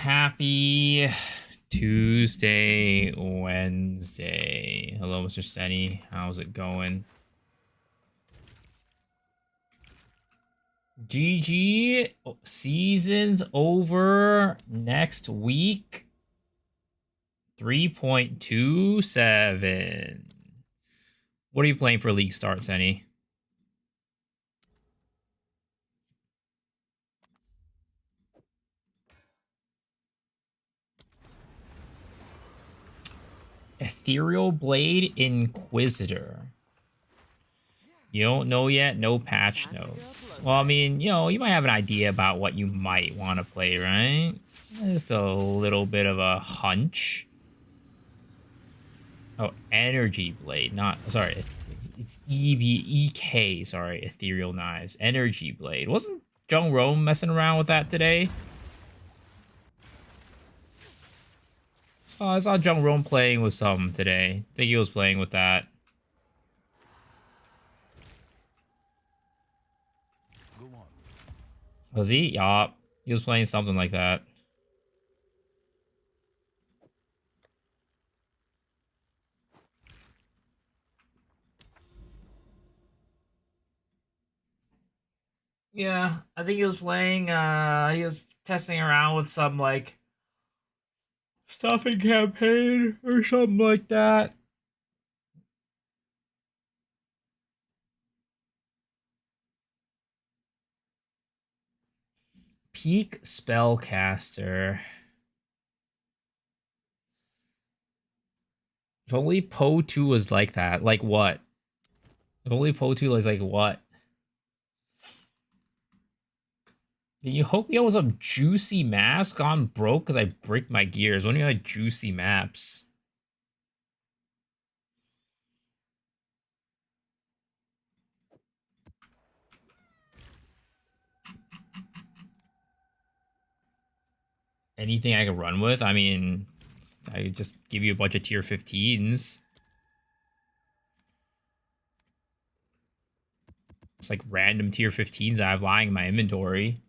Happy Tuesday, Wednesday. Hello, Mr. Senny. How's it going? GG. Season's over next week. 3.27. What are you playing for league start, Senny? Ethereal Blade Inquisitor. You don't know yet? No patch notes. Well, I mean, you might have an idea about what you might want to play, right? Just a little bit of a hunch. Oh, Energy Blade. Not, sorry. It's EK, sorry. Ethereal Knives. Energy Blade. Wasn't Jung Rome messing around with that today? I saw Jung Rome playing with some today. I think he was playing with that. Was he? Yup. He was playing something like that. Yeah, I think he was playing, he was testing around with some, like, stuffing campaign or something like that. Peak Spellcaster. If only Poe 2 was like that. Like what? If only Poe 2 was like what? You hope you have some juicy maps gone broke because I break my gears. When you had juicy maps. Anything I can run with? I mean, I could just give you a bunch of tier 15s. It's like random tier 15s I have lying in my inventory.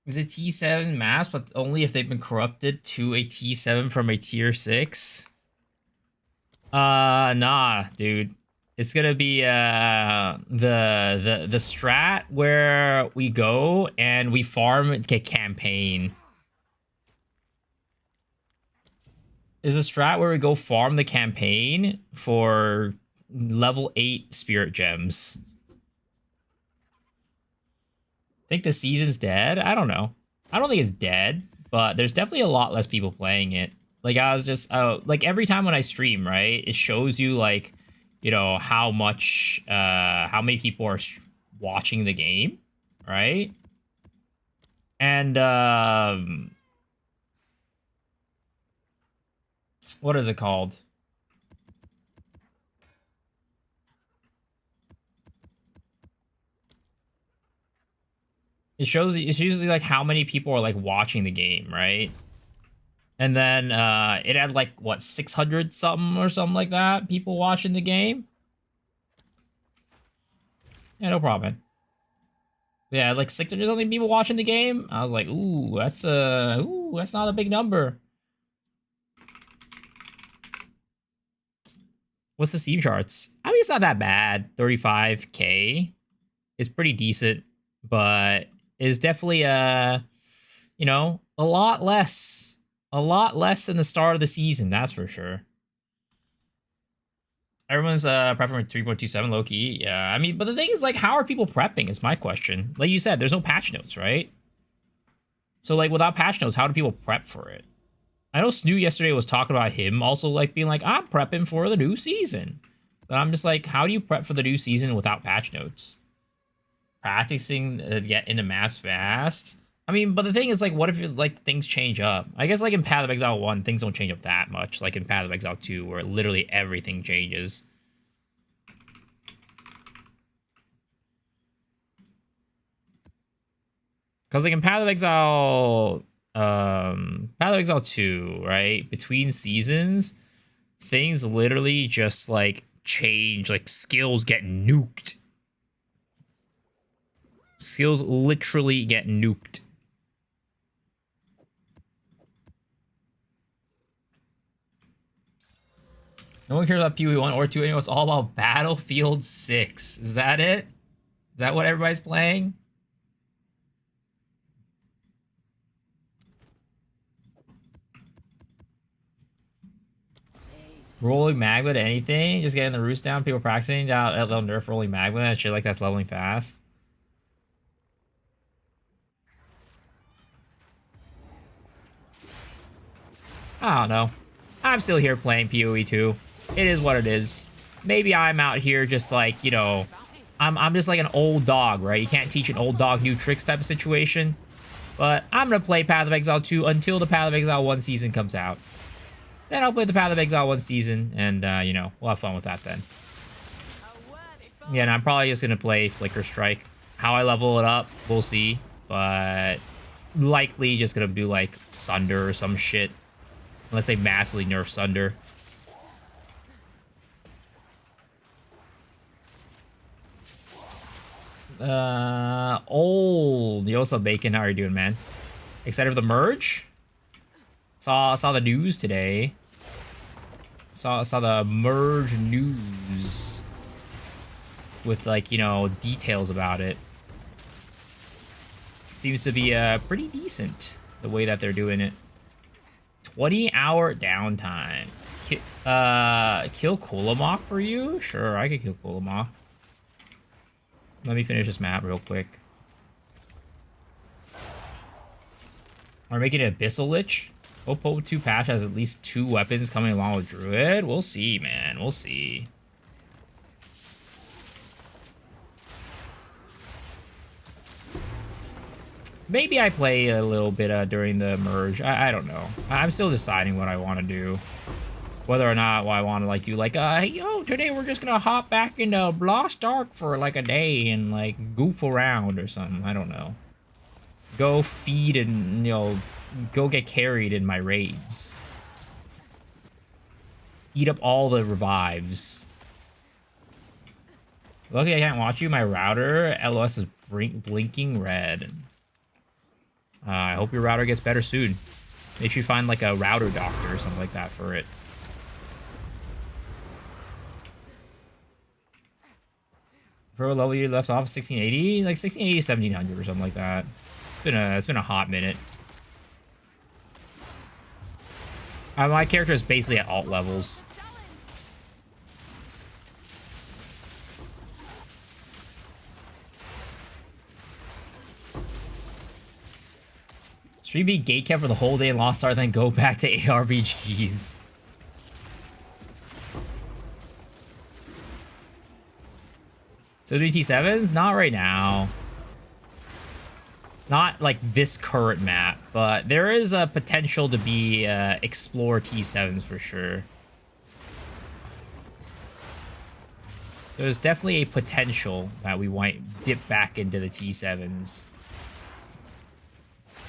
Is it T7 maps, but only if they've been corrupted to a T7 from a tier 6? Nah, dude. It's gonna be the strat where we go and we farm get campaign. Is a strat where we go farm the campaign for level 8 spirit gems. Think the season's dead? I don't know. I don't think it's dead, but there's definitely a lot less people playing it. Like I was just like every time when I stream, right? It shows you like, how much how many people are watching the game, right? And what is it called? It shows it's usually like how many people are like watching the game, right? And then it had like what 600 something or something like that people watching the game. Yeah, no problem. Yeah, like 600 something people watching the game. I was like, that's not a big number. What's the Steam charts? I mean, it's not that bad. 35K is pretty decent, but it's definitely a lot less. A lot less than the start of the season, that's for sure. Everyone's prepping for 3.27 low key. Yeah, I mean, but the thing is, like, how are people prepping? Is my question. Like you said, there's no patch notes, right? So, like, without patch notes, how do people prep for it? I know Snoo yesterday was talking about him also, like, being like, I'm prepping for the new season. But I'm just like, how do you prep for the new season without patch notes? Practicing to get into maps fast? I mean, but the thing is, like, what if, like, things change up? I guess, like, in Path of Exile 1, things don't change up that much. Like, in Path of Exile 2, where literally everything changes. Because like in Path of Exile 2, right? Between seasons, things literally just like change. Like skills get nuked. Skills literally get nuked. No one cares about PoE 1 or 2 anymore. It's all about Battlefield 6. Is that it? Is that what everybody's playing? Rolling magma to anything? Just getting the roost down, people practicing out, they'll nerf rolling magma and shit like that's leveling fast. I don't know. I'm still here playing PoE 2. It is what it is. Maybe I'm out here just like, you know, I'm just like an old dog, right? You can't teach an old dog new tricks type of situation. But I'm going to play Path of Exile 2 until the Path of Exile 1 season comes out. Then I'll play the Path of Exile 1 season, and, you know, we'll have fun with that then. Yeah, and I'm probably just going to play Flicker Strike. How I level it up, we'll see. But likely just going to do, like, Sunder or some shit. Unless they massively nerf Sunder. Old Yosa Bacon, how are you doing, man? Excited for the merge? Saw the news today. Saw the merge news with, like, you know, details about it. Seems to be pretty decent the way that they're doing it. 20-hour downtime. Kill Kolomok for you? Sure, I could kill Kolomok. Let me finish this map real quick. We're making it Abyssal Lich. Popo 2 patch has at least 2 weapons coming along with Druid. We'll see, man. We'll see. Maybe I play a little bit during the merge. I don't know. I'm still deciding what I want to do. Whether or not I want to, like, do, like, hey, yo, today we're just gonna hop back into Lost Ark for, like, a day and, like, goof around or something. I don't know. Go feed and, you know, go get carried in my raids. Eat up all the revives. Lucky I can't watch you. My router, LOS, is blinking red. I hope your router gets better soon. Make sure you find, like, a router doctor or something like that for it. For what level you left off, 1680? Like 1680, 1700 or something like that. It's been a hot minute. My character is basically at alt levels. Stream be gatekept for the whole day in Lost Ark, then go back to ARPGs. So do T7s? Not right now. Not like this current map, but there is a potential to be explore T7s for sure. There's definitely a potential that we might dip back into the T7s.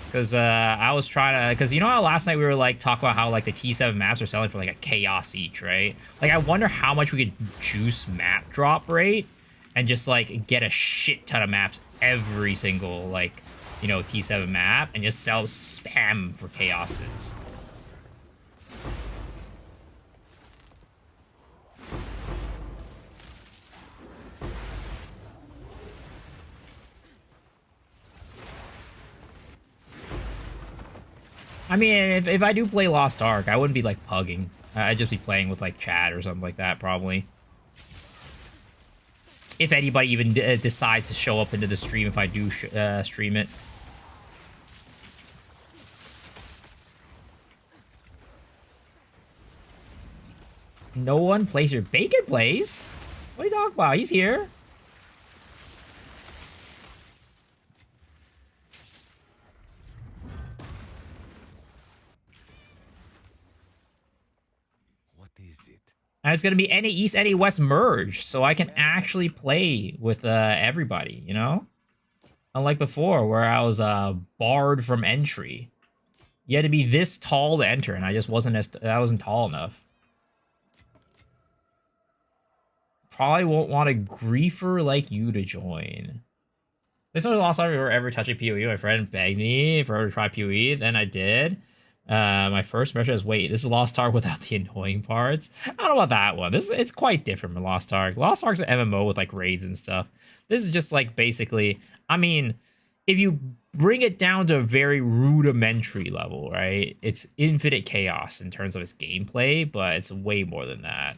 Because I was trying to, because you know how last night we were like talking about how like the T7 maps are selling for like a chaos each, right? Like I wonder how much we could juice map drop rate and just like get a shit ton of maps every single like, you know, T7 map and just sell spam for chaoses. I mean, if I do play Lost Ark, I wouldn't be like pugging. I'd just be playing with like chat or something like that, probably. If anybody even decides to show up into the stream, if I do stream it. No one plays your Bacon plays? What are you talking about? He's here. And it's going to be any East, any West merge, so I can actually play with everybody, you know? Unlike before, where I was barred from entry. You had to be this tall to enter, and I just I wasn't tall enough. Probably won't want a griefer like you to join. This was the last time we were ever touching PoE. My friend begged me for her to try PoE, then I did. My first impression is, wait, this is Lost Ark without the annoying parts? I don't know about that one. It's quite different from Lost Ark. Lost Ark's an MMO with like raids and stuff. This is just like basically, I mean, if you bring it down to a very rudimentary level, right? It's infinite chaos in terms of its gameplay, but it's way more than that.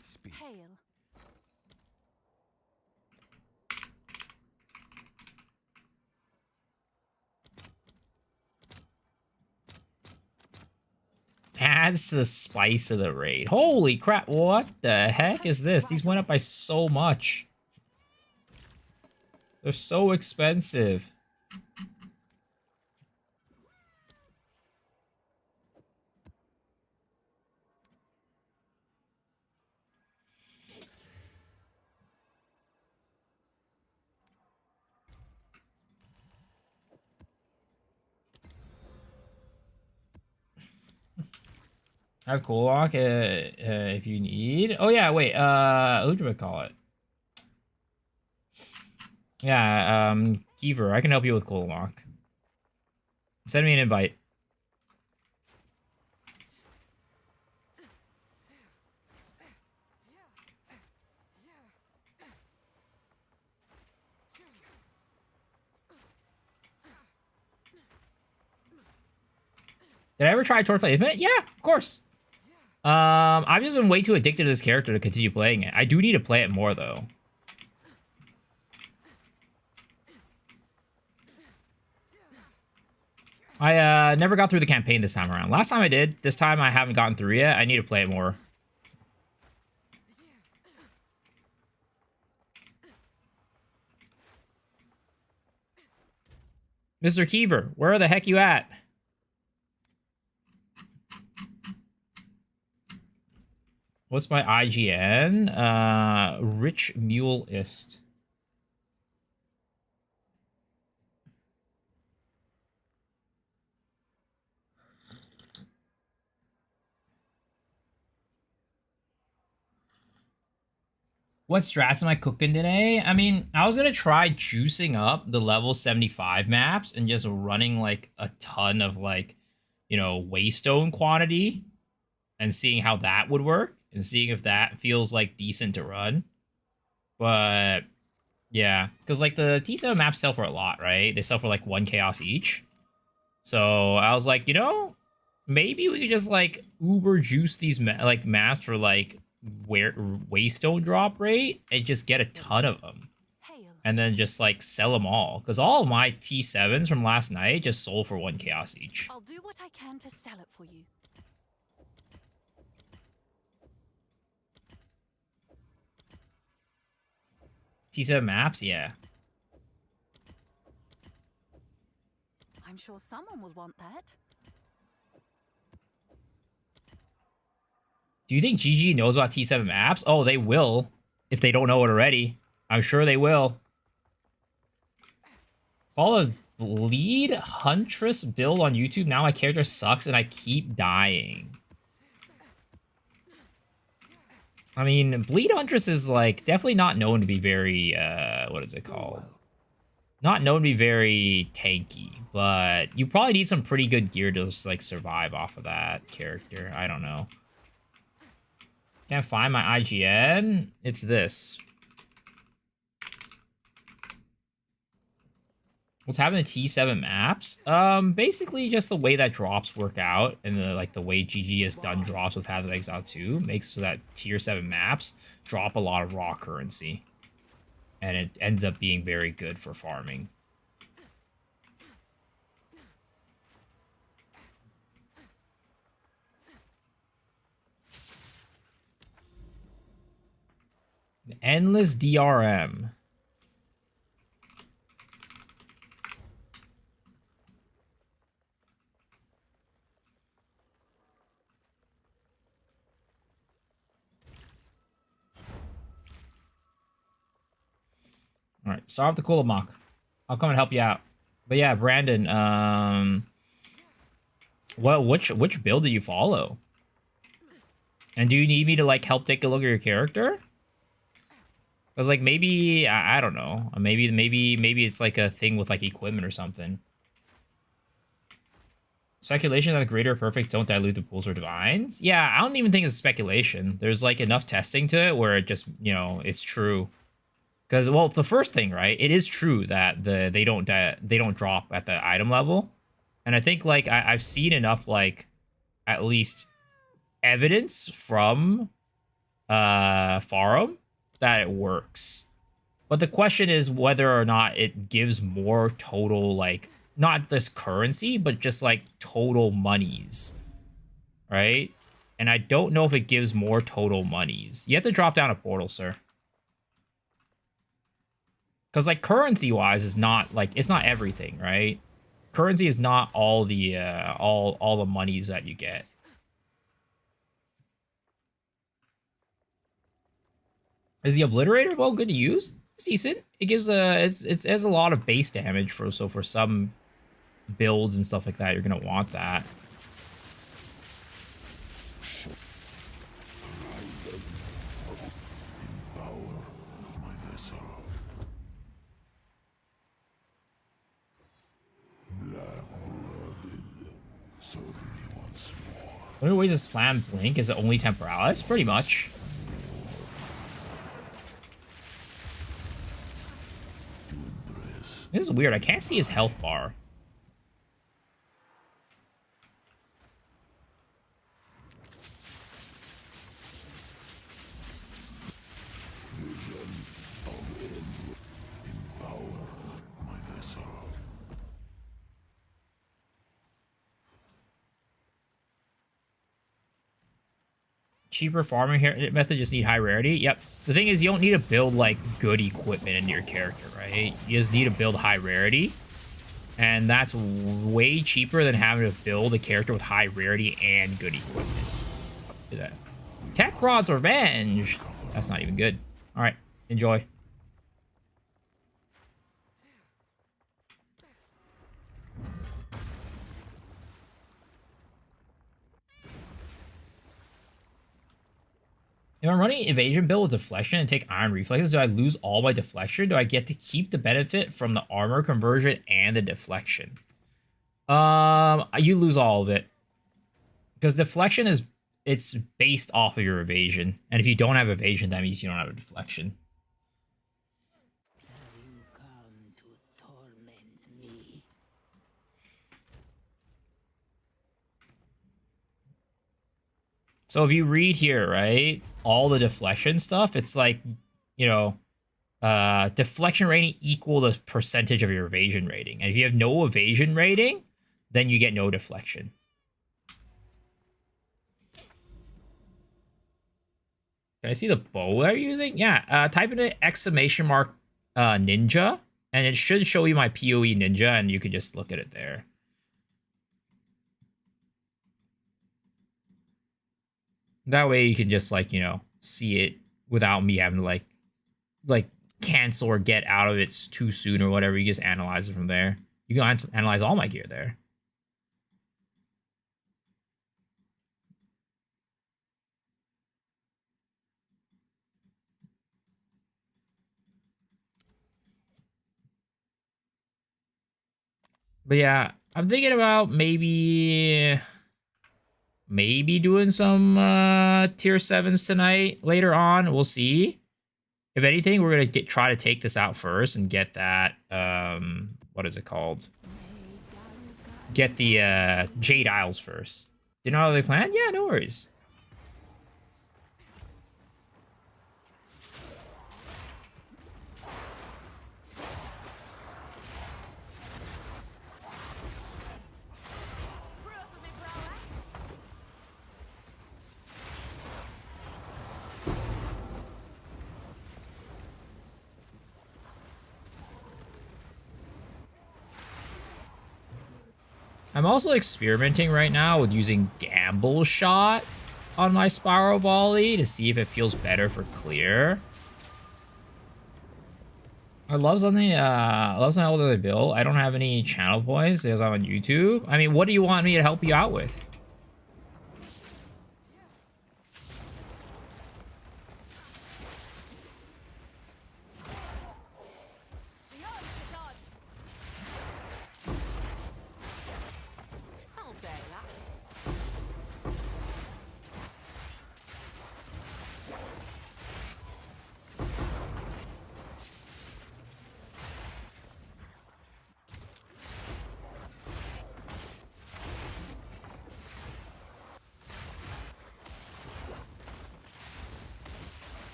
Adds to the spice of the raid. Holy crap, what the heck is this? These went up by so much. They're so expensive. I have cool lock if you need. Oh yeah, wait. Who do I call it? Yeah, Kiever. I can help you with cool lock. Send me an invite. Did I ever try Torchlight Infinite? Yeah, of course. I've just been way too addicted to this character to continue playing it. I do need to play it more though. I never got through the campaign this time around. Last time I did. This time I haven't gotten through yet. I need to play it more. Mr. Kiever, where the heck you at? What's my IGN? Rich Muleist. What strats am I cooking today? I mean, I was gonna try juicing up the level 75 maps and just running like a ton of like, you know, waystone quantity and seeing how that would work and seeing if that feels like decent to run. But yeah, because like the T7 maps sell for a lot, right? They sell for like 1 chaos each. So I was like, you know, maybe we could just like uber juice these maps for like waystone drop rate and just get a ton of them and then just like sell them all, because all of my T7s from last night just sold for 1 chaos each. I'll do what I can to sell it for you. T7 maps, yeah. I'm sure someone will want that. Do you think GG knows about T7 maps? Oh, they will. If they don't know it already. I'm sure they will. Follow Bleed Huntress build on YouTube. Now my character sucks and I keep dying. I mean, Bleed Huntress is like definitely not known to be very what is it called? Not known to be very tanky, but you probably need some pretty good gear to just like survive off of that character. I don't know. Can't find my IGN. It's this. What's happening to T7 maps? Basically just the way that drops work out and the way GG has done drops with Path of Exile 2 makes so that tier 7 maps drop a lot of raw currency. And it ends up being very good for farming. Endless DRM. All right, solve the Kulamok. I'll come and help you out. But yeah, Brandon, which build do you follow? And do you need me to like help take a look at your character? Because like maybe I don't know, maybe it's like a thing with like equipment or something. Speculation that the greater perfects don't dilute the pools or divines. Yeah, I don't even think it's speculation. There's like enough testing to it where it just, you know, it's true. Because well, the first thing, right? It is true that they don't drop at the item level, and I think like I've seen enough like at least evidence from Farum that it works. But the question is whether or not it gives more total, like, not just currency, but just like total monies, right? And I don't know if it gives more total monies. You have to drop down a portal, sir. Because like currency wise is not like, it's not everything, right? Currency is not all the all the monies that you get. Is the obliterator well good to use? It's decent. It gives it has a lot of base damage for some builds and stuff like that. You're gonna want that. Only ways to slam Blink is it only Temporalis? Pretty much. This is weird. I can't see his health bar. Cheaper farming here method, just need high rarity. Yep. The thing is, you don't need to build like good equipment into your character, right? You just need to build high rarity, and that's way cheaper than having to build a character with high rarity and good equipment. Do that. Tech Rod's Revenge. That's not even good. All right, enjoy. If I'm running evasion build with deflection and take iron reflexes, do I lose all my deflection? Do I get to keep the benefit from the armor conversion and the deflection? You lose all of it. Because deflection it's based off of your evasion. And if you don't have evasion, that means you don't have a deflection. So if you read here, right, all the deflection stuff, it's like, you know, deflection rating equal the percentage of your evasion rating. And if you have no evasion rating, then you get no deflection. Can I see the bow they're using? Yeah, type in an exclamation mark ninja, and it should show you my PoE ninja, and you can just look at it there. That way you can just like, you know, see it without me having to like cancel or get out of it too soon or whatever. You just analyze it from there. You can analyze all my gear there. But yeah, I'm thinking about maybe doing some tier 7s tonight later on. We'll see. If anything, we're gonna try to take this out first and get that what is it called? Get the Jade Isles first. Do you know how they plan? Yeah, no worries. I'm also experimenting right now with using Gamble Shot on my Spiral Volley to see if it feels better for clear. I love something. Love something older than Bill. I don't have any channel points because I'm on YouTube. I mean, what do you want me to help you out with? I'll take that.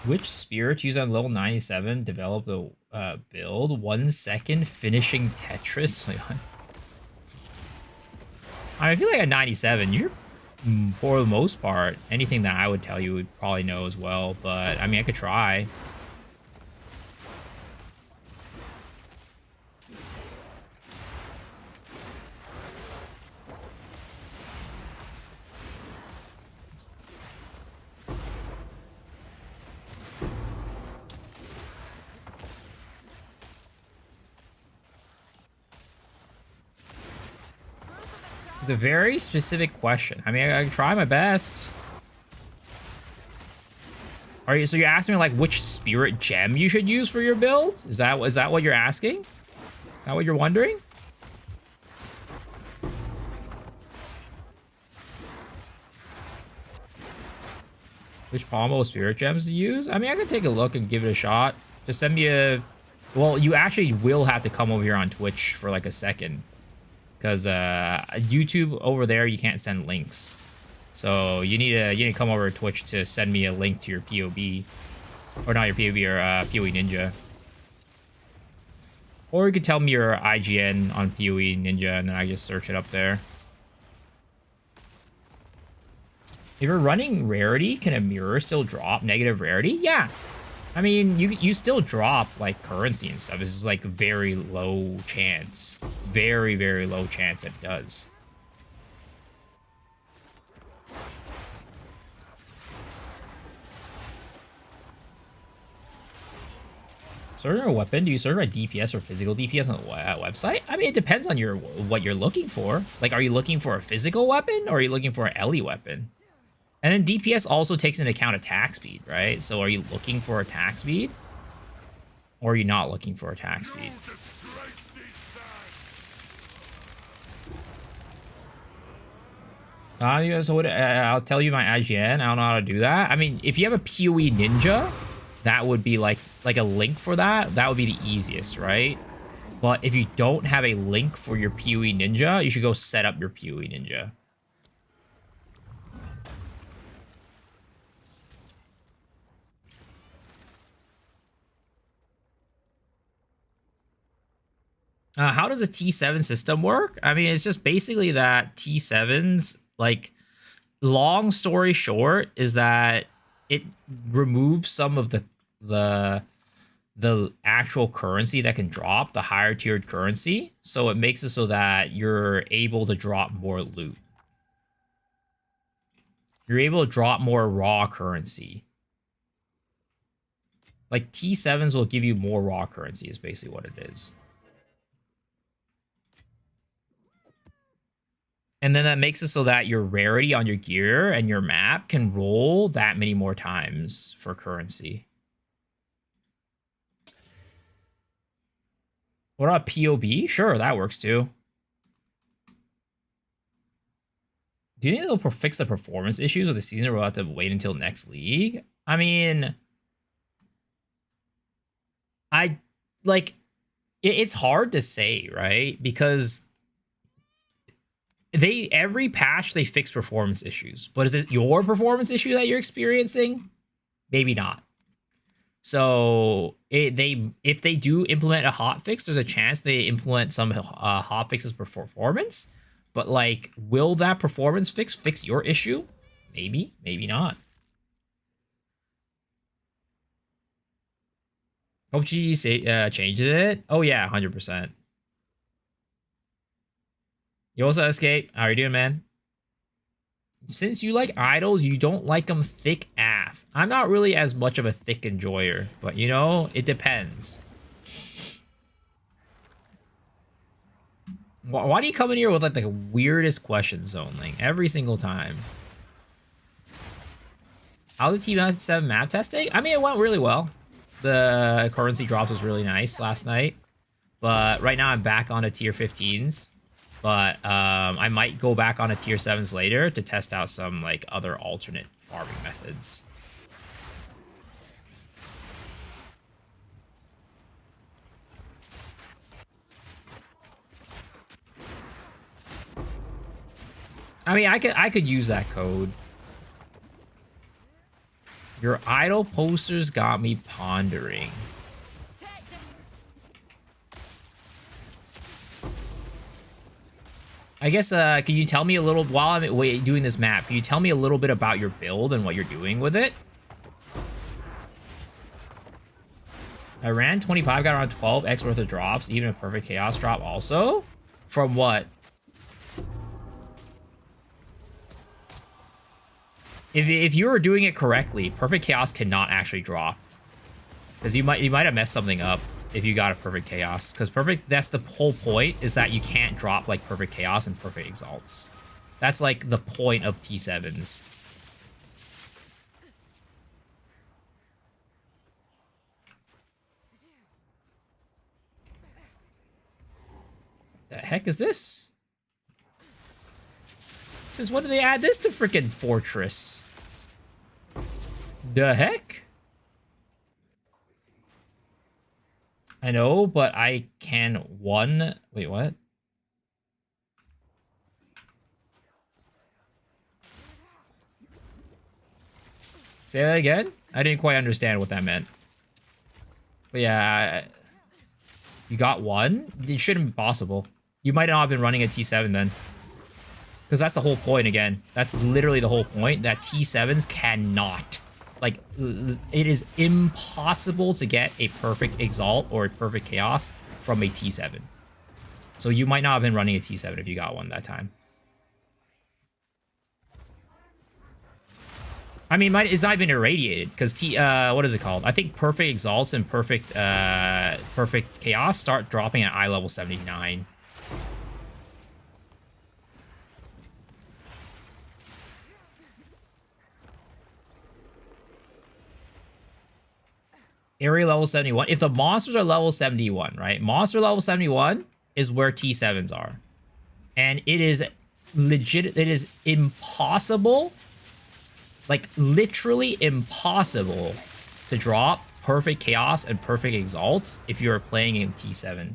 Which spirit used on level 97 developed the build 1 second finishing Tetris? I feel like at 97, you're for the most part anything that I would tell you would probably know as well. But I mean, I could try. It's a very specific question. I mean, I can try my best. Are you? So you're asking me like which spirit gem you should use for your build? Is that what you're asking? Is that what you're wondering? Which Palmo spirit gems to use? I mean, I could take a look and give it a shot. Just send me a. Well, you actually will have to come over here on Twitch for like a second. Because YouTube over there, you can't send links. So you need to come over to Twitch to send me a link to your POB. Or not your POB, your PoE Ninja. Or you could tell me your IGN on PoE Ninja, and then I just search it up there. If you're running rarity, can a mirror still drop negative rarity? Yeah. I mean, you still drop, like, currency and stuff. It's just, like, very low chance. Very, very low chance it does. Search a weapon? Do you search by DPS or physical DPS on the website? I mean, it depends on what you're looking for. Like, are you looking for a physical weapon, or are you looking for an LE weapon? And then DPS also takes into account attack speed, right? So are you looking for attack speed? Or are you not looking for attack speed? So what, I'll tell you my IGN. I don't know how to do that. I mean, if you have a PoE Ninja, that would be like a link for that. That would be the easiest, right? But if you don't have a link for your PoE Ninja, you should go set up your PoE Ninja. How does a T7 system work? I mean, it's just basically that T7s, like, long story short, is that it removes some of the actual currency that can drop, the higher tiered currency. So it makes it so that you're able to drop more loot. You're able to drop more raw currency. Like, T7s will give you more raw currency is basically what it is. And then that makes it so that your rarity on your gear and your map can roll that many more times for currency. What about POB? Sure, that works too. Do you think they'll fix the performance issues of the season, or we'll have to wait until next league? I mean, it's hard to say, right? Because every patch they fix performance issues, but is it your performance issue that you're experiencing? Maybe not. So if they do implement a hotfix, there's a chance they implement some hotfixes for performance. But like, will that performance fix your issue? Maybe, maybe not. Hope she changes it. Oh yeah, 100%. You also escape. How are you doing, man? Since you like idols, you don't like them thick AF. I'm not really as much of a thick enjoyer, but you know, it depends. Why do you come in here with like the weirdest questions only every single time? How the T7 map testing? I mean, it went really well. The currency drops was really nice last night, but right now I'm back on a tier 15s. But I might go back on a tier 7s later to test out some like other alternate farming methods. I mean, I could use that code. Your idol posters got me pondering. I guess, can you tell me a little, while I'm doing this map, can you tell me a little bit about your build and what you're doing with it? I ran 25, got around 12x worth of drops, even a perfect chaos drop also? From what? If you were doing it correctly, perfect chaos cannot actually drop. Because you might have messed something up if you got a perfect chaos. Because that's the whole point, is that you can't drop like perfect chaos and perfect exalts. That's like the point of T7s. The heck is this? Since when did they add this to freaking Fortress? The heck? I know, but I can one. Wait, what? Say that again? I didn't quite understand what that meant. But yeah, you got one? It shouldn't be possible. You might not have been running a T7 then. Because that's the whole point again. That's literally the whole point, that T7s cannot. Like, it is impossible to get a perfect Exalt or a perfect Chaos from a T7. So you might not have been running a T7 if you got one that time. I mean, it's not been irradiated, because what is it called? I think perfect Exalts and perfect Chaos start dropping at eye level 79. Area level 71. If the monsters are level 71, right? Monster level 71 is where T7s are. And it is legit, it is impossible, like literally impossible to drop perfect Chaos and perfect Exalts if you're playing in T7.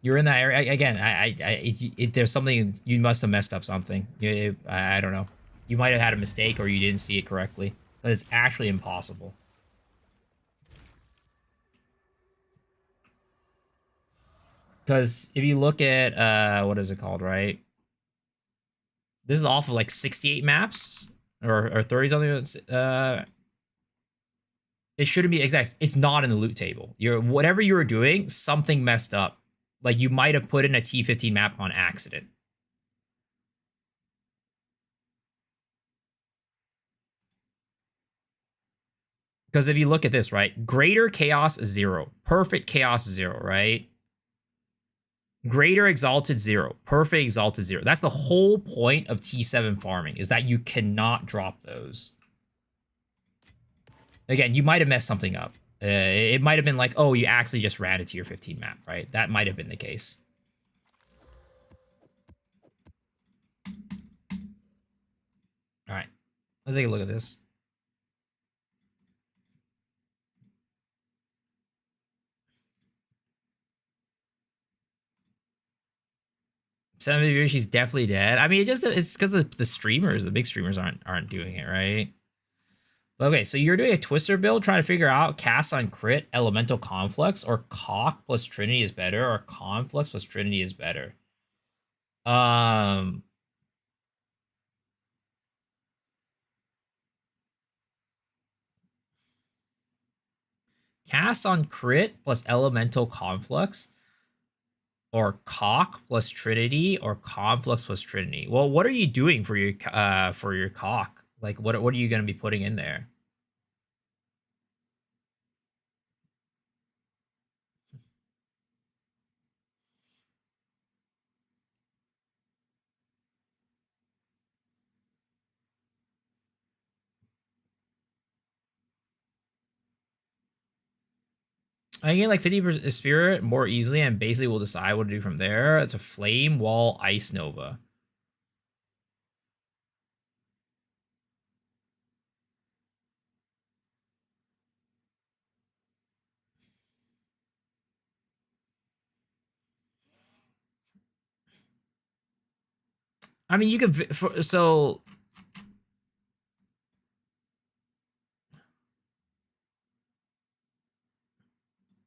You're in that area again. There's something, you must have messed up something. I don't know. You might have had a mistake or you didn't see it correctly, but it's actually impossible. Because if you look at what is it called, right? This is off of like 68 maps or 30 something. It shouldn't be exact. It's not in the loot table. Whatever you were doing, something messed up. Like, you might have put in a T15 map on accident. Because if you look at this, right? Greater Chaos 0. Perfect Chaos 0, right? Greater Exalted 0. Perfect Exalted 0. That's the whole point of T7 farming, is that you cannot drop those. Again, you might have messed something up. It might have been like, oh, you actually just ran a tier 15 map, right? That might have been the case. All right, let's take a look at this. She's definitely dead. I mean, it's because the streamers, the big streamers aren't doing it, right? Okay, so you're doing a Twister build, trying to figure out cast on crit, elemental conflux, or cock plus Trinity is better, or conflux plus Trinity is better. Cast on crit plus elemental conflux. or cock plus Trinity, or conflux plus Trinity. Well, what are you doing for your cock? Like, what are you going to be putting in there? I get like 50% spirit more easily, and basically we'll decide what to do from there. It's a flame wall ice nova. I mean, you could so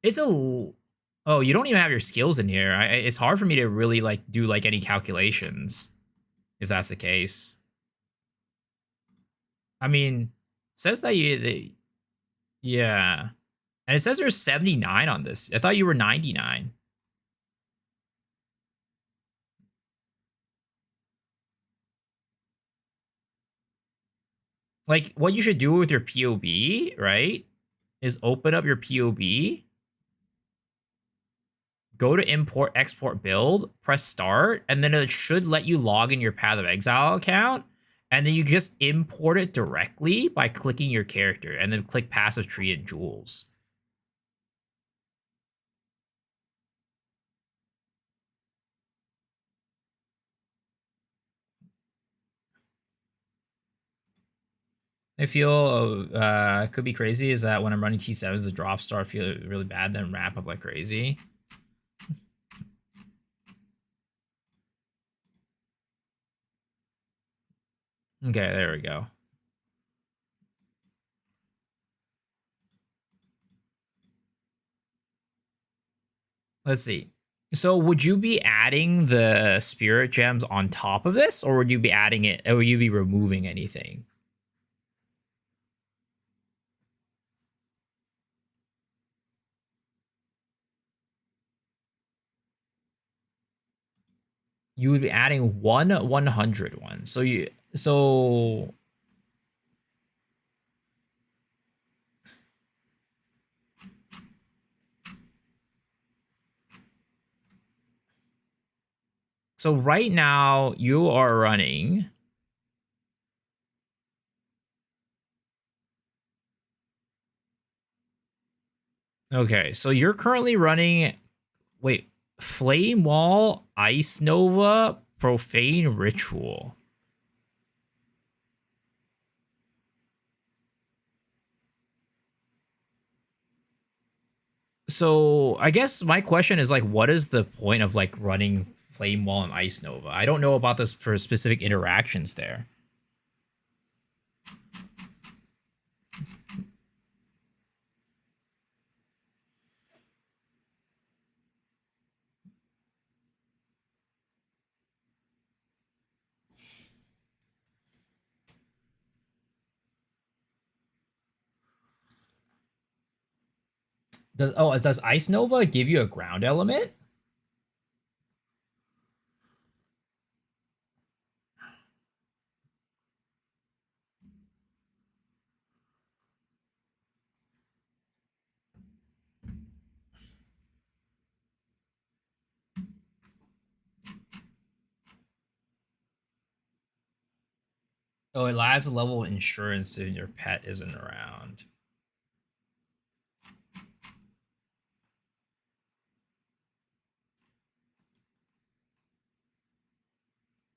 it's a oh, you don't even have your skills in here. It's hard for me to really like do like any calculations if that's the case. I mean, says that yeah, and it says there's 79 on this. I thought you were 99. Like, what you should do with your POB, right, is open up your POB, go to import, export, build, press start, and then it should let you log in your Path of Exile account, and then you just import it directly by clicking your character, and then click passive tree and jewels. I feel could be crazy is that when I'm running T7s, the drop start feel really bad, then wrap up like crazy. Okay, there we go. Let's see. So would you be adding the spirit gems on top of this, or would you be adding it, or would you be removing anything? You would be adding 100 one. So right now you are running. Okay, so you're currently running. Wait, Flame Wall, Ice Nova, Profane Ritual. So I guess my question is like, what is the point of like running Flame Wall and Ice Nova? I don't know about this for specific interactions there. Does Ice Nova give you a ground element? Oh, it adds a level of insurance if your pet isn't around.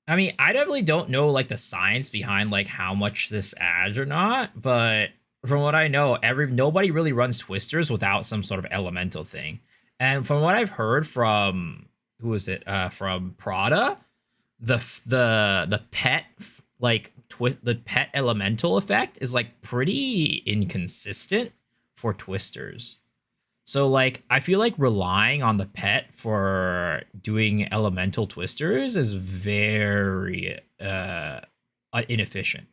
I mean, I definitely don't know like the science behind like how much this adds or not, but from what I know, nobody really runs twisters without some sort of elemental thing. And from what I've heard from who is it? From Prada, the pet like the pet elemental effect is like pretty inconsistent for twisters. So like I feel like relying on the pet for doing elemental twisters is very inefficient.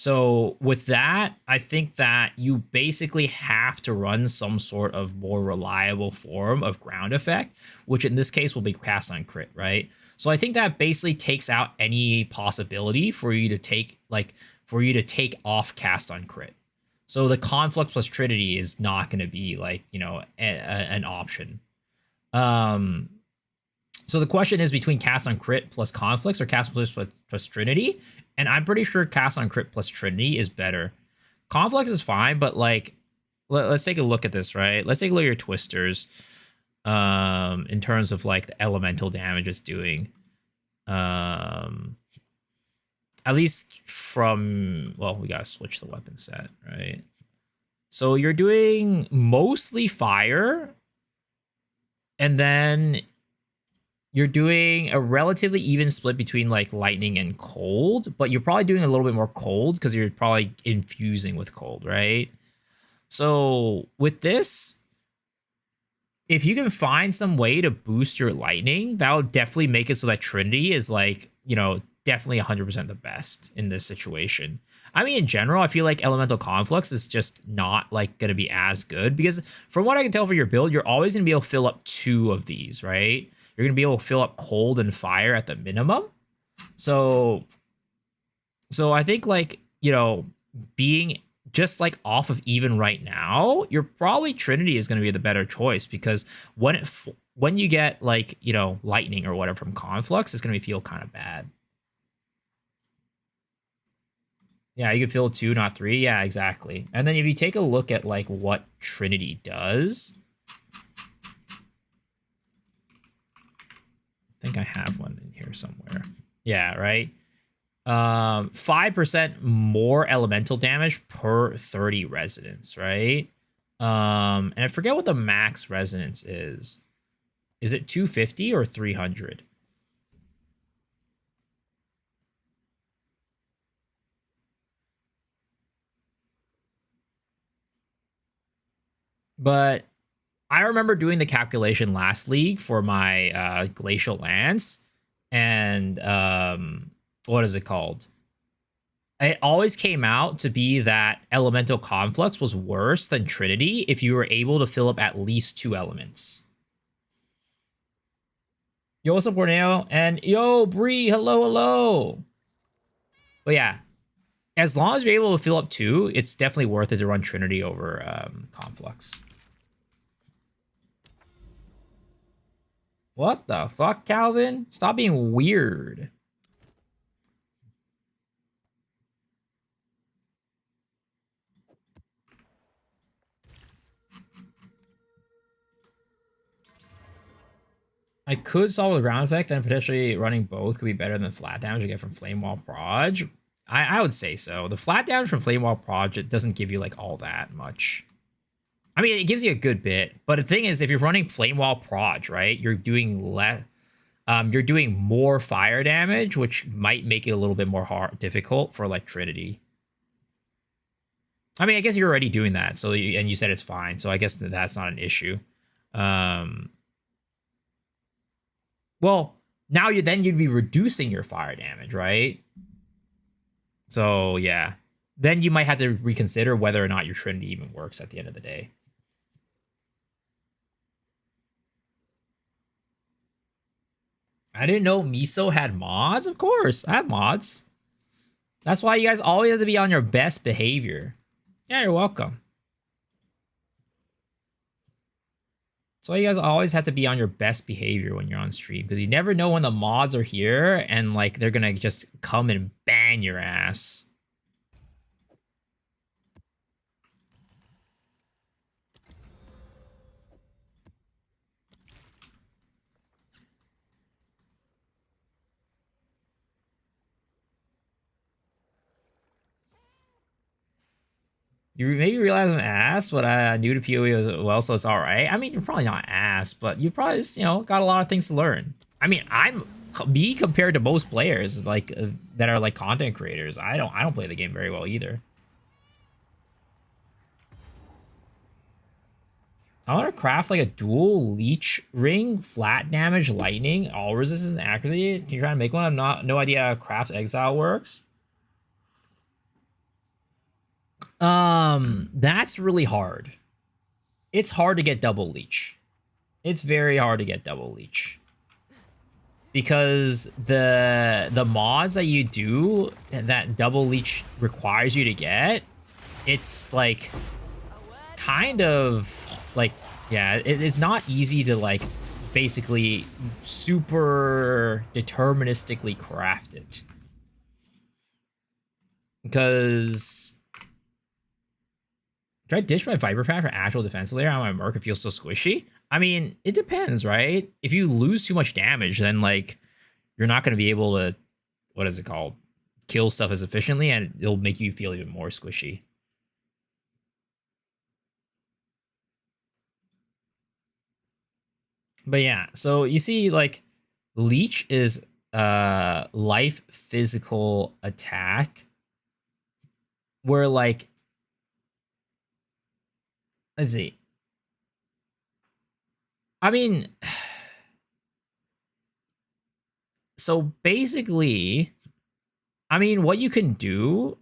So with that, I think that you basically have to run some sort of more reliable form of ground effect, which in this case will be cast on crit, right? So I think that basically takes out any possibility for you to take off cast on crit. So the conflict plus Trinity is not going to be like, an option. So the question is between cast on crit plus conflicts or cast plus Trinity. And I'm pretty sure cast on crit plus Trinity is better. Conflicts is fine, but like, let's take a look at this, right? Let's take a look at your twisters in terms of like the elemental damage it's doing. At least from, well, we gotta switch the weapon set, right? So you're doing mostly fire, and then you're doing a relatively even split between like lightning and cold, but you're probably doing a little bit more cold because you're probably infusing with cold, right? So with this, if you can find some way to boost your lightning, that'll definitely make it so that Trinity is like, definitely 100% the best in this situation. I mean, in general, I feel like Elemental Conflicts is just not like going to be as good because from what I can tell for your build, you're always going to be able to fill up 2 of these, right? You're going to be able to fill up cold and fire at the minimum. So I think like, being just like off of even right now, you're probably Trinity is going to be the better choice because when you get like, lightning or whatever from conflicts, it's going to feel kind of bad. Yeah, you can fill 2, not 3. Yeah, exactly. And then if you take a look at like what Trinity does, I think I have one in here somewhere. Yeah, right. 5% more elemental damage per 30 resonance, right? And I forget what the max resonance is. Is it 250 or 300? But I remember doing the calculation last league for my Glacial Lance, and what is it called? It always came out to be that Elemental Conflux was worse than Trinity if you were able to fill up at least 2 elements. Yo, what's up, Borneo? And yo, Bree, hello. But yeah, as long as you're able to fill up 2, it's definitely worth it to run Trinity over Conflux. What the fuck, Calvin? Stop being weird. I could solve the ground effect, and potentially running both could be better than the flat damage I get from Flame Wall Proj. I would say so. The flat damage from Flame Wall Proj, it doesn't give you like all that much. I mean, it gives you a good bit, but the thing is, if you're running Flame Wall Proj, right, you're doing less. You're doing more fire damage, which might make it a little bit more difficult for like Trinity. I mean, I guess you're already doing that, so and you said it's fine, so I guess that's not an issue. Well, now you'd be reducing your fire damage, right? So yeah, then you might have to reconsider whether or not your Trinity even works at the end of the day. I didn't know Miso had mods. Of course, I have mods. That's why you guys always have to be on your best behavior. Yeah, you're welcome. So you guys always have to be on your best behavior when you're on stream because you never know when the mods are here and like they're gonna just come and ban your ass. You maybe realize I'm ass, but I'm new to PoE as well, so it's all right. I mean, you're probably not ass, but you probably just, got a lot of things to learn. I mean, I'm me compared to most players like that are like content creators. I don't play the game very well either. I want to craft like a dual leech ring, flat damage, lightning, all resistance, and accuracy. Can you try to make one? I'm no idea how craft exile works. That's really hard. It's hard to get double leech. It's very hard to get double leech. Because the mods that you do that double leech requires you to get, it's like kind of like, yeah, it's not easy to like basically super deterministically craft it. Because do I ditch my Viper Pad for actual defensive layer on my Merc? It feels so squishy. I mean, it depends, right? If you lose too much damage, then like you're not going to be able to, what is it called, kill stuff as efficiently, and it'll make you feel even more squishy. But yeah, so you see, like, Leech is life physical attack, where like, let's see. I mean, so basically, I mean, what you can do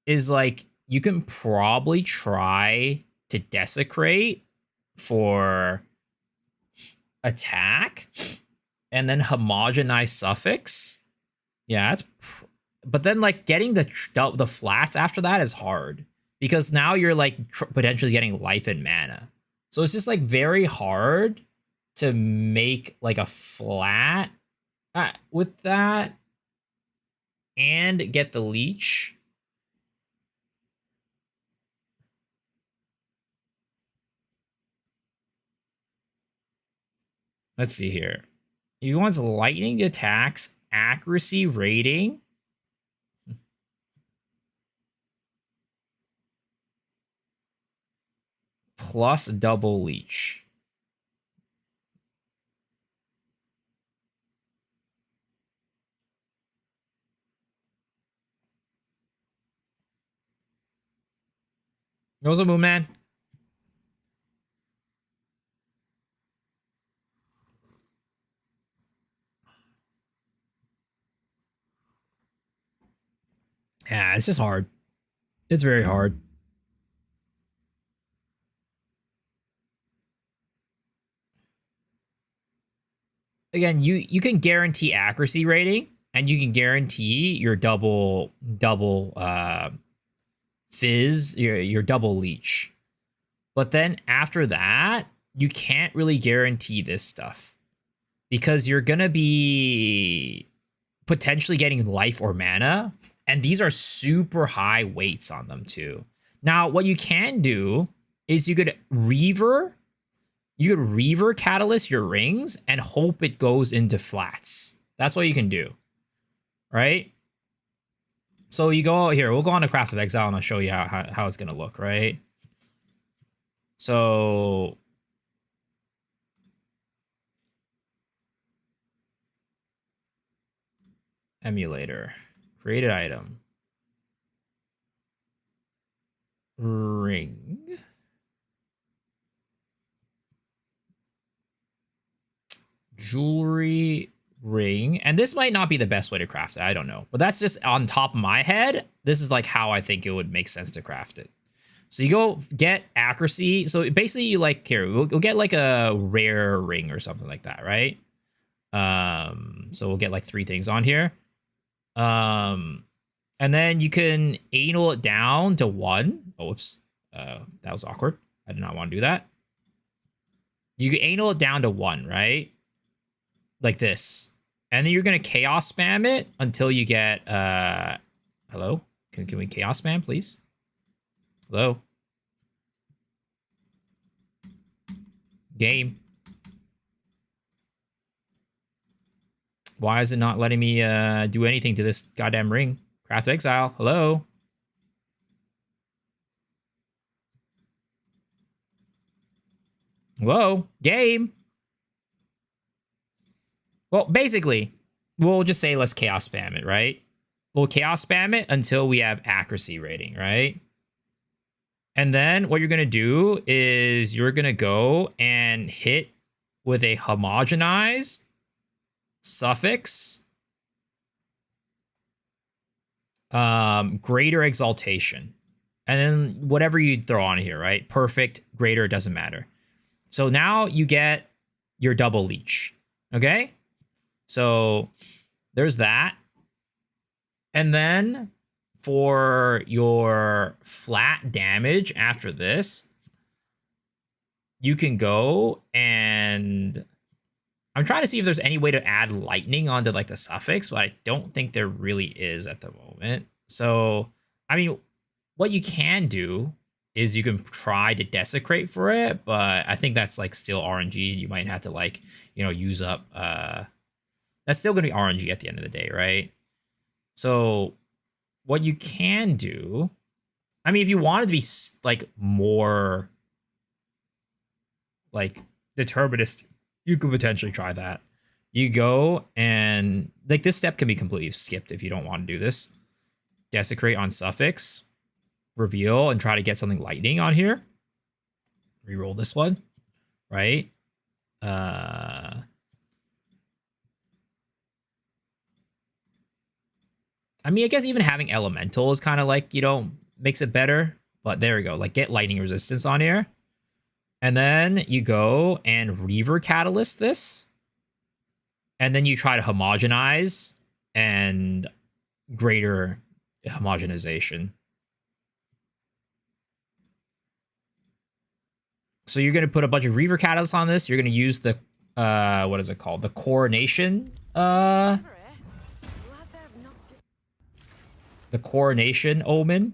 is like you can probably try to desecrate for attack and then homogenize suffix. Yeah, but then like getting the flats after that is hard because now you're like potentially getting life and mana. So it's just like very hard to make like a flat with that and get the leech. Let's see here. He wants lightning attacks, accuracy rating. Plus double leech. What's up, Moon Man? Yeah, it's just hard. It's very hard. Again, you can guarantee accuracy rating, and you can guarantee your double fizz, your double leech. But then after that, you can't really guarantee this stuff because you're gonna be potentially getting life or mana, and these are super high weights on them too. Now, what you can do is you could Reaver Catalyst your rings and hope it goes into flats. That's what you can do, right? So you go here, we'll go on to Craft of Exile and I'll show you how it's gonna look, right? So emulator, created item, ring, jewelry, ring, and this might not be the best way to craft it. I don't know, but that's just on top of my head. This is like how I think it would make sense to craft it. So you go get accuracy. So basically, you like here we'll get like a rare ring or something like that, right? So we'll get like 3 things on here. And then you can anal it down to 1. Oh, whoops. That was awkward. I did not want to do that. You can anal it down to 1, right? Like this. And then you're going to chaos spam it until you get, hello? Can we chaos spam, please? Hello? Game. Why is it not letting me do anything to this goddamn ring? Craft of Exile. Hello? Whoa. Game. Well, basically, we'll just say let's chaos spam it, right? We'll chaos spam it until we have accuracy rating, right? And then what you're going to do is you're going to go and hit with a homogenize suffix greater exaltation. And then whatever you throw on here, right? Perfect, greater, it doesn't matter. So now you get your double leech. Okay? So there's that. And then for your flat damage after this, you can go and I'm trying to see if there's any way to add lightning onto like the suffix, but I don't think there really is at the moment. So, I mean, what you can do is you can try to desecrate for it, but I think that's like still RNG. You might have to like, you know, use up that's still gonna be RNG at the end of the day, right? So what you can do, I mean, if you wanted to be like more like determinist, you could potentially try that. You go and like this step can be completely skipped if you don't want to do this. Desecrate on suffix, reveal, and try to get something lightning on here. Reroll this one, right? I mean, I guess even having elemental is kind of like, you know, makes it better. But there we go. Like get lightning resistance on here. And then you go and Reaver Catalyst this. And then you try to homogenize and greater homogenization. So you're going to put a bunch of Reaver Catalysts on this. You're going to use the, what is it called? The Coronation, the Coronation Omen.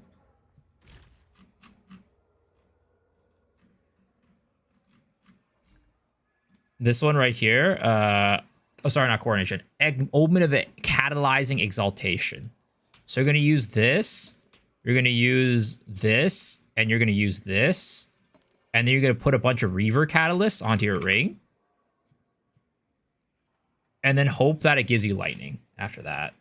This one right here. Oh, sorry, not Coronation. Omen of it, Catalyzing Exaltation. So you're going to use this. You're going to use this. And you're going to use this. And then you're going to put a bunch of Reaver Catalysts onto your ring. And then hope that it gives you lightning after that.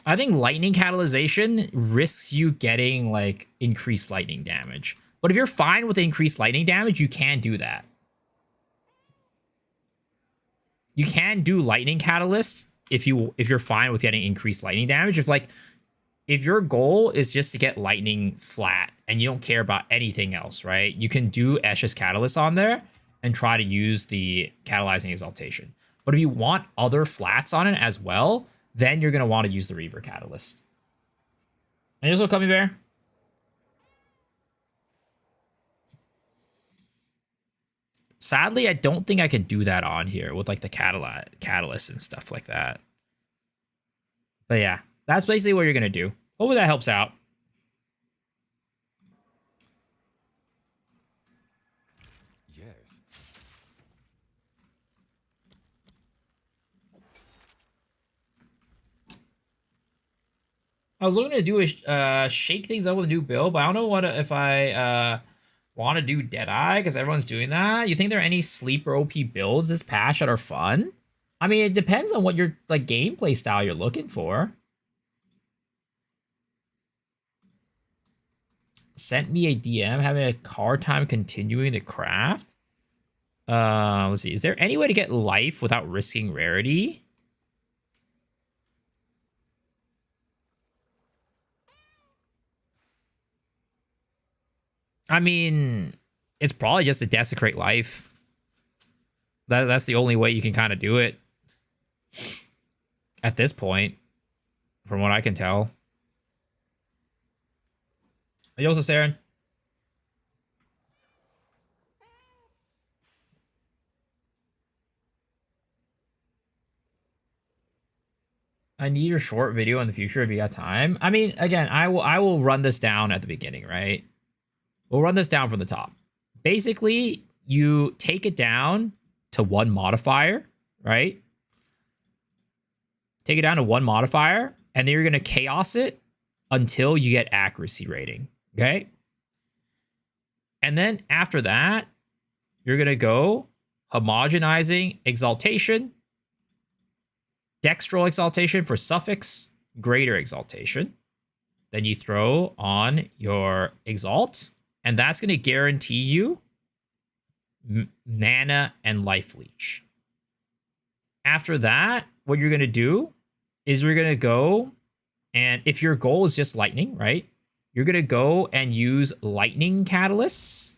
I think lightning catalyzation risks you getting like increased lightning damage. But if you're fine with increased lightning damage, you can do that. You can do lightning catalyst if you're fine with getting increased lightning damage. If your goal is just to get lightning flat and you don't care about anything else, right? You can do Escha's Catalyst on there and try to use the Catalyzing Exaltation. But if you want other flats on it as well, then you're going to want to use the Reaver Catalyst. And here's what Cummy Bear. Sadly, I don't think I can do that on here with like the catalyst and stuff like that. But yeah, that's basically what you're going to do. Hopefully that helps out. Yes. I was looking to do a shake things up with a new build, but I don't know what if I want to do Deadeye because everyone's doing that. You think there are any sleeper OP builds this patch that are fun? I mean, it depends on what your like gameplay style you're looking for. Sent me a DM having a hard time continuing the craft. Let's see. Is there any way to get life without risking rarity? I mean, it's probably just to desecrate life. That's the only way you can kind of do it at this point, from what I can tell. Are you also Saren? I need your short video in the future if you got time. I mean, again, I will run this down at the beginning, right? We'll run this down from the top. Basically, you take it down to one modifier, right? Take it down to one modifier, and then you're going to chaos it until you get accuracy rating, okay? And then after that, you're going to go homogenizing exaltation, dextral exaltation for suffix, greater exaltation. Then you throw on your exalt, and that's going to guarantee you mana and life leech. After that, what you're going to do is we're gonna go, and if your goal is just lightning, right? You're gonna go and use lightning catalysts,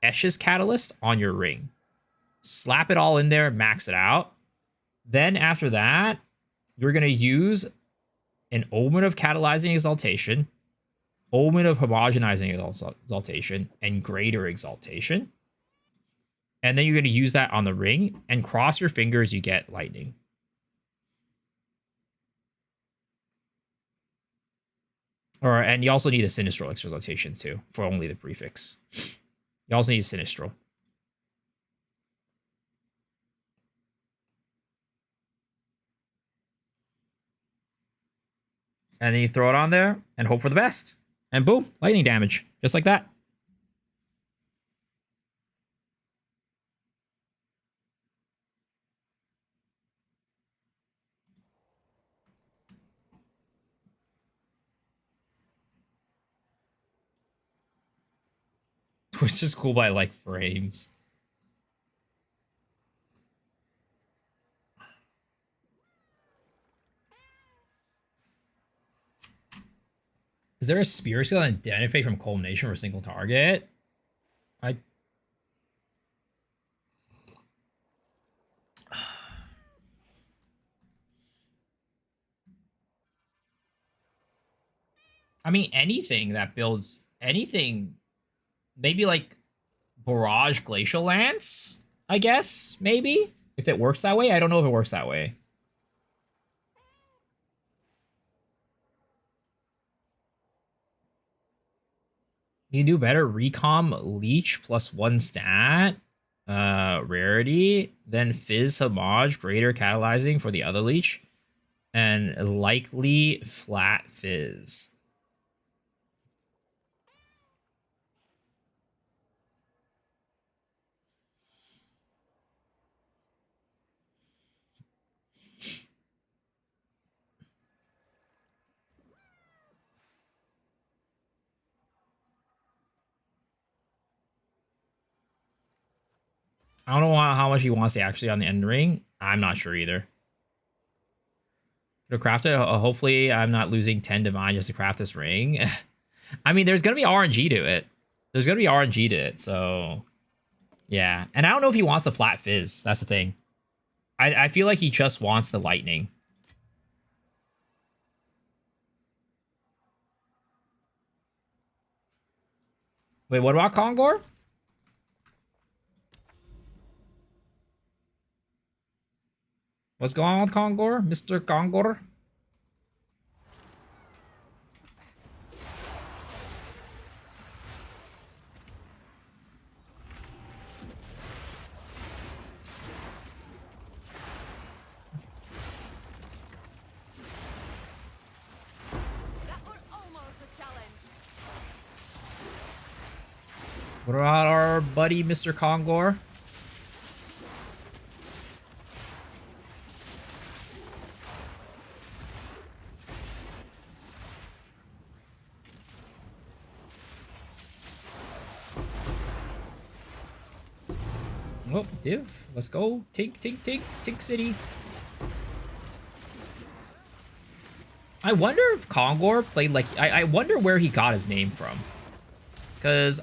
Esches catalyst on your ring. Slap it all in there, max it out. Then after that, you're gonna use an Omen of catalyzing exaltation, Omen of homogenizing exaltation, and greater exaltation. And then you're gonna use that on the ring, and cross your fingers, you get lightning. And you also need a Sinistral exaltation too, for only the prefix. You also need Sinistral. And then you throw it on there and hope for the best. And boom, lightning damage. Just like that. Which is cool by like frames. Is there a spirit skill that identify from culmination for a single target? I mean, anything that builds anything, maybe like Barrage Glacial Lance, I guess, maybe? If it works that way? I don't know if it works that way. You can do better. Recom Leech +1 stat. Rarity. Then Fizz Homage, greater catalyzing for the other Leech. And likely flat Fizz. I don't know how much he wants to actually on the end ring. I'm not sure either. To craft it, hopefully I'm not losing 10 divine just to craft this ring. I mean, there's going to be RNG to it. There's going to be RNG to it, so... Yeah. And I don't know if he wants the flat fizz. That's the thing. I feel like he just wants the lightning. Wait, what about Kongor? What's going on with Kongor? Mr. Kongor? What about our buddy, Mr. Kongor? Oh, div. Let's go. Tink, tink, tink. Tink City. I wonder if Kongor played like... I wonder where he got his name from. Because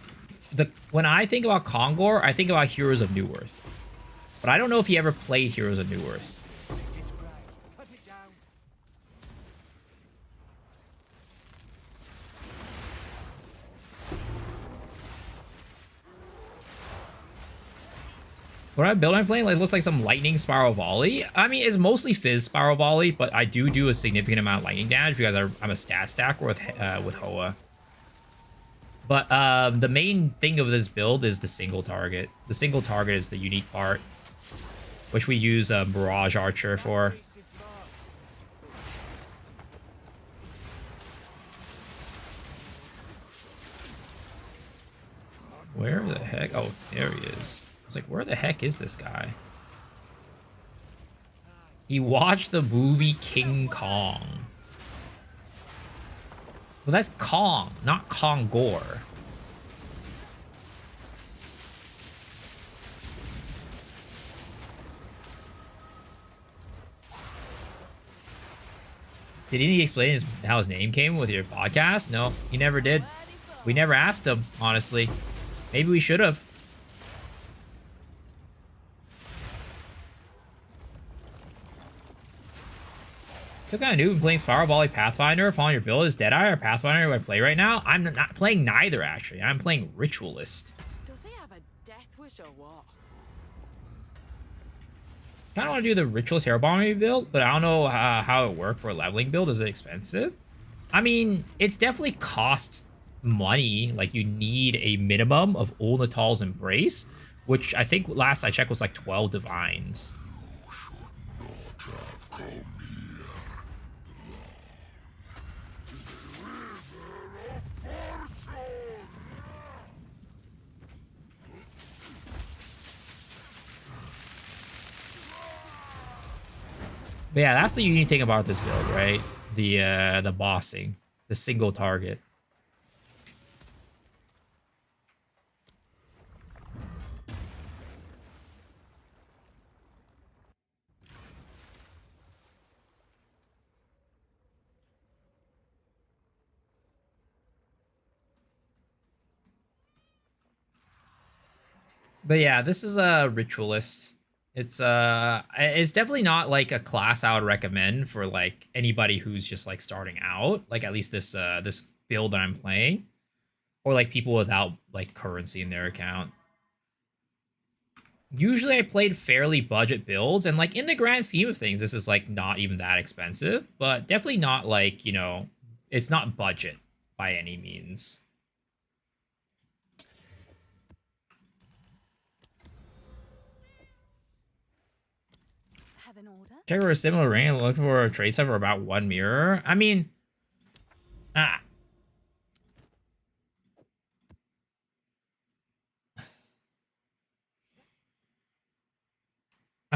when I think about Kongor, I think about Heroes of New Earth. But I don't know if he ever played Heroes of New Earth. What build I'm playing, like, looks like some Lightning Spiral Volley. I mean, it's mostly Fizz Spiral Volley, but I do a significant amount of lightning damage because I'm a stat stacker with Hoa. But the main thing of this build is the single target. The single target is the unique part, which we use a Barrage Archer for. Where the heck? Oh, there he is. It's like, where the heck is this guy? He watched the movie King Kong. Well, that's Kong, not Kongor. Did he explain how his name came with your podcast? No, he never did. We never asked him, honestly. Maybe we should have. So kind of new playing Spiral Volley Pathfinder, following your build is Deadeye or Pathfinder who I play right now. I'm not playing neither, actually. I'm playing Ritualist. Does he have a death wish or what? Kind of want to do the Ritualist Hero Bomber build, but I don't know how it worked for a leveling build. Is it expensive? I mean, it's definitely costs money. Like, you need a minimum of Ulnatal's Embrace, which I think last I checked was like 12 Divines. But yeah, that's the unique thing about this build, right? The bossing, the single target. But yeah, this is a Ritualist. It's definitely not like a class I would recommend for like anybody who's just like starting out, like at least this this build that I'm playing, or like people without like currency in their account. Usually I played fairly budget builds, and like in the grand scheme of things, this is like not even that expensive, but definitely not like, you know, it's not budget by any means. Have an order? Check for a similar ring and look for a trade set for about 1 mirror. I mean, I've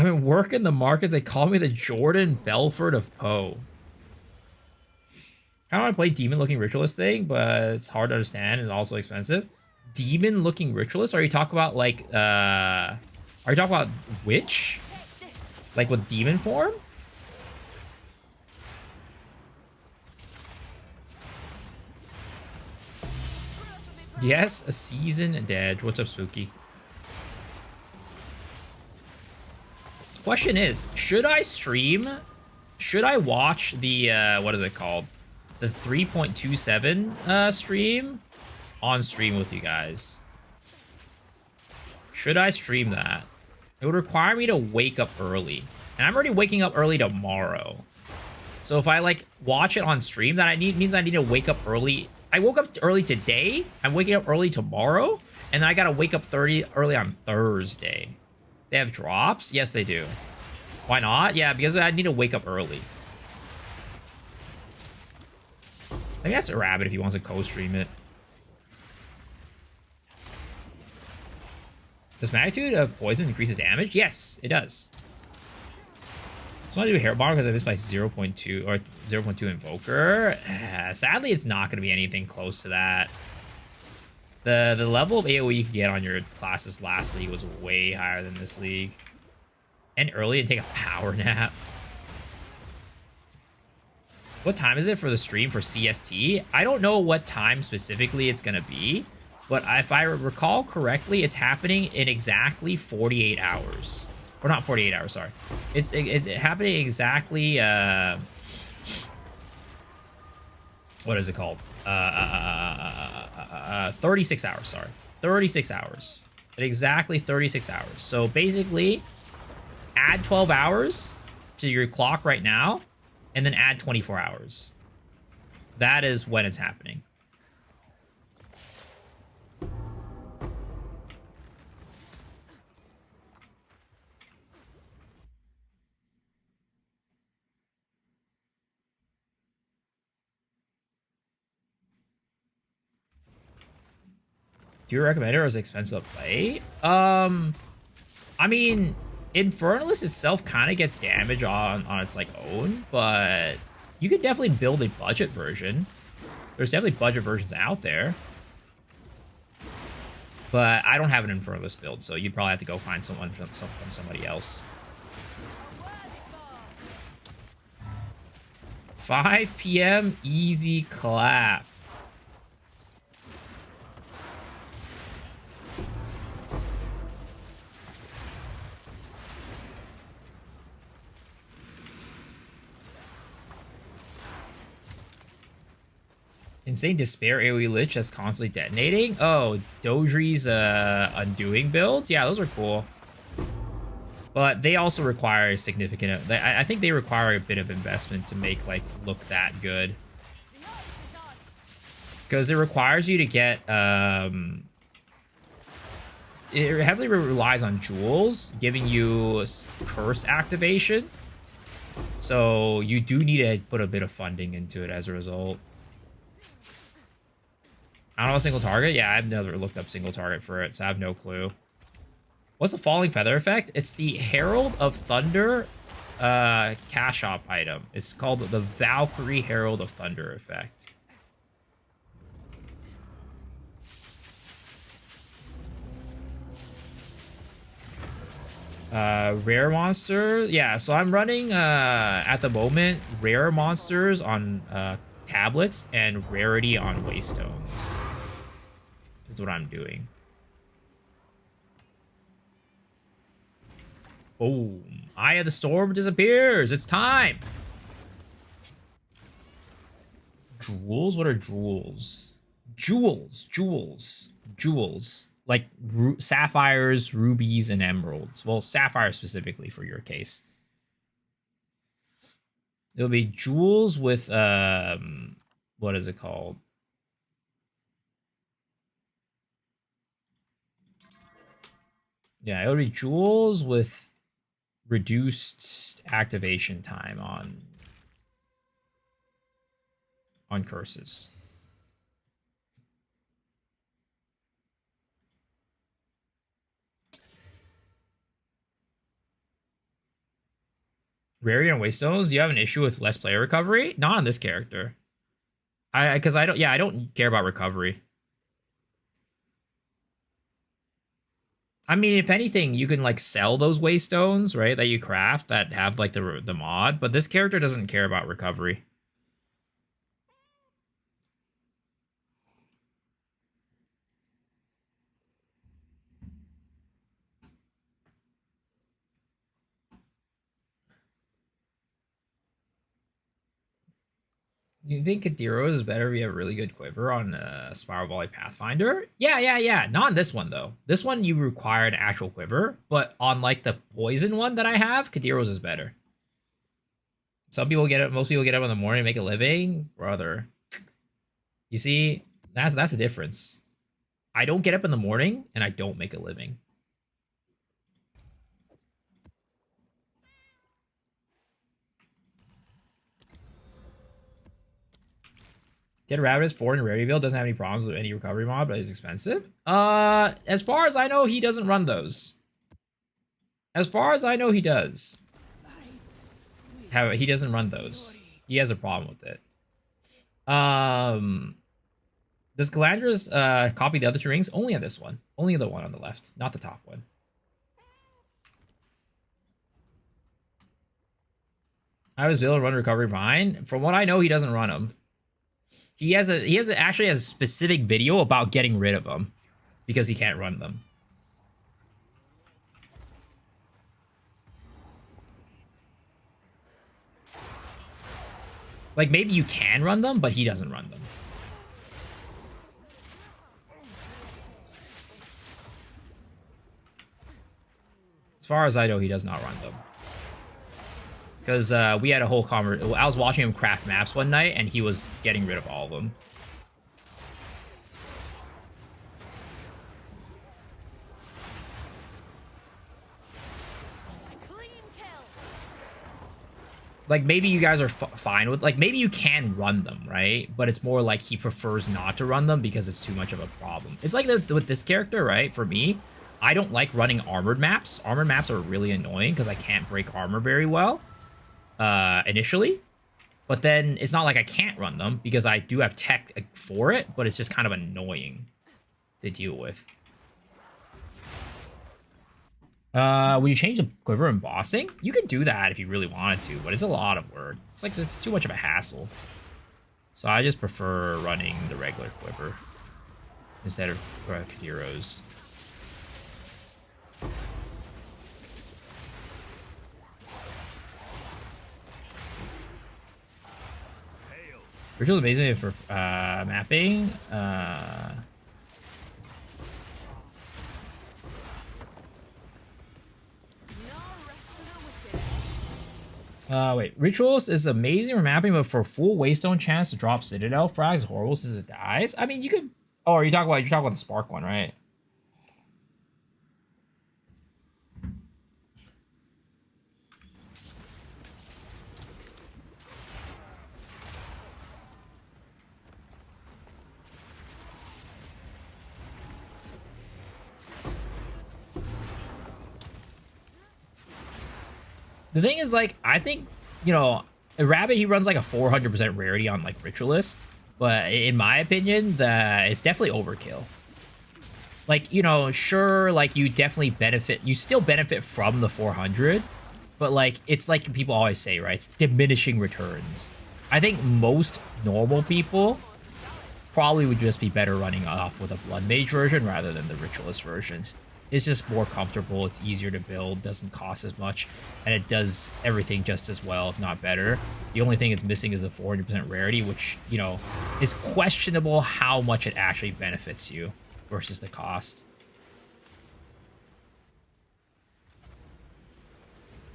been working the markets. They call me the Jordan Belfort of Poe. I want to play demon-looking ritualist thing, but it's hard to understand and also expensive. Demon-looking ritualist? Are you talking about like are you talking about witch? Like with demon form? Yes, a season dead. What's up, Spooky? Question is, should I stream? Should I watch the what is it called? The 3.27 stream on stream with you guys? Should I stream that? It would require me to wake up early, and I'm already waking up early tomorrow. So if I like watch it on stream, that means I need to wake up early. I woke up early today. I'm waking up early tomorrow, and then I gotta wake up early on Thursday. They have drops? Yes, they do. Why not? Yeah, because I need to wake up early. I guess a rabbit if he wants to co-stream it. Does magnitude of poison increases damage? Yes, it does. So I do a hair bar because I missed my 0.2 or 0.2 invoker. Sadly, it's not going to be anything close to that. The level of AoE you can get on your classes last league was way higher than this league. And early and take a power nap. What time is it for the stream for CST? I don't know what time specifically it's going to be. But if I recall correctly, it's happening in exactly 48 hours. Or not 48 hours, sorry. It's happening exactly, what is it called? 36 hours, sorry. 36 hours. At exactly 36 hours. So basically, add 12 hours to your clock right now, and then add 24 hours. That is when it's happening. Do you recommend it or is it expensive to play? I mean, Infernalist itself kind of gets damage on its like own, but you could definitely build a budget version. There's definitely budget versions out there. But I don't have an Infernalist build, so you'd probably have to go find someone from somebody else. 5 p.m. easy clap. Insane Despair AoE Lich that's constantly detonating. Oh, Dodri's Undoing builds. Yeah, those are cool. But they also require a significant... I think they require a bit of investment to make, like, look that good. Because it requires you to get... it heavily relies on jewels, giving you curse activation. So you do need to put a bit of funding into it as a result. I don't know a single target. Yeah, I've never looked up single target for it, so I have no clue. What's the Falling Feather effect? It's the Herald of Thunder cash shop item. It's called the Valkyrie Herald of Thunder effect. Rare monster. Yeah, so I'm running at the moment rare monsters on tablets and rarity on waystones. That's what I'm doing. Boom. Eye of the Storm disappears. It's time. Jewels? What are jewels? Jewels. Like sapphires, rubies, and emeralds. Well, sapphire specifically for your case. It'll be jewels with, what is it called? Yeah, it'll be jewels with reduced activation time on curses. Rarity on waystones. You have an issue with less player recovery? Not on this character. Because I don't care about recovery. I mean, if anything, you can like sell those waystones, right? That you craft that have like the mod, but this character doesn't care about recovery. You think Kadiro is better if you have a really good quiver on Spiral Volley Pathfinder? Yeah. Not on this one, though. This one, you require an actual quiver, but on, like, the poison one that I have, Kadiro's is better. Some people get it, most people get up in the morning and make a living. Brother. You see, that's a difference. I don't get up in the morning, and I don't make a living. Dead Rabbit is 4 in Rarity build, doesn't have any problems with any recovery mod, but it's expensive. As far as I know, he doesn't run those. As far as I know, he does. He doesn't run those. He has a problem with it. Does Galandra's copy the other 2 rings? Only on this one. Only the one on the left, not the top one. I was build run recovery fine. From what I know, he doesn't run them. He actually has a specific video about getting rid of them because he can't run them. Like, maybe you can run them, but he doesn't run them. As far as I know, he does not run them. Because we had a whole conversation. I was watching him craft maps one night, and he was getting rid of all of them. Like, maybe you guys are fine with... Like, maybe you can run them, right? But it's more like he prefers not to run them because it's too much of a problem. It's like with this character, right? For me, I don't like running armored maps. Armored maps are really annoying because I can't break armor very well. Initially, but then it's not like I can't run them because I do have tech for it, but it's just kind of annoying to deal with. Will you change the quiver embossing? You can do that if you really wanted to, but it's a lot of work. It's like it's too much of a hassle. So I just prefer running the regular quiver instead of Kadiros. Ritual's amazing for mapping. Wait. Rituals is amazing for mapping, but for full Waystone chance to drop Citadel frags, horrible since it dies. I mean, you could. Oh, you're talking about the Spark one, right? The thing is, like, I think, you know, a Rabbit, he runs like a 400% rarity on like Ritualist, but in my opinion, it's definitely overkill. Like, you know, sure, like you definitely benefit, you still benefit from the 400, but like it's like people always say, right? It's diminishing returns. I think most normal people probably would just be better running off with a Blood Mage version rather than the Ritualist version. It's just more comfortable, it's easier to build, doesn't cost as much, and it does everything just as well, if not better. The only thing it's missing is the 400% rarity, which, you know, is questionable how much it actually benefits you versus the cost.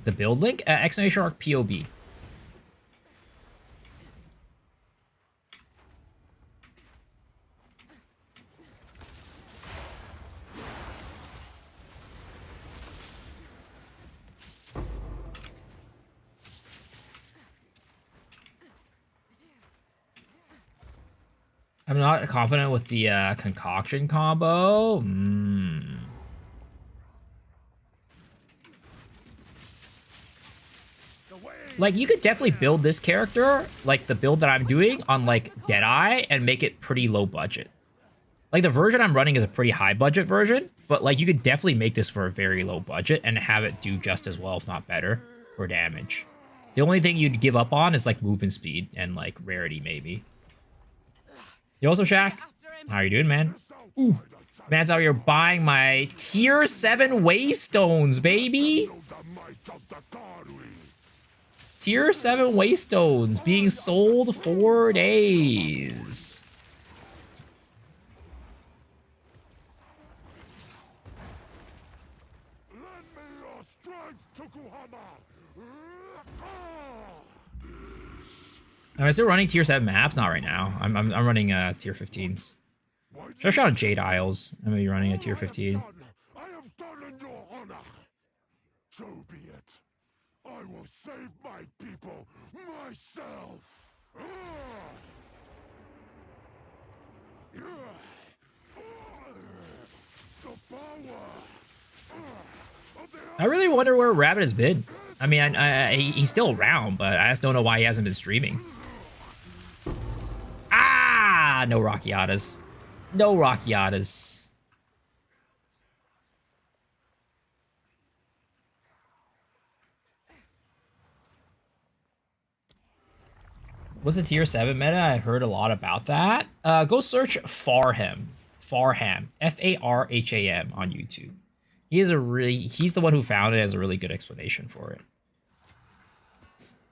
The build link? Exclamation mark POB. I'm not confident with the concoction combo. Like, you could definitely build this character, like the build that I'm doing, on like Deadeye and make it pretty low budget. Like, the version I'm running is a pretty high budget version, but like you could definitely make this for a very low budget and have it do just as well, if not better, for damage. The only thing you'd give up on is like movement speed and like rarity, maybe. You also, Shaq? How are you doing, man? Ooh. Man's out here buying my tier 7 Waystones, baby! Tier 7 Waystones being sold for days. I'm still running tier 7 maps, not right now. I'm running tier 15s. Should I shot on Jade Isles? I'm gonna be running a tier 15. I have done in your honor. So be it. I will save my people myself. The power. I really wonder where Rabbit has been. I mean, he's still around, but I just don't know why he hasn't been streaming. Ah, no Rockiatas. No Rockiatas. What's the tier 7 meta? I heard a lot about that. Go search Farham. Farham. Farham on YouTube. He's the one who found it, has a really good explanation for it.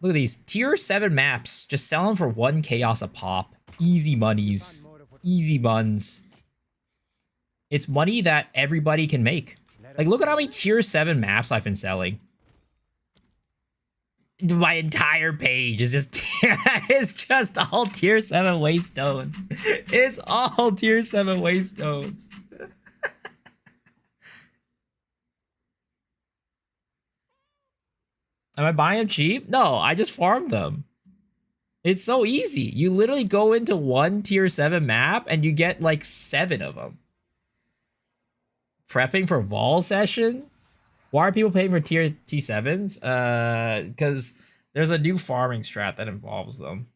Look at these tier 7 maps, just selling for 1 chaos a pop. Easy monies, easy buns. It's money that everybody can make. Like, look at how many tier 7 maps I've been selling. My entire page is just it's just all tier 7 Waystones. It's all tier 7 Waystones. Am I buying them cheap? No, I just farmed them. It's so easy. You literally go into one tier 7 map and you get like 7 of them. Prepping for Vol session? Why are people paying for tier T7s? Because there's a new farming strat that involves them.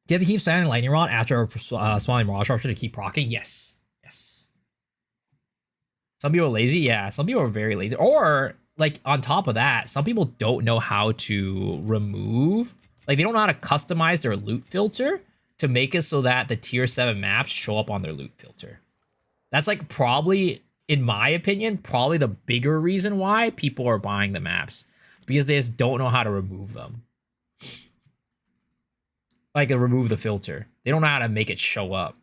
Do you have to keep spamming Lightning Rod after spawning Mirage Archer to keep proccing? Yes. Yes. Some people are lazy. Yeah, some people are very lazy. Or like on top of that, some people don't know how to remove. Like they don't know how to customize their loot filter to make it so that the tier 7 maps show up on their loot filter. That's like probably, in my opinion, probably the bigger reason why people are buying the maps, because they just don't know how to remove them. Like remove the filter. They don't know how to make it show up.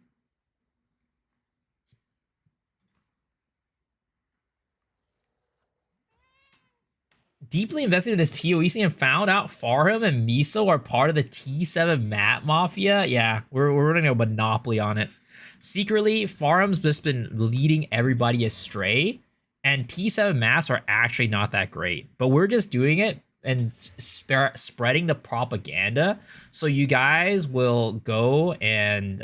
Deeply invested in this PoE and found out Farham and Miso are part of the T7 map mafia. Yeah, we're running a monopoly on it. Secretly, Farham's just been leading everybody astray, and T7 maps are actually not that great. But we're just doing it and spreading the propaganda, so you guys will go and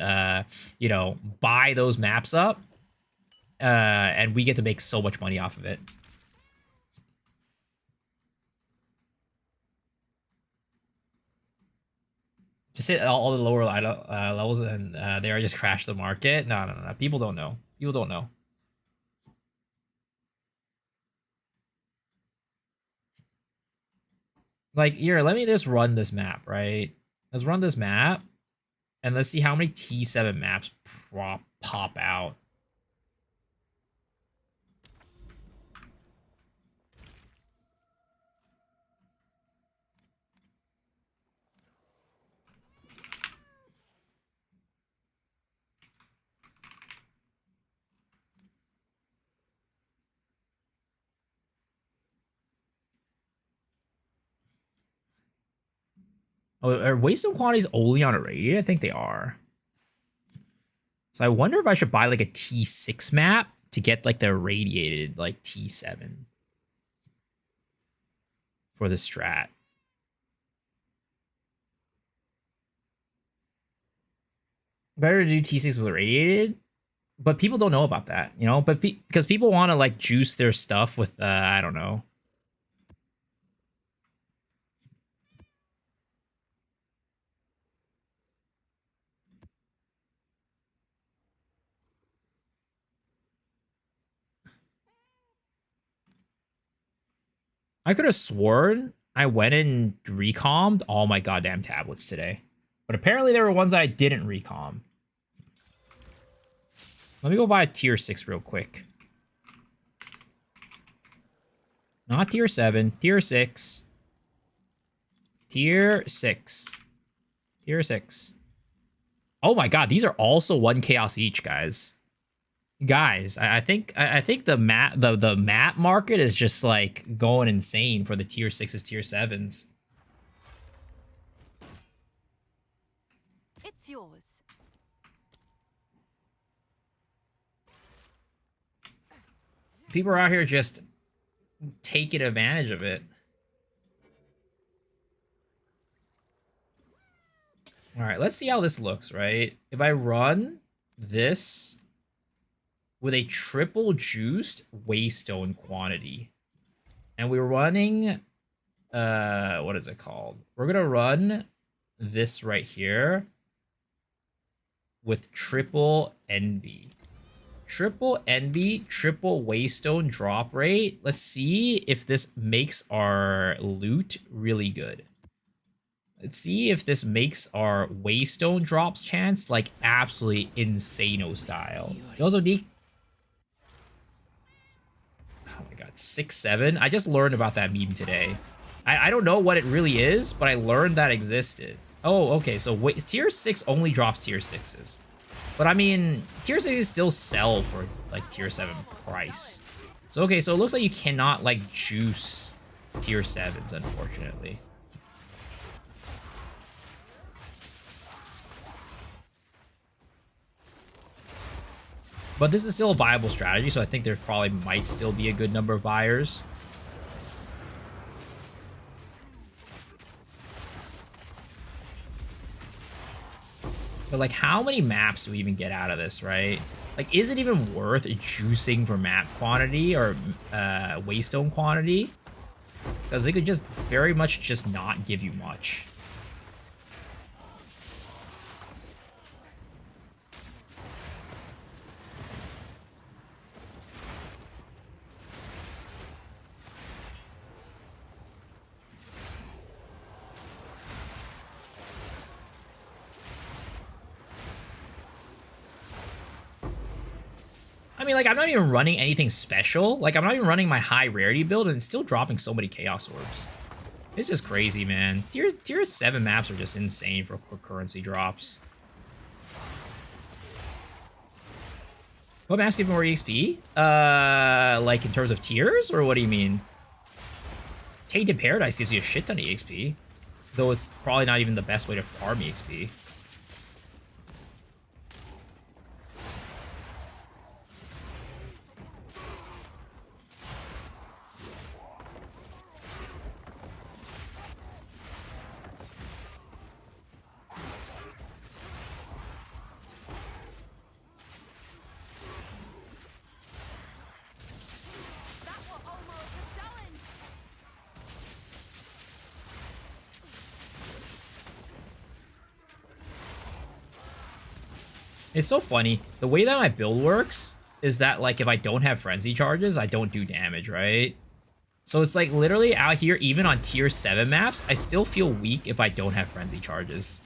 you know, buy those maps up, and we get to make so much money off of it. Just hit all the lower levels and they are just crash the market. No. People don't know. People don't know. Like, here, let me just run this map, right? Let's run this map, and let's see how many T7 maps pop out. Oh, are waste quantities only on irradiated? I think they are. So I wonder if I should buy like a T6 map to get like the irradiated like T7 for the strat. Better to do T6 with irradiated, but people don't know about that, you know. But because people want to like juice their stuff with I don't know. I could have sworn I went and recommed all my goddamn tablets today, but apparently there were ones that I didn't recom. Let me go buy a tier 6 real quick. Not tier 7, tier 6. Tier 6. Tier 6. Oh my god, these are also 1 chaos each, guys. Guys, I think the map market is just like going insane for the tier 6s, tier 7s. It's yours. People are out here just taking advantage of it. All right, let's see how this looks, right? If I run this with a triple juiced waystone quantity, and we're running, what is it called? We're gonna run this right here with triple envy. Triple envy, triple waystone drop rate. Let's see if this makes our loot really good. Let's see if this makes our waystone drops chance like absolutely insano style. You also need. Oh my god, 6-7. I just learned about that meme today. I don't know what it really is, but I learned that existed. Oh, okay. So tier 6 only drops tier 6s. But I mean, tier 6s still sell for like tier 7 price. So okay, so it looks like you cannot like juice tier 7s, unfortunately. But this is still a viable strategy, so I think there probably might still be a good number of buyers. But like, how many maps do we even get out of this, right? Like, is it even worth juicing for map quantity or waystone quantity? Because it could just very much just not give you much. mean, like, I'm not even running anything special. Like, I'm not even running my high rarity build, and it's still dropping so many Chaos Orbs. This is crazy, man. Tier 7 maps are just insane for quick currency drops. What maps give more EXP? Like, in terms of tiers, or what do you mean? Tainted Paradise gives you a shit ton of EXP. Though it's probably not even the best way to farm EXP. It's so funny. The way that my build works is that, like, if I don't have frenzy charges, I don't do damage, right? So it's like literally out here, even on tier 7 maps, I still feel weak if I don't have frenzy charges.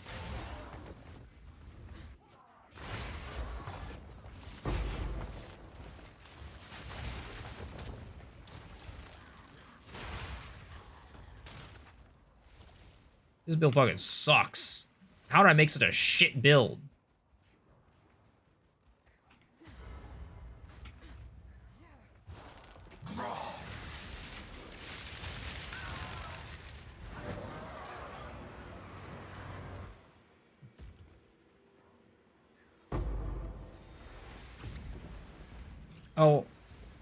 This build fucking sucks. How did I make such a shit build? Oh,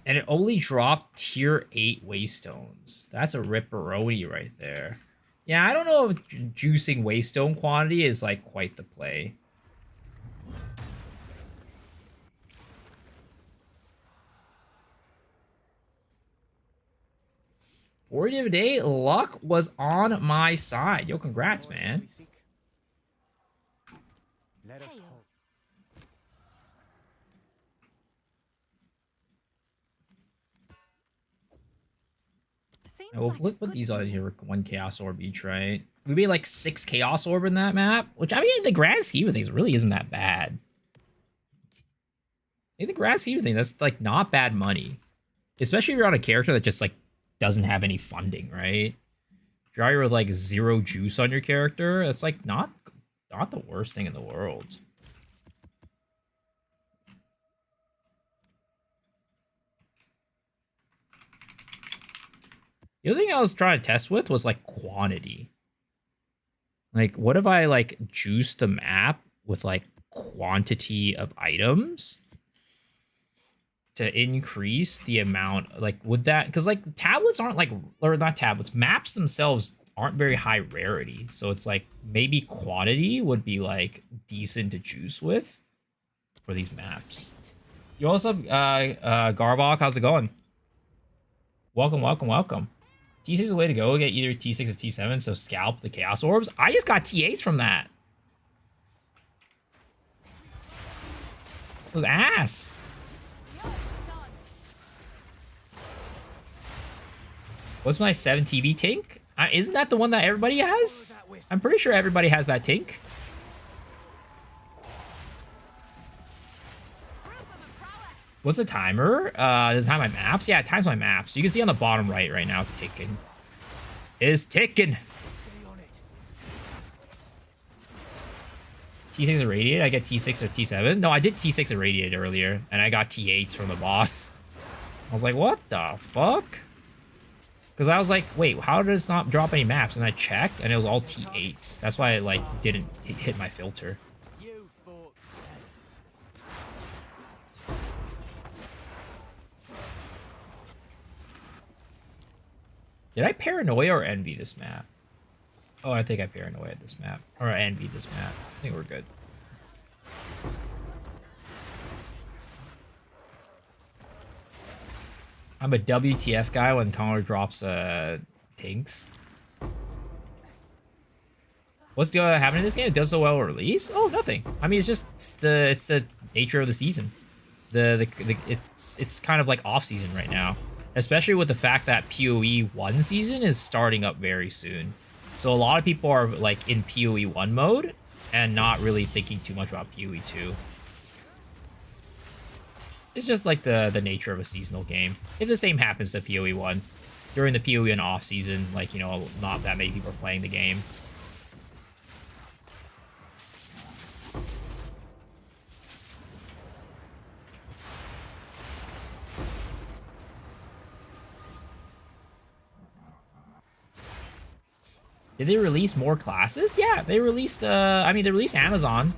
and it only dropped tier 8 Waystones. That's a ripperoni right there. Yeah, I don't know if juicing Waystone quantity is, like, quite the play. For a day, luck was on my side. Yo, congrats, man. Let us hope. Seems We'll like a put good these on deal. here with 1 Chaos Orb each, right? We made like 6 Chaos Orb in that map, which, I mean, in the grand scheme of things, really isn't that bad. In the grand scheme of things, that's, like, not bad money. Especially if you're on a character that just, like, doesn't have any funding, right? If you're out here with, like, 0 juice on your character, it's, like, not the worst thing in the world. The other thing I was trying to test with was, like, quantity. Like, what if I, like, juice the map with, like, quantity of items to increase the amount, like, would that, because, like, tablets aren't, like, or not tablets, maps themselves aren't very high rarity, so it's like maybe quantity would be, like, decent to juice with for these maps. Yo, what's up, Garvok? How's it going? Welcome, welcome, welcome. T6 is the way to go. Get either T6 or T7, so scalp the Chaos Orbs. I just got T8s from that. It was ass. What's my 7 TV Tink? Isn't that the one that everybody has? I'm pretty sure everybody has that Tink. What's the timer? Does it time my maps? Yeah, it times my maps. You can see on the bottom right now, it's ticking. It's ticking. T6 irradiated? I get T6 or T7? No, I did T6 irradiated earlier, and I got T8s from the boss. I was like, what the fuck? Because I was like, wait, how did it not drop any maps? And I checked, and it was all T8s. That's why it, like, didn't hit my filter. Did I paranoia or envy this map? Oh, I think I paranoia this map. Or envy this map. I think we're good. I'm a WTF guy when Connor drops Tinks. What's happening in this game? It does so well release? Oh, nothing. I mean, it's the nature of the season. It's kind of like off season right now, especially with the fact that PoE 1 season is starting up very soon. So a lot of people are like in PoE 1 mode and not really thinking too much about PoE 2. It's just like the nature of a seasonal game. If the same happens to PoE 1 during the PoE and off season, like, you know, not that many people are playing the game. Did they release more classes? Yeah, they released, I mean, they released Amazon.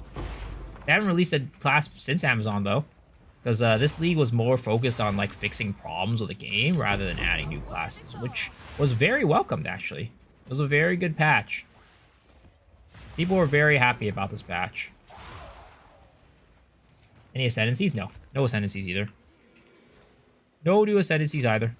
They haven't released a class since Amazon, though. Because this league was more focused on, like, fixing problems with the game rather than adding new classes, which was very welcomed, actually. It was a very good patch. People were very happy about this patch. Any ascendancies? No. No ascendancies either. No new ascendancies either.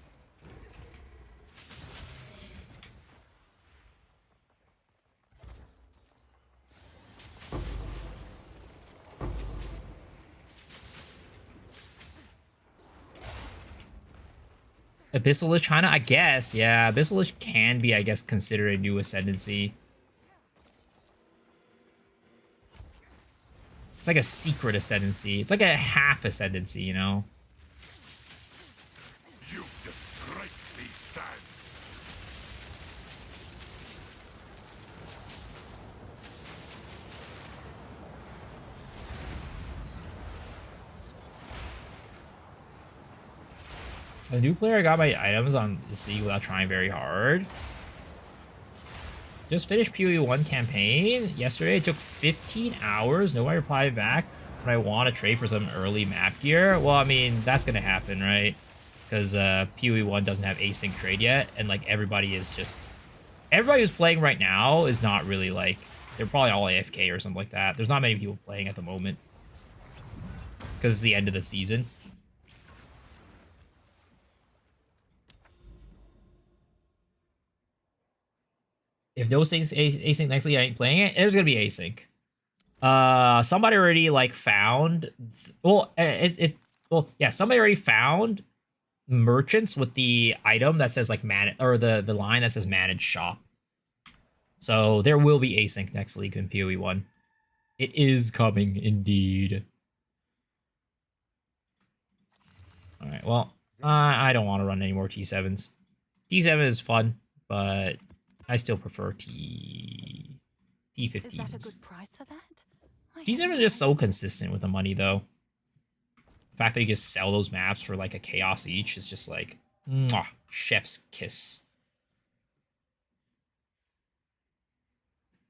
Abyssalish China? I guess, yeah. Abyssalish can be, I guess, considered a new ascendancy. It's like a secret ascendancy. It's like a half ascendancy, you know? You disgrace these sands. A new player got my items on this league without trying very hard. Just finished PoE 1 campaign yesterday. It took 15 hours. Nobody replied back. But I want to trade for some early map gear. Well, I mean, that's going to happen, right? Because PoE 1 doesn't have async trade yet. And, like, everybody is just... Everybody who's playing right now is not really, like... They're probably all AFK or something like that. There's not many people playing at the moment. Because it's the end of the season. If no async next league, I ain't playing it. There's gonna be async. Somebody already like found. Well, somebody already found merchants with the item that says like man or the line that says manage shop. So there will be async next league in PoE 1. It is coming indeed. All right. Well, I don't want to run any more T7s. T7 is fun, but I still prefer T15s. Is that a good price for that? T7 is just so consistent with the money, though. The fact that you just sell those maps for like a chaos each is just like, mwah, chef's kiss.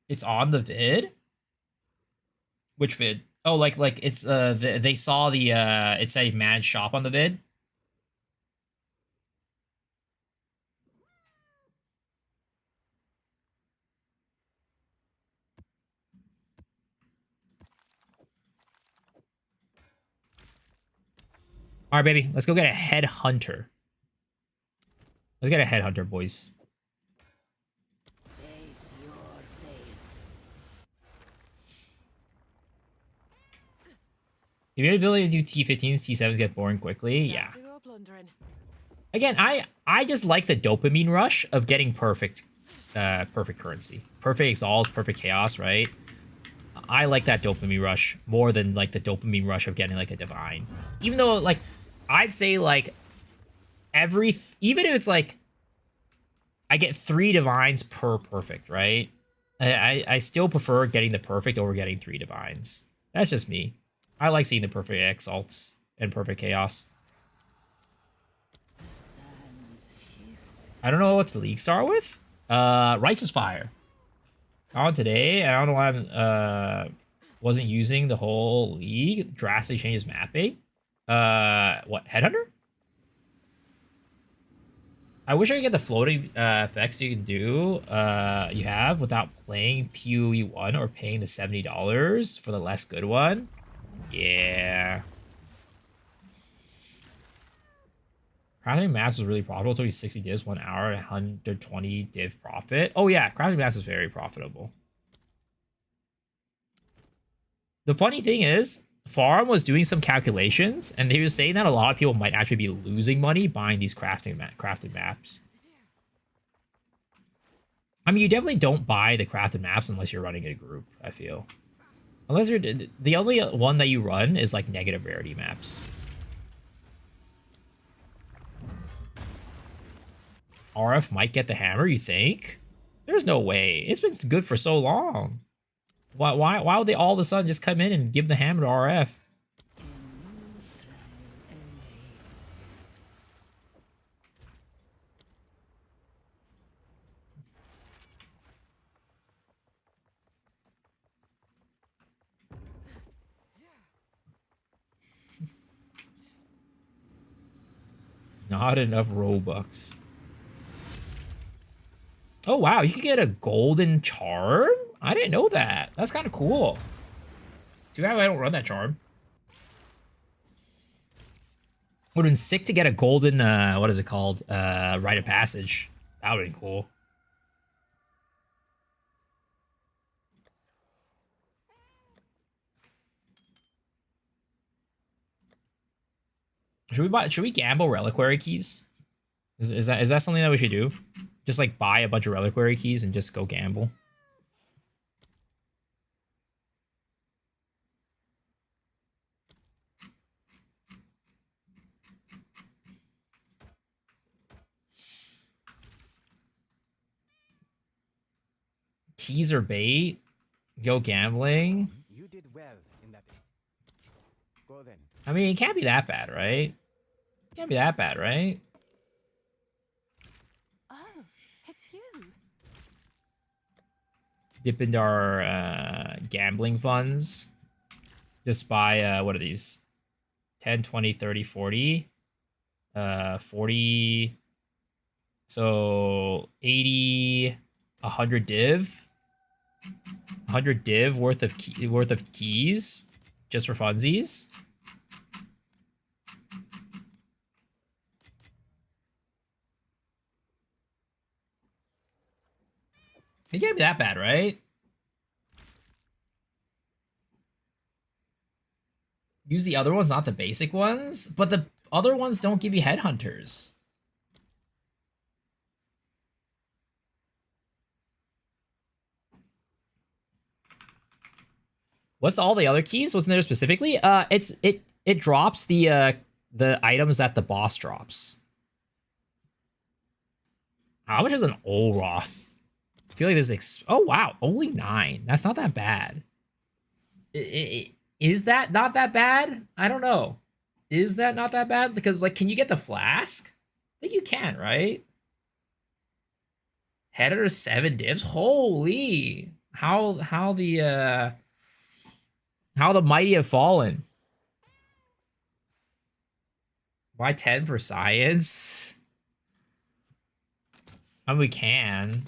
It's on the vid? Which vid? Oh, like it's they saw the it said managed shop on the vid. All right, baby. Let's go get a headhunter. Let's get a headhunter, boys. If you have the ability to do T15s, T7s get boring quickly. Yeah. Again, I just like the dopamine rush of getting perfect currency. Perfect exalt, perfect chaos, right? I like that dopamine rush more than like the dopamine rush of getting like a divine. Even though like I'd say like even if it's like I get 3 divines per perfect, right? I still prefer getting the perfect over getting 3 divines. That's just me. I like seeing the perfect exalts and perfect chaos. I don't know what to league star with. Righteous Fire. On today, I don't know why I wasn't using the whole league. Drastically changes mapping. What, Headhunter? I wish I could get the floating effects you can do, you have without playing PoE 1 or paying the $70 for the less good one. Yeah. Crafting maps is really profitable. Took you 60 divs, 1 hour, 120 div profit. Oh yeah, crafting maps is very profitable. The funny thing is, Farm was doing some calculations, and they were saying that a lot of people might actually be losing money buying these crafting maps. I mean, you definitely don't buy the crafted maps unless you're running in a group, I feel. Unless you're... The only one that you run is, like, negative rarity maps. RF might get the hammer, you think? There's no way. It's been good for so long. Why would they all of a sudden just come in and give the hammer to RF? Not enough Robux. Oh wow, you can get a golden charm? I didn't know that. That's kind of cool. Too bad I don't run that charm. Would have been sick to get a golden, what is it called? Rite of Passage. That would have been cool. Should we gamble reliquary keys? Is that something that we should do? Just like buy a bunch of reliquary keys and just go gamble. Keys or bait? Go gambling? You did well in that. Go then. I mean, it can't be that bad, right? It can't be that bad, right? Oh, it's you. Dip into our gambling funds. Just buy, what are these? 10, 20, 30, 40. 40. So 80, 100 div. 100 div worth of keys just for funsies. It can't be that bad, right? Use the other ones, not the basic ones, but the other ones don't give you headhunters. What's all the other keys? Wasn't there specifically? It drops the items that the boss drops. How much is an Olroth? I feel like this. Oh wow, only 9. That's not that bad. Is that not that bad? I don't know. Is that not that bad? Because like, can you get the flask? I think you can, right? Header 7 divs. Holy! How the mighty have fallen. Why 10 for science? I mean, we can.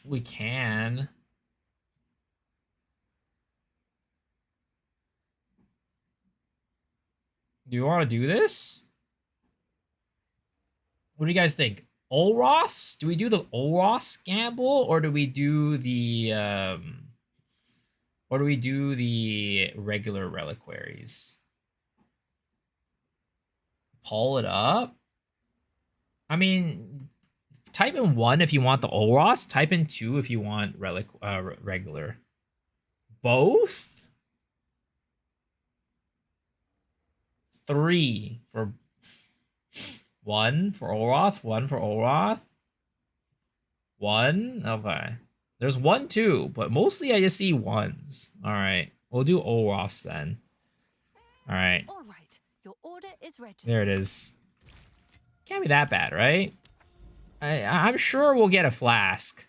We can. Do you want to do this? What do you guys think? Olroths? Do we do the Olroths gamble, or do we do the regular reliquaries? Pull it up. I mean, type in 1 if you want the Olroths. Type in 2 if you want regular. Both. 3 for 1 for Olroth, 1 for Olroth. 1? Okay. There's 1, 2, but mostly I just see 1s. Alright. We'll do Olroths then. Alright. All right. Your order is registered. There it is. Can't be that bad, right? I'm sure we'll get a flask.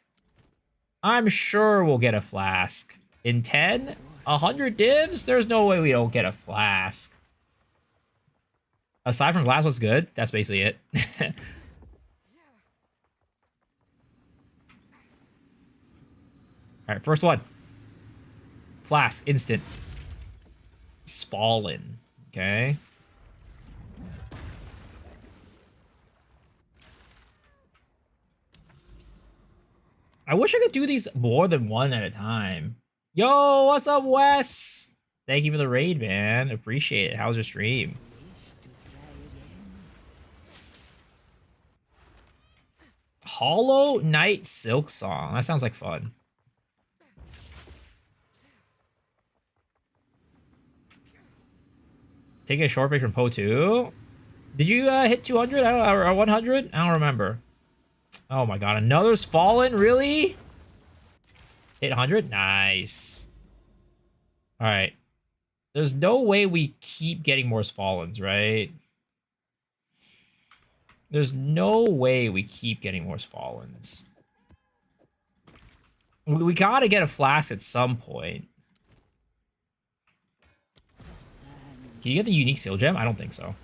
I'm sure we'll get a flask. In 10? 100 divs? There's no way we don't get a flask. Aside from glass, what's good? That's basically it. Alright, first one. Flask, instant. Fallen. Okay. I wish I could do these more than one at a time. Yo, what's up, Wes? Thank you for the raid, man. Appreciate it. How's your stream? Hollow Knight Silk Song. That sounds like fun. Taking a short break from Poe too. Did you hit 200? I don't know, or 100? I don't remember. Oh my god, another's fallen? Really? Hit 100? Nice. Alright. There's no way we keep getting more Fallens, right? There's no way we keep getting more Fallens. We gotta get a flask at some point. Can you get the unique seal gem? I don't think so.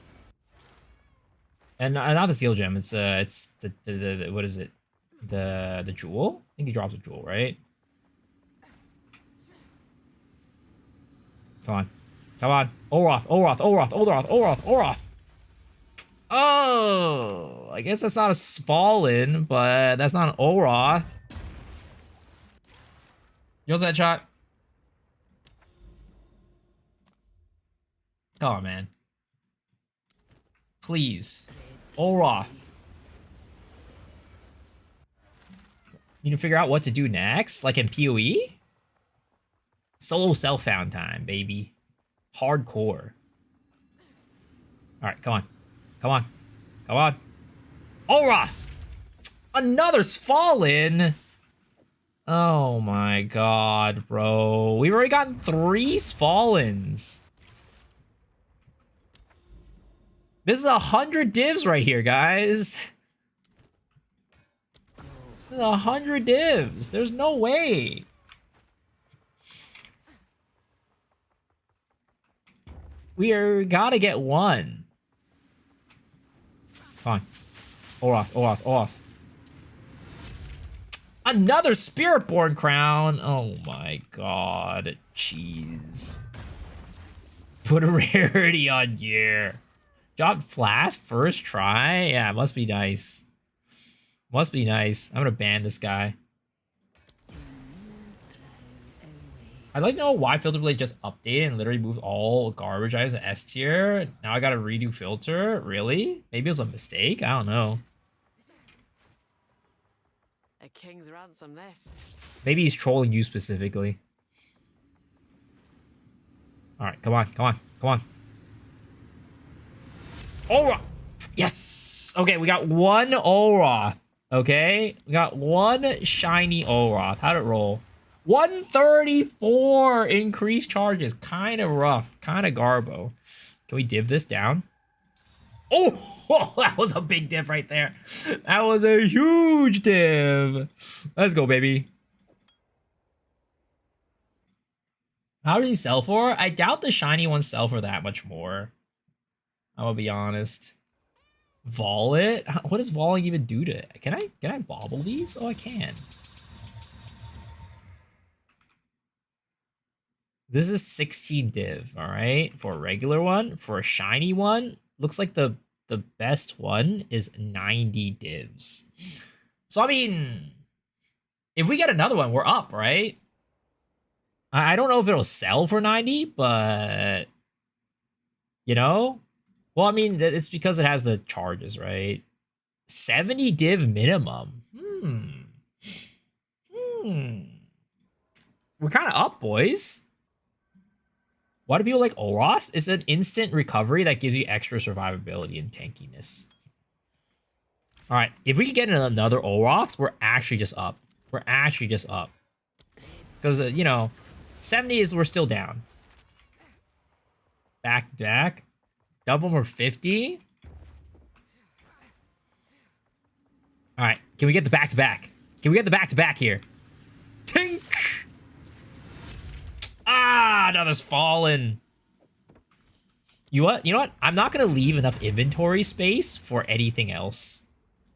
And not the seal gem. It's the what is it? The jewel. I think he drops a jewel, right? Come on, come on. Oroth, Oroth, Oroth, Oroth, Oroth, Oroth. Oh, I guess that's not a Fallen, but that's not an Oroth. Yo's headshot. Come on, man. Please. Oroth. Need to figure out what to do next? Like in PoE? Solo self-found time, baby. Hardcore. Alright, come on. Come on. Come on. Oroth! Another's fallen! Oh my god, bro. We've already gotten 3 Fallens. This is 100 divs right here, guys. This is 100 divs. There's no way. Gotta get one. Come on. Oroth, Oroth, Oroth. Another Spiritborn crown. Oh my god. Jeez. Put a rarity on gear. Drop flask first try? Yeah, must be nice. Must be nice. I'm gonna ban this guy. I'd like to know why Filter Blade just updated and literally moved all garbage items to S tier. Now I gotta redo Filter? Really? Maybe it was a mistake? I don't know. A king's ransom, this. Maybe he's trolling you specifically. Alright, come on, come on, come on. Oroth! Yes! Okay, we got one Oroth. Okay? We got one shiny Oroth. How'd it roll? 134 increased charges. Kind of rough. Kind of garbo. Can we div this down? Oh, that was a big div right there. That was a huge div. Let's go, baby. How did he sell for? I doubt the shiny ones sell for that much more. I will be honest. Vol it? What does voling even do to it? Can I bobble these? Oh, I can. This is 16 div, all right? For a regular one, for a shiny one, looks like the best one is 90 divs. So I mean, if we get another one, we're up, right? I don't know if it'll sell for 90, but you know? Well, I mean, it's because it has the charges, right? 70 div minimum. We're kind of up, boys. Why do people like Oroth? It's an instant recovery that gives you extra survivability and tankiness. All right, if we can get another Oroth, we're actually just up. We're actually just up. Because, you know, 70 is we're still down. Back. Double more 50. All right, can we get the back-to-back? Can we get the back-to-back here? Tink! Ah, another's fallen. You know what? I'm not going to leave enough inventory space for anything else.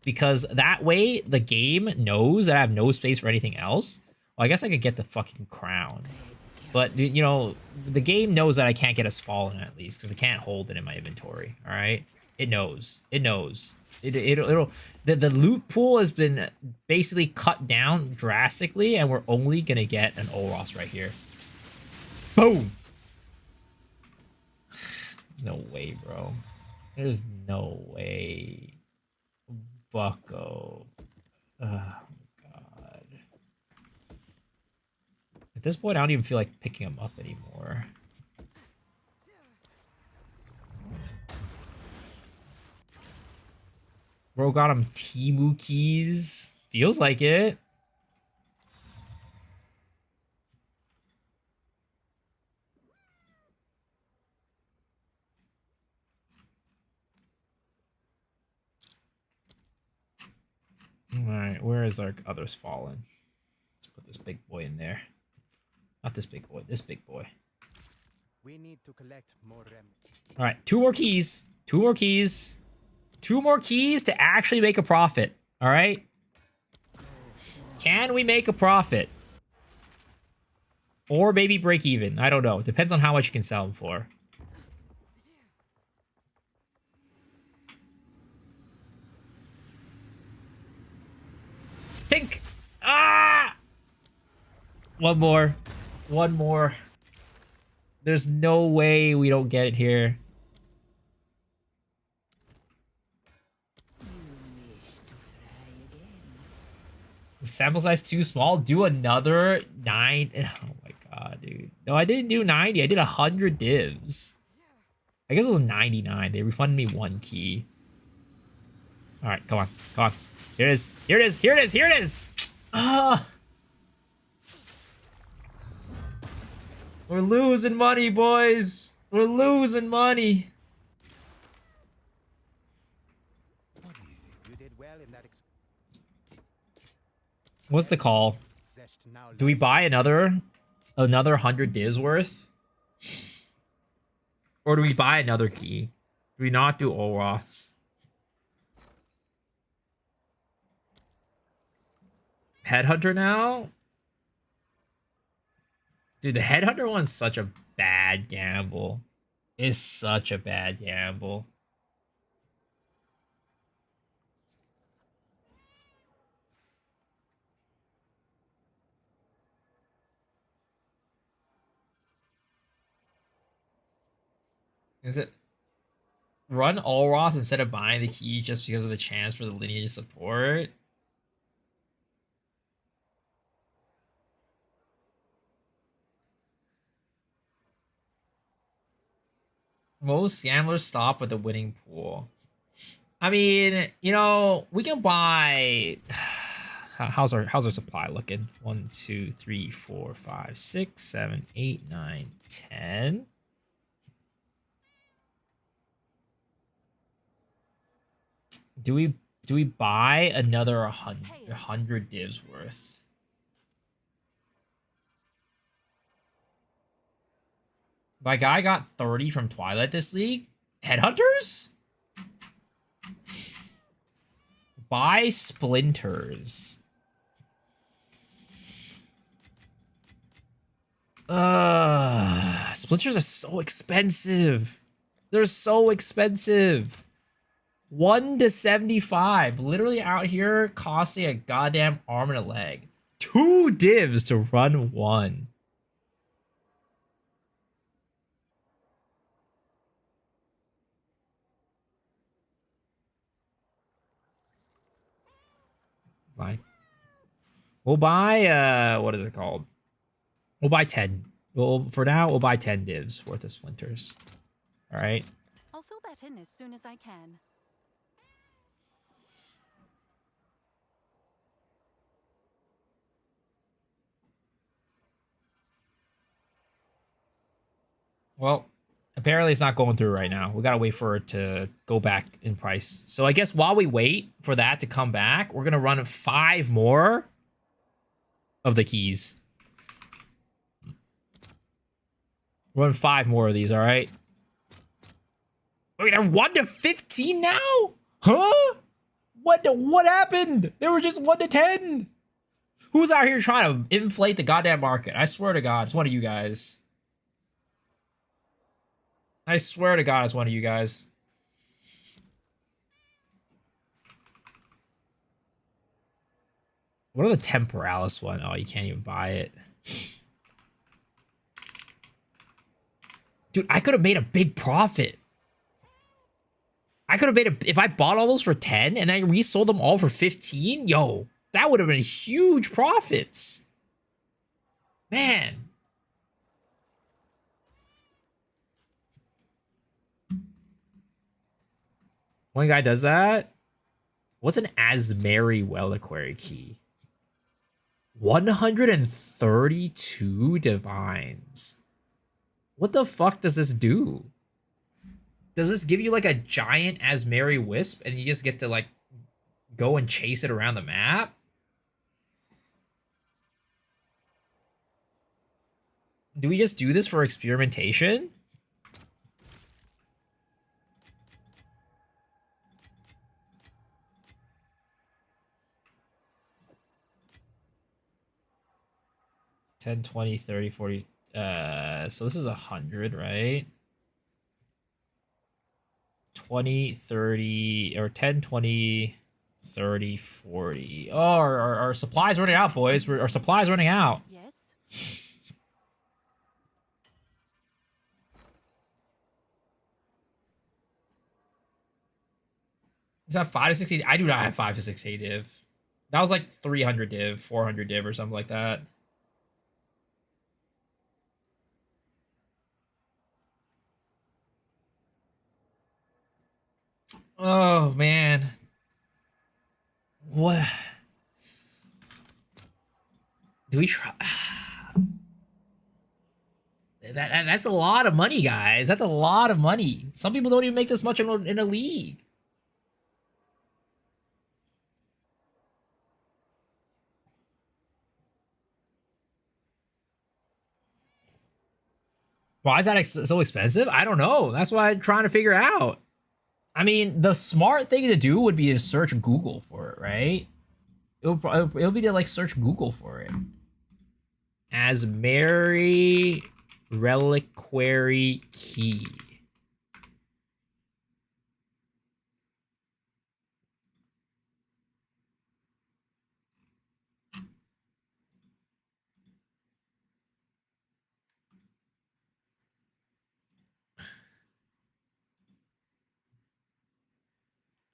Because that way, the game knows that I have no space for anything else. Well, I guess I could get the fucking crown. But, you know, the game knows that I can't get a fallen at least. Because I can't hold it in my inventory. Alright? It knows. It knows. It'll the loot pool has been basically cut down drastically. And we're only going to get an Oroth right here. Boom! There's no way, bro. There's no way. Bucko. Oh, God. At this point, I don't even feel like picking him up anymore. Bro got him Timu keys. Feels like it. Alright, where is our others fallen? Let's put this big boy in there. Not this big boy, this big boy. We need to collect more remnants. Alright, 2 more keys. 2 more keys. 2 more keys to actually make a profit. Alright? Can we make a profit? Or maybe break even. I don't know. Depends on how much you can sell them for. Think! Ah! One more. One more. There's no way we don't get it here. Sample size too small? Do another 9. Oh my god, dude. No, I didn't do 90. I did 100 divs. I guess it was 99. They refunded me 1 key. Alright, come on. Come on. Here it is. Here it is. Here it is. Here it is. Ah. We're losing money, boys. We're losing money. What is it? You did well in that. What's the call? Zest now Do we lies- buy another 100 divs worth? Or do we buy another key? Do we not do Olroths? Headhunter now? Dude, the Headhunter one's such a bad gamble. It's such a bad gamble. Is it run Olroth instead of buying the key just because of the chance for the lineage support? Most gamblers stop with the winning pool. I mean, you know, we can buy. How's our supply looking? 1, 2, 3, 4, 5, 6, 7, 8, 9, 10. Do we buy another 100 divs worth? My guy got 30 from Twilight this league. Headhunters? Buy splinters. Splinters are so expensive. They're so expensive. 1 to 75. Literally out here costing a goddamn arm and a leg. 2 divs to run 1. Fine. We'll buy what is it called? We'll buy 10. Well, for now, we'll buy 10 divs worth of splinters. All right. I'll fill that in as soon as I can. Well, apparently it's not going through right now. We gotta wait for it to go back in price. So I guess while we wait for that to come back, we're gonna run 5 more of the keys. Run 5 more of these, all right? Wait, they're 1 to 15 now? Huh? What happened? They were just 1 to 10. Who's out here trying to inflate the goddamn market? I swear to God, it's one of you guys. I swear to God, it's one of you guys. What are the Temporalis one? Oh, you can't even buy it. Dude, I could have made a big profit. I could have made if I bought all those for 10 and I resold them all for 15, yo, that would have been huge profits. Man. One guy does that. What's an Asmeri Reliquary key? 132 divines. What the fuck does this do? Does this give you like a giant Asmeri wisp and you just get to like go and chase it around the map? Do we just do this for experimentation? $10, $20, $30, $40. So this is 100, right? 20, 30, or 10, 20, 30, 40. Oh, our supplies running out, boys. Our supplies running out. Yes. Is that 5 to 60? I do not have 5 to 60 div. That was like 300 div, 400 div, or something like that. Oh, man. What? Do we try? That's a lot of money, guys. That's a lot of money. Some people don't even make this much in a league. Why is that so expensive? I don't know. That's what I'm trying to figure out. I mean, the smart thing to do would be to search Google for it, right? It'll be to like search Google for it. Asmeri Reliquary Key.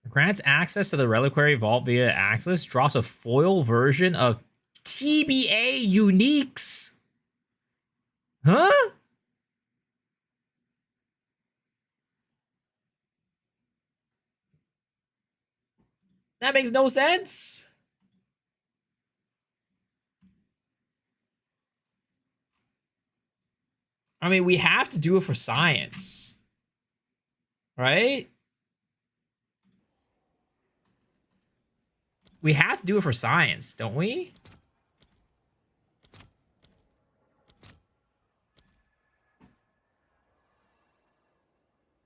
Grants access to the Reliquary Vault via access. Drops a foil version of TBA Uniques. Huh? That makes no sense. I mean, we have to do it for science. Right? We have to do it for science, don't we?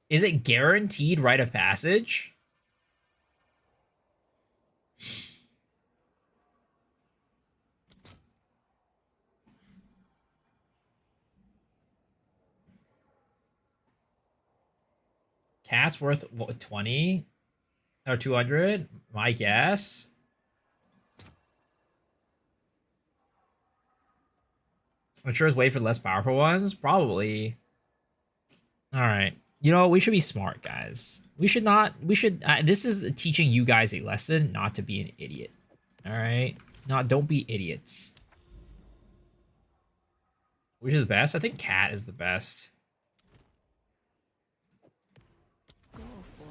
Is it guaranteed rite of passage? Cat's worth what, 20 or 200? My guess. I'm sure it's way for the less powerful ones. Probably. All right. You know, we should be smart, guys. We should not. We should. This is teaching you guys a lesson not to be an idiot. All right. Don't be idiots. Which is the best? I think cat is the best. Go for it.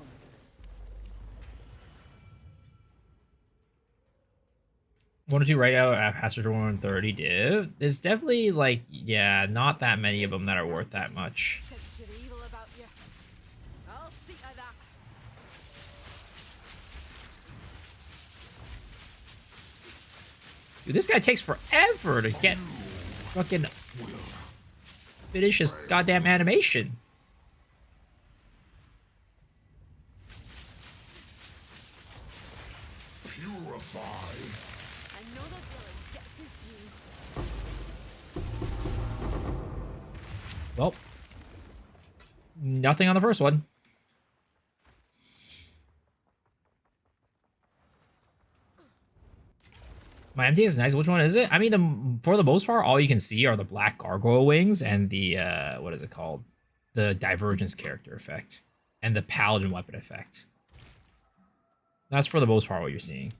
One or two right out at Pastor 130 div. There's definitely like, yeah, not that many of them that are worth that much. Sense your evil about you. I'll see to that. Dude, this guy takes forever to get fucking finish his goddamn animation. Purify. Another villain gets his due. Well, nothing on the first one. My MT is nice. Which one is it? I mean, for the most part, all you can see are the black gargoyle wings and the what is it called? The divergence character effect and the paladin weapon effect. That's for the most part what you're seeing.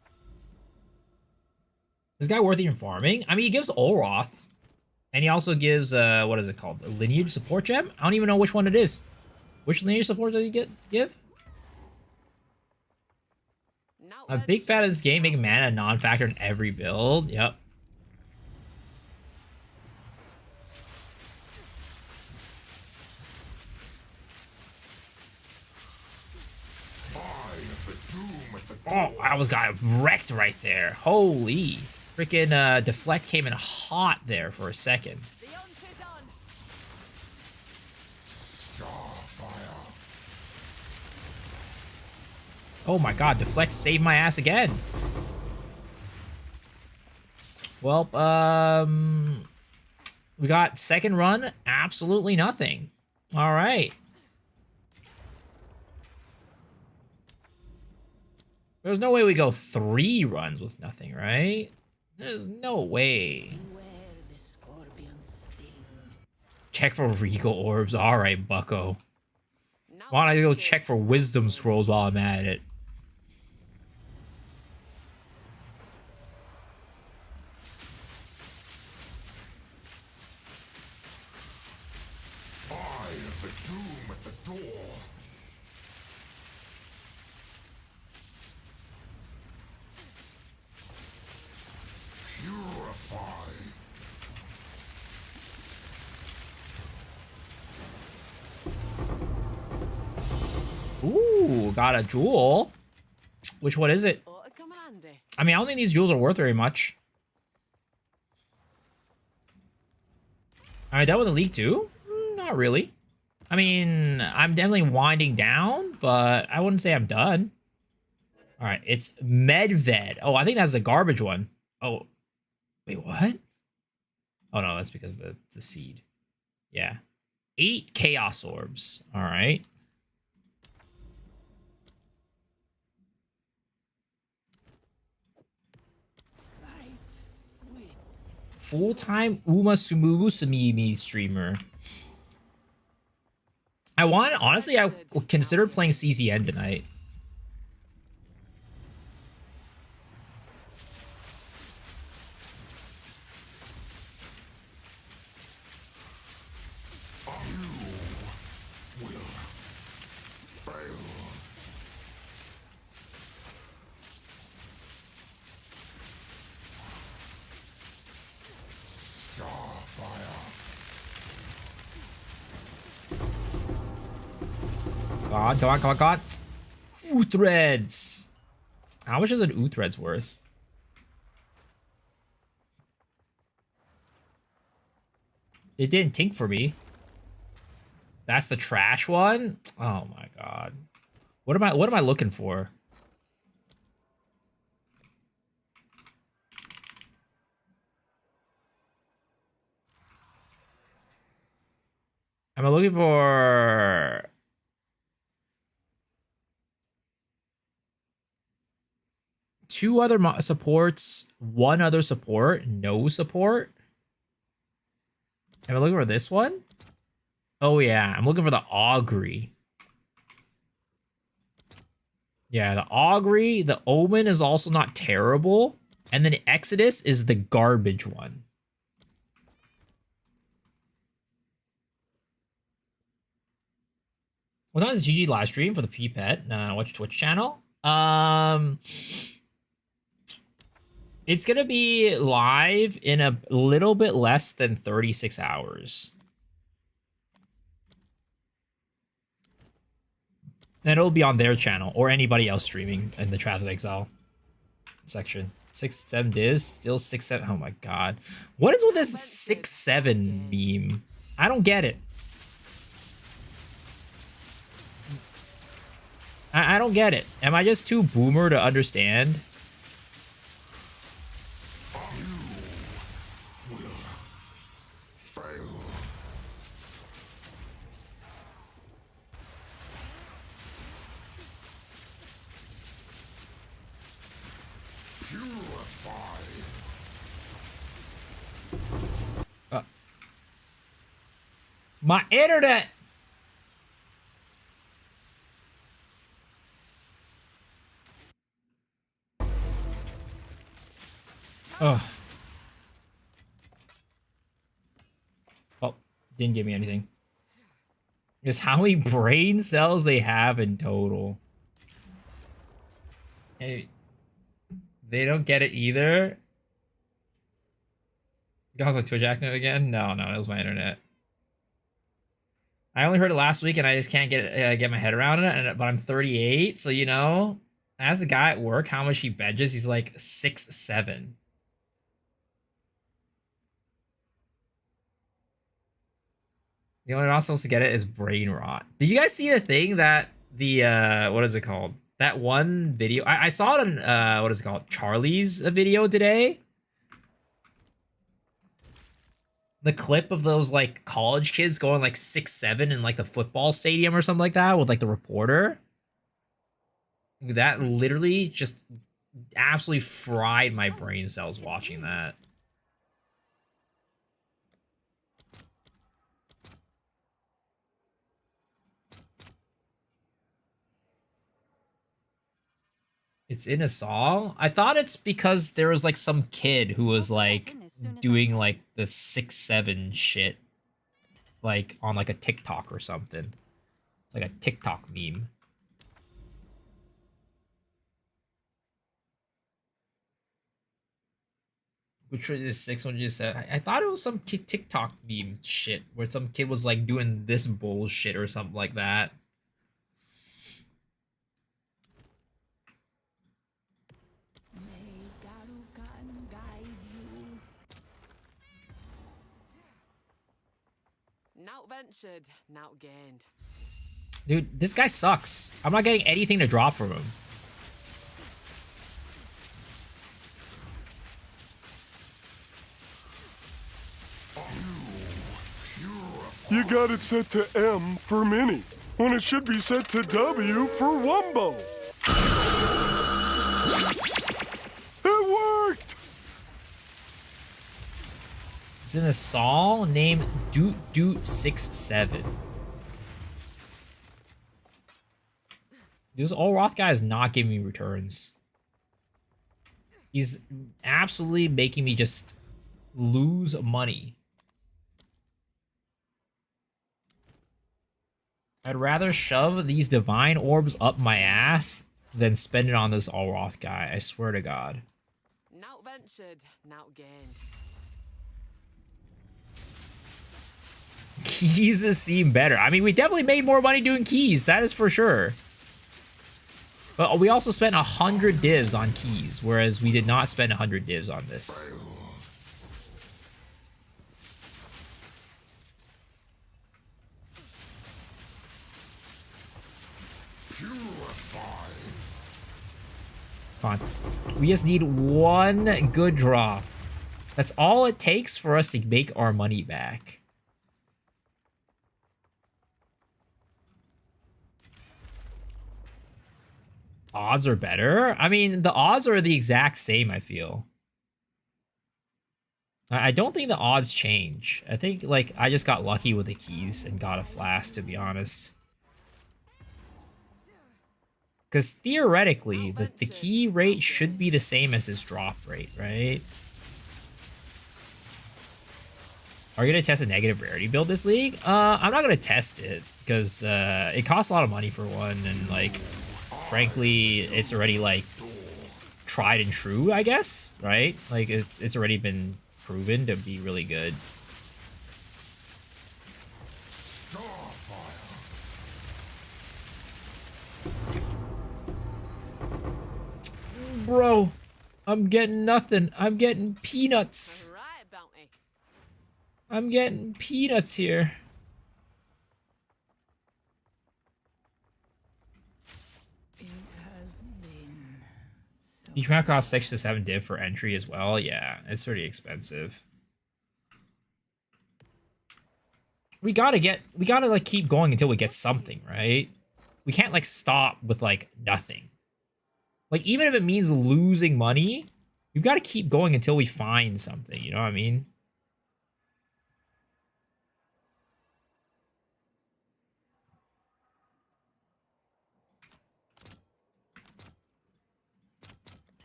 This guy worth even farming? I mean, he gives Olroth, and he also gives what is it called? A lineage support gem? I don't even know which one it is. Which lineage support does he give? Now A big fan of this game, making mana a non-factor in every build. Yep. Oh, I almost got wrecked right there. Holy. Freaking deflect came in hot there for a second. The hunt is on. Oh my god, deflect saved my ass again. Well, we got second run, absolutely nothing. All right. There's no way we go 3 runs with nothing, right? There's no way. Check for regal orbs. All right, bucko. Why don't I go check for wisdom scrolls while I'm at it? Ooh, got a jewel. Which one is it? Ought to come handy. I mean, I don't think these jewels are worth very much. Am I done with the league too? Not really. I mean, I'm definitely winding down, but I wouldn't say I'm done. All right, it's Medved. Oh, I think that's the garbage one. Oh, wait, what? Oh no, that's because of the seed. Yeah, 8 chaos orbs. All right. Full-time Uma Sumusumi streamer. Honestly, I considered playing CZN tonight. God, God, God, God. Oothreads. How much is an Oothreads worth? It didn't tink for me. That's the trash one? Oh my god. What am I looking for? Am I looking for 2 other supports, 1 other support, no support? Am I looking for this one? Oh yeah, I'm looking for the Augury. Yeah, the Augury, the Omen is also not terrible. And then Exodus is the garbage one. What time is GG live stream for the P-Pet? Watch Twitch channel? It's gonna be live in a little bit less than 36 hours. And it'll be on their channel or anybody else streaming in the Trath of Exile section. 6-7 divs, still 6-7. Oh my god. What is with this 6-7 meme? I don't get it. I don't get it. Am I just too boomer to understand? My internet! Ugh. Oh, didn't give me anything. Is how many brain cells they have in total. Hey, They don't get it either. Guys like Twitch active again? No, no, it was my internet. I only heard it last week, and I just can't get my head around it. But I'm 38, so you know, as a guy at work, how much he benches? He's like 6'7". The only not supposed to get it is brain rot. Did you guys see the thing that the what is it called? That one video I saw it on what is it called? Charlie's video today. The clip of those like college kids going like 6'7" in like the football stadium or something like that with like the reporter. That literally just absolutely fried my brain cells watching that. It's in a song? I thought it's because there was like some kid who was like doing like the 6'7" shit like on like a TikTok or something. It's like a TikTok meme. Which was the sixth one you just said? I thought it was some TikTok meme shit where some kid was like doing this bullshit or something like that. Now ventured, now gained. Dude, this guy sucks. I'm not getting anything to drop from him. You got it set to M for mini, when it should be set to W for Wumbo. It worked! It's in a song named Doot Doot 67. This all Roth guy is not giving me returns. He's absolutely making me just lose money. I'd rather shove these divine orbs up my ass than spend it on this all Roth guy. I swear to God. Now ventured, now gained. Keys seem better. I mean, we definitely made more money doing keys. That is for sure. But we also spent 100 divs on keys, whereas we did not spend 100 divs on this. Come on. We just need one good draw. That's all it takes for us to make our money back. Odds are better? I mean, the odds are the exact same, I feel. I don't think the odds change. I think, like, I just got lucky with the keys and got a flash, to be honest. Because theoretically, the key rate should be the same as his drop rate, right? Are you going to test a negative rarity build this league? I'm not going to test it, because it costs a lot of money for one, and, like, frankly, it's already, like, tried and true, I guess, right? Like, it's already been proven to be really good. Bro, I'm getting nothing. I'm getting peanuts. Right, bounty. I'm getting peanuts here. You can cost 6 to 7 div for entry as well. Yeah, it's pretty expensive. We gotta like keep going until we get something, right? We can't like stop with like nothing. Like even if it means losing money, we've got to keep going until we find something, you know what I mean?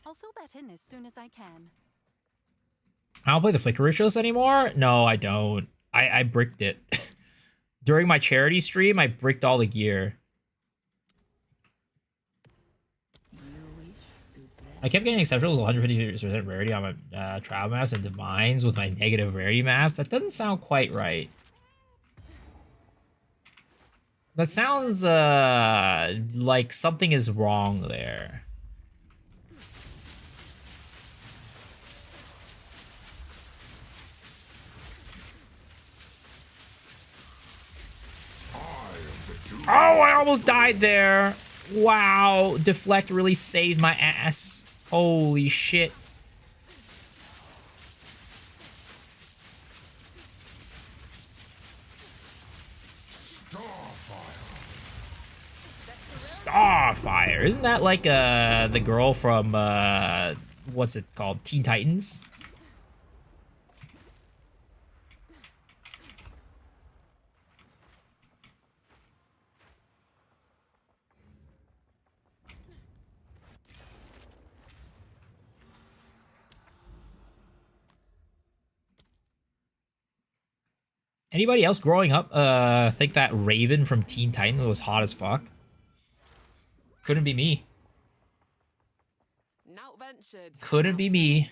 I'll fill that in as soon as I can. I don't play the Flicker Rituals anymore? No, I don't. I bricked it. During my charity stream, I bricked all the gear. I kept getting exceptional 150% rarity on my travel maps and divines with my negative rarity maps. That doesn't sound quite right. That sounds like something is wrong there. Oh, I almost died there. Wow, deflect really saved my ass. Holy shit. Starfire. Isn't that like the girl from what's it called? Teen Titans? Anybody else growing up think that Raven from Teen Titans was hot as fuck? Couldn't be me. Not ventured. Couldn't be me.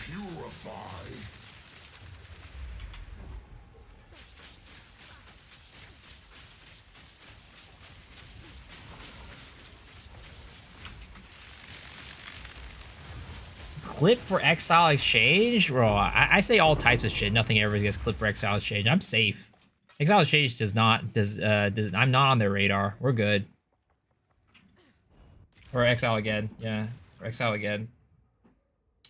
Purify. Clip for Exile Exchange? Bro, I say all types of shit. Nothing ever gets clip for Exile Exchange. I'm safe. Exile Exchange does I'm not on their radar. We're good. Or Exile again. Yeah. Or Exile again.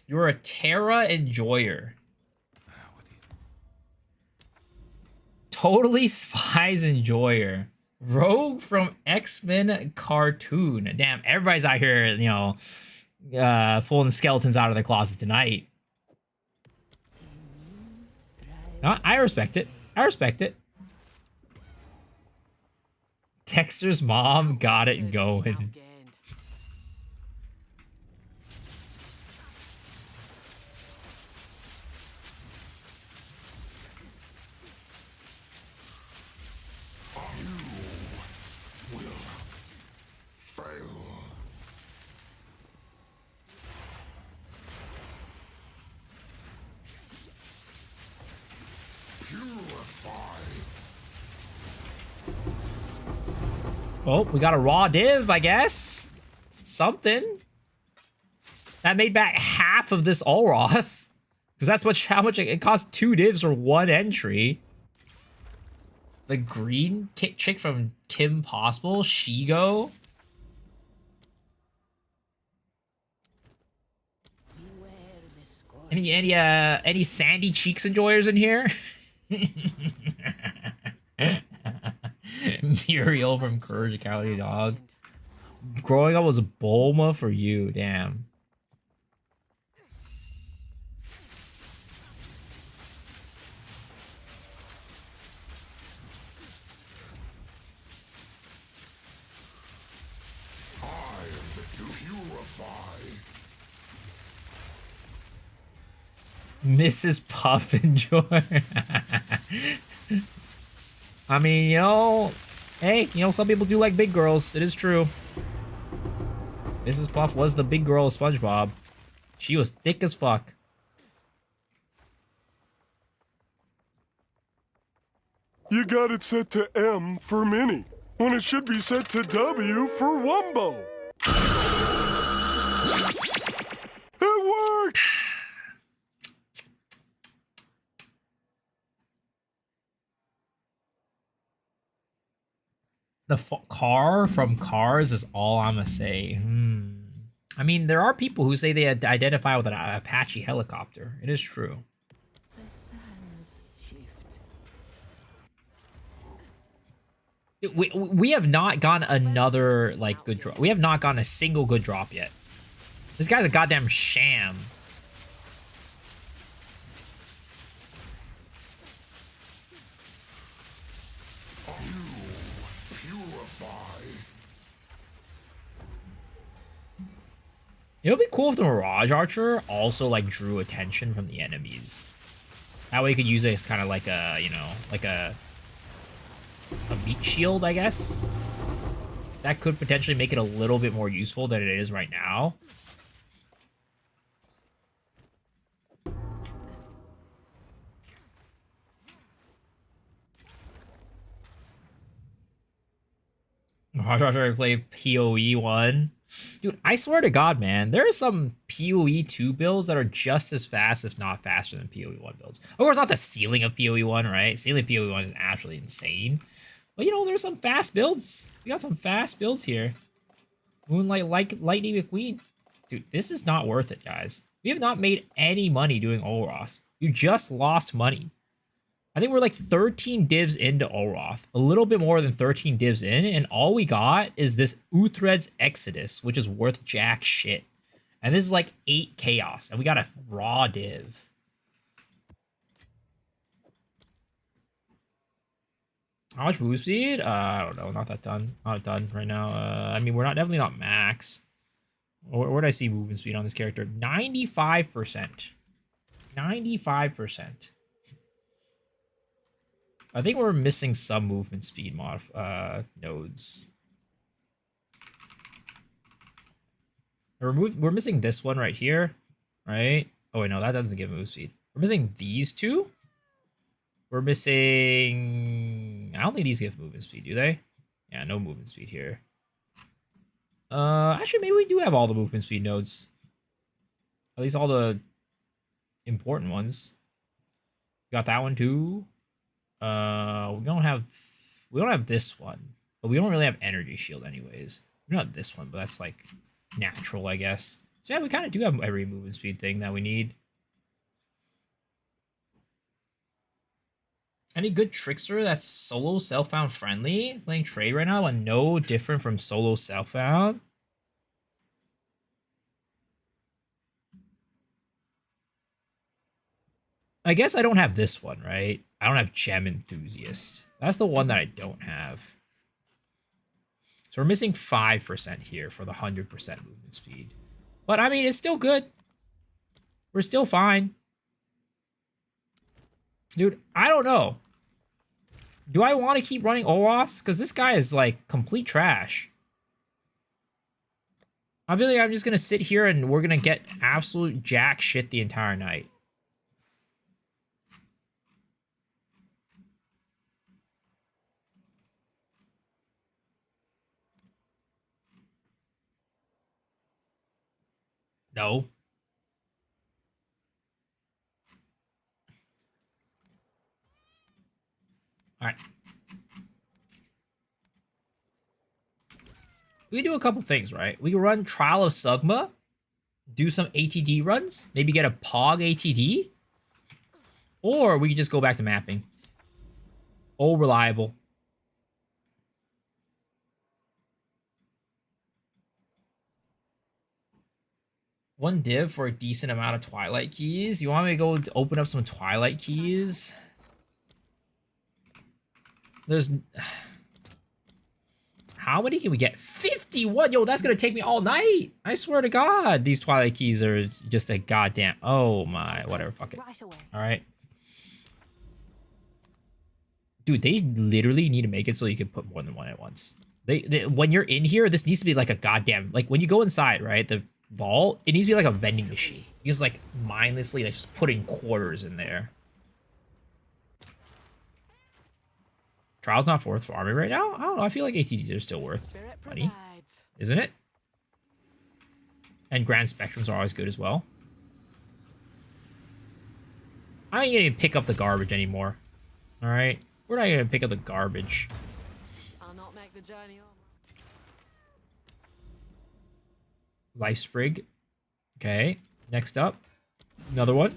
You're a Terra enjoyer. Totally Spies enjoyer. Rogue from X-Men cartoon. Damn, everybody's out here, you know, pulling skeletons out of their closet tonight. No, I respect it. I respect it. Dexter's mom got it going. Oh, we got a raw div, I guess. Something. That made back half of this Olroth. Because that's how much it cost 2 divs for 1 entry. The green chick from Kim Possible, Shigo. Any sandy cheeks enjoyers in here? Muriel from Courage the Cowardly Dog. Growing up was a Bulma for you, damn. Mrs. Puff enjoy. I mean, you know, hey, you know, some people do like big girls. It is true. Mrs. Puff was the big girl of SpongeBob. She was thick as fuck. You got it set to M for Mini, when it should be set to W for Wumbo. It worked! The car from Cars is all I'm gonna say. I mean, there are people who say they identify with an Apache helicopter. It is true. We have not gotten another, like, good drop. We have not gotten a single good drop yet. This guy's a goddamn sham. It would be cool if the Mirage Archer also like drew attention from the enemies. That way you could use it as kind of like a, you know, like a meat shield, I guess. That could potentially make it a little bit more useful than it is right now. Mirage Archer play PoE 1. Dude, I swear to God, man, there are some PoE 2 builds that are just as fast, if not faster, than PoE 1 builds. Of course, not the ceiling of PoE 1, right? Ceiling of PoE 1 is absolutely insane. But, you know, there's some fast builds. We got some fast builds here. Moonlight, like Lightning McQueen. Dude, this is not worth it, guys. We have not made any money doing Olros. You just lost money. I think we're like 13 divs into Olroth. A little bit more than 13 divs in, and all we got is this Uthred's Exodus, which is worth jack shit. And this is like 8 chaos, and we got a raw div. How much move speed? I don't know, not that done. Not done right now. I mean, we're definitely not max. Where did I see movement speed on this character? 95%. 95%. I think we're missing some movement speed nodes. We're missing this one right here, right? Oh wait, no, that doesn't give move speed. We're missing these two. We're missing. I don't think these give movement speed, do they? Yeah, no movement speed here. Actually, maybe we do have all the movement speed nodes. At least all the important ones. We got that one too. We don't have this one, but we don't really have energy shield anyways. We don't have this one, but that's like natural, I guess. So yeah, we kind of do have every movement speed thing that we need. Any good trickster that's solo self-found friendly? Playing trade right now and no different from solo self-found. I guess I don't have this one, right? I don't have Gem Enthusiast. That's the one that I don't have. So we're missing 5% here for the 100% movement speed. But, I mean, it's still good. We're still fine. Dude, I don't know. Do I want to keep running Olros? Because this guy is, like, complete trash. I feel like I'm just going to sit here and we're going to get absolute jack shit the entire night. No. All right. We can do a couple things, right? We can run Trial of Sugma, do some ATD runs, maybe get a Pog ATD, or we can just go back to mapping. Oh, reliable. One div for a decent amount of Twilight keys. You want me to go open up some Twilight keys? There's... How many can we get? 51! Yo, that's gonna take me all night! I swear to God, these Twilight keys are just a goddamn... Oh my, whatever, fuck it. Alright. Dude, they literally need to make it so you can put more than one at once. When you're in here, this needs to be like a goddamn... Like, when you go inside, right, the vault, it needs to be like a vending machine. You just, like, mindlessly, like, just putting quarters in there. Trial's not worth farming right now? I don't know. I feel like ATDs are still worth money. Isn't it? And Grand Spectrums are always good as well. I ain't gonna even pick up the garbage anymore. Alright? We're not gonna pick up the garbage. I'll not make the journey on. Life Sprig. Okay. Next up. Another one.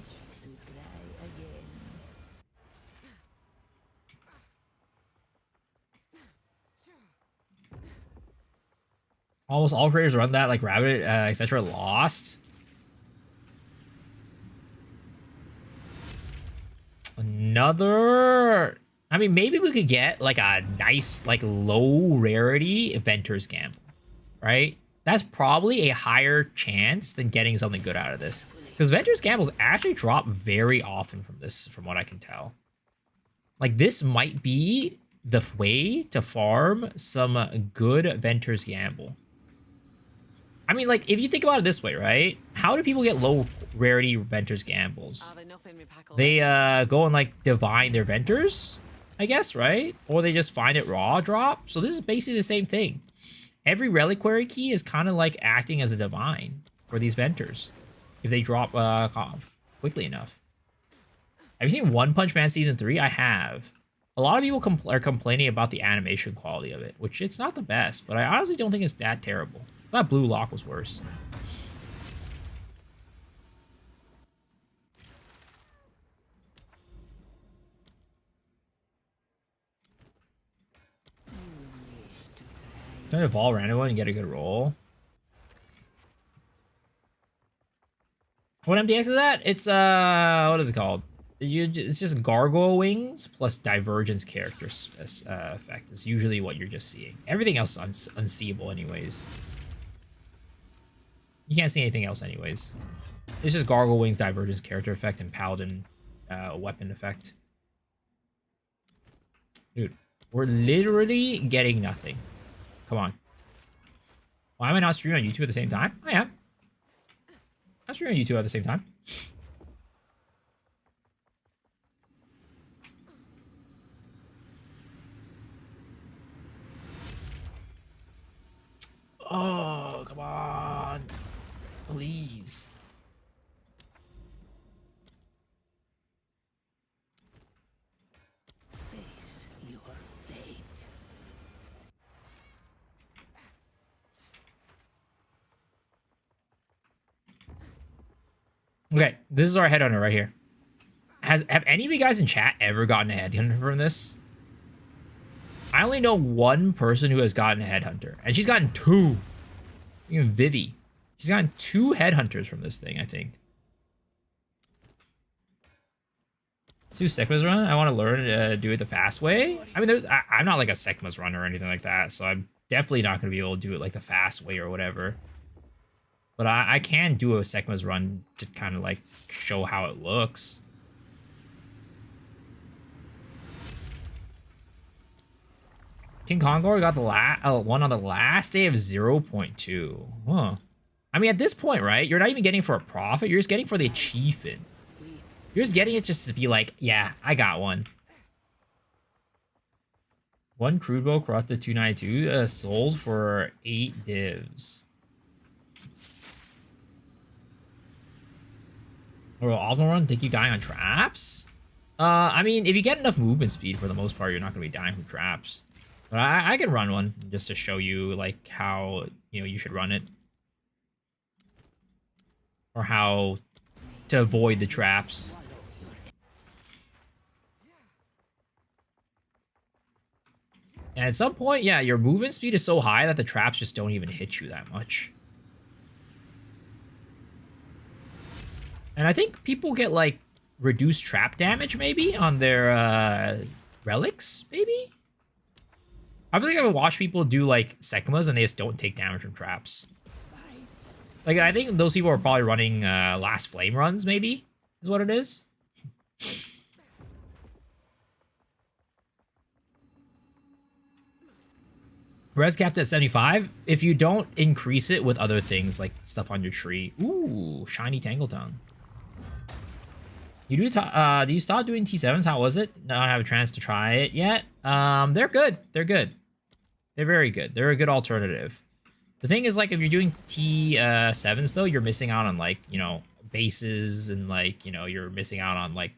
Almost all creators run that, like Rabbit, etc. Lost. Another... I mean, maybe we could get, like, a nice, like, low rarity Inventor's Gamble, right? that's probably a higher chance than getting something good out of this. Because Venturous Gambles actually drop very often from this, from what I can tell. Like, this might be the way to farm some good Venturous Gamble. I mean, like, if you think about it this way, right? How do people get low rarity Venturous Gambles? They go and, like, divine their Venters, I guess, right? Or they just find it raw drop. So this is basically the same thing. Every reliquary key is kind of like acting as a divine for these Venters if they drop quickly enough. Have you seen One Punch Man Season 3? I have. A lot of people are complaining about the animation quality of it, which it's not the best, but I honestly don't think it's that terrible. I thought Blue Lock was worse. Can I evolve random one and get a good roll? What MDX is that? It's what is it called? It's just Gargoyle Wings plus Divergence characters effect. Is usually what you're just seeing. Everything else is unseeable anyways. You can't see anything else anyways. It's just Gargoyle Wings, Divergence character effect, and Paladin weapon effect. Dude, we're literally getting nothing. Come on. Why am I not streaming on YouTube at the same time? I am. I'm streaming on YouTube at the same time. Oh, come on. Please. Okay, this is our headhunter right here. Have any of you guys in chat ever gotten a headhunter from this? I only know one person who has gotten a headhunter, and she's gotten two. Even Vivi. She's gotten 2 headhunters from this thing, I think. Let's do Sekma's run. I want to learn to do it the fast way. I mean, I'm not like a Sekma's runner or anything like that, so I'm definitely not going to be able to do it like the fast way or whatever. But I can do a Sekma's run to kind of like show how it looks. King Kongor got the one on the last day of 0.2. Huh. I mean, at this point, right, you're not even getting for a profit. You're just getting for the achievement. You're just getting it just to be like, yeah, I got one. One crude bow corrupted 292 sold for 8 divs. Or optimal run, think you dying on traps? I mean, if you get enough movement speed, for the most part, you're not going to be dying from traps. But I can run one just to show you like how you should run it, or how to avoid the traps. And at some point, yeah, your movement speed is so high that the traps just don't even hit you that much. And I think people get like reduced trap damage maybe on their relics, maybe. I feel like I've watched people do like Sekmas and they just don't take damage from traps. Like, I think those people are probably running last flame runs, maybe, is what it is. Res capped at 75. If you don't increase it with other things like stuff on your tree. Ooh, shiny Tangletongue. Do you stop doing T7s? How was it? Not have a chance to try it yet. They're good. They're good. They're very good. They're a good alternative. The thing is, like, if you're doing T7s though, you're missing out on like, bases, and like, you're missing out on like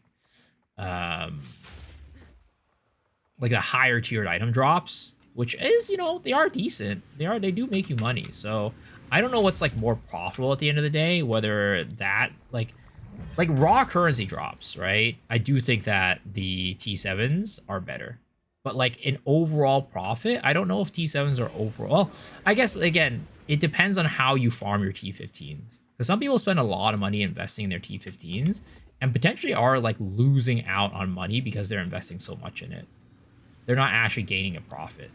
the higher tiered item drops, which is, they are decent. They do make you money. So I don't know what's like more profitable at the end of the day, whether that like raw currency drops, right? I do think that the T7s are better. But like in overall profit, I don't know if T7s are overall. I guess, again, it depends on how you farm your T15s. Because some people spend a lot of money investing in their T15s and potentially are like losing out on money because they're investing so much in it. They're not actually gaining a profit.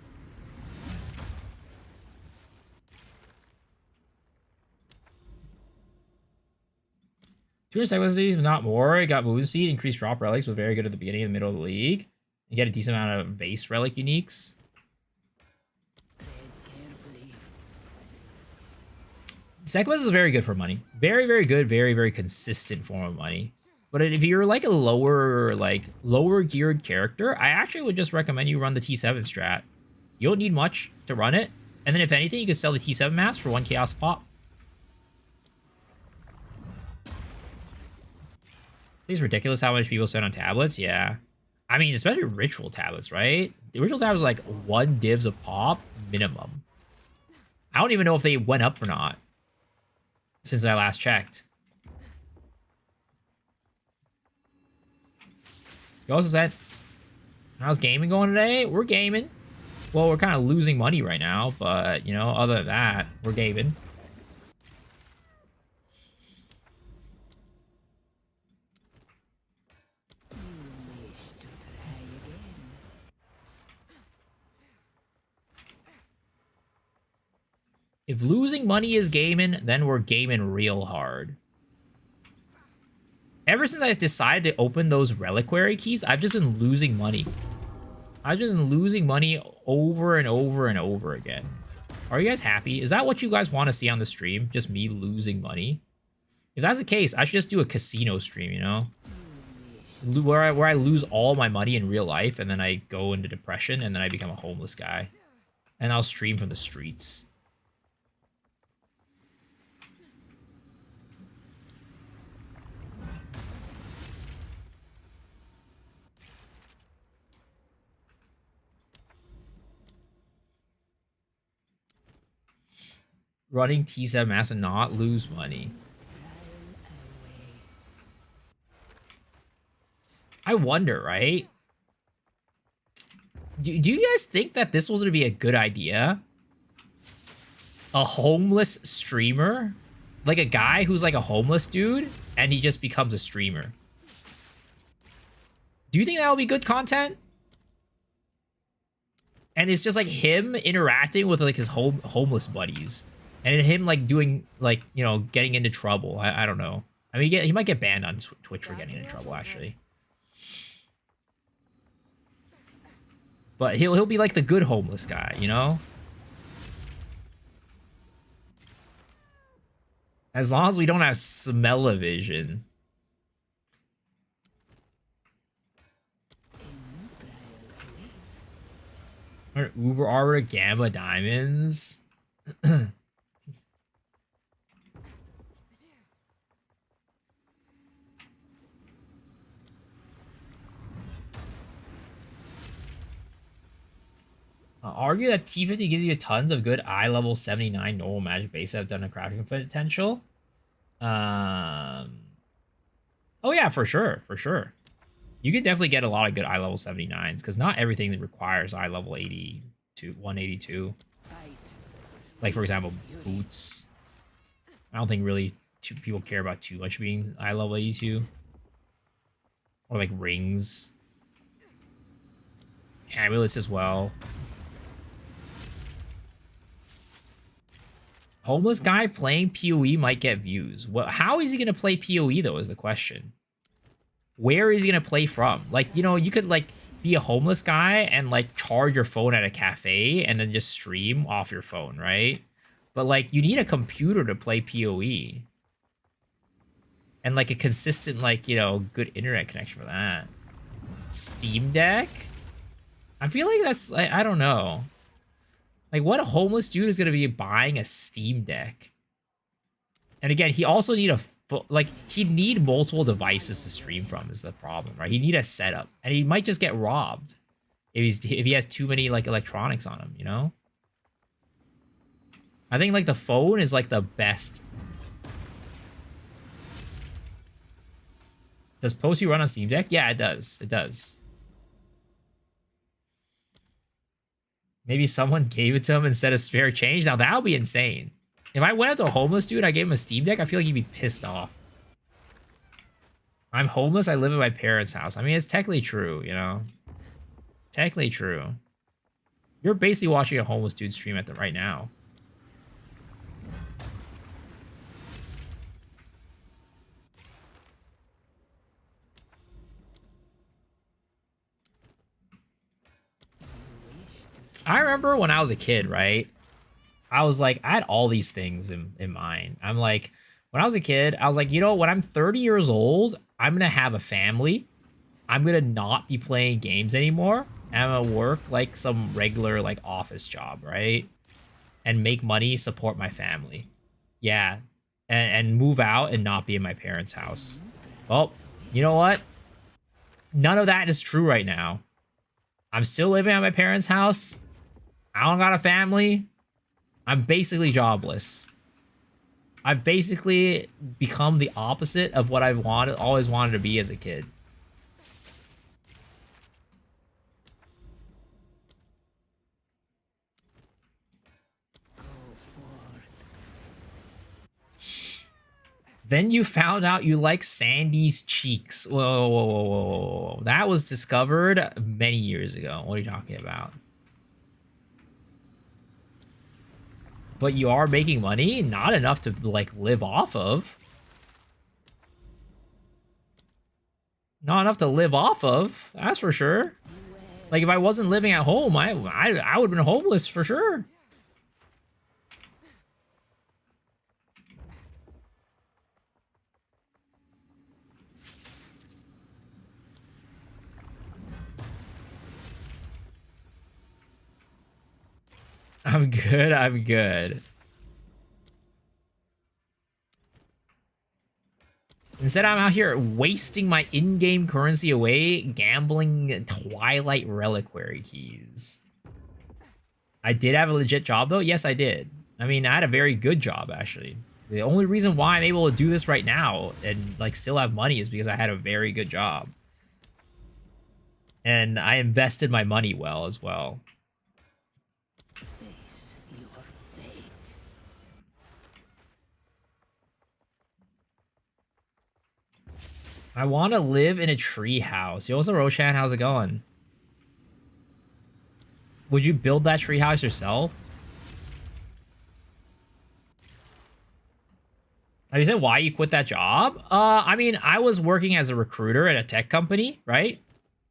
200 seconds, if not more. It got Moon Seed, increased drop relics, was very good at the beginning and the middle of the league. You get a decent amount of base relic uniques. Sequence is very good for money. Very, very good, very, very consistent form of money. But if you're like a lower geared character, I actually would just recommend you run the T7 strat. You don't need much to run it. And then if anything, you can sell the T7 maps for 1 chaos pop. It's ridiculous how much people spend on tablets. Yeah. I mean, especially ritual tablets, right? The ritual tablets are like 1 divs of pop minimum. I don't even know if they went up or not since I last checked. You also said, how's gaming going today? We're gaming. Well, we're kind of losing money right now, but, you know, other than that, we're gaming. If losing money is gaming, then we're gaming real hard. Ever since I decided to open those reliquary keys, I've just been losing money. I've just been losing money over and over and over again. Are you guys happy? Is that what you guys want to see on the stream? Just me losing money? If that's the case, I should just do a casino stream, you know? Where I lose all my money in real life, and then I go into depression, and then I become a homeless guy. And I'll stream from the streets. Running T7 mass and not lose money. I wonder, right? Do you guys think that this was going to be a good idea? A homeless streamer? Like a guy who's like a homeless dude and he just becomes a streamer. Do you think that will be good content? And it's just like him interacting with like his homeless buddies. And him, like, doing, like, you know, getting into trouble. I don't know. I mean, he might get banned on Twitch for getting into trouble, actually. But he'll be, like, the good homeless guy, you know? As long as we don't have smell-o-vision. Or Uber Arbor Gamma Diamonds. Argue that T50 gives you tons of good eye level 79 normal magic base that have done a crafting potential. Oh yeah, for sure, for sure. You can definitely get a lot of good eye level 79s because not everything requires eye level 182. Like for example, boots. I don't think really people care about too much being eye level 82. Or like rings, amulets as well. Homeless guy playing PoE might get views. Well, how is he going to play PoE, though, is the question. Where is he going to play from? Like, you know, you could, like, be a homeless guy and, like, charge your phone at a cafe and then just stream off your phone, right? But, like, you need a computer to play PoE. And, like, a consistent, like, you know, good internet connection for that. Steam Deck? I feel like that's, like, I don't know. Like, what a homeless dude is going to be buying a Steam Deck? And again, he also need he'd need multiple devices to stream from is the problem, right? He need a setup. And he might just get robbed if he has too many, like, electronics on him, you know? I think, like, the phone is, like, the best. Does PoE run on Steam Deck? Yeah, it does. It does. Maybe someone gave it to him instead of spare change. Now, that would be insane. If I went up to a homeless dude, I gave him a Steam Deck, I feel like he'd be pissed off. I'm homeless, I live in my parents' house. I mean, it's technically true, you know? Technically true. You're basically watching a homeless dude stream at right now. I remember when I was a kid, right? I was like, I had all these things in mind. I'm like, when I was a kid, I was like, you know, when I'm 30 years old, I'm going to have a family. I'm going to not be playing games anymore. I'm going to work like some regular like office job, right? And make money, support my family. Yeah. And move out and not be in my parents' house. Well, you know what? None of that is true right now. I'm still living at my parents' house. I don't got a family. I'm basically jobless. I've basically become the opposite of what I've always wanted to be as a kid. Then you found out you like Sandy's cheeks. Whoa, whoa, whoa, whoa, whoa. That was discovered many years ago. What are you talking about? But you are making money, not enough to like live off of. Not enough to live off of, that's for sure. Like if I wasn't living at home, I would have been homeless for sure. I'm good, I'm good. Instead, I'm out here wasting my in-game currency away, gambling Twilight Reliquary keys. I did have a legit job, though. Yes, I did. I mean, I had a very good job, actually. The only reason why I'm able to do this right now and, like, still have money is because I had a very good job. And I invested my money well, as well. I want to live in a tree house. Yo, what's up, Roshan? How's it going? Would you build that tree house yourself? Have you said why you quit that job? I mean, I was working as a recruiter at a tech company, right?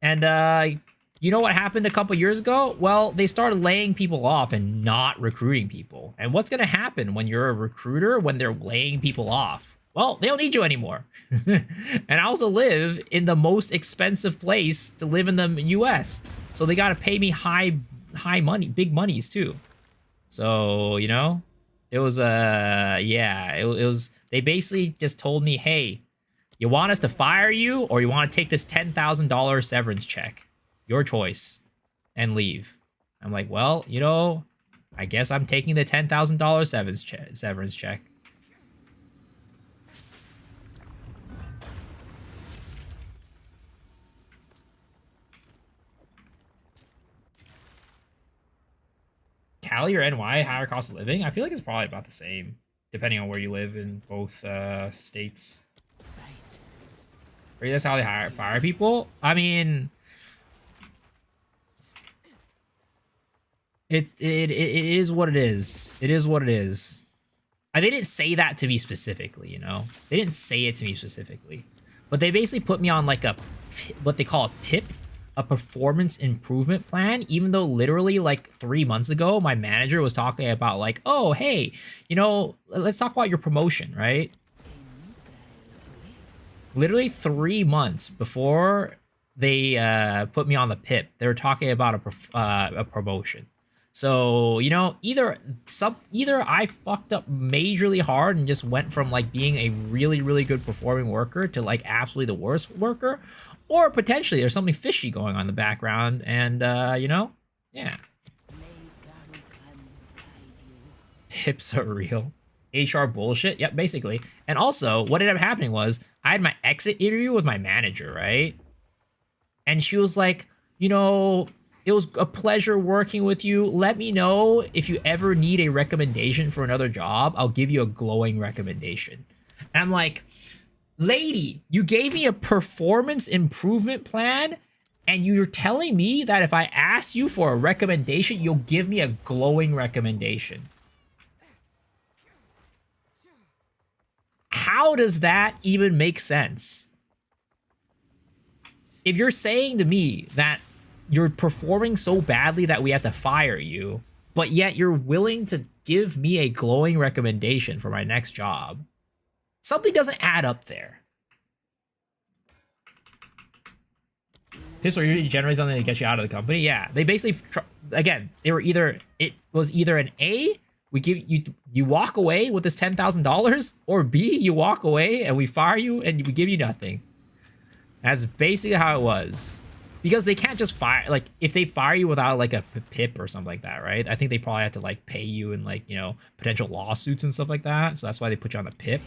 And you know what happened a couple years ago? Well, they started laying people off and not recruiting people. And what's going to happen when you're a recruiter when they're laying people off? Well, they don't need you anymore. And I also live in the most expensive place to live in the US. So they got to pay me high money, big monies too. So, you know, it was, yeah, it was, they basically just told me, hey, you want us to fire you or you want to take this $10,000 severance check? Your choice. And leave. I'm like, well, you know, I guess I'm taking the $10,000 severance check. Cali or NY, higher cost of living? I feel like it's probably about the same, depending on where you live in both states. Right, that's how they fire people? I mean, it is what it is. It is what it is. They didn't say that to me specifically, you know? They didn't say it to me specifically. But they basically put me on like a, what they call a PIP, a performance improvement plan, even though literally like 3 months ago, my manager was talking about like, oh, hey, you know, let's talk about your promotion, right? Literally 3 months before they put me on the PIP, they were talking about a promotion. So, you know, either I fucked up majorly hard and just went from like being a really, really good performing worker to like absolutely the worst worker, or potentially there's something fishy going on in the background and, you know, yeah. Tips are real. HR bullshit? Yep, basically. And also, what ended up happening was I had my exit interview with my manager, right? And she was like, you know, it was a pleasure working with you. Let me know if you ever need a recommendation for another job. I'll give you a glowing recommendation. And I'm like, lady, you gave me a performance improvement plan and you're telling me that if I ask you for a recommendation, you'll give me a glowing recommendation. How does that even make sense? If you're saying to me that you're performing so badly that we have to fire you, but yet you're willing to give me a glowing recommendation for my next job. Something doesn't add up there. Tips are usually generally something to get you out of the company. Yeah, they basically, again, they were either, it was either an A, we give you, you walk away with this $10,000, or B, you walk away and we fire you and we give you nothing. That's basically how it was. Because they can't just fire, like, if they fire you without, like, a PIP or something like that, right? I think they probably have to, like, pay you in, like, you know, potential lawsuits and stuff like that. So that's why they put you on the PIP.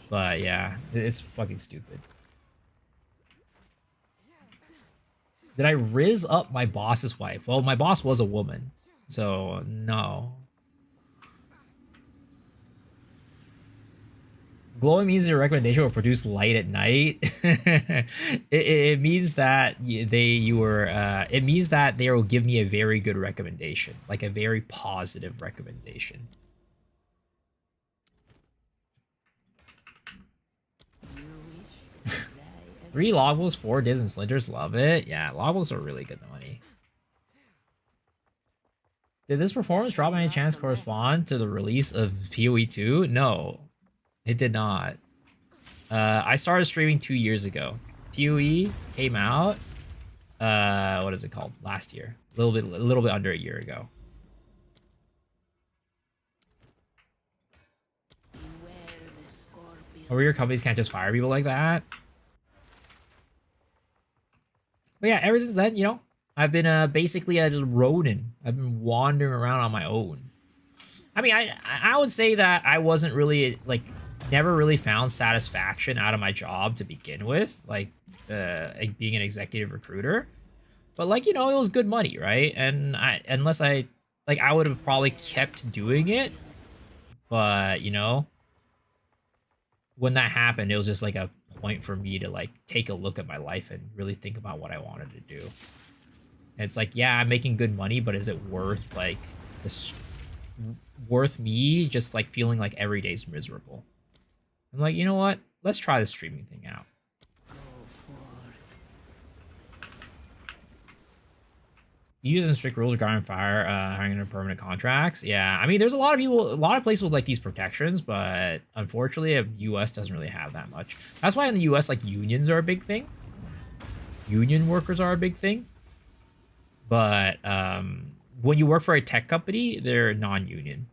But, yeah, it's fucking stupid. Did I riz up my boss's wife? Well, my boss was a woman. So, no. Glowing means your recommendation will produce light at night. It means that it means that they will give me a very good recommendation, like a very positive recommendation. Three logbooks, 4 dids and slinters, love it. Yeah, logbooks are really good money. Did this performance drop by any chance correspond to the release of PoE 2? No. It did not. I started streaming 2 years ago. PoE came out. What is it called? Last year, a little bit under a year ago. Or your companies can't just fire people like that. But yeah, ever since then, you know, I've been basically a Ronin. I've been wandering around on my own. I mean, I would say that I wasn't really like. Never really found satisfaction out of my job to begin with, like being an executive recruiter. But like, you know, it was good money, right? And unless I would have probably kept doing it. But, you know, when that happened, it was just like a point for me to like take a look at my life and really think about what I wanted to do. And it's like, yeah, I'm making good money, but is it worth like this, worth me just like feeling like every day's miserable? I'm like, you know what? Let's try the streaming thing out. Using strict rules regarding hiring under permanent contracts. Yeah, I mean, there's a lot of places with like these protections, but unfortunately, the U.S. doesn't really have that much. That's why in the U.S., like unions are a big thing. Union workers are a big thing. But when you work for a tech company, they're non-union.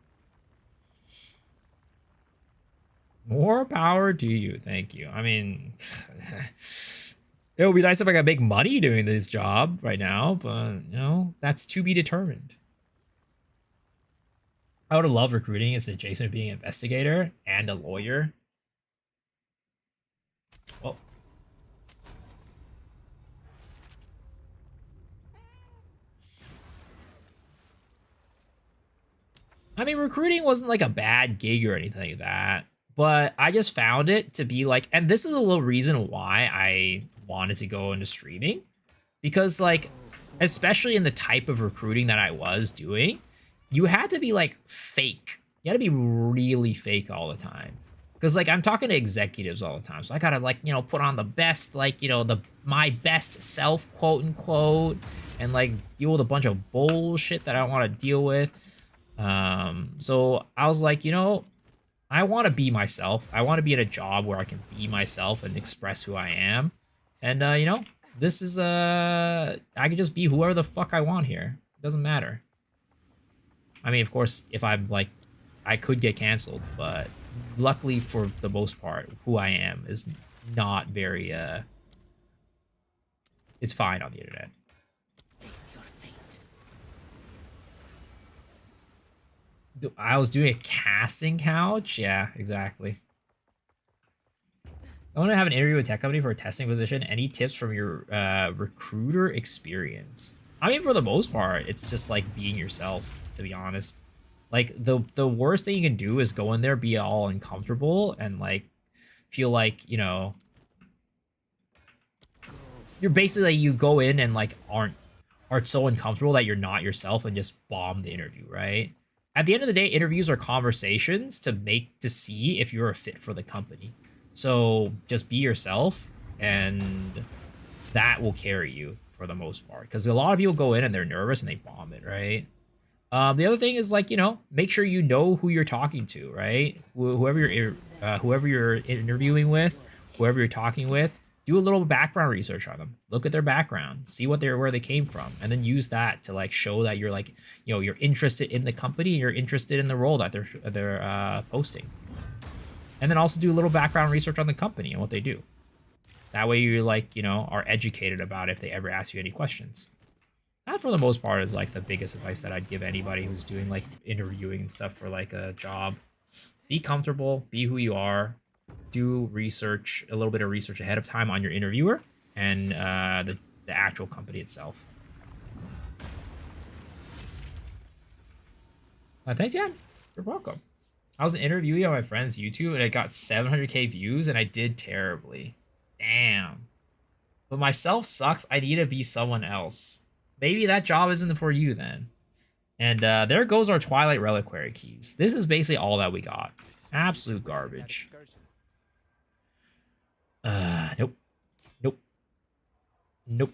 More power to you. Thank you. I mean, it would be nice if I could make money doing this job right now, but, you know, that's to be determined. I would have loved recruiting. It's adjacent to being an investigator and a lawyer. Well, I mean, recruiting wasn't like a bad gig or anything like that. But I just found it to be like, and this is a little reason why I wanted to go into streaming. Because like, especially in the type of recruiting that I was doing, you had to be like fake. You had to be really fake all the time. Because like, I'm talking to executives all the time. So I gotta like, you know, put on the best, like, you know, my best self, quote unquote. And like, deal with a bunch of bullshit that I don't want to deal with. So I was like, you know, I want to be myself. I want to be in a job where I can be myself and express who I am. And, you know, this is, I can just be whoever the fuck I want here. It doesn't matter. I mean, of course, if I'm, like, I could get canceled, but luckily for the most part, who I am is not very, it's fine on the internet. I was doing a casting couch? Yeah, exactly. I want to have an interview with a tech company for a testing position. Any tips from your recruiter experience? I mean, for the most part, it's just like being yourself, to be honest. Like, the worst thing you can do is go in there, be all uncomfortable, and like feel like, you know, you're basically, you go in and like aren't so uncomfortable that you're not yourself and just bomb the interview, right? At the end of the day, interviews are conversations to see if you're a fit for the company. So just be yourself, and that will carry you. for the most part, because a lot of people go in and they're nervous and they bomb it, right? The other thing is like, you know, make sure you know who you're talking to, right? Whoever you're interviewing with, whoever you're talking with, do a little background research on them. Look at their background, see where they came from, and then use that to like show that you're like, you know, you're interested in the company, you're interested in the role that they're posting. And then also do a little background research on the company and what they do. That way you like, you know, are educated about if they ever ask you any questions. That for the most part is like the biggest advice that I'd give anybody who's doing like interviewing and stuff for like a job. Be comfortable, be who you are, do research, a little bit of research ahead of time on your interviewer and the actual company itself. Thanks, yeah. You're welcome. I was interviewing on my friend's YouTube and I got 700k views and I did terribly. Damn. But myself sucks. I need to be someone else. Maybe that job isn't for you then. And there goes our Twilight Reliquary keys. This is basically all that we got. Absolute garbage. Nope. Nope. Nope.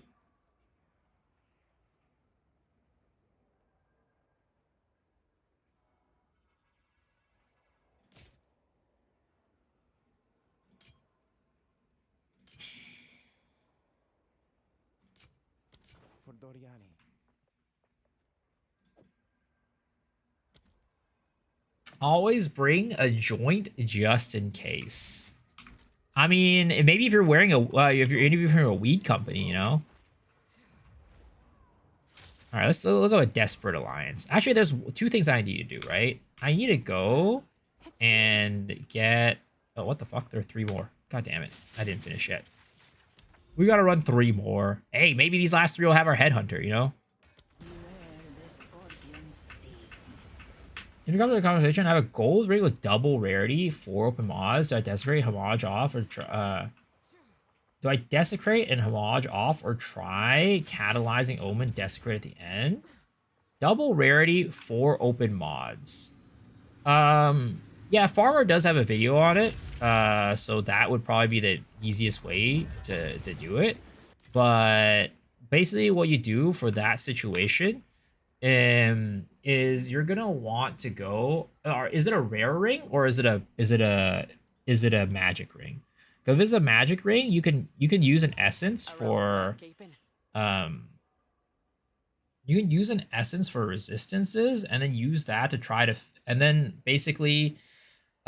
For Doriani. Always bring a joint just in case. I mean, maybe if you're wearing if you're interviewing for a weed company, you know. All right, let's look at a desperate alliance. Actually, there's two things I need to do, right? I need to go and get. Oh, what the fuck? There are 3 more. God damn it! I didn't finish yet. We gotta run 3 more. Hey, maybe these last 3 will have our headhunter, you know. In regard to the conversation, I have a gold ring with double rarity, 4 open mods. Do I desecrate, homage off, or do I desecrate and homage off, or try catalyzing omen, desecrate at the end? Double rarity, 4 open mods. Yeah, Farmer does have a video on it, so that would probably be the easiest way to do it. But basically, what you do for that situation is you're gonna want to go, or is it a rare ring or is it a magic ring? Because if it's a magic ring, you can use an essence for you can use an essence for resistances and then use that to try to and then basically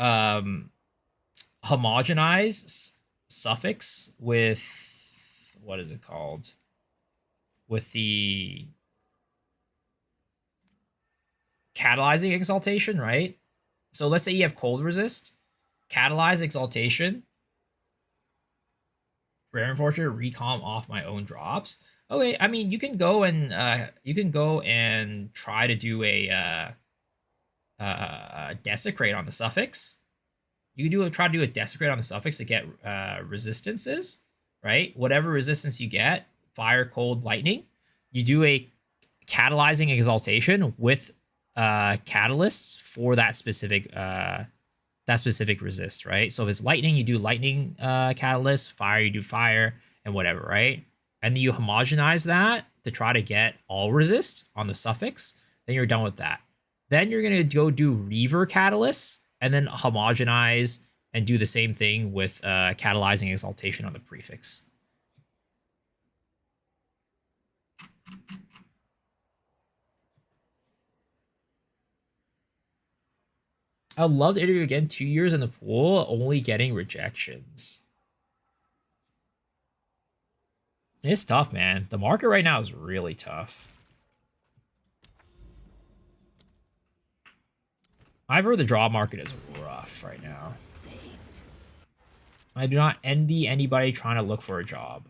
homogenize suffix with, what is it called, with the catalyzing exaltation, right? So let's say you have cold resist, catalyze exaltation, rare and fortune, recom off my own drops. Okay, I mean you can go and try to do a desecrate on the suffix. You can try to do a desecrate on the suffix to get resistances, right? Whatever resistance you get, fire, cold, lightning. You do a catalyzing exaltation with catalysts for that specific resist, right? So if it's lightning, you do lightning catalyst, fire, you do fire, and whatever, right? And then you homogenize that to try to get all resist on the suffix. Then you're done with that. Then you're gonna go do reaver catalysts and then homogenize and do the same thing with catalyzing exaltation on the prefix. I would love to interview again. 2 years in the pool, only getting rejections. It's tough, man. The market right now is really tough. I've heard the job market is rough right now. I do not envy anybody trying to look for a job.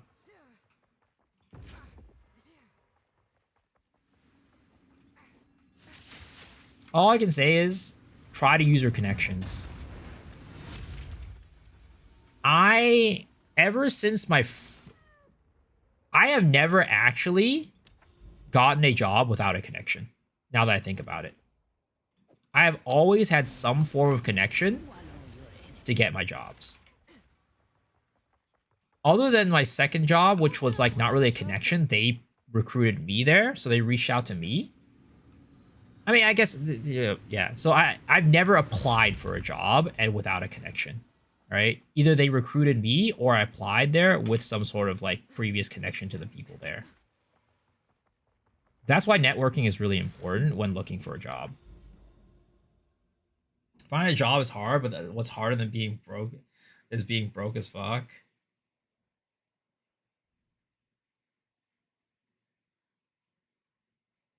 All I can say is try to use your connections. Ever since I have never actually gotten a job without a connection, now that I think about it. I have always had some form of connection to get my jobs. other than my second job, which was like not really a connection, they recruited me there, so they reached out to me. I mean, I guess, yeah. So I've never applied for a job and without a connection, right? Either they recruited me or I applied there with some sort of like previous connection to the people there. That's why networking is really important when looking for a job. Finding a job is hard, but what's harder than being broke is being broke as fuck.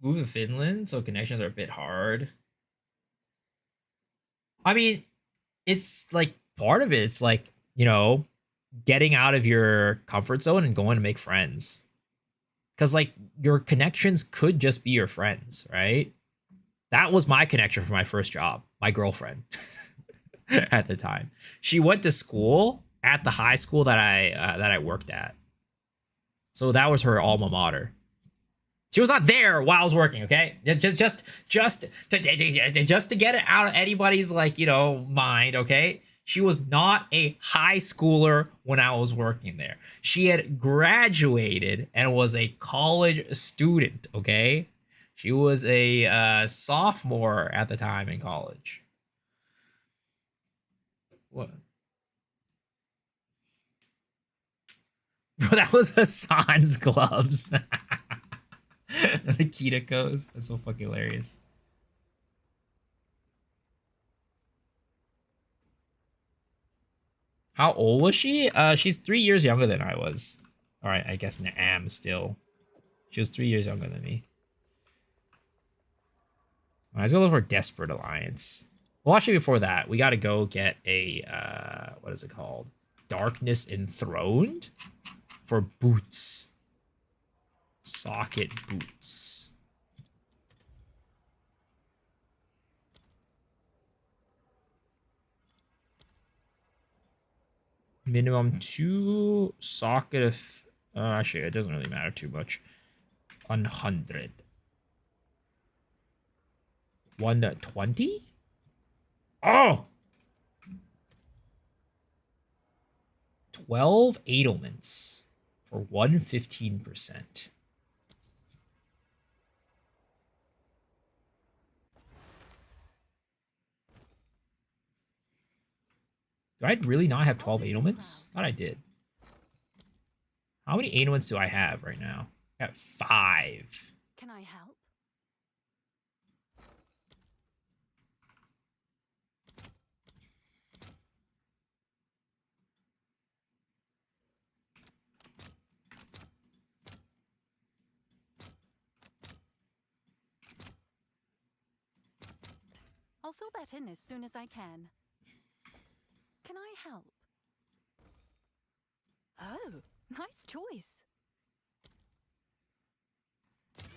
Move to Finland, so connections are a bit hard. I mean, it's like part of it. It's like, you know, getting out of your comfort zone and going to make friends. Because, like, your connections could just be your friends, right? That was my connection for my first job, my girlfriend at the time. She went to school at the high school that I worked at. So that was her alma mater. She was not there while I was working, okay? Just to get it out of anybody's, like, you know, mind, okay? She was not a high schooler when I was working there. She had graduated and was a college student, okay? She was a sophomore at the time in college. What? Bro, that was Hassan's gloves. The Kitakos. That's so fucking hilarious. How old was she? She's 3 years younger than I was. Alright, I guess am still. She was 3 years younger than me. Let's go look for Desperate Alliance. Well, actually, before that, we gotta go get a, what is it called? Darkness Enthroned? For boots. Socket boots. Minimum 2 socket of... actually, it doesn't really matter too much. 100. 120? Oh! 12 Edelments for 115%. Do I really not have 12 Edelments? Thought I did. How many Edelments do I have right now? I got 5. Can I help? I'll fill that in as soon as I can. Can I help? Oh, nice choice.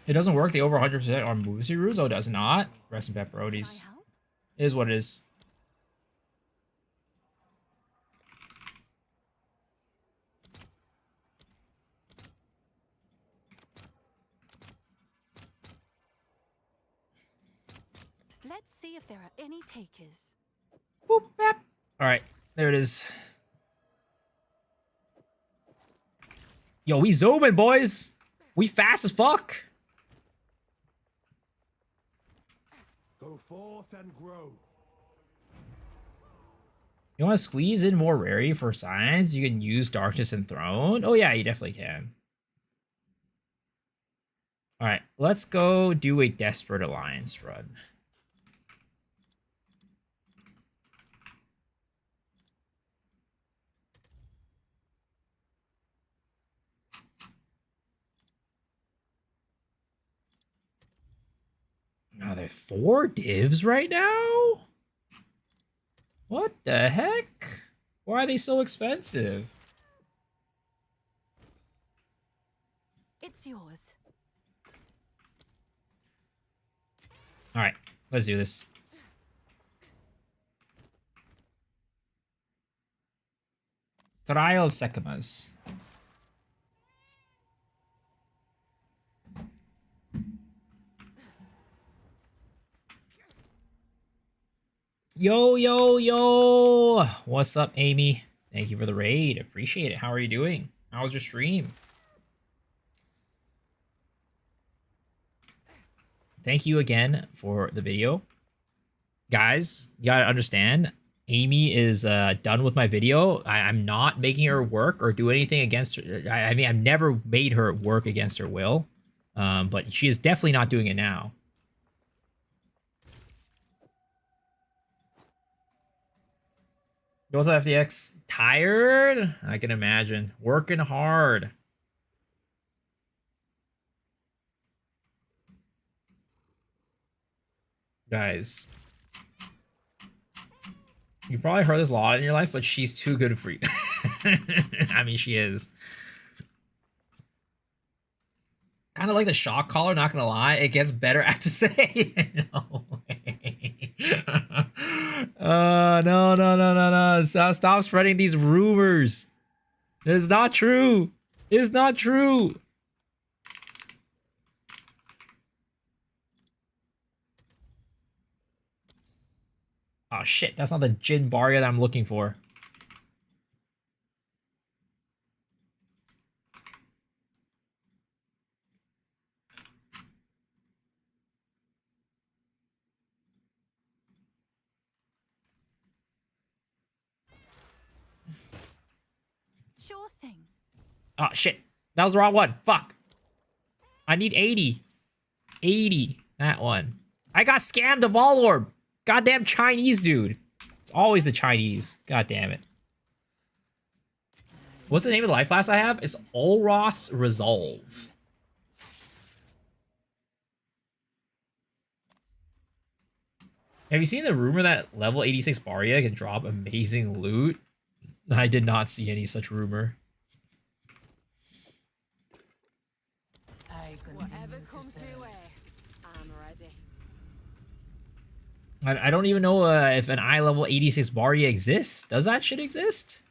It doesn't work. The over 100% on moves rules. Oh, it does not. Rest in Can pepperonis. I help? It is what it is. Let's see if there are any takers. Boop, bap. All right, there it is. Yo, we zooming, boys. We fast as fuck. Go forth and grow. You want to squeeze in more rarity for science? You can use Darkness Enthroned. Oh yeah, you definitely can. All right, let's go do a Desperate Alliance run. Now there's 4 divs right now? What the heck? Why are they so expensive? It's yours. All right, let's do this. Trial of Sekimas. Yo, yo, yo. What's up, Amy? Thank you for the raid. Appreciate it. How are you doing? How was your stream? Thank you again for the video. Guys, you gotta understand, Amy is done with my video. I'm not making her work or do anything against her. I mean, I've never made her work against her will. But she is definitely not doing it now. What's up, FDX? Tired? I can imagine. Working hard. Guys. You probably heard this a lot in your life, but she's too good for you. I mean, she is. Kind of like the shock collar, not gonna lie. It gets better, I have to say. No way. No. Stop spreading these rumors. It's not true. It's not true. Oh shit, that's not the Jin Barya that I'm looking for. Sure thing. Oh shit, that was the wrong one. Fuck. I need 80. 80. That one. I got scammed of all orb. Goddamn Chinese dude. It's always the Chinese. God damn it. What's the name of the life class I have? It's Olros Resolve. Have you seen the rumor that level 86 Barya can drop amazing loot? I did not see any such rumor. Whatever comes my way, I'm ready. I don't even know if an eye level 86 Barya exists. Does that shit exist?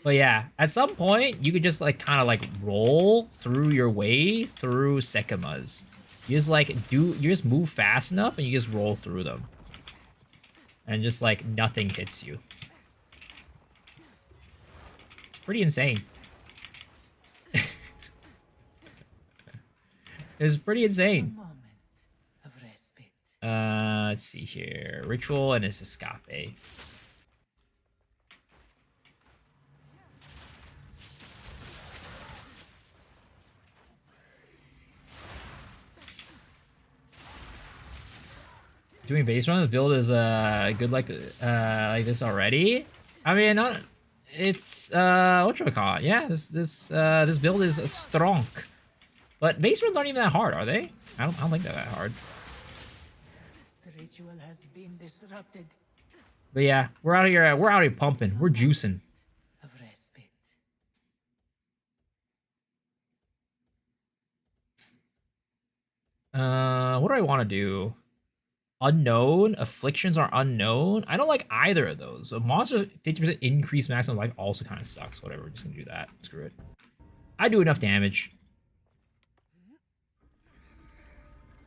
But yeah, at some point, you could just like kind of like roll through your way through Sekimas. You just like you just move fast enough and you just roll through them. And just like nothing hits you. It's pretty insane. It's pretty insane. Let's see here. Ritual and his escape. Doing base run, the build is good like this already. I mean, not it's whatchamacallit. Yeah, this build is strong. But base runs aren't even that hard, are they? I don't think they're that hard. The ritual has been disrupted. But yeah, we're out here pumping. We're juicing. Of respite. What do I want to do? Unknown? Afflictions are unknown? I don't like either of those. So monsters 50% increase maximum life also kind of sucks. Whatever, we're just gonna do that. Screw it. I do enough damage.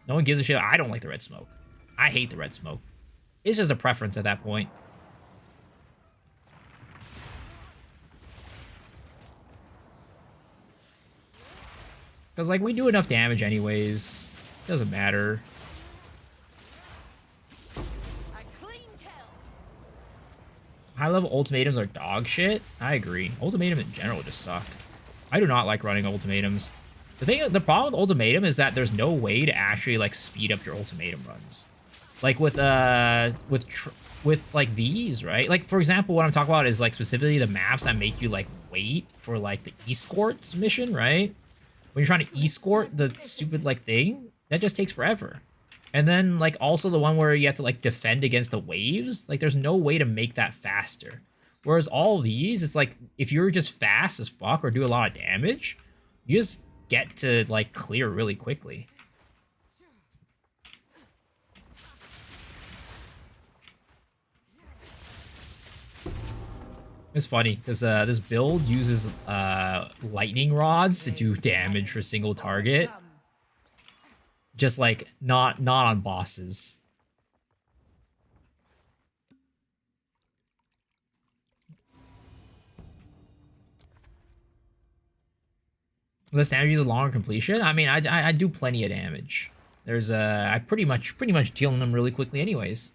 No one gives a shit. I don't like the red smoke. I hate the red smoke. It's just a preference at that point. Because, like, we do enough damage anyways. Doesn't matter. A clean kill. High-level ultimatums are dog shit. I agree. Ultimatum in general just suck. I do not like running ultimatums. The problem with ultimatum is that there's no way to actually like speed up your ultimatum runs. Like with like these, right? Like for example, what I'm talking about is like specifically the maps that make you like wait for like the escort mission, right? When you're trying to escort the stupid like thing, that just takes forever. And then like also the one where you have to like defend against the waves, like there's no way to make that faster. Whereas all of these, it's like if you're just fast as fuck or do a lot of damage, you just get to like clear really quickly. It's funny because this build uses lightning rods to do damage for single target, just like not on bosses. Less damage is a longer completion. I mean, I do plenty of damage. There's I pretty much dealing them really quickly, anyways.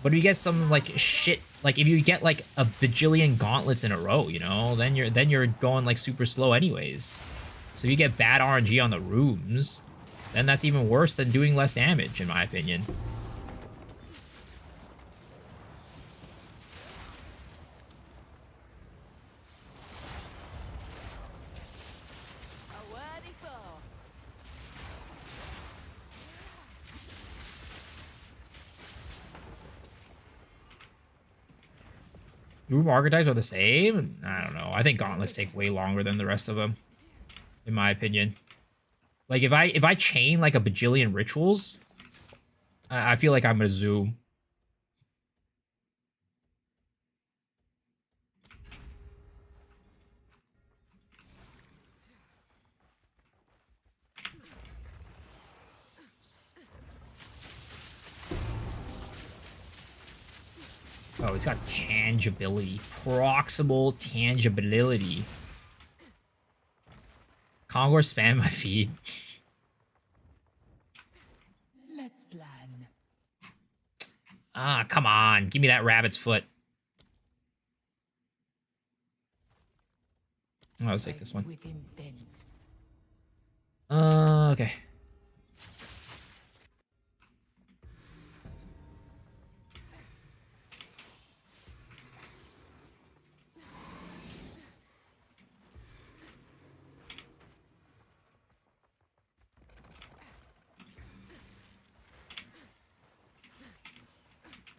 But if you get some like shit, like if you get like a bajillion gauntlets in a row, you know, then you're going like super slow, anyways. So if you get bad RNG on the rooms, then that's even worse than doing less damage, in my opinion. A worthy foe. Room archetypes are the same? I don't know. I think gauntlets take way longer than the rest of them, in my opinion. Like if I chain like a bajillion rituals, I feel like I'm gonna zoom. Oh, he's got tangibility. Proximal tangibility. Conquer spam my feed. Let's plan. Ah, come on. Give me that rabbit's foot. I'll take this one. With intent. Okay.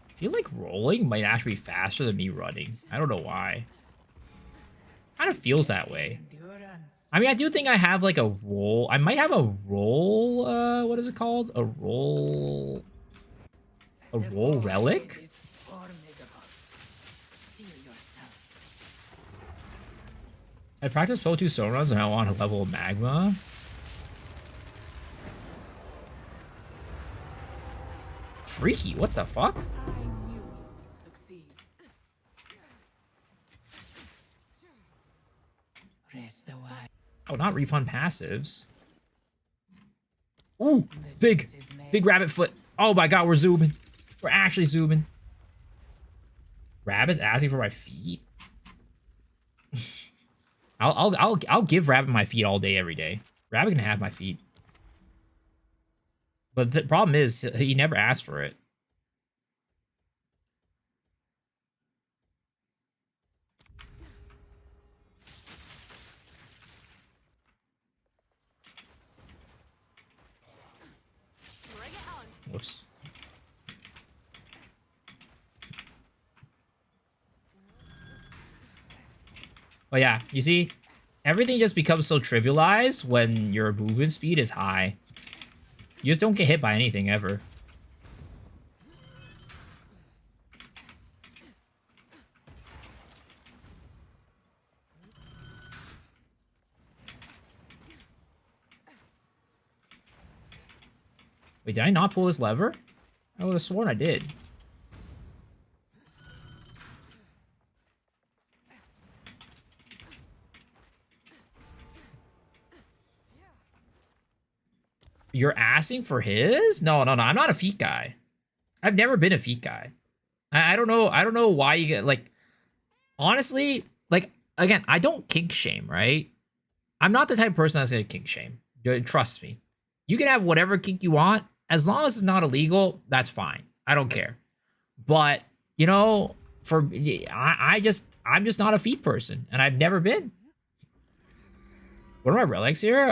I feel like rolling might actually be faster than me running. I don't know why. Kind of feels that way. Endurance. I mean, I do think I have like a roll. I might have a roll. What is it called? A roll The relic? void is formidable. Steel yourself. I practiced Pro 2 stone runs and I want to level magma. Freaky, what the fuck? I knew you would succeed. Rest a while. Oh, not refund passives. Ooh, big rabbit foot. Oh my god, we're zooming. We're actually zooming. Rabbit's asking for my feet. I'll give Rabbit my feet all day, every day. Rabbit can have my feet. But the problem is, he never asked for it. Bring it on. Whoops. But yeah, you see, everything just becomes so trivialized when your movement speed is high. You just don't get hit by anything ever. Wait, did I not pull this lever? I would have sworn I did. You're asking for his? No. I'm not a feet guy. I've never been a feet guy. I don't know. I don't know why you get, like, honestly, like, again, I don't kink shame, right? I'm not the type of person that's gonna kink shame. Trust me. You can have whatever kink you want. As long as it's not illegal, that's fine. I don't care. But, you know, I'm just not a feet person, and I've never been. What are my relics here?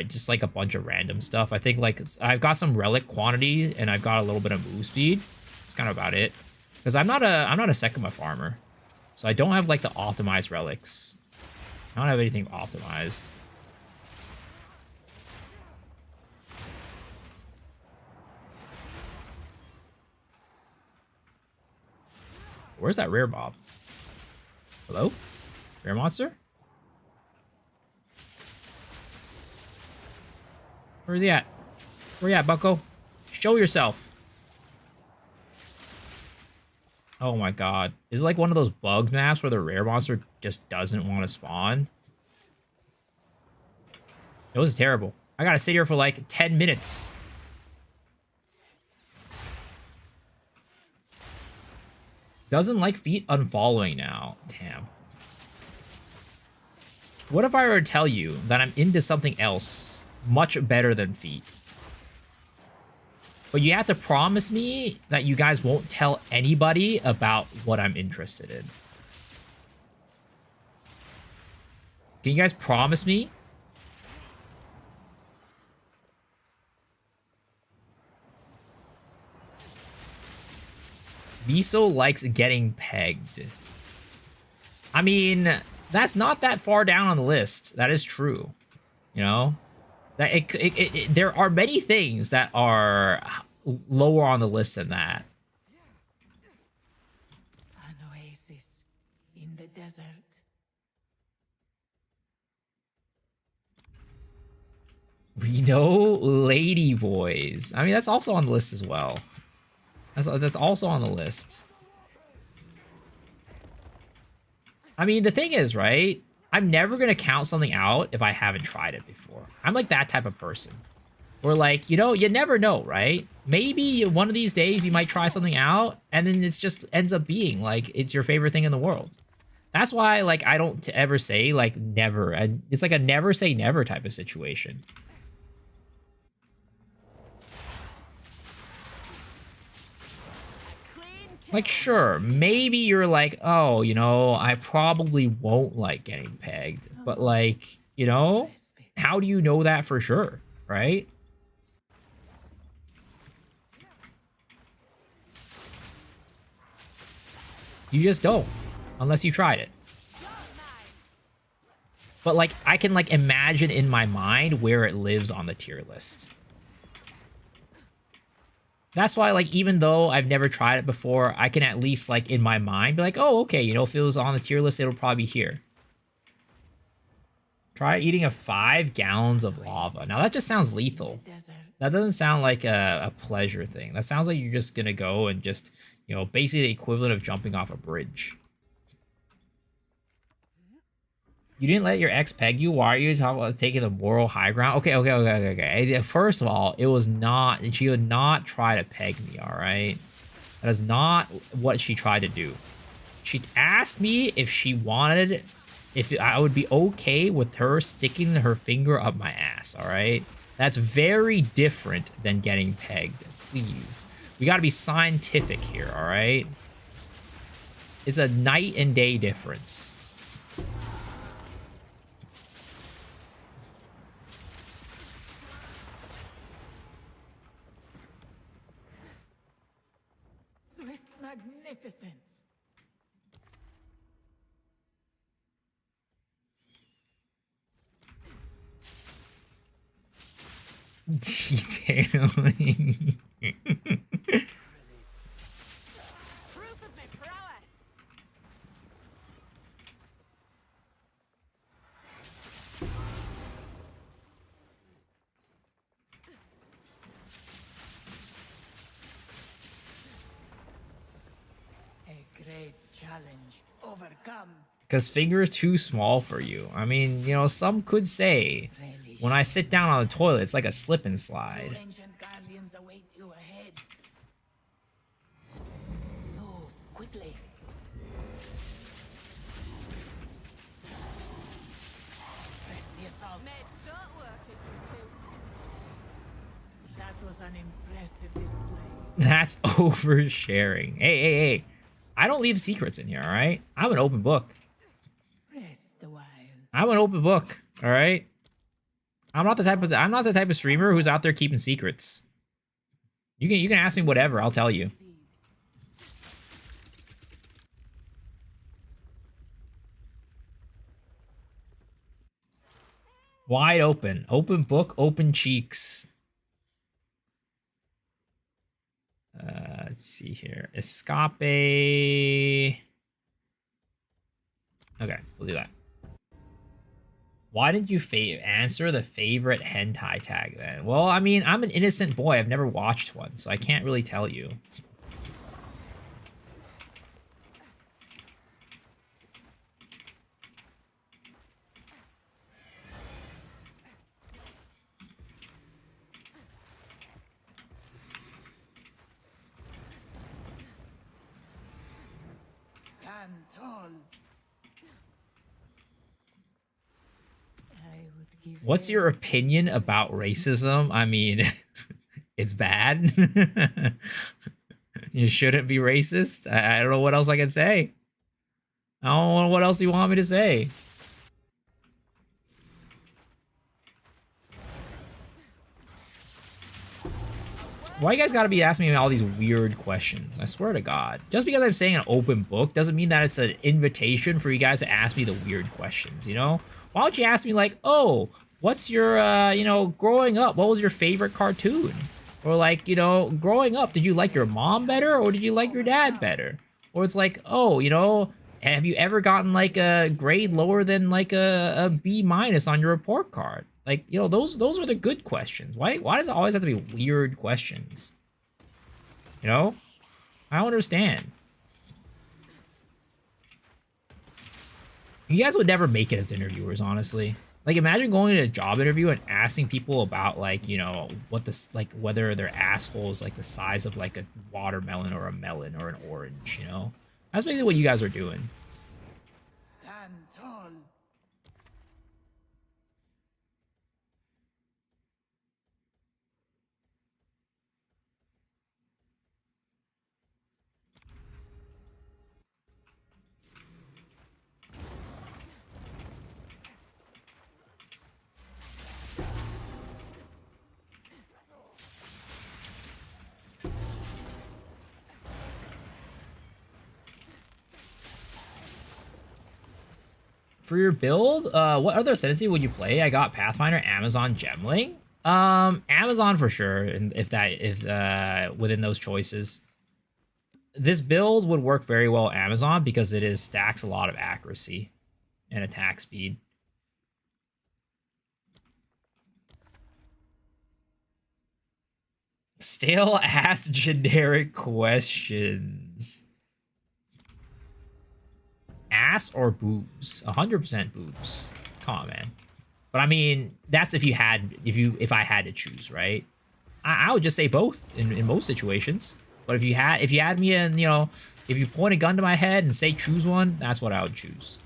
Just like a bunch of random stuff. I think like I've got some relic quantity and I've got a little bit of move speed. That's kind of about it. Because I'm not a Sekima farmer, so I don't have like the optimized relics. I don't have anything optimized. Where's that rare mob? Hello? Rare monster? Where's he at? Where you at, bucko? Show yourself. Oh my god. Is it like one of those bug maps where the rare monster just doesn't want to spawn? It was terrible. I gotta sit here for like 10 minutes. Doesn't like feet unfollowing now. Damn. What if I were to tell you that I'm into something else much better than feet? But you have to promise me that you guys won't tell anybody about what I'm interested in. Can you guys promise me? Miso likes getting pegged. I mean, that's not that far down on the list. That is true. You know? That there are many things that are lower on the list than that. An oasis in the desert. We know lady boys. I mean, that's also on the list as well. That's also on the list. I mean, the thing is, right? I'm never going to count something out if I haven't tried it before. I'm like that type of person. Where like, you know, you never know, right? Maybe one of these days you might try something out and then it just ends up being like it's your favorite thing in the world. That's why like I don't ever say like never. And it's like a never say never type of situation. Like, sure, maybe you're like, oh, you know, I probably won't like getting pegged. But, like, you know, how do you know that for sure, right? You just don't, unless you tried it. But, like, I can, like, imagine in my mind where it lives on the tier list. That's why, like, even though I've never tried it before, I can at least, like, in my mind be like, oh, okay, you know, if it was on the tier list, it'll probably be here. Try eating a 5 gallons of lava. Now, that just sounds lethal. That doesn't sound like a pleasure thing. That sounds like you're just gonna go and just, you know, basically the equivalent of jumping off a bridge. You didn't let your ex peg you? Why are you talking about taking the moral high ground? Okay. First of all, it was not... She would not try to peg me, alright? That is not what she tried to do. She asked me if she wanted... If I would be okay with her sticking her finger up my ass, alright? That's very different than getting pegged. Please. We gotta be scientific here, alright? It's a night and day difference. Swift magnificence. Detailing. Proof of my prowess. A great challenge overcome. Because finger is too small for you. I mean, you know, some could say when I sit down on the toilet, it's like a slip and slide. Two ancient guardians await you ahead. Move quickly. Press the assault. Made short work of you two. That was an impressive display. That's oversharing. Hey. I don't leave secrets in here, all right? I'm an open book. Rest a while. I'm an open book, all right? I'm not the type of streamer who's out there keeping secrets. You can ask me whatever, I'll tell you. Wide open. Open book, open cheeks. Let's see here. Escape. Okay, we'll do that. Why didn't you answer the favorite hentai tag then? Well, I mean, I'm an innocent boy. I've never watched one, so I can't really tell you. Stand tall. I would give What's your opinion about racism? I mean, it's bad. You shouldn't be racist. I don't know what else I can say. I don't know what else you want me to say. Why you guys gotta be asking me all these weird questions? I swear to God. Just because I'm saying an open book doesn't mean that it's an invitation for you guys to ask me the weird questions, you know? Why don't you ask me like, oh, what's your, you know, growing up, what was your favorite cartoon? Or like, you know, growing up, did you like your mom better or did you like your dad better? Or it's like, oh, you know, have you ever gotten like a grade lower than like a B minus on your report card? Like, you know, those are the good questions. Why does it always have to be weird questions? You know? I don't understand. You guys would never make it as interviewers, honestly. Like, imagine going to a job interview and asking people about, like, you know, what this, like, whether their asshole is, like, the size of, like, a watermelon or a melon or an orange, you know? That's basically what you guys are doing. stand tall. For your build, what other ascendancy would you play? I got Pathfinder, Amazon, Gemling. Amazon for sure, and if within those choices. This build would work very well Amazon because it stacks a lot of accuracy and attack speed. Stale ass generic questions. Ass or boobs? 100% boobs. Come on, man. But I mean, that's if I had to choose, right? I would just say both in most situations. But if you had me in, you know, if you point a gun to my head and say choose one, that's what I would choose.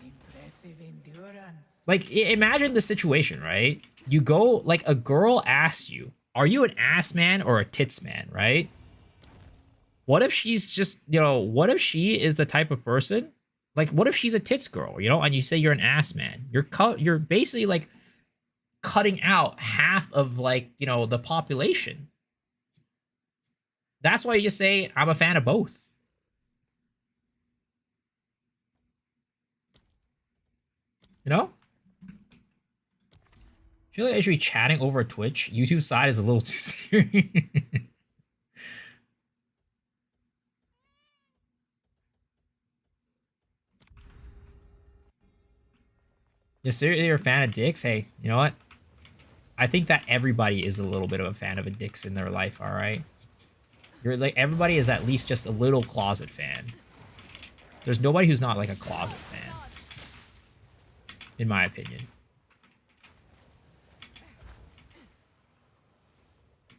Impressive endurance. Like, imagine the situation, right? You go, like, a girl asks you, are you an ass man or a tits man, right? What if she's just, you know, what if she is the type of person, like, what if she's a tits girl, you know, and you say you're an ass man? You're basically, like, cutting out half of, like, you know, the population. That's why you just say, I'm a fan of both. You know? I feel like I should be chatting over Twitch. YouTube side is a little too serious. You're a fan of dicks? Hey, you know what? I think that everybody is a little bit of a fan of a dicks in their life, alright? You're like, everybody is at least just a little closet fan. There's nobody who's not like a closet fan. In my opinion.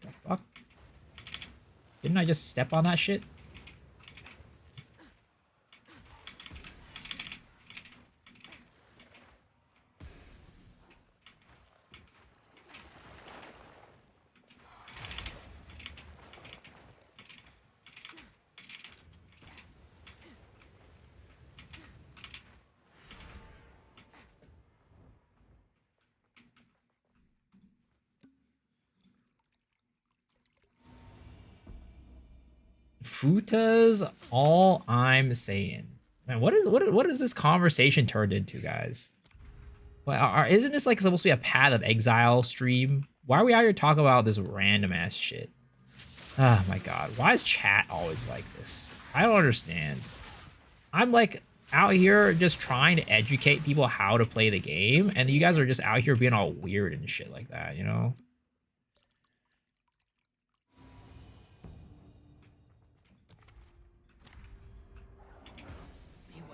The fuck? Didn't I just step on that shit? Futa's all I'm saying. Man, what is this conversation turned into, guys? Well, isn't this like supposed to be a Path of Exile stream? Why are we out here talking about this random ass shit? Oh my god, why is chat always like this? I don't understand. I'm like out here just trying to educate people how to play the game, and you guys are just out here being all weird and shit like that, you know?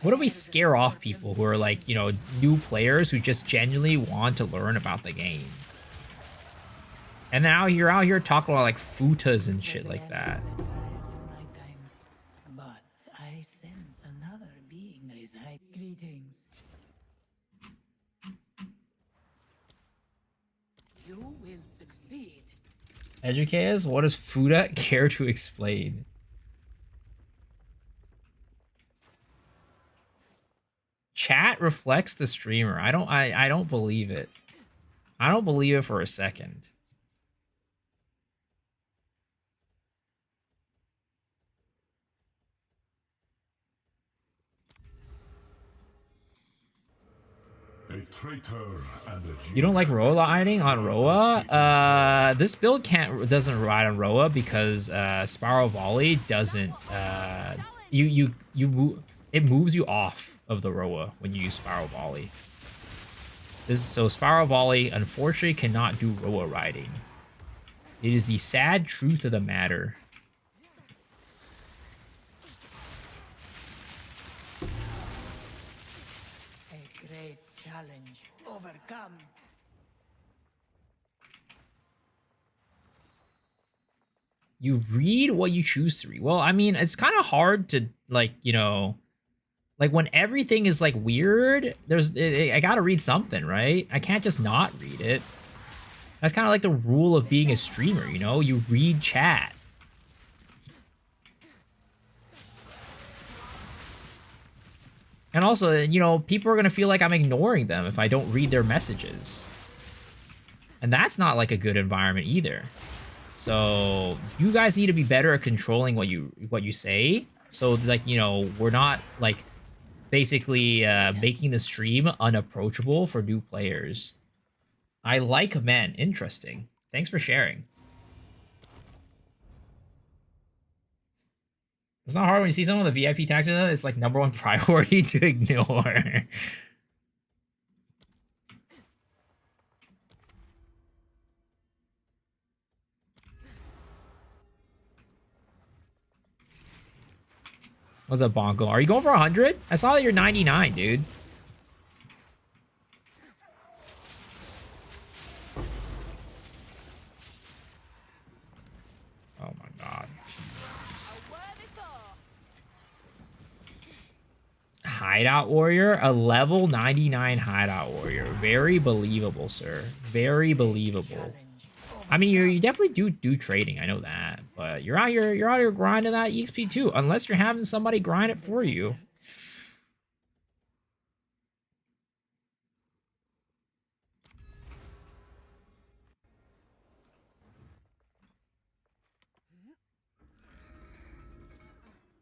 What do we scare off people who are like, you know, new players who just genuinely want to learn about the game? And now you're out here talking about like futas and shit like that. But You will succeed. Educate us? What does Fuda care to explain? Chat reflects the streamer. I don't believe it. I don't believe it for a second. A traitor and a You don't like Roa riding on Roa? This build doesn't ride on Roa because Spiral Volley doesn't it moves you off of the Roa when you use Spiral Volley. So Spiral Volley unfortunately cannot do Roa riding. It is the sad truth of the matter. A great challenge overcome. You read what you choose to read. Well, I mean, it's kind of hard to, like, you know, like when everything is like weird, I gotta read something, right? I can't just not read it. That's kind of like the rule of being a streamer, you know? You read chat. And also, you know, people are gonna feel like I'm ignoring them if I don't read their messages. And that's not like a good environment either. So you guys need to be better at controlling what you say. So like, you know, we're not like basically making the stream unapproachable for new players. I like men. Interesting. Thanks for sharing. It's not hard when you see someone with a VIP tag to them. It's like #1 priority to ignore. What's up, Bonko? Are you going for 100? I saw that you're 99, dude. Oh my god. Jeez. Hideout Warrior? A level 99 Hideout Warrior. Very believable, sir. Very believable. I mean, you definitely do trading. I know that, but you're out here grinding that EXP too, unless you're having somebody grind it for you.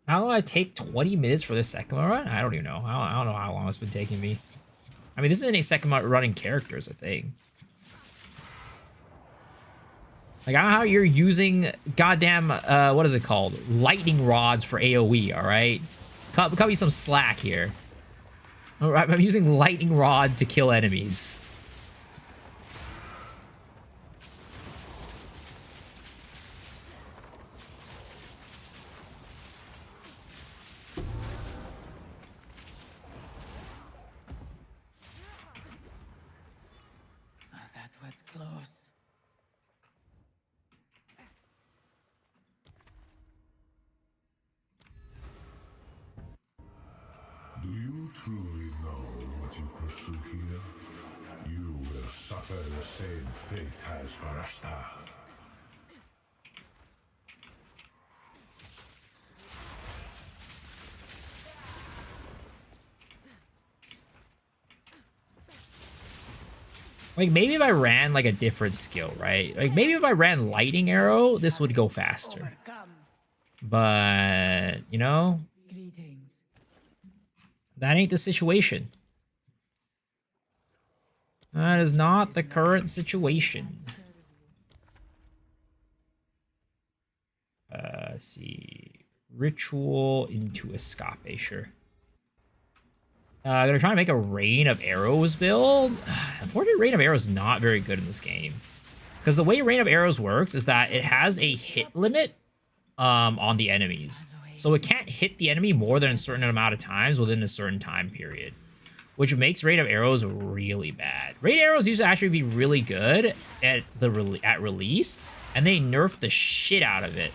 How do I take 20 minutes for the second run? I don't even know. I don't know how long it's been taking me. I mean, this isn't a second running characters, I think. Like, I don't know how you're using goddamn, what is it called? Lightning rods for AoE, alright? Cut me some slack here. Alright, I'm using lightning rod to kill enemies. That was close. Do you truly know what you pursue here? You will suffer the same fate as Varasta. Like, maybe if I ran, like, a different skill, right? Like, maybe if I ran Lightning Arrow, this would go faster. Overcome. But, you know, Greetings. that ain't the situation. That is not the current situation. Let's see. Ritual into Escape, sure. I'm gonna try to make a Rain of Arrows build. Unfortunately, Rain of Arrows is not very good in this game. Because the way Rain of Arrows works is that it has a hit limit on the enemies. So it can't hit the enemy more than a certain amount of times within a certain time period. Which makes Rain of Arrows really bad. Rain of Arrows used to actually be really good at release, and they nerfed the shit out of it.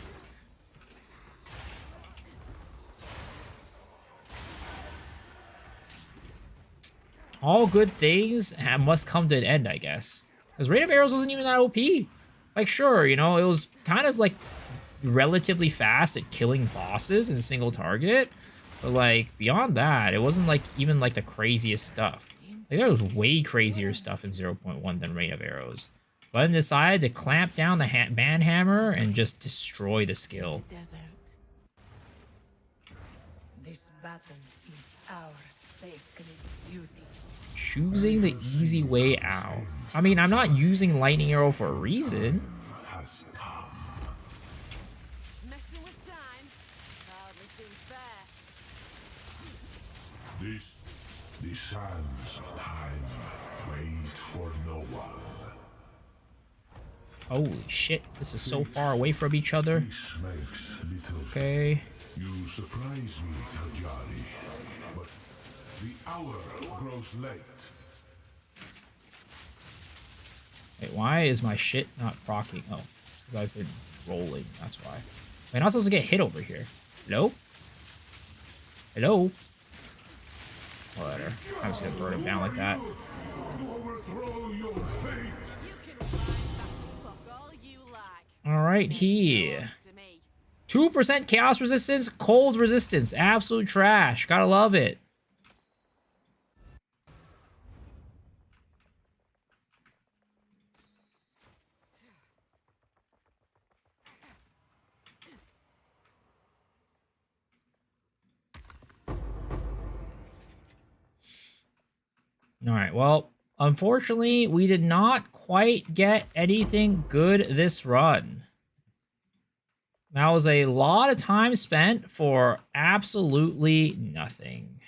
All good things must come to an end, I guess. Because Rain of Arrows wasn't even that OP. Like, sure, you know, it was kind of like relatively fast at killing bosses in a single target. But like, beyond that, it wasn't like even like the craziest stuff. Like, there was way crazier stuff in 0.1 than Rain of Arrows. But then decided to clamp down the banhammer and just destroy the skill. Desert. This button is our sacred duty. Choosing the easy way out. I mean, I'm not using Lightning Arrow for a reason. Has come. Messing with time hardly seems fair. The sands of time wait for no one. Holy shit, this is so far away from each other. This makes little. Okay. You surprise me, Tajari, but the hour grows late. Wait, why is my shit not proccing? Oh, because I've been rolling, that's why. I'm not supposed to get hit over here. Hello? Hello? Whatever. I'm just gonna burn him down like that. Overthrow your fate. You can wind back the clock all you like. Alright, Next here. belongs to me. 2% chaos resistance, cold resistance. Absolute trash. Gotta love it. Alright, well, unfortunately, we did not quite get anything good this run. That was a lot of time spent for absolutely nothing.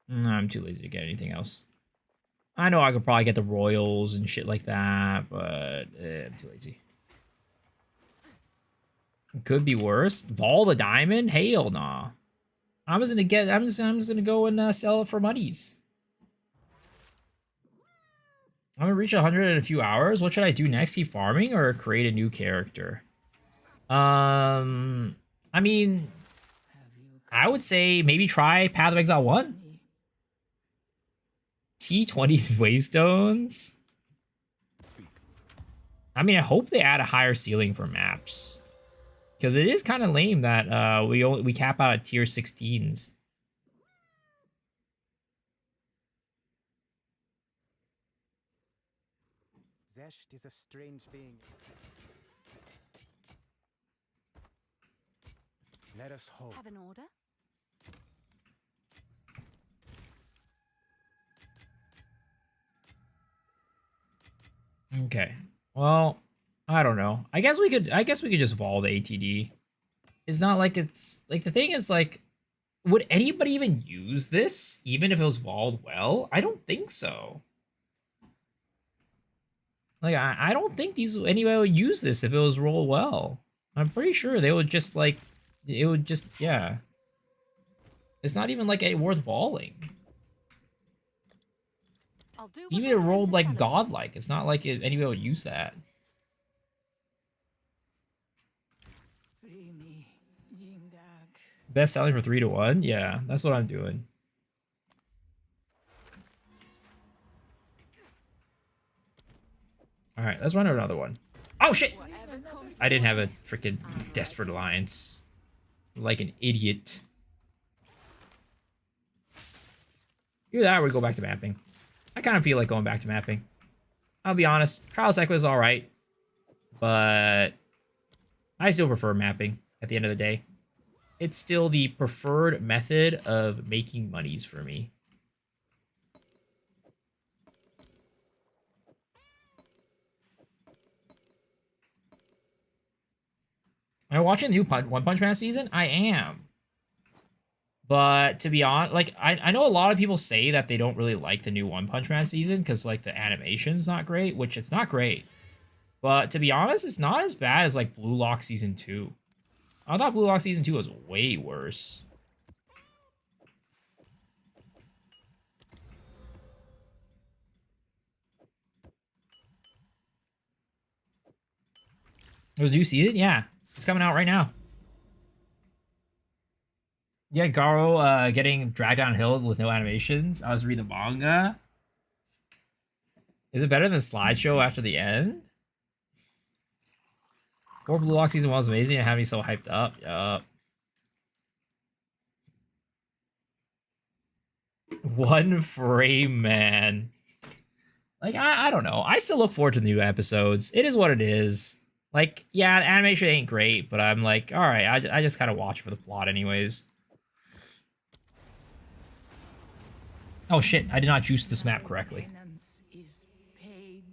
No, I'm too lazy to get anything else. I know I could probably get the Royals and shit like that, but I'm too lazy. Could be worse. Vol the Diamond? Hell nah. I'm just gonna go and sell it for monies. I'm gonna reach 100 in a few hours. What should I do next? Keep farming or create a new character? I mean, I would say maybe try Path of Exile 1. T20's Waystones. I mean, I hope they add a higher ceiling for maps. Because it is kind of lame that we cap out at tier 16s. Zesht is a strange being. Let us hope. Have an order? Okay. Well, I don't know. I guess we could just vol the ATD. It's not like it's like the thing is like, would anybody even use this even if it was voled well? I don't think so. Like I don't think anybody would use this if it was rolled well. I'm pretty sure they would just like it would just yeah. It's not even like worth voling. I'll do Even what if it I can rolled to like satisfy. godlike, it's not like anybody would use that. Free me, Jindak. Best selling for 3 to 1? Yeah, that's what I'm doing. Alright, let's run another one. Oh shit! Whatever comes I didn't have a freaking Desperate Alliance. Like an idiot. Either that or we go back to mapping. I kind of feel like going back to mapping. I'll be honest, Trials Equa is alright. But I still prefer mapping at the end of the day. It's still the preferred method of making monies for me. Am I watching the new One Punch Man season? I am. But to be honest, like I know a lot of people say that they don't really like the new One Punch Man season because like the animation's not great, which it's not great. But to be honest, it's not as bad as like Blue Lock season 2. I thought Blue Lock season 2 was way worse. It was a new season? Yeah. It's coming out right now. Yeah, Garo getting dragged downhill with no animations. I was reading the manga. Is it better than slideshow after the end? Or Blue Lock season 1 was amazing and had me so hyped up. Yup. One frame, man. Like, I don't know. I still look forward to the new episodes. It is what it is. Like, yeah, the animation ain't great, but I'm like, alright, I just kind of watch for the plot anyways. Oh shit, I did not juice this map correctly. Maintenance is paid.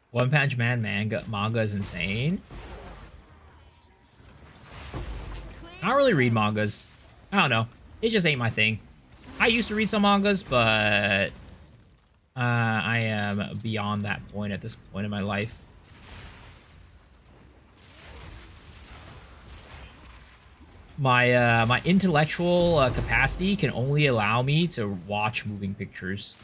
One Punch Man manga is insane. I don't really read mangas. I don't know. It just ain't my thing. I used to read some mangas, but I am beyond that point at this point in my life. My intellectual capacity can only allow me to watch moving pictures.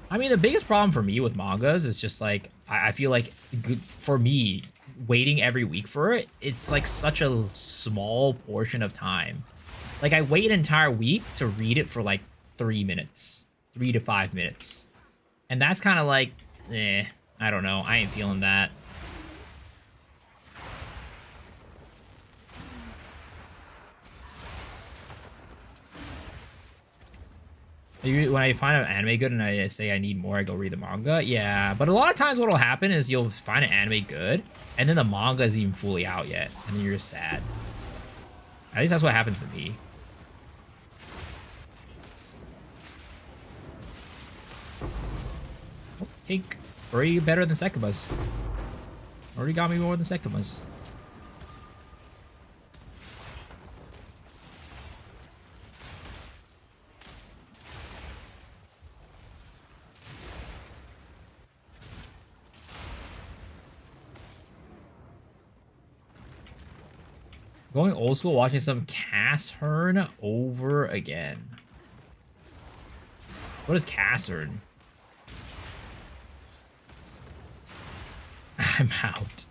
I mean, the biggest problem for me with mangas is just like I feel like for me waiting every week for it, it's like such a small portion of time. Like I wait an entire week to read it for like 3 minutes, 3 to 5 minutes, and that's kind of like, I don't know. I ain't feeling that. When I find an anime good and I say I need more, I go read the manga. Yeah, but a lot of times what'll happen is you'll find an anime good, and then the manga isn't even fully out yet, and then you're just sad. At least that's what happens to me. Oh, Tink. Already better than Sekiba's. Already got me more than Sekiba's. Going old school, watching some Cassern over again. What is Cassern? I'm out.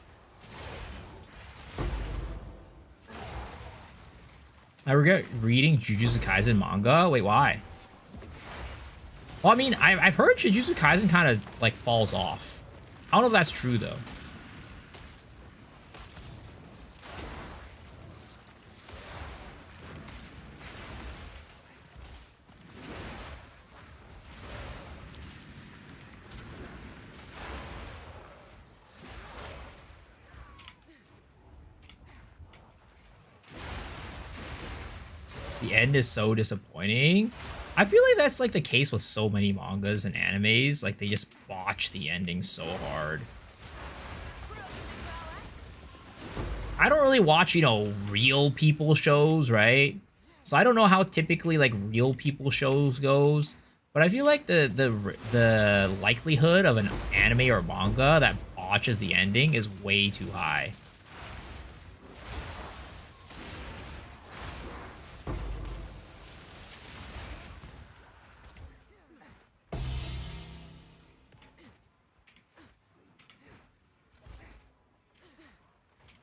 I regret reading Jujutsu Kaisen manga. Wait, why? Well, I mean, I've heard Jujutsu Kaisen kind of like falls off. I don't know if that's true though. The end is so disappointing. I feel like that's like the case with so many mangas and animes. Like they just botch the ending so hard. I don't really watch, you know, real people shows, right? So I don't know how typically like real people shows goes. But I feel like the likelihood of an anime or manga that botches the ending is way too high.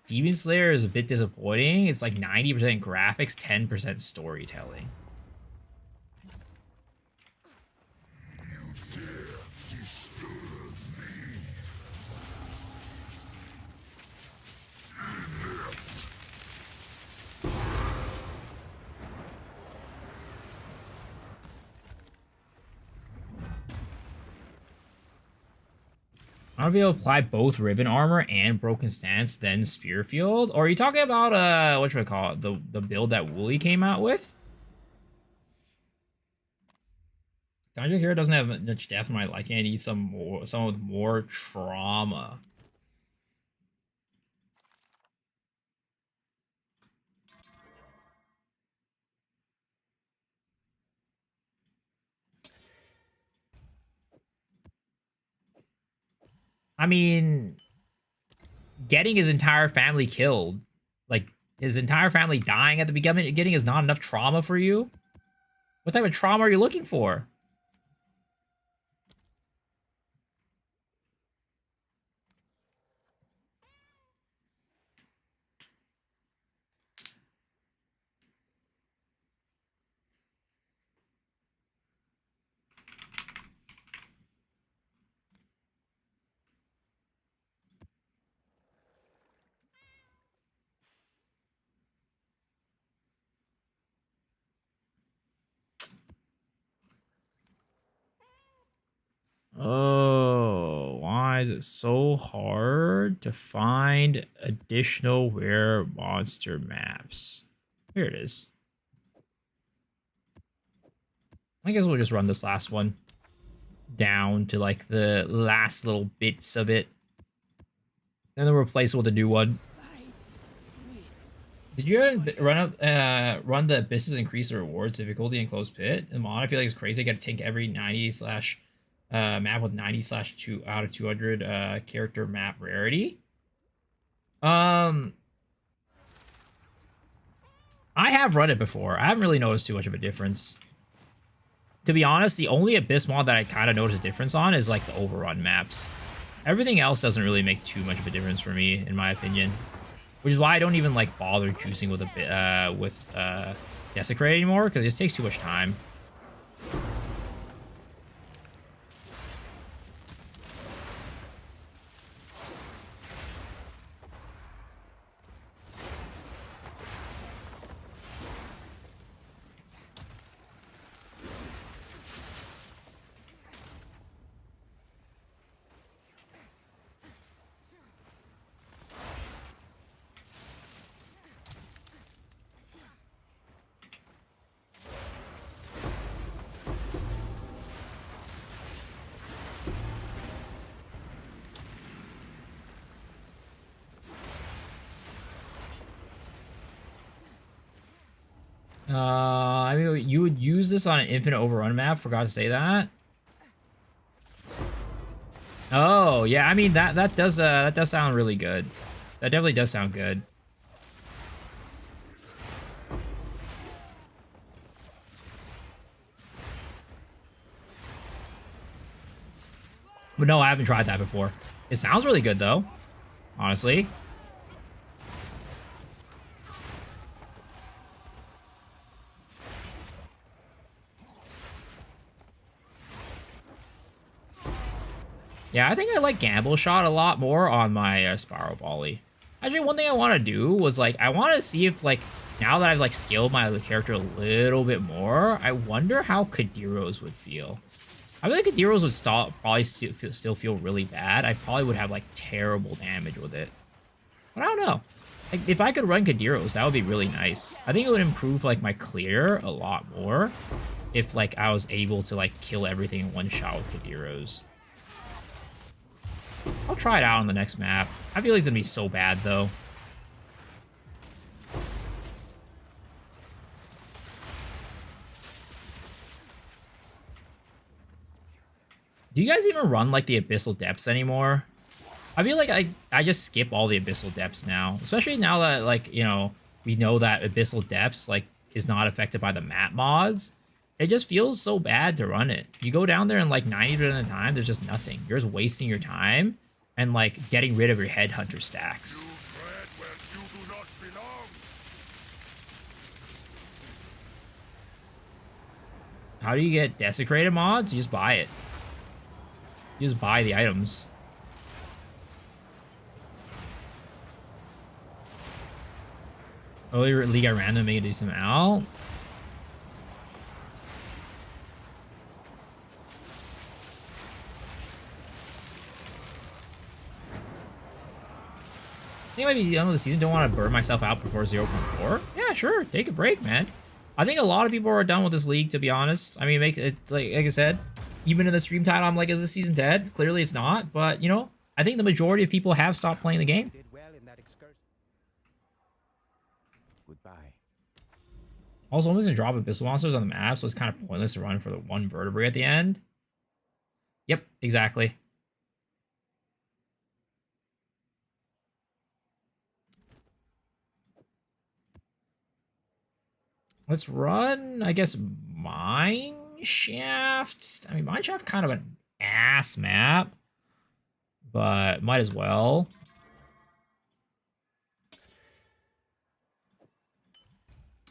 Demon Slayer is a bit disappointing. It's like 90% graphics, 10% storytelling. I want to be able to apply both ribbon armor and broken stance, then spear field. Or are you talking about what should I call it? The build that Wooly came out with? Dodger Hero doesn't have much depth for my liking. I need some with more trauma. I mean, getting his entire family killed, like his entire family dying at the beginning is not enough trauma for you? What type of trauma are you looking for? Oh, why is it so hard to find additional rare monster maps? Here it is. I guess we'll just run this last one down to like the last little bits of it. And then replace it with a new one. Did you run the business increase the rewards difficulty in closed pit? In mod, I feel like it's crazy. I got to tank every 90 slash map with 90 slash 2 out of 200 character map rarity. I have run it before. I haven't really noticed too much of a difference. To be honest, the only Abyss mod that I kind of notice a difference on is like the overrun maps. Everything else doesn't really make too much of a difference for me, in my opinion. Which is why I don't even like bother juicing with Desecrate anymore, because it just takes too much time. I mean, you would use this on an infinite overrun map. Forgot to say that. Oh yeah, I mean that does sound really good. That definitely does sound good. But no, I haven't tried that before. It sounds really good though, honestly. Yeah, I think I like Gamble Shot a lot more on my Spiral Volley. Actually, one thing I want to do was, like, I want to see if, like, now that I've, like, scaled my character a little bit more, I wonder how Kadiros would feel. I feel like Kadiros would probably still feel really bad. I probably would have, like, terrible damage with it. But I don't know. Like, if I could run Kadiros, that would be really nice. I think it would improve, like, my clear a lot more if, like, I was able to, like, kill everything in one shot with Kadiros. I'll try it out on the next map. I feel like it's gonna be so bad, though. Do you guys even run, like, the Abyssal Depths anymore? I feel like I just skip all the Abyssal Depths now. Especially now that, like, you know, we know that Abyssal Depths, like, is not affected by the map mods. It just feels so bad to run it. You go down there and, like, 90% of the time, there's just nothing. You're just wasting your time and, like, getting rid of your headhunter stacks. How do you get desecrated mods? You just buy it. You just buy the items. Earlier league I ran to make a decent amount. I think maybe the end of the season don't want to burn myself out before 0.4. Yeah, sure. Take a break, man. I think a lot of people are done with this league, to be honest. I mean, make it like I said, even in the stream title, I'm like, is this season dead? Clearly it's not, but you know, I think the majority of people have stopped playing the game. Did well in that excursion. Goodbye. Also, I'm just gonna drop Abyssal Monsters on the map, so it's kind of pointless to run for the one vertebrae at the end. Yep, exactly. Let's run, I guess, Mine Shaft. I mean, Mine Shaft kind of an ass map, but might as well.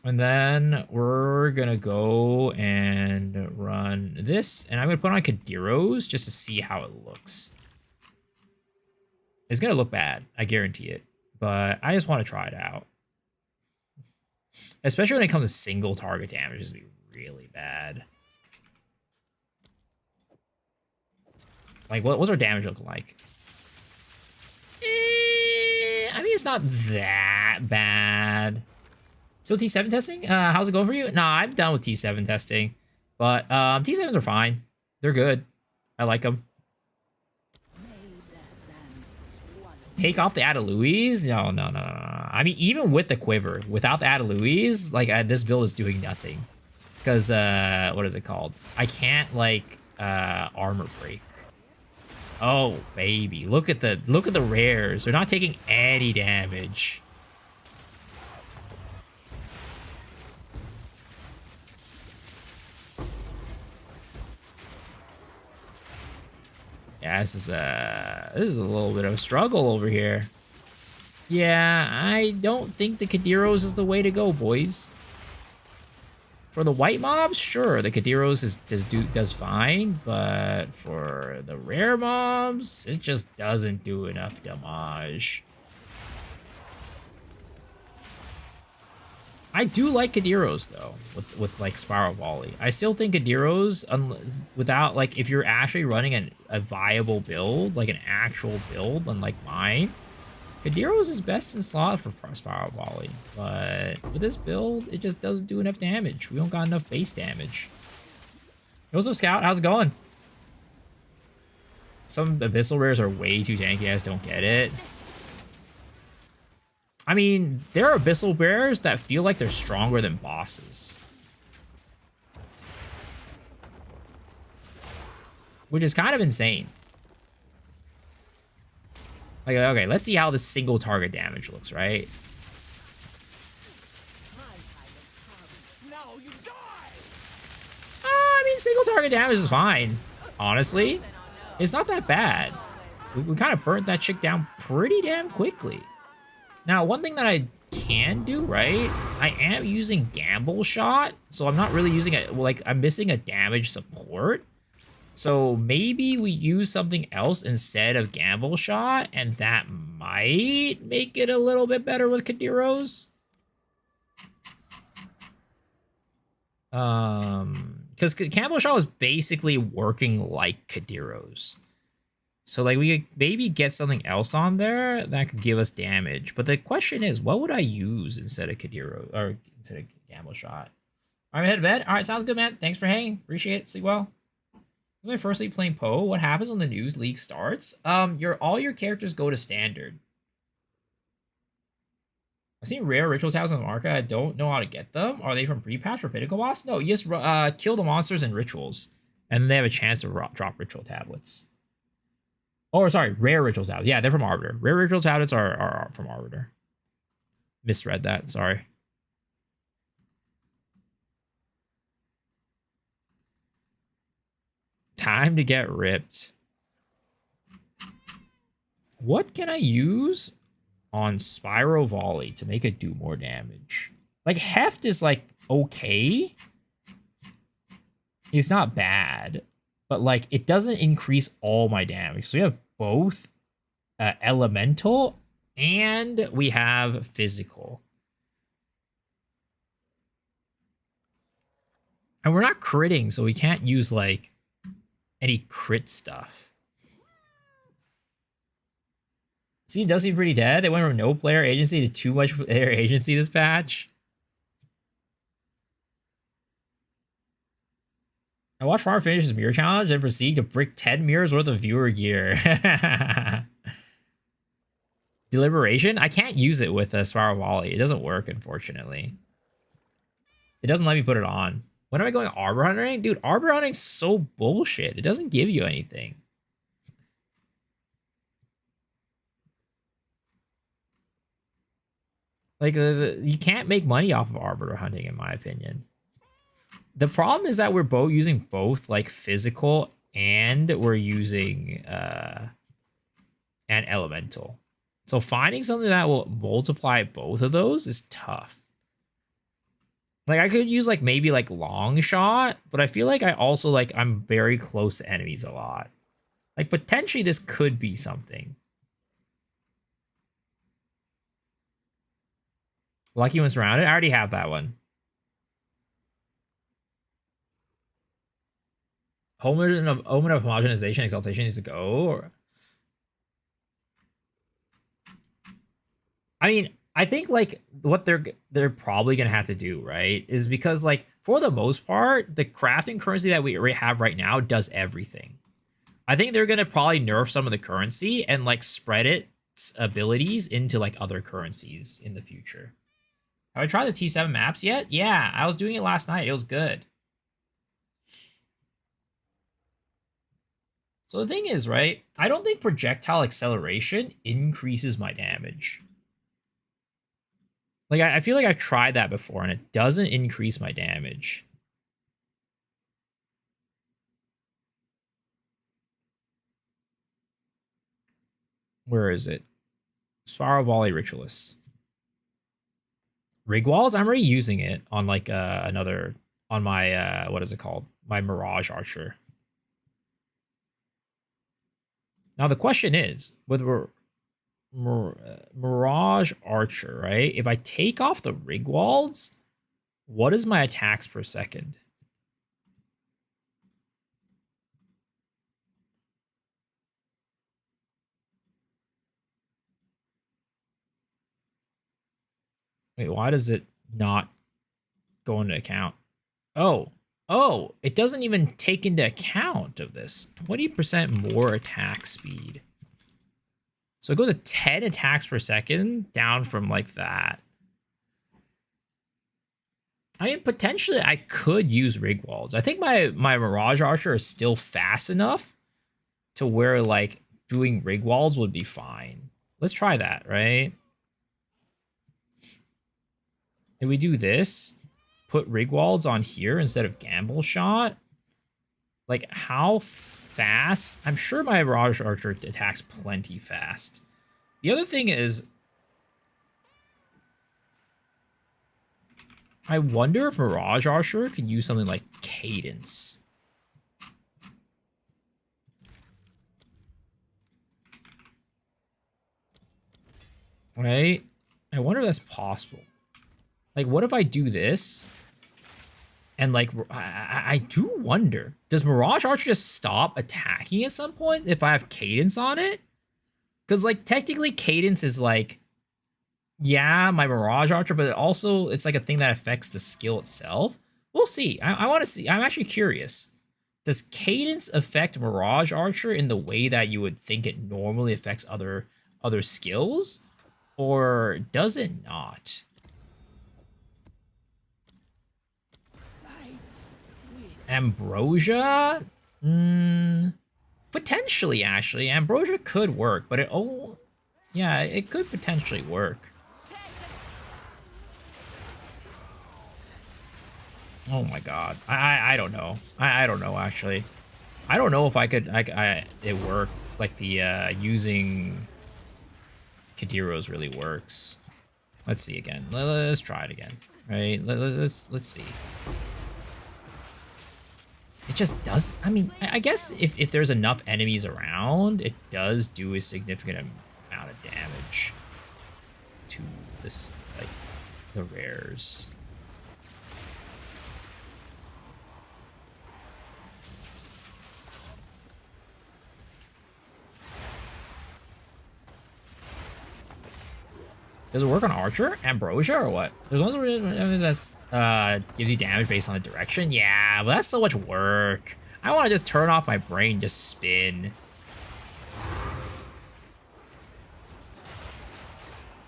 And then we're gonna go and run this, and I'm gonna put on Kadiros just to see how it looks. It's gonna look bad, I guarantee it, but I just want to try it out. Especially when it comes to single target damage, it's gonna be really bad. Like, what's our damage looking like? I mean, it's not that bad. Still T7 testing? How's it going for you? Nah, I'm done with T7 testing. But T7s are fine. They're good. I like them. Take off the Adaluis? No. I mean, even with the quiver, without the Adaluis, like, this build is doing nothing. Because, what is it called? I can't, like, armor break. Oh, baby. Look at the rares. They're not taking any damage. Yeah, this is a little bit of a struggle over here. Yeah, I don't think the Kadiros is the way to go, boys. For the white mobs, sure, the Kadiros does fine, but for the rare mobs, it just doesn't do enough damage. I do like Kadiros though, with like Spiral Volley. I still think Kadiros, without like, if you're actually running a viable build, like an actual build, unlike mine, Kadiros is best in slot for Spiral Volley. But with this build, it just doesn't do enough damage. We don't got enough base damage. Hey, what's up, Scout? How's it going? Some Abyssal rares are way too tanky. I just don't get it. I mean, there are Abyssal Bears that feel like they're stronger than bosses. Which is kind of insane. Like, okay, let's see how the single target damage looks, right? I mean, single target damage is fine, honestly. It's not that bad. We kind of burnt that chick down pretty damn quickly. Now, one thing that I can do, right? I am using Gamble Shot, so I'm not really using it. Like, I'm missing a damage support. So maybe we use something else instead of Gamble Shot, and that might make it a little bit better with Kadiros. Because Gamble Shot was basically working like Kadiros. So, like, we could maybe get something else on there that could give us damage. But the question is, what would I use instead of Kadiro, or instead of Gamble Shot? All right, head to bed. All right, sounds good, man. Thanks for hanging. Appreciate it. Sleep well. My first league playing Poe. What happens when the news league starts? All your characters go to standard. I've seen rare ritual tabs on the market. I don't know how to get them. Are they from pre-patch or Pinnacle Boss? No, you just kill the monsters and rituals, and then they have a chance to drop ritual tablets. Oh, sorry, rare ritual tablets. Yeah, they're from Arbiter. Rare ritual tablets are from Arbiter. Misread that, sorry. Time to get ripped. What can I use on Spiral Volley to make it do more damage? Like, Heft is, like, okay. It's not bad. But, like, it doesn't increase all my damage. So we have both elemental and we have physical. And we're not critting, so we can't use, like, any crit stuff. See, it does seem pretty dead. They went from no player agency to too much player agency this patch. I watched Farmer finish his mirror challenge and proceed to brick 10 mirrors worth of viewer gear. Deliberation? I can't use it with a Spiral Volley. It doesn't work, unfortunately. It doesn't let me put it on. When am I going Arbor Hunting? Dude, Arbor Hunting's so bullshit. It doesn't give you anything. Like, you can't make money off of arbiter hunting, in my opinion. The problem is that we're both using both like physical and we're using an elemental. So finding something that will multiply both of those is tough. Like I could use like maybe like long shot, but I feel like I also like I'm very close to enemies a lot. Like potentially this could be something. Lucky one's surrounded. I already have that one. Omen of homogenization, exaltation needs to go. Or... I mean, I think like what they're probably gonna have to do, right, is because like for the most part, the crafting currency that we already have right now does everything. I think they're gonna probably nerf some of the currency and like spread its abilities into like other currencies in the future. Have I tried the T7 maps yet? Yeah, I was doing it last night. It was good. So the thing is, right, I don't think projectile acceleration increases my damage. Like, I feel like I've tried that before, and it doesn't increase my damage. Where is it? Spiral Volley Ritualist. Rig Walls? I'm already using it on, like, another... On my, what is it called? My Mirage Archer. Now, the question is, with Mirage Archer, right? If I take off the rig walls, what is my attacks per second? Wait, why does it not go into account? Oh, it doesn't even take into account of this. 20% more attack speed. So it goes to 10 attacks per second, down from like that. I mean, potentially I could use rig walls. I think my Mirage Archer is still fast enough to where like doing rig walls would be fine. Let's try that, right? If we do this, put rig walls on here instead of gamble shot, like how fast? I'm sure my Mirage Archer attacks plenty fast. The other thing is, I wonder if Mirage Archer can use something like Cadence. Right? I wonder if that's possible. Like, what if I do this? And, like, I do wonder. Does Mirage Archer just stop attacking at some point if I have Cadence on it? Because, like, technically Cadence is, like, yeah, my Mirage Archer, but also it's like a thing that affects the skill itself. We'll see. I want to see. I'm actually curious. Does Cadence affect Mirage Archer in the way that you would think it normally affects other skills? Or does it not? Ambrosia? Potentially, actually. Ambrosia could work, but yeah, it could potentially work. Oh my god. I don't know. I don't know, actually. I don't know if I could it work. Like the using Kadiros really works. Let's see again. Let's try it again. Right? Let's see. It just does. I mean, I guess if there's enough enemies around, it does do a significant amount of damage to this, like, the rares. Does it work on Archer? Ambrosia or what? There's ones where that's gives you damage based on the direction. Yeah, but that's so much work. I want to just turn off my brain, just spin.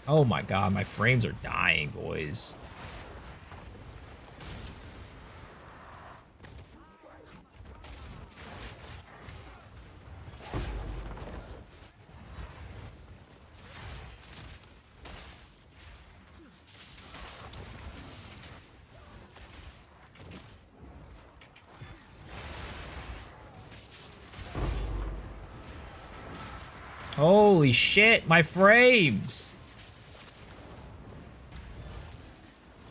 Oh my god, my frames are dying, boys. Holy shit, my frames!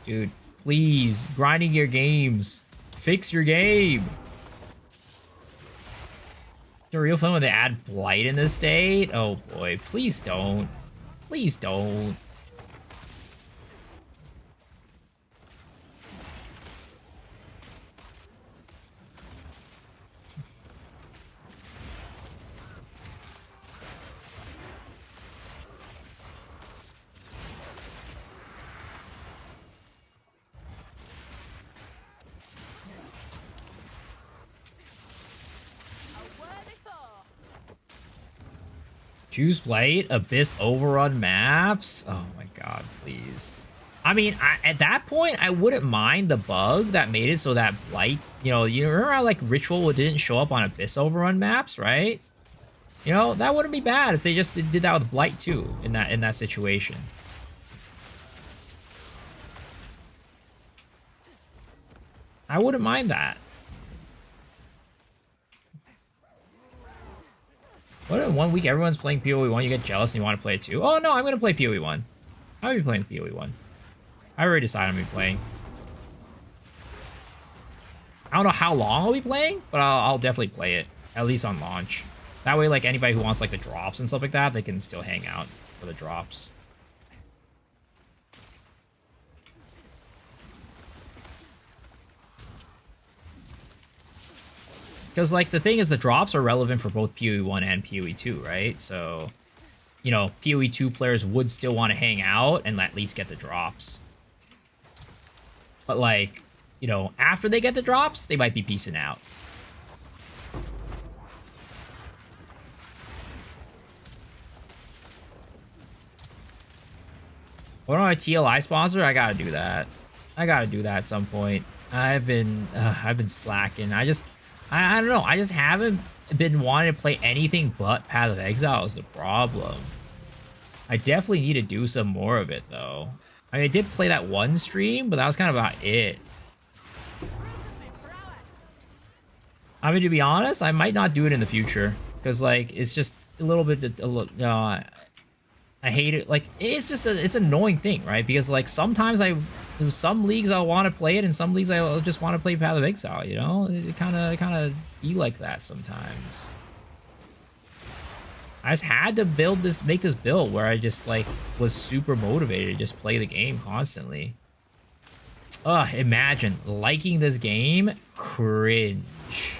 Dude, please, grinding your games. Fix your game. The real fun when they add blight in this state? Oh boy, please don't. Please don't. Choose blight, abyss overrun maps. Oh my god, please. I mean, at that point, I wouldn't mind the bug that made it so that blight, you remember how like ritual didn't show up on abyss overrun maps, right? You know, that wouldn't be bad if they just did that with blight too in that situation. I wouldn't mind that. What if 1 week everyone's playing PoE 1, you get jealous and you want to play it too? Oh no, I'm gonna play PoE 1. I'll be playing PoE 1. I already decided I'm gonna be playing. I don't know how long I'll be playing, but I'll definitely play it, at least on launch. That way, like, anybody who wants, like, the drops and stuff like that, they can still hang out for the drops. Because, like, the thing is, the drops are relevant for both PoE 1 and PoE 2, right? So, PoE 2 players would still want to hang out and at least get the drops. But, like, after they get the drops, they might be peacing out. What am I, TLI sponsor? I gotta do that. I gotta do that at some point. I've been slacking. I don't know. I just haven't been wanting to play anything but Path of Exile is the problem. I definitely need to do some more of it, though. I mean, I did play that one stream, but that was kind of about it. I mean, to be honest, I might not do it in the future. Because, like, it's just a little bit... I hate it. Like, it's just it's an annoying thing, right? Because, like, sometimes in some leagues I'll want to play it, and some leagues I'll just want to play Path of Exile, you know? It kind of be like that sometimes. I just had to make this build where I just, like, was super motivated to just play the game constantly. Ugh, imagine liking this game. Cringe.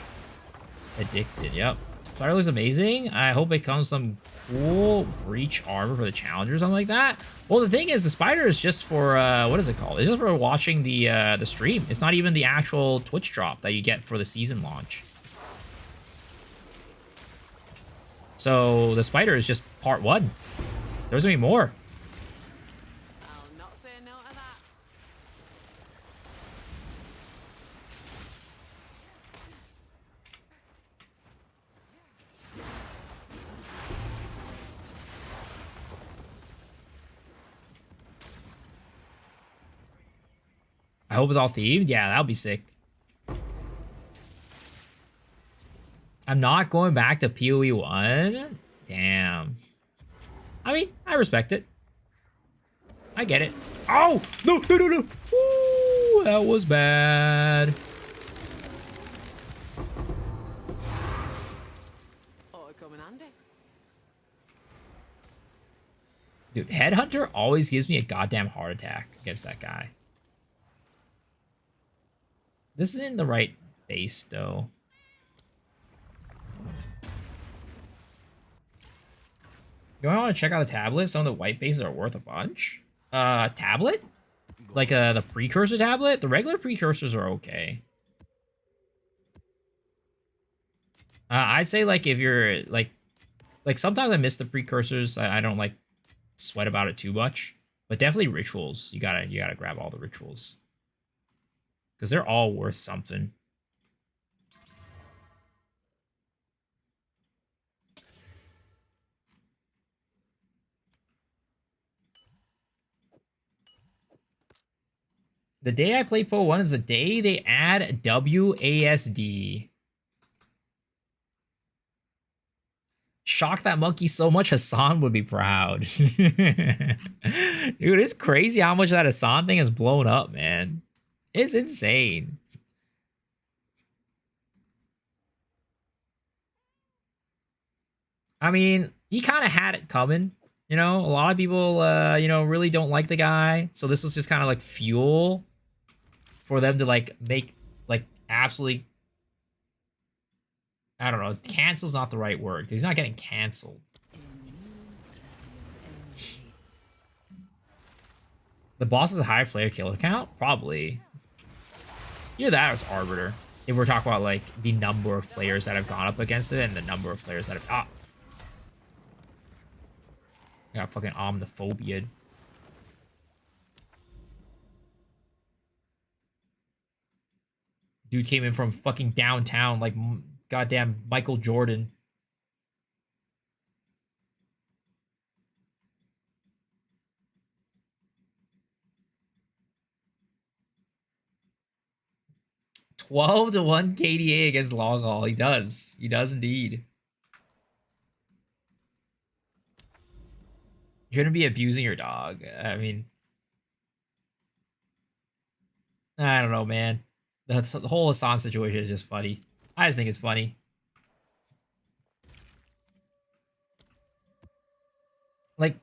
Addicted, yep. Starter looks amazing. I hope it comes some cool breach armor for the challenger or something like that. Well, the thing is, the spider is just for what is it called? It's just for watching the stream. It's not even the actual Twitch drop that you get for the season launch. So the spider is just part 1. There's gonna be more. I'll not say no to that. I hope it's all themed. Yeah, that'll be sick. I'm not going back to PoE 1. Damn. I mean, I respect it. I get it. Oh! No, no, no, no! Ooh, that was bad. Oh, it come in handy. Dude, Headhunter always gives me a goddamn heart attack against that guy. This isn't the right base, though. You want to check out the tablet? Some of the white bases are worth a bunch. Tablet? Like the precursor tablet? The regular precursors are okay. I'd say like if you're like sometimes I miss the precursors. I don't like sweat about it too much. But definitely rituals. You gotta grab all the rituals. Because they're all worth something. The day I play PoE 1 is the day they add WASD. shock that monkey so much Hassan would be proud. Dude, it's crazy how much that Hassan thing has blown up, man. It's insane. I mean, he kind of had it coming. You know, a lot of people, you know, really don't like the guy. So this was just kind of like fuel for them to like make like absolutely, I don't know, cancel's not the right word because he's not getting canceled. The boss is a high player kill count? Probably. Either that or it's Arbiter. If we're talking about like the number of players that have gone up against it and the number of players that have... Ah! Got fucking omniphobia. Dude came in from fucking downtown like goddamn Michael Jordan. $12-1 KDA against Long Haul. He does. He does indeed. You shouldn't be abusing your dog. I mean, I don't know, man. The whole Hassan situation is just funny. I just think it's funny. Like,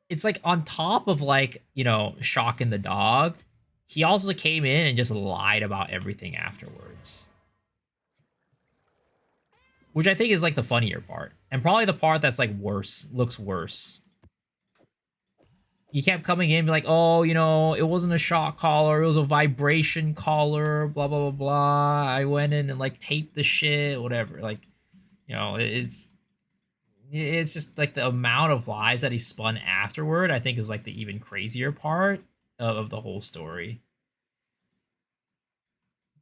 it's like on top of like, you know, shocking the dog, he also came in and just lied about everything afterwards. Which I think is like the funnier part. And probably the part that's like worse, looks worse. He kept coming in and be like, oh, you know, it wasn't a shock collar, it was a vibration collar, blah, blah, blah, blah. I went in and like taped the shit, whatever. Like, you know, it's just like the amount of lies that he spun afterward, I think is like the even crazier part of the whole story.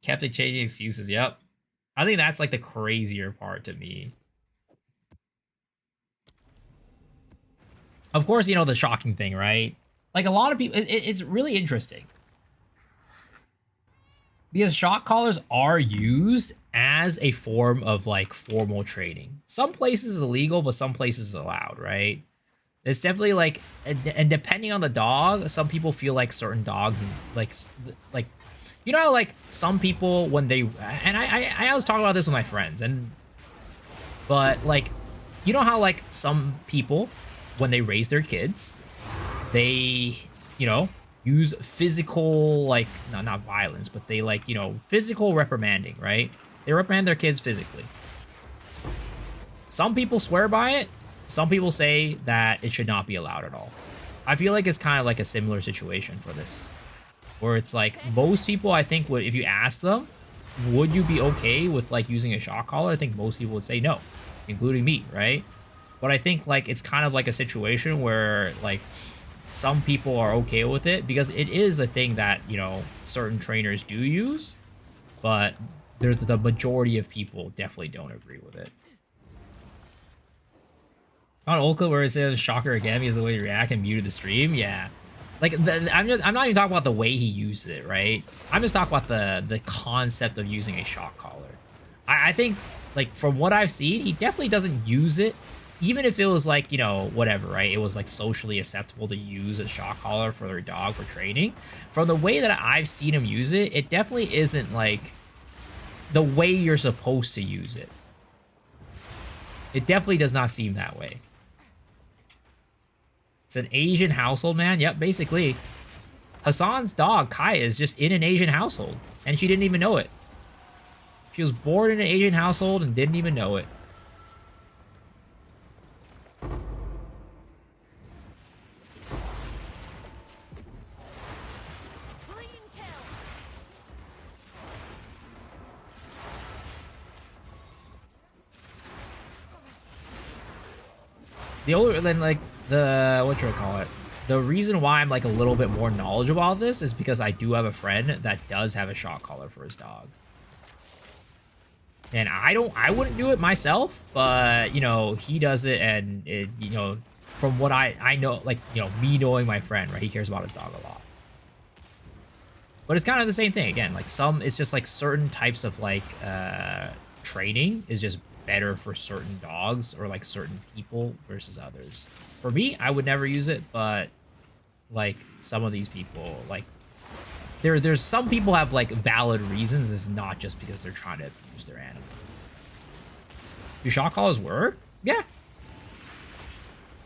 Kept changing excuses, yep. I think that's like the crazier part to me. Of course, you know, the shocking thing, right? Like a lot of people, it's really interesting. Because shock collars are used as a form of like formal training. Some places is illegal, but some places is allowed, right? It's definitely like, and depending on the dog, some people feel like certain dogs, like, you know how like some people when they, and I always talk about this with my friends, but like, you know how like some people, when they raise their kids, they, you know, use physical, like, not violence, but they like, you know, physical reprimanding, right? They reprimand their kids physically. Some people swear by it. Some people say that it should not be allowed at all. I feel like it's kind of like a similar situation for this, where it's like most people, I think, would, if you ask them, would you be okay with like using a shock collar? I think most people would say no, including me, right? But I think like it's kind of like a situation where like some people are okay with it because it is a thing that, you know, certain trainers do use, but there's the majority of people definitely don't agree with it. On Olka where it says shocker again because of the way you react and muted the stream, yeah. Like I'm not even talking about the way he used it, right? I'm just talking about the concept of using a shock collar. I think like from what I've seen, he definitely doesn't use it. Even if it was like, you know, whatever, right? It was like socially acceptable to use a shock collar for their dog for training. From the way that I've seen him use it, it definitely isn't like the way you're supposed to use it. It definitely does not seem that way. It's an Asian household, man. Yep, basically. Hassan's dog, Kaya, is just in an Asian household. And she didn't even know it. She was born in an Asian household and didn't even know it. The older than like the what should I call it? The reason why I'm like a little bit more knowledgeable about this is because I do have a friend that does have a shock collar for his dog. And I wouldn't do it myself, but you know, he does it, and it, you know, from what I know, like, you know, me knowing my friend, right, he cares about his dog a lot. But it's kind of the same thing again, like it's just like certain types of like training is just better for certain dogs or like certain people versus others. For me, I would never use it, but like some of these people, like there's some people have like valid reasons. It's not just because they're trying to abuse their animal. Do shot callers work? Yeah.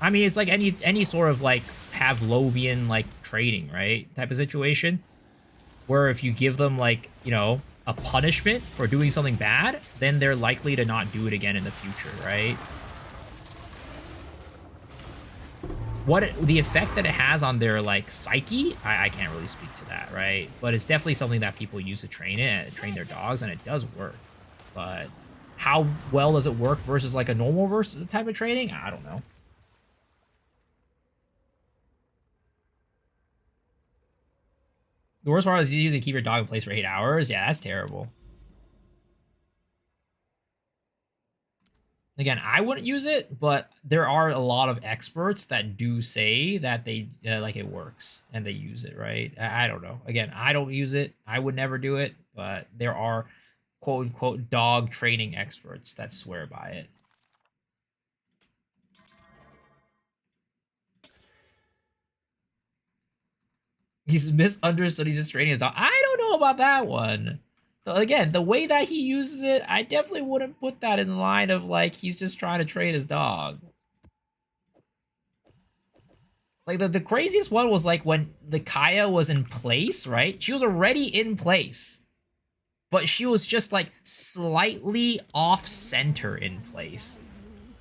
I mean, it's like any sort of like Pavlovian like trading, right? Type of situation where if you give them like, you know, a punishment for doing something bad, then they're likely to not do it again in the future, right? The effect that it has on their like psyche, I can't really speak to that, right? But it's definitely something that people use to train their dogs, and it does work. But how well does it work versus like a normal type of training? I don't know. The worst part is you usually keep your dog in place for 8 hours. Yeah, that's terrible. Again, I wouldn't use it, but there are a lot of experts that do say that they like it works and they use it, right? I don't know. Again, I don't use it. I would never do it, but there are quote unquote dog training experts that swear by it. He's misunderstood. He's just training his dog. I don't know about that one. Again, the way that he uses it, I definitely wouldn't put that in line of like he's just trying to train his dog. Like the craziest one was like when the Kaya was in place, right? She was already in place. But she was just like slightly off center in place.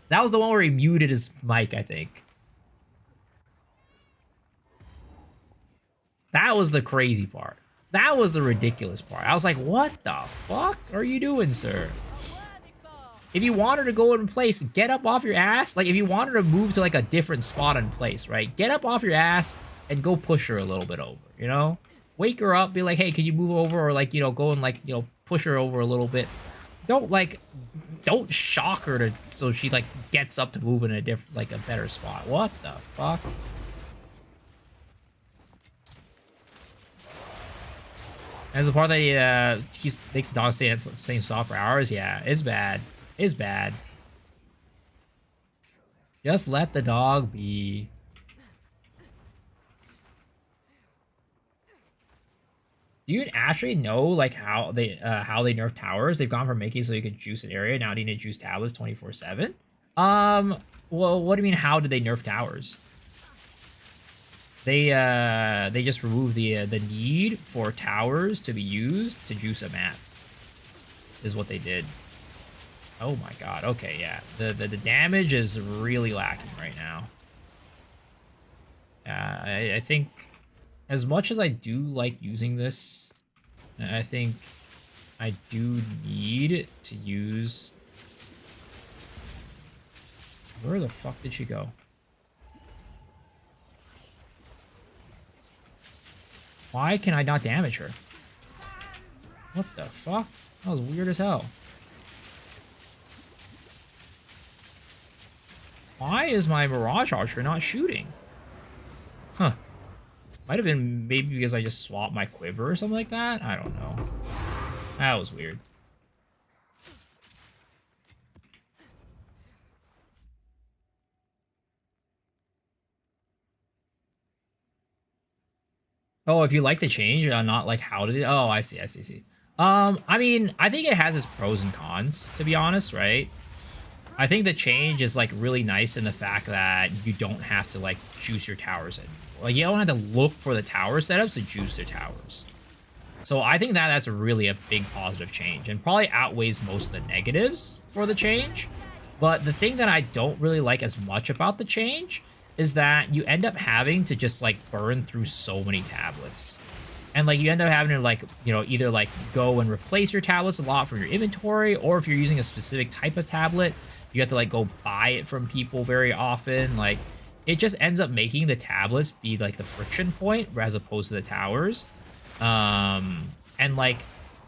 That was the one where he muted his mic, I think. That was the crazy part. That was the ridiculous part. I was like, what the fuck are you doing, sir? If you want her to go in place, get up off your ass. Like, if you want her to move to, like, a different spot in place, right? Get up off your ass and go push her a little bit over, you know? Wake her up, be like, hey, can you move over? Or, like, you know, go and, like, you know, push her over a little bit. Don't shock her to so she, like, gets up to move in a different, like, a better spot. What the fuck? As the part that he makes the dog stay at the same spot for hours, yeah, it's bad. It's bad. Just let the dog be. Do you actually know like how they nerf towers? They've gone from making so you could juice an area now they need to juice tablets 24/7. Well, what do you mean? How did they nerf towers? They just removed the need for towers to be used to juice a map. Is what they did. Oh my god. Okay, yeah. The damage is really lacking right now. I think as much as I do like using this, I think I do need to use. Where the fuck did she go? Why can I not damage her? What the fuck? That was weird as hell. Why is my Mirage Archer not shooting? Huh. Might have been maybe because I just swapped my quiver or something like that? I don't know. That was weird. Oh, if you like the change, not like how did it? Oh, I see. I mean, I think it has its pros and cons, to be honest, right? I think the change is like really nice in the fact that you don't have to like juice your towers anymore. Like you don't have to look for the tower setups to juice their towers. So I think that that's really a big positive change and probably outweighs most of the negatives for the change. But the thing that I don't really like as much about the change is that you end up having to just like burn through so many tablets. And like you end up having to like, you know, either like go and replace your tablets a lot from your inventory, or if you're using a specific type of tablet, you have to like go buy it from people very often. Like it just ends up making the tablets be like the friction point as opposed to the towers. And like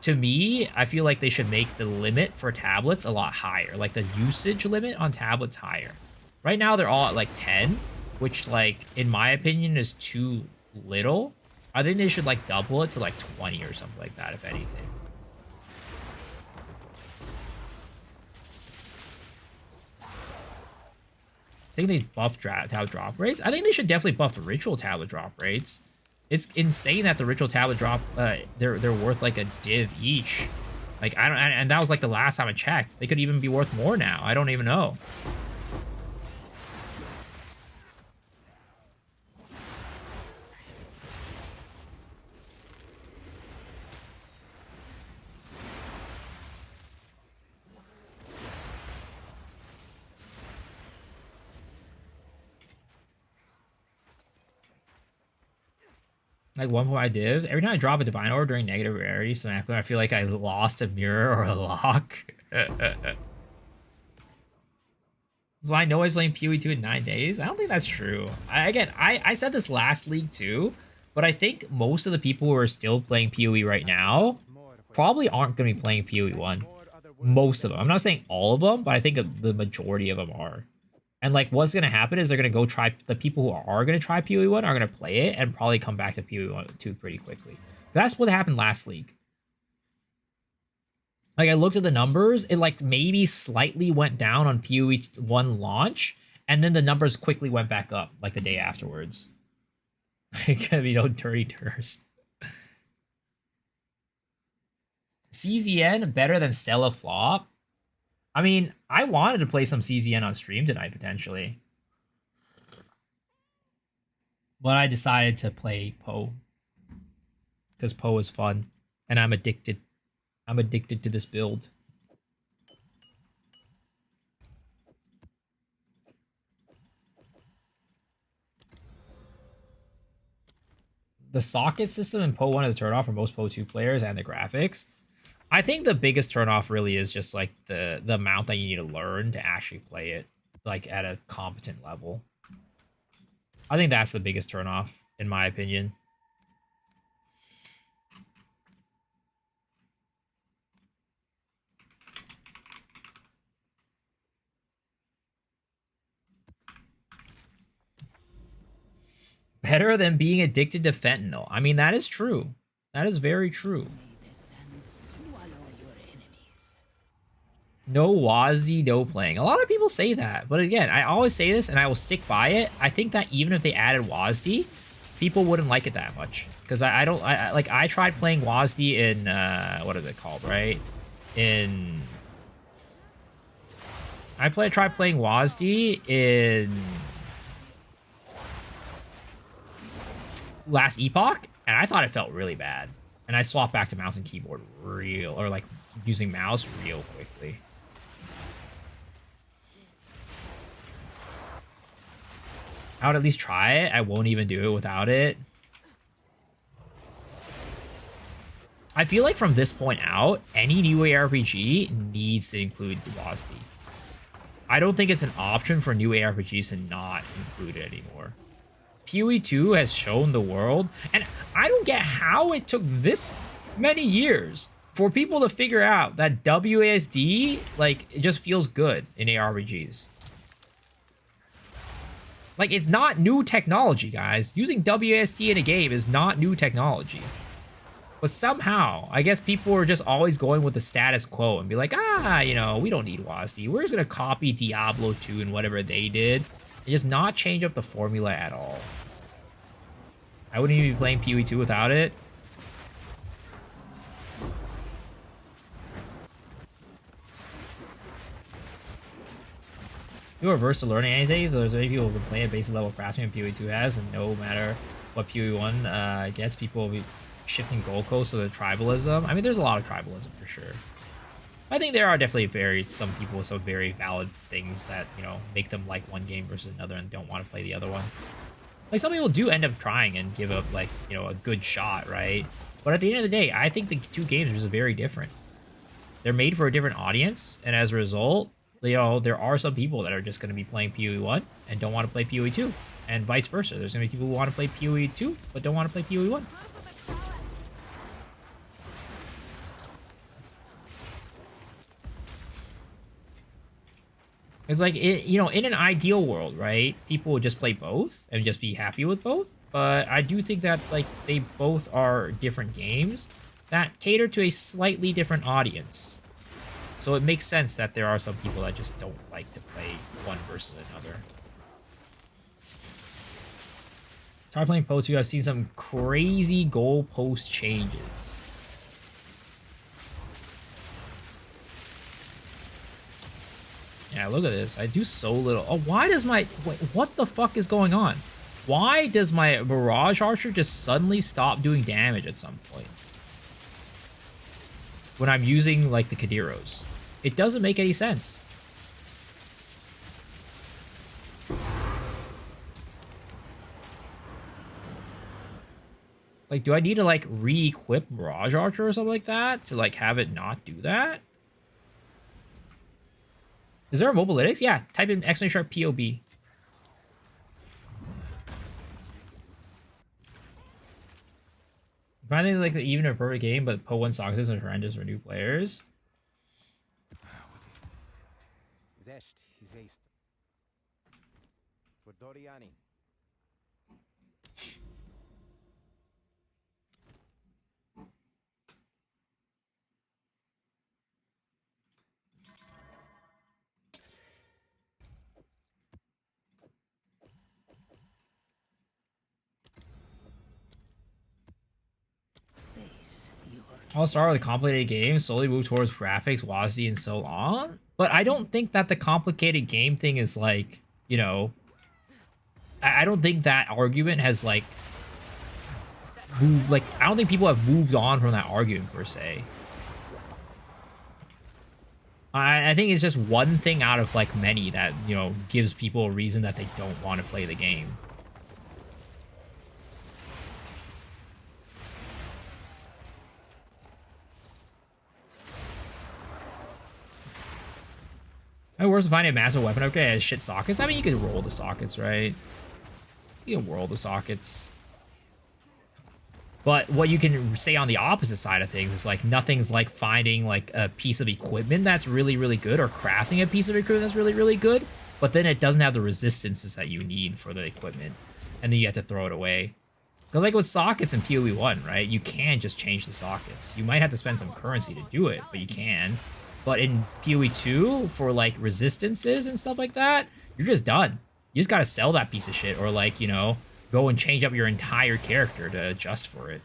to me, I feel like they should make the limit for tablets a lot higher, like the usage limit on tablets higher. Right now they're all at like 10, which like in my opinion is too little. I think they should like double it to like 20 or something like that, if anything. think they buffed tablet drop rates. I think they should definitely buff the ritual tablet drop rates. It's insane that the ritual tablet drop, they're worth like a div each. Like I don't, and that was like the last time I checked. They could even be worth more now. I don't even know. Like 1.5 div. Every time I drop a divine orb during negative rarity, so I feel like I lost a mirror or a lock. So I know I was playing PoE 2 in 9 days. I don't think that's true. I said this last league too, but I think most of the people who are still playing PoE right now probably aren't going to be playing PoE 1. Most of them. I'm not saying all of them, but I think the majority of them are. And like what's going to happen is they're going to go try, the people who are going to try PoE 1 are going to play it and probably come back to PoE 2 pretty quickly. That's what happened last league. Like I looked at the numbers, it like maybe slightly went down on PoE 1 launch, and then the numbers quickly went back up like the day afterwards. It could be no dirty Durst. CZN better than Stella Flop? I mean, I wanted to play some CZN on stream tonight, potentially. But I decided to play Poe. Because Poe is fun. And I'm addicted. I'm addicted to this build. The socket system in Poe 1 is a turnoff for most Poe 2 players and the graphics. I think the biggest turnoff really is just like the amount that you need to learn to actually play it like at a competent level. I think that's the biggest turnoff in my opinion. Better than being addicted to fentanyl. I mean, that is true. That is very true. No Wazzy, no playing. A lot of people say that, but again, I always say this and I will stick by it. I think that even if they added WASD, people wouldn't like it that much. Because I tried playing WASD in, what is it called, right? I tried playing WASD in last Epoch, and I thought it felt really bad. And I swapped back to mouse and keyboard using mouse real quickly. I would at least try it. I won't even do it without it. I feel like from this point out, any new ARPG needs to include WASD. I don't think it's an option for new ARPGs to not include it anymore. PoE 2 has shown the world, and I don't get how it took this many years for people to figure out that WASD, like, it just feels good in ARPGs. Like, it's not new technology, guys. Using WASD in a game is not new technology. But somehow, I guess people were just always going with the status quo and be like, you know, we don't need WASD. We're just going to copy Diablo 2 and whatever they did and just not change up the formula at all. I wouldn't even be playing PoE 2 without it. You are averse to learning anything, so there's many people who can play at basic level crafting PoE 2 has, and no matter what PoE 1 gets, people will be shifting goalposts to the tribalism. I mean, there's a lot of tribalism for sure. I think there are definitely some people with some very valid things that, you know, make them like one game versus another and don't want to play the other one. Like, some people do end up trying and give up, like, you know, a good shot, right? But at the end of the day, I think the two games are just very different. They're made for a different audience, and as a result, you know, there are some people that are just going to be playing PoE 1 and don't want to play PoE 2, and vice versa. There's going to be people who want to play PoE 2 but don't want to play PoE 1. It's like, you know, in an ideal world, right, people would just play both and just be happy with both. But I do think that, like, they both are different games that cater to a slightly different audience. So it makes sense that there are some people that just don't like to play one versus another. Try playing Poe 2. I've seen some crazy goalpost changes. Yeah, look at this. I do so little. Oh, why does my... Wait, what the fuck is going on? Why does my Mirage Archer just suddenly stop doing damage at some point? When I'm using, like, the Kadiros. It doesn't make any sense. Like, do I need to, like, re-equip Mirage Archer or something like that to, like, have it not do that? Is there a mobilytics? Yeah, type in !POB. Finally, like, even a perfect game, but Poe 1 Sockets is horrendous for new players. Zest, Zeist. For Doriani. I'll start with a complicated game, slowly move towards graphics, WASD, and so on. But I don't think that the complicated game thing is like, you know, I don't think that argument has like moved, like, I don't think people have moved on from that argument per se. I think it's just one thing out of like many that, you know, gives people a reason that they don't want to play the game. I mean, worse to find a massive weapon upgrade as shit sockets. I mean, you can roll the sockets, right? You can roll the sockets. But what you can say on the opposite side of things is like nothing's like finding like a piece of equipment that's really, really good or crafting a piece of equipment that's really, really good. But then it doesn't have the resistances that you need for the equipment. And then you have to throw it away. Because like with sockets in PoE 1, right? You can just change the sockets. You might have to spend some currency to do it, but you can. But in PoE 2, for like resistances and stuff like that, you're just done. You just gotta sell that piece of shit or like, you know, go and change up your entire character to adjust for it.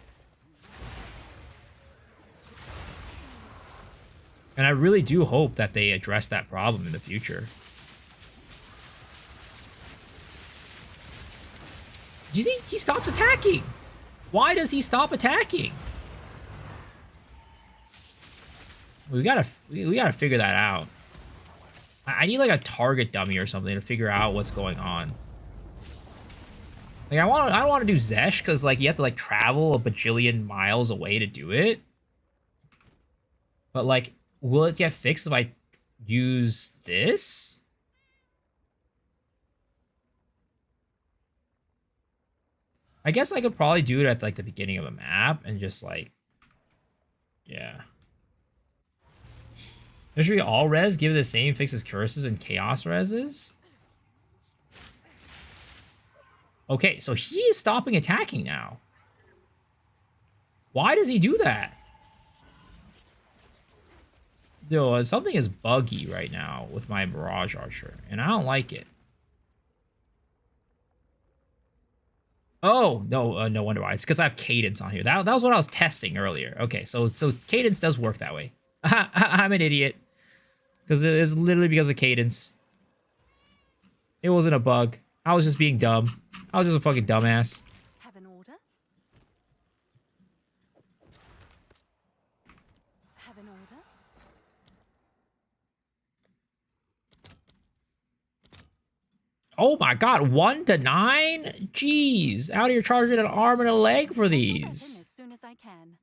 And I really do hope that they address that problem in the future. Do you see? He stops attacking. Why does he stop attacking? We gotta figure that out. I need like a target dummy or something to figure out what's going on. Like I don't want to do Zesh because like you have to like travel a bajillion miles away to do it. But like, will it get fixed if I use this? I guess I could probably do it at like the beginning of a map and just like, yeah. There should be all res, give it the same fix as curses and chaos reses. Okay, so he is stopping attacking now. Why does he do that? Yo, something is buggy right now with my Mirage Archer, and I don't like it. Oh, no, no wonder why. It's because I have cadence on here. That was what I was testing earlier. Okay, so cadence does work that way. I'm an idiot. Because it is literally because of cadence. It wasn't a bug. I was just being dumb. I was just a fucking dumbass. Have an order? Have an order? Oh my god, 1 to 9? Jeez, out here charging an arm and a leg for these. As soon as I can.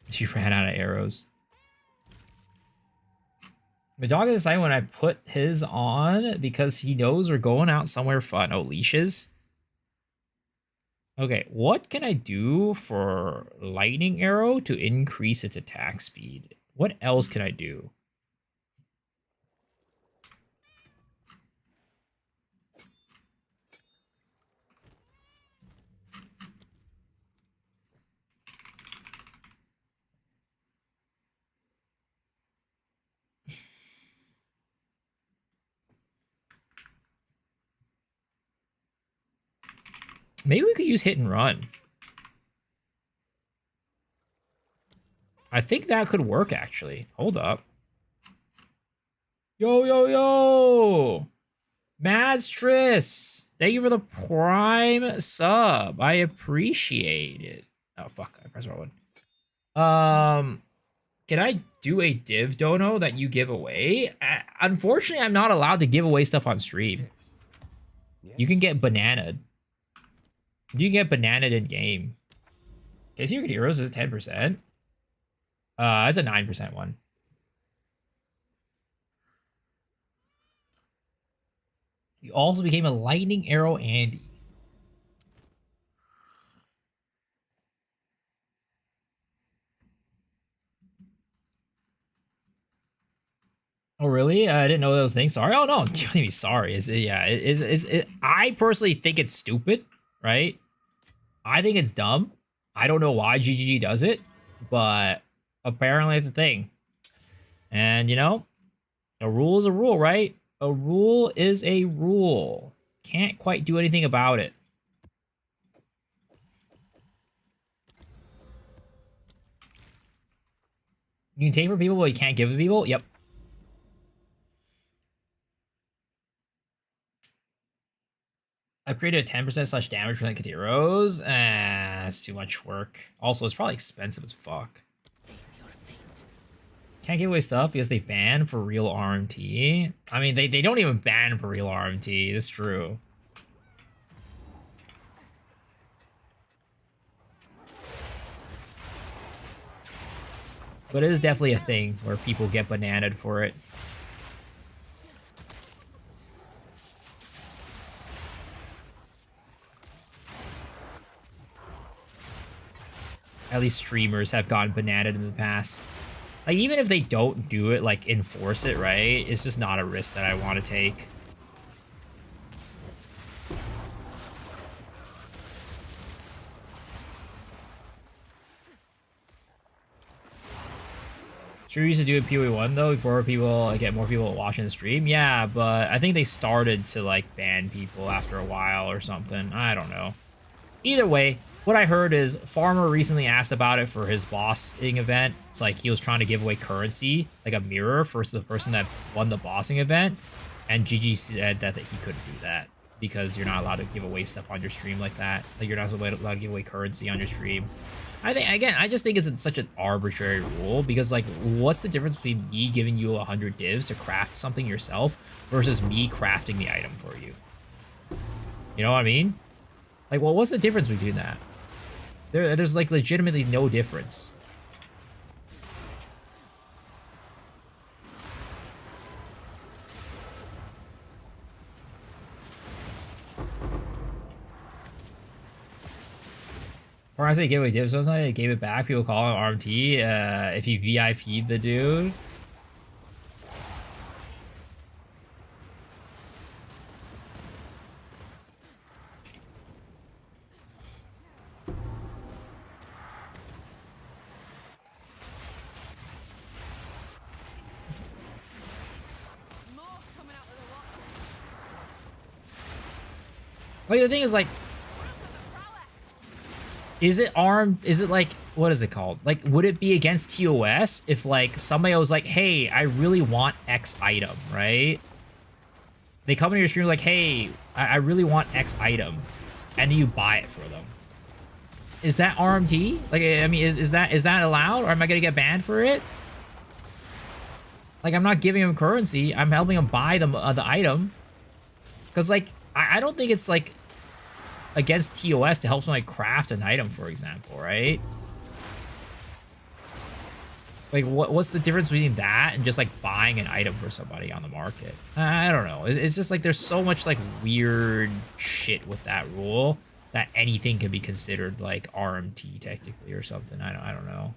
She ran out of arrows. My dog is excited when I put his on because he knows we're going out somewhere fun. Oh, leashes. Okay, what can I do for lightning arrow to increase its attack speed? What else can I do? Maybe we could use hit and run. I think that could work, actually. Hold up. Yo, yo, yo! Madstress! Thank you for the prime sub. I appreciate it. Oh, fuck. I pressed the wrong one. Can I do a div dono that you give away? Unfortunately, I'm not allowed to give away stuff on stream. You can get bananaed. You can get bananaed in game. Okay, Secret Heroes is 10%. It's a 9% one. You also became a Lightning Arrow Andy. Oh really? I didn't know those things. Sorry. Oh no, you don't need to be sorry. I personally think it's stupid, right? I think it's dumb. I don't know why GGG does it, but apparently it's a thing. And you know, a rule is a rule, right? A rule is a rule. Can't quite do anything about it. You can take from people, but you can't give to people? Yep. Upgraded 10% slash damage for Kateros. That's too much work. Also, it's probably expensive as fuck. Can't give away stuff because they ban for real RMT. I mean, they don't even ban for real RMT. That's true. But it is definitely a thing where people get bananaed for it. At least streamers have gotten bananaed in the past. Like, even if they don't do it, like, enforce it, right? It's just not a risk that I want to take. Stream used to do it PoE1, though, before people get more people watching the stream. Yeah, but I think they started to, like, ban people after a while or something. I don't know. Either way, what I heard is Farmer recently asked about it for his bossing event. It's like he was trying to give away currency, like a mirror for the person that won the bossing event. And GG said that he couldn't do that because you're not allowed to give away stuff on your stream like that. Like, you're not allowed to give away currency on your stream. I think, again, I just think it's such an arbitrary rule because, like, what's the difference between me giving you 100 divs to craft something yourself versus me crafting the item for you? You know what I mean? Like, well, what's the difference between that? There's like legitimately no difference. Or I say give away divs, sometimes I gave it back. People call it RMT. If you VIP'd the dude. Like, the thing is, like, is it armed? Is it like, what is it called? Like, would it be against TOS if, like, somebody was like, hey, I really want X item, right? They come into your stream like, hey, I really want X item, and you buy it for them. Is that RMT? Like, I mean, is that allowed, or am I gonna get banned for it? Like, I'm not giving them currency. I'm helping them buy the item. Because, like, I don't think it's, like, against TOS to help somebody craft an item, for example, right? Like, what's the difference between that and just, like, buying an item for somebody on the market? I don't know. It's just, like, there's so much, like, weird shit with that rule that anything can be considered, like, RMT, technically, or something. I don't know.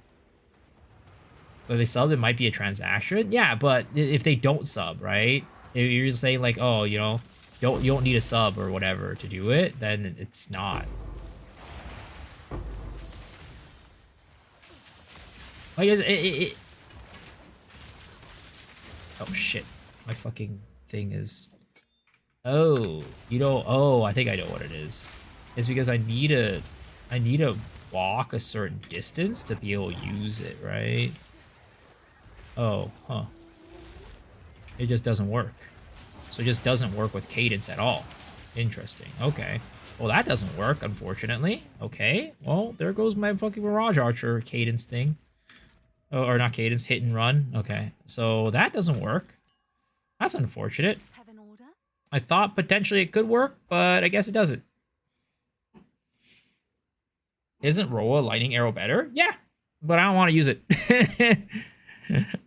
But they sub, it might be a transaction. Yeah, but if they don't sub, right? If you're just saying, like, oh, you know, you don't need a sub or whatever to do it, then it's not. Like, oh shit, my fucking thing is. Oh, you know. Oh, I think I know what it is. is because I need to walk a certain distance to be able to use it, right? Oh, huh. It just doesn't work. So it just doesn't work with cadence at all. Interesting. Okay. Well, that doesn't work, unfortunately. Okay. Well, there goes my fucking Mirage Archer cadence thing. Oh, or not cadence, hit and run. Okay. So that doesn't work. That's unfortunate. Have an order? I thought potentially it could work, but I guess it doesn't. Isn't Roa Lightning Arrow better? Yeah, but I don't want to use it.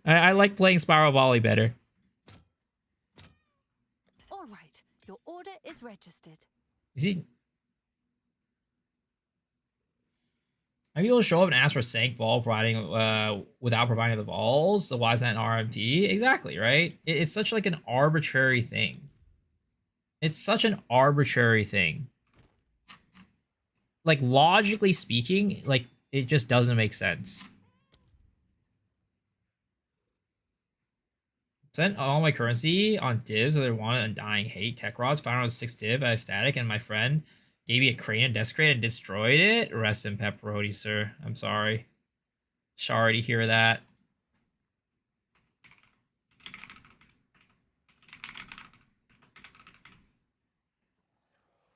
I like playing Spiral Volley better. All right. Your order is registered. Is he? Are you able to show up and ask for Sank Ball without providing the balls? So why is that an RMT? Exactly, right? It's such like an arbitrary thing. It's such an arbitrary thing. Like, logically speaking, like, it just doesn't make sense. Sent all my currency on divs that I wanted Undying Hate. Tech Rods found out 6 div at static, and my friend gave me a crane and desecrate and destroyed it. Rest in pepperoni, sir. I'm sorry. Sorry to hear that.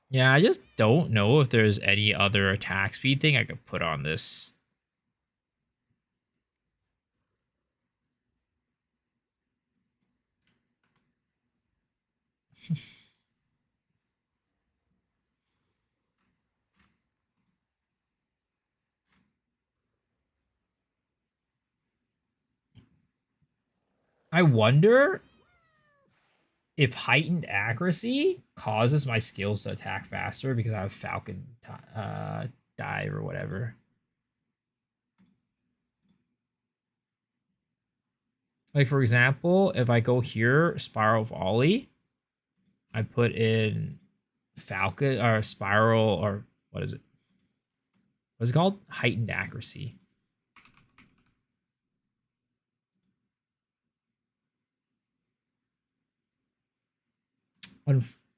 Yeah, I just don't know if there's any other attack speed thing I could put on this. I wonder if heightened accuracy causes my skills to attack faster because I have Falcon dive or whatever. Like, for example, if I go here, Spiral Volley, I put in Falcon or Spiral, or what is it? What's it called? Heightened accuracy.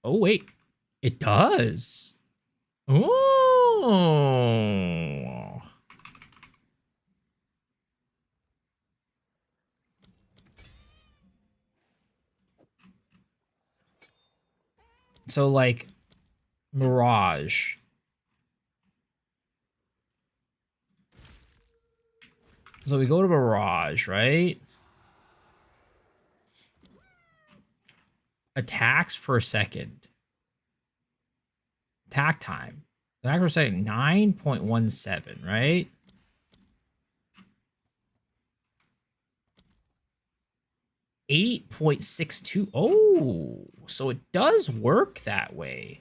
Oh, wait. It does. Oh. So, like, Mirage. So we go to Mirage, right? Attacks per second. Attack time. Attack per second, 9.17, right? .62. Oh, so it does work that way.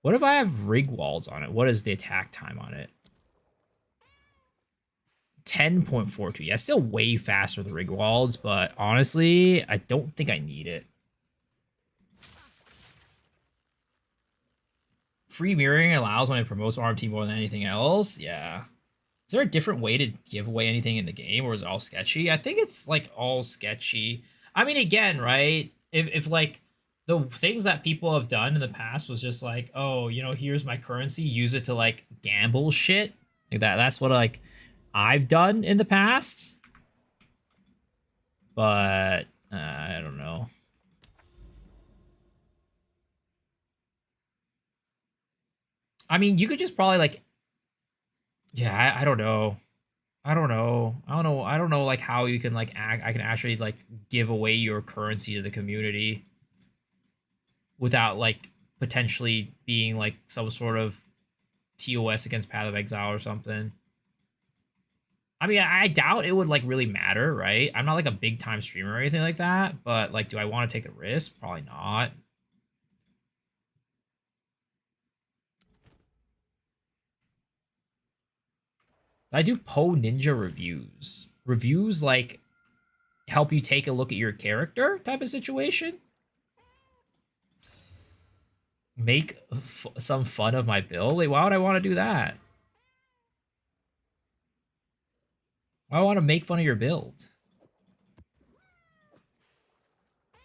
What if I have rig walls on it? What is the attack time on it? 10.42. Yeah, still way faster than rig walls, but honestly, I don't think I need it. Free mirroring allows when it promotes RMT more than anything else. Yeah. Is there a different way to give away anything in the game, or is it all sketchy? I think it's like all sketchy. I mean, again, right? If like the things that people have done in the past was just like, oh, you know, here's my currency, use it to like gamble shit. Like that's what like I've done in the past. But I don't know. I mean, you could just probably like, yeah, I don't know. I don't know. I don't know like how you can like I can actually like give away your currency to the community without like potentially being like some sort of TOS against Path of Exile or something. I mean, I doubt it would like really matter, right? I'm not like a big time streamer or anything like that, but like, do I want to take the risk? Probably not. I do Poe Ninja reviews. Reviews like help you take a look at your character type of situation. Make some fun of my build. Like, why would I want to do that? Why would I want to make fun of your build?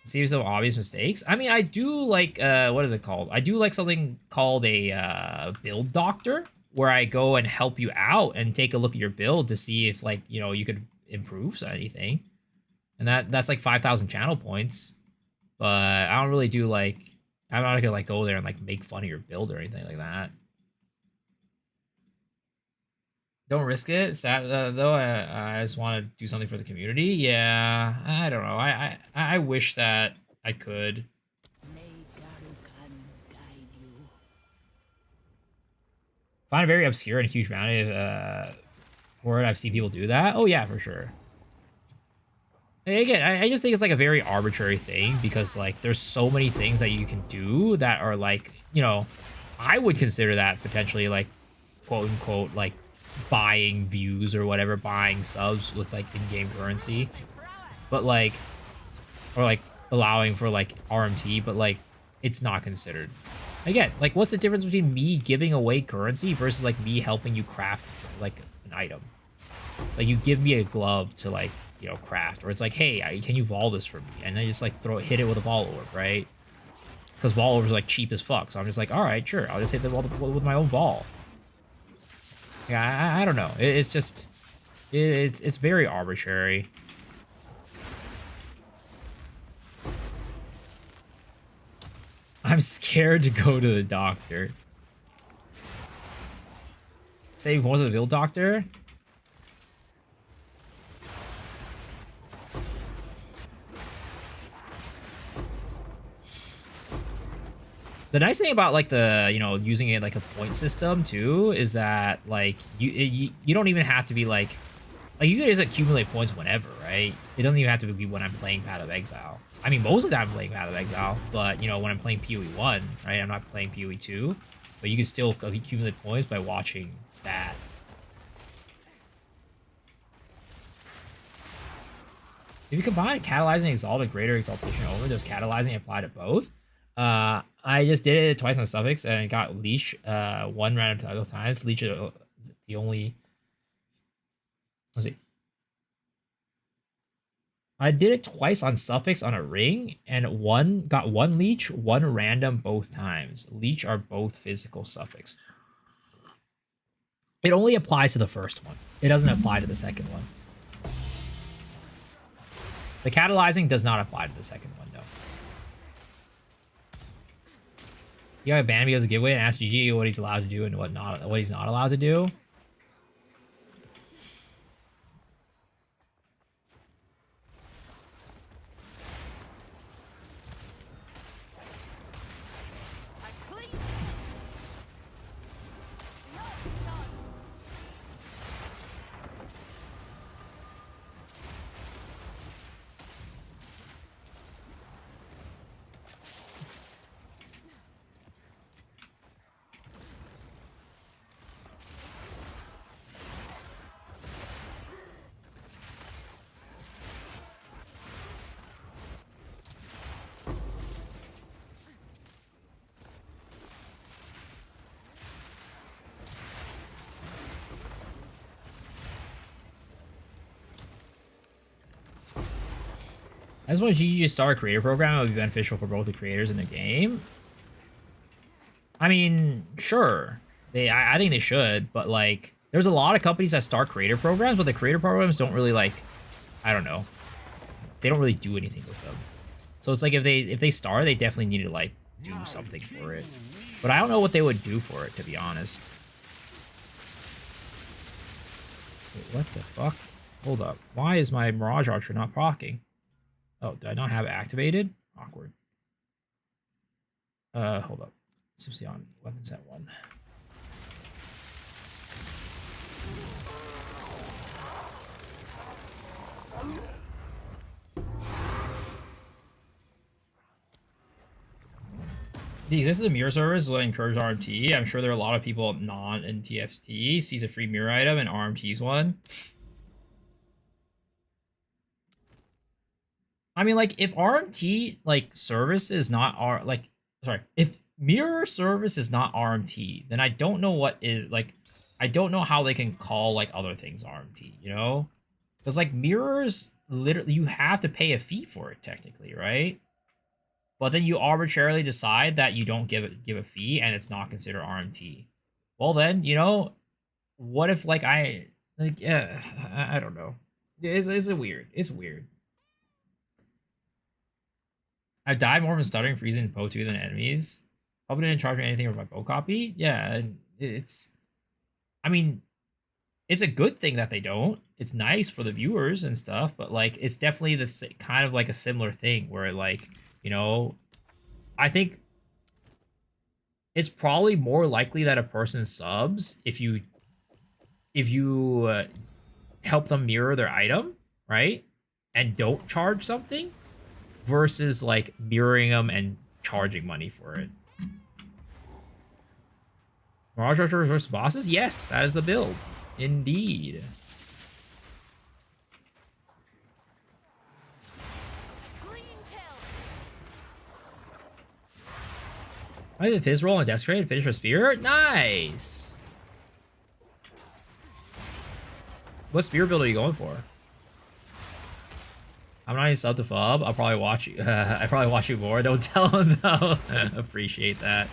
Saves some obvious mistakes. I mean, I do like what is it called? I do like something called a build doctor, where I go and help you out and take a look at your build to see if like you could improve anything, and that's like 5,000 channel points. But I don't really do like I'm not gonna like go there and like make fun of your build or anything like that. Don't risk it. Sad though. I just want to do something for the community. Yeah, I don't know. I wish that I could. May Darukan guide you. Find a very obscure and huge amount of word. I've seen people do that. Oh yeah, for sure. Again, I just think it's like a very arbitrary thing because like there's so many things that you can do that are like I would consider that potentially like quote unquote like buying views or whatever, buying subs with like in-game currency, but like or like allowing for like RMT, but like it's not considered. Again, like what's the difference between me giving away currency versus like me helping you craft like an item? It's like you give me a glove to like craft, or it's like, hey, can you vol this for me? And I just like hit it with a vol orb, right? Because vol orbs are like cheap as fuck, so I'm just like, all right, sure, I'll just hit the vol with my own vol. Yeah, I don't know. It's just it's very arbitrary. I'm scared to go to the doctor. Say more to the build doctor. The nice thing about like the using it like a point system too is that like you don't even have to be like you can just accumulate points whenever, right? It doesn't even have to be when I'm playing Path of Exile. I mean, most of the time I'm playing Path of Exile, but when I'm playing PoE 1, right? I'm not playing PoE 2, but you can still accumulate points by watching that. If you combine catalyzing exalt and greater exaltation over, does catalyzing apply to both? I just did it twice on Suffix and it got leech one random times. Leech is the only. Let's see. I did it twice on Suffix on a ring and got one leech, one random both times. Leech are both physical Suffix. It only applies to the first one. It doesn't apply to the second one. The catalyzing does not apply to the second one, no. You got banned because of giveaway and ask GG what he's allowed to do and what he's not allowed to do. I just want GG to start a creator program. It would be beneficial for both the creators and the game. I mean, sure. I think they should, but like, there's a lot of companies that start creator programs, but the creator programs don't really like, I don't know. They don't really do anything with them. So it's like if they start, they definitely need to like do something for it. But I don't know what they would do for it, to be honest. Wait, what the fuck? Hold up. Why is my Mirage Archer not proccing? Oh, did I not have it activated? Awkward. Hold up. Simply on weapons at 1. The existence of mirror servers will encourage RMT. I'm sure there are a lot of people non in TFT sees a free mirror item and RMT's one. I mean, like, if RMT, like, service is not if mirror service is not RMT, then I don't know what is, like, I don't know how they can call, like, other things RMT, you know? Because, like, mirrors, literally, you have to pay a fee for it, technically, right? but then you arbitrarily decide that you don't give a fee and it's not considered RMT. Well then, you know, what if like yeah, I don't know. It's weird. It's weird. I've died more from stuttering, freezing, and Poe 2 than enemies. Probably didn't charge me anything for my Poe copy. Yeah, and it's I mean, it's a good thing that they don't. It's nice for the viewers and stuff, but like it's definitely the kind of like a similar thing where like, you know, I think it's probably more likely that a person subs if you help them mirror their item, right? And don't charge something versus like mirroring them and charging money for it. Mirage Archer versus bosses? Yes, that is the build. Indeed. Clean kill. I did Fizz roll and Desecrate and finish with Spear. Nice. What Spear build are you going for? I'm not even sub to Fub. I'll probably watch you. I probably watch you more. Don't tell him though. Appreciate that.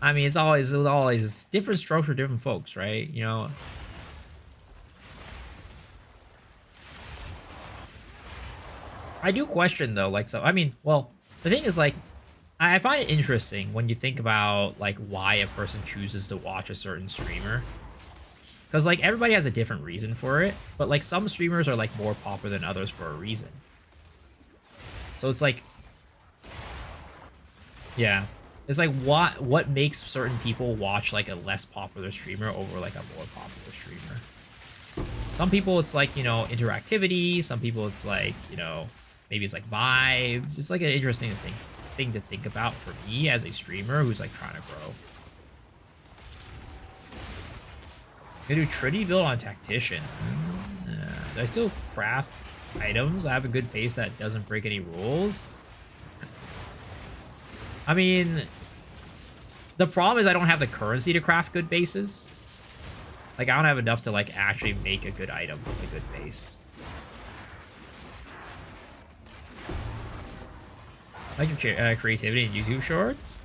I mean, it's always different strokes for different folks, right? You know. I do question though, like, so I mean, well, the thing is like, I find it interesting when you think about like why a person chooses to watch a certain streamer. Because like everybody has a different reason for it, but like some streamers are like more popular than others for a reason. So it's like, yeah, it's like what makes certain people watch like a less popular streamer over like a more popular streamer. Some people it's like, you know, interactivity. Some people it's like, you know, maybe it's like vibes. It's like an interesting thing to think about for me as a streamer who's like trying to grow. I'm gonna do Trinity build on Tactician. Do I still craft items? I have a good base that doesn't break any rules. I mean, the problem is I don't have the currency to craft good bases. Like, I don't have enough to, like, actually make a good item with a good base. I like your creativity in YouTube shorts.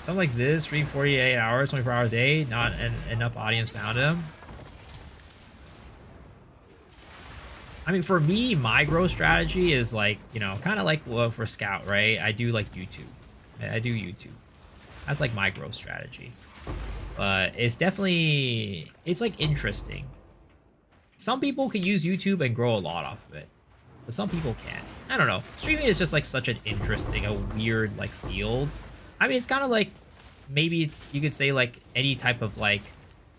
Something like Ziz, stream 48 hours, 24 hours a day, not enough audience found him. I mean, for me, my growth strategy is like, you know, kind of like for Scout, right? I do like YouTube. I do YouTube. That's like my growth strategy. But it's definitely, it's like interesting. Some people can use YouTube and grow a lot off of it, but some people can't. I don't know. Streaming is just like such an interesting, a weird like field. I mean, it's kind of like, maybe you could say like any type of like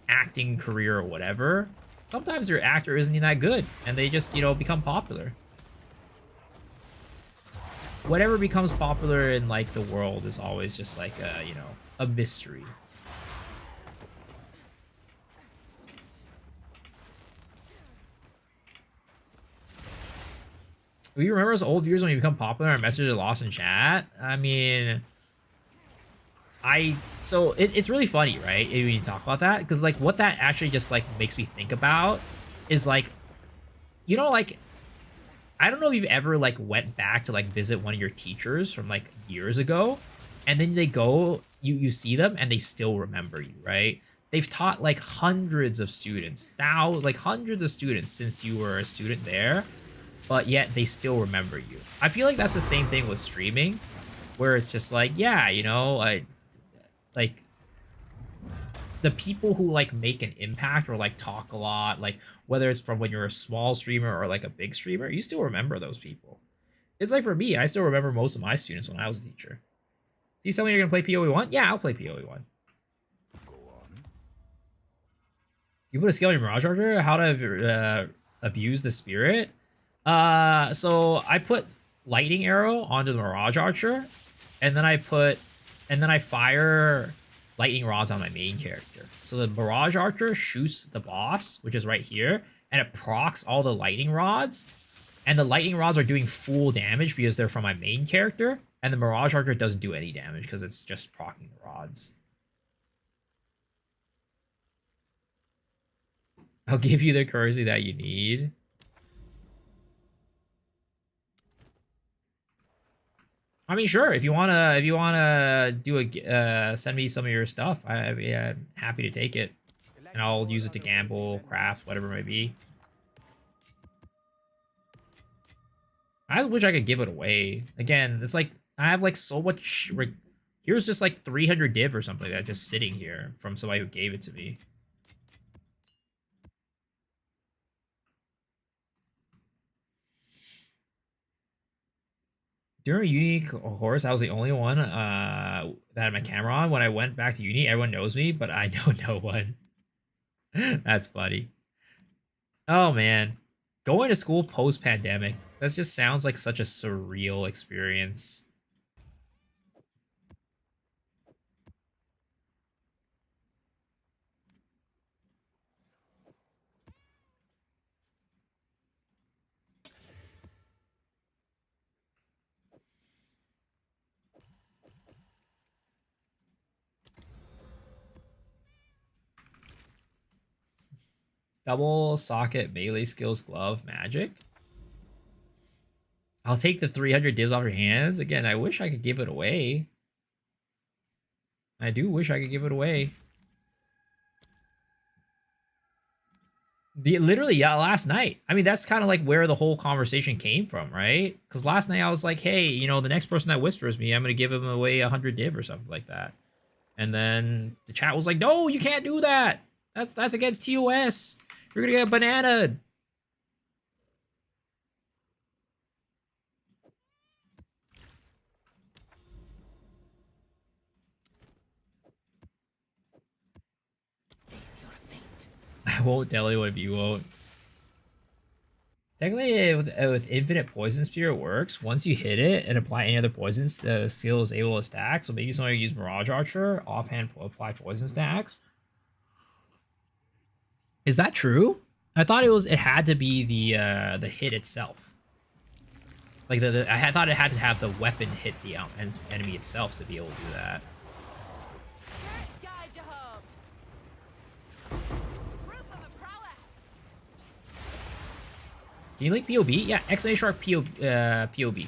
acting career or whatever. Sometimes your actor isn't even that good and they just, you know, become popular. Whatever becomes popular in like the world is always just like a, you know, a mystery. Do you remember those old viewers when you become popular and messages are lost in chat? I mean, so it's really funny, right? When you talk about that, because like what that actually just like makes me think about is like, you know, like I don't know if you've ever like went back to like visit one of your teachers from like years ago, and then they go, you see them and they still remember you, right? They've taught like hundreds of students, like hundreds of students since you were a student there, but yet they still remember you. I feel like that's the same thing with streaming, where it's just like, yeah, you know, like the people who like make an impact or like talk a lot, like whether it's from when you're a small streamer or like a big streamer, you still remember those people. It's like for me, I still remember most of my students when I was a teacher. You tell me you're gonna play PoE 1? Yeah, I'll play PoE 1. You put a skill on your Mirage Archer? How to abuse the spirit? So I put Lightning Arrow onto the Mirage Archer, and then I fire lightning rods on my main character. So the Mirage Archer shoots the boss, which is right here, and it procs all the lightning rods. And the lightning rods are doing full damage because they're from my main character, and the Mirage Archer doesn't do any damage because it's just proccing the rods. I'll give you the currency that you need. I mean, sure. If you wanna do a send me some of your stuff. I'm happy to take it, and I'll use it to gamble, craft, whatever it may be. I just wish I could give it away. Again, it's like I have like so much. Here's just like 300 div or something like that just sitting here from somebody who gave it to me. During Uni course, I was the only one that had my camera on. When I went back to Uni, everyone knows me, but I know no one. That's funny. Oh man, going to school post pandemic. That just sounds like such a surreal experience. Double socket melee skills glove magic. I'll take the 300 divs off your hands. Again, I wish I could give it away. I do wish I could give it away. Literally, yeah, last night. I mean, that's kind of like where the whole conversation came from, right? Because last night I was like, hey, you know, the next person that whispers me, I'm going to give him away 100 div or something like that. And then the chat was like, no, you can't do that. That's against TOS. You're going to get bananaed. Face your fate. I won't tell anyone if you won't. Technically, with Infinite Poison Spear, it works. Once you hit it and apply any other poisons, the skill is able to stack. So maybe somebody use Mirage Archer, offhand apply poison stacks. Is that true? I thought it had to be the hit itself. Like I thought it had to have the weapon hit the enemy itself to be able to do that. Strats guide you home. Proof of a prowess. Can you link POB? Yeah, exclamation mark POB.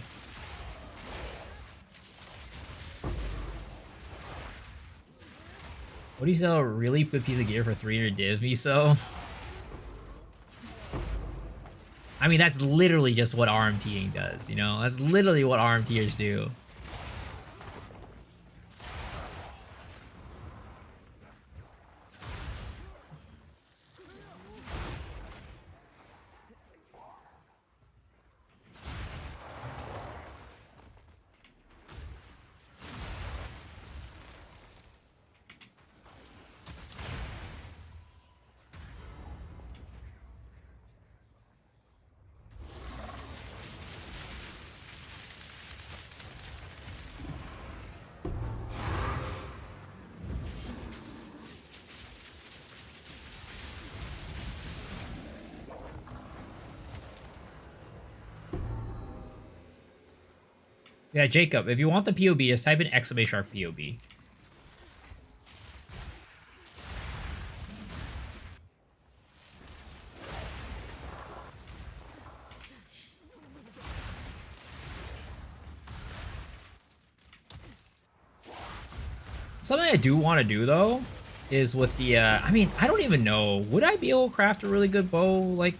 What do you sell a really good piece of gear for 300 div, Miso? I mean, that's literally just what RMTing does, you know? That's literally what RMTers do. Yeah, Jacob, if you want the POB, just type in exclamation mark POB. Something I do want to do, though, is with the, I mean, I don't even know. Would I be able to craft a really good bow, like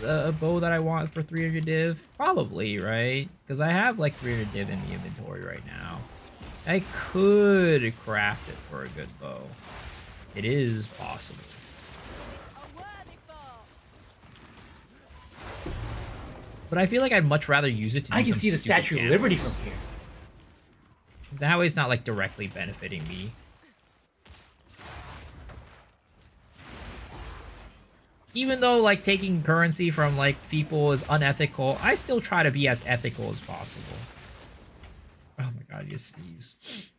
a bow that I want for 300 div? Probably, right? Because I have like 300 div in the inventory right now. I could craft it for a good bow. It is possible. A worthy foe. But I feel like I'd much rather use it to do I can some see the stupid Statue of Liberty gambits. from here. That way it's not like directly benefiting me. Even though like taking currency from like people is unethical, I still try to be as ethical as possible. Oh my god, you sneeze.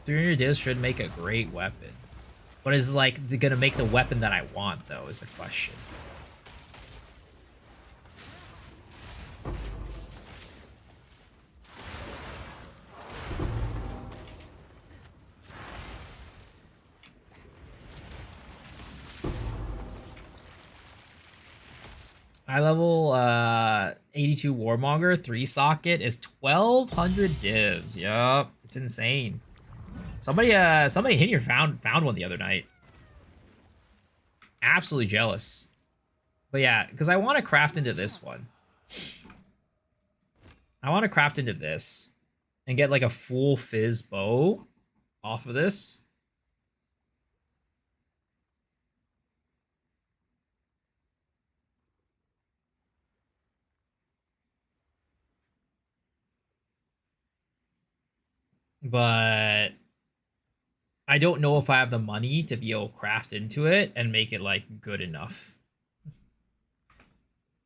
$300 divs should make a great weapon. But is like gonna make the weapon that I want though is the question. High level 82 Warmonger 3 socket is 1200 divs. Yup, it's insane. Somebody in here found one the other night. Absolutely jealous. But yeah, because I want to craft into this one. I want to craft into this and get like a full fizz bow off of this. But I don't know if I have the money to be able to craft into it and make it like good enough.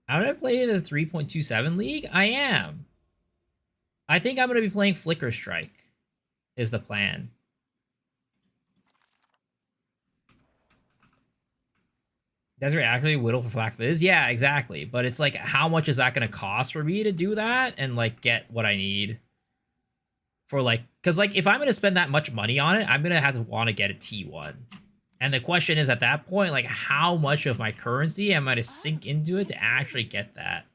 How did I play the 3.27 league? I am. I think I'm going to be playing Flicker Strike is the plan. Desert actually whittle for Flak Fizz? Yeah, exactly. But it's like, how much is that going to cost for me to do that and like get what I need for like, because like if I'm going to spend that much money on it, I'm going to have to want to get a T1. And the question is at that point, like how much of my currency am I to sink into it to actually get that?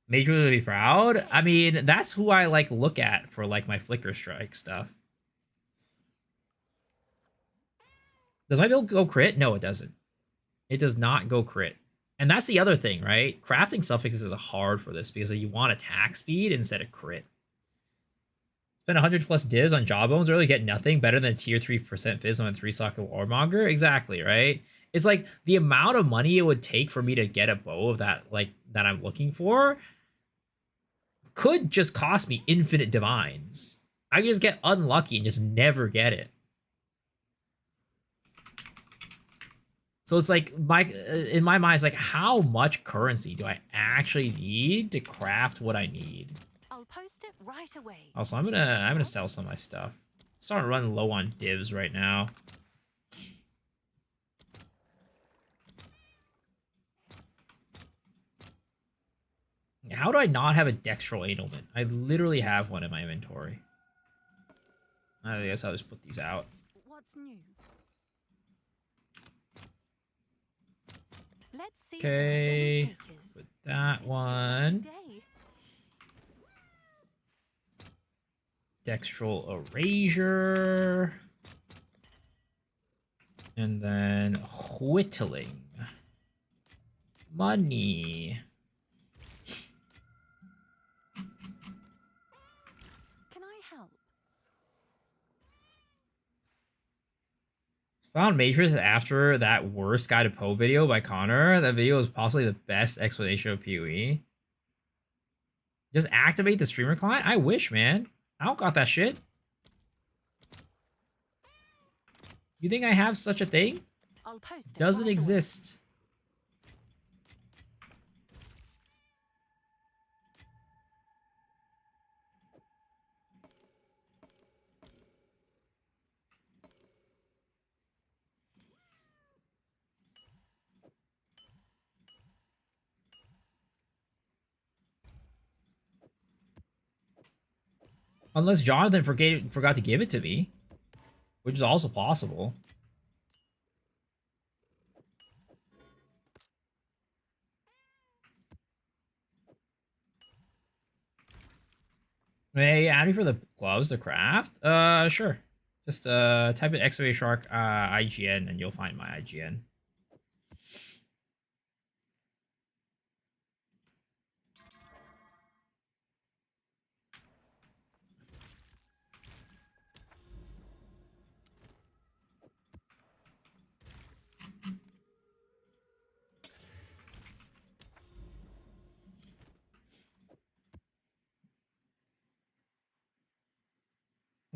Major would be proud. I mean, that's who I like look at for like my Flicker Strike stuff. Does my build go crit? No, it doesn't. It does not go crit. And that's the other thing, right? Crafting suffixes is hard for this because you want attack speed instead of crit. Spend 100 plus divs on Jawbones, really get nothing better than a tier 3% fizz on a 3-socket Warmonger? Exactly, right? It's like the amount of money it would take for me to get a bow of that, like, that I'm looking for could just cost me infinite divines. I could just get unlucky and just never get it. So it's like, in my mind, it's like, how much currency do I actually need to craft what I need? I'll post it right away. Also, I'm gonna sell some of my stuff. Starting to run low on divs right now. How do I not have a dextral analment? I literally have one in my inventory. I guess I'll just put these out. What's new? Let's see. Okay, put that one. Dextral erasure. And then whittling. Money. Can I help? Found Matrix after that worst Guide to Poe video by Connor. That video is possibly the best explanation of PoE. Just activate the streamer client? I wish, man. I don't got that shit. You think I have such a thing? I'll post it Doesn't right exist. Unless Jonathan forgot to give it to me, which is also possible. Hey, add me for the gloves, the craft? Sure. Just type in Excavator Shark IGN and you'll find my IGN.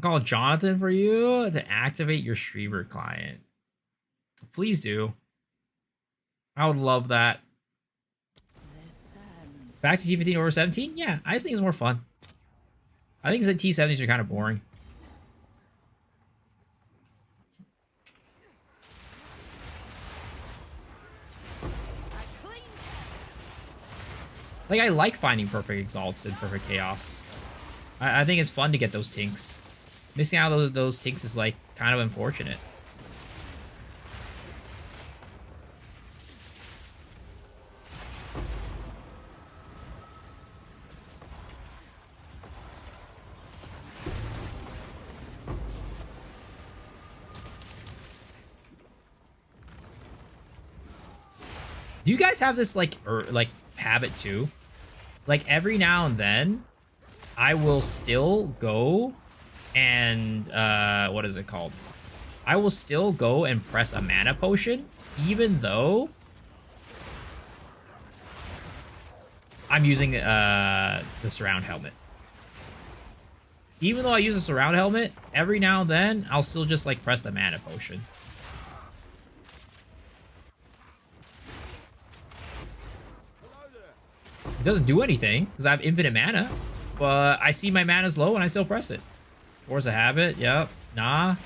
Call Jonathan for you to activate your streamer client. Please do. I would love that. Back to T15 over 17? Yeah, I just think it's more fun. I think the T70s are kind of boring. Like, I like finding perfect exalts and perfect chaos. I think it's fun to get those tinks. Missing out on those tinks is, like, kind of unfortunate. Do you guys have this like habit too? Like every now and then, I will still go and what is it called? I will still go and press a mana potion, even though I'm using the surround helmet. Even though I use a surround helmet, every now and then, I'll still just like press the mana potion. It doesn't do anything, because I have infinite mana. But I see my mana's low and I still press it. Force a habit, yep. Nah.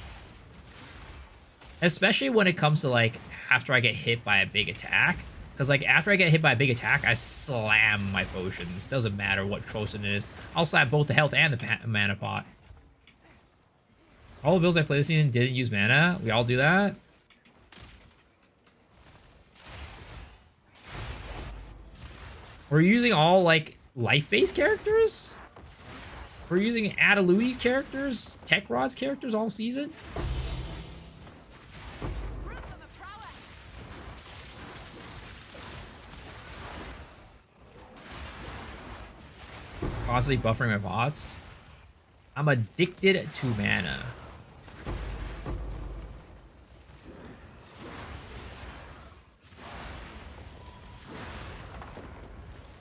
Especially when it comes to like, after I get hit by a big attack. Because like, after I get hit by a big attack, I slam my potions. Doesn't matter what potion it is. I'll slam both the health and the mana pot. All the builds I played this season didn't use mana. We all do that. We're using all, like, life-based characters? We're using Adalui's characters, Tech Rod's characters all season? Constantly buffering my bots. I'm addicted to mana.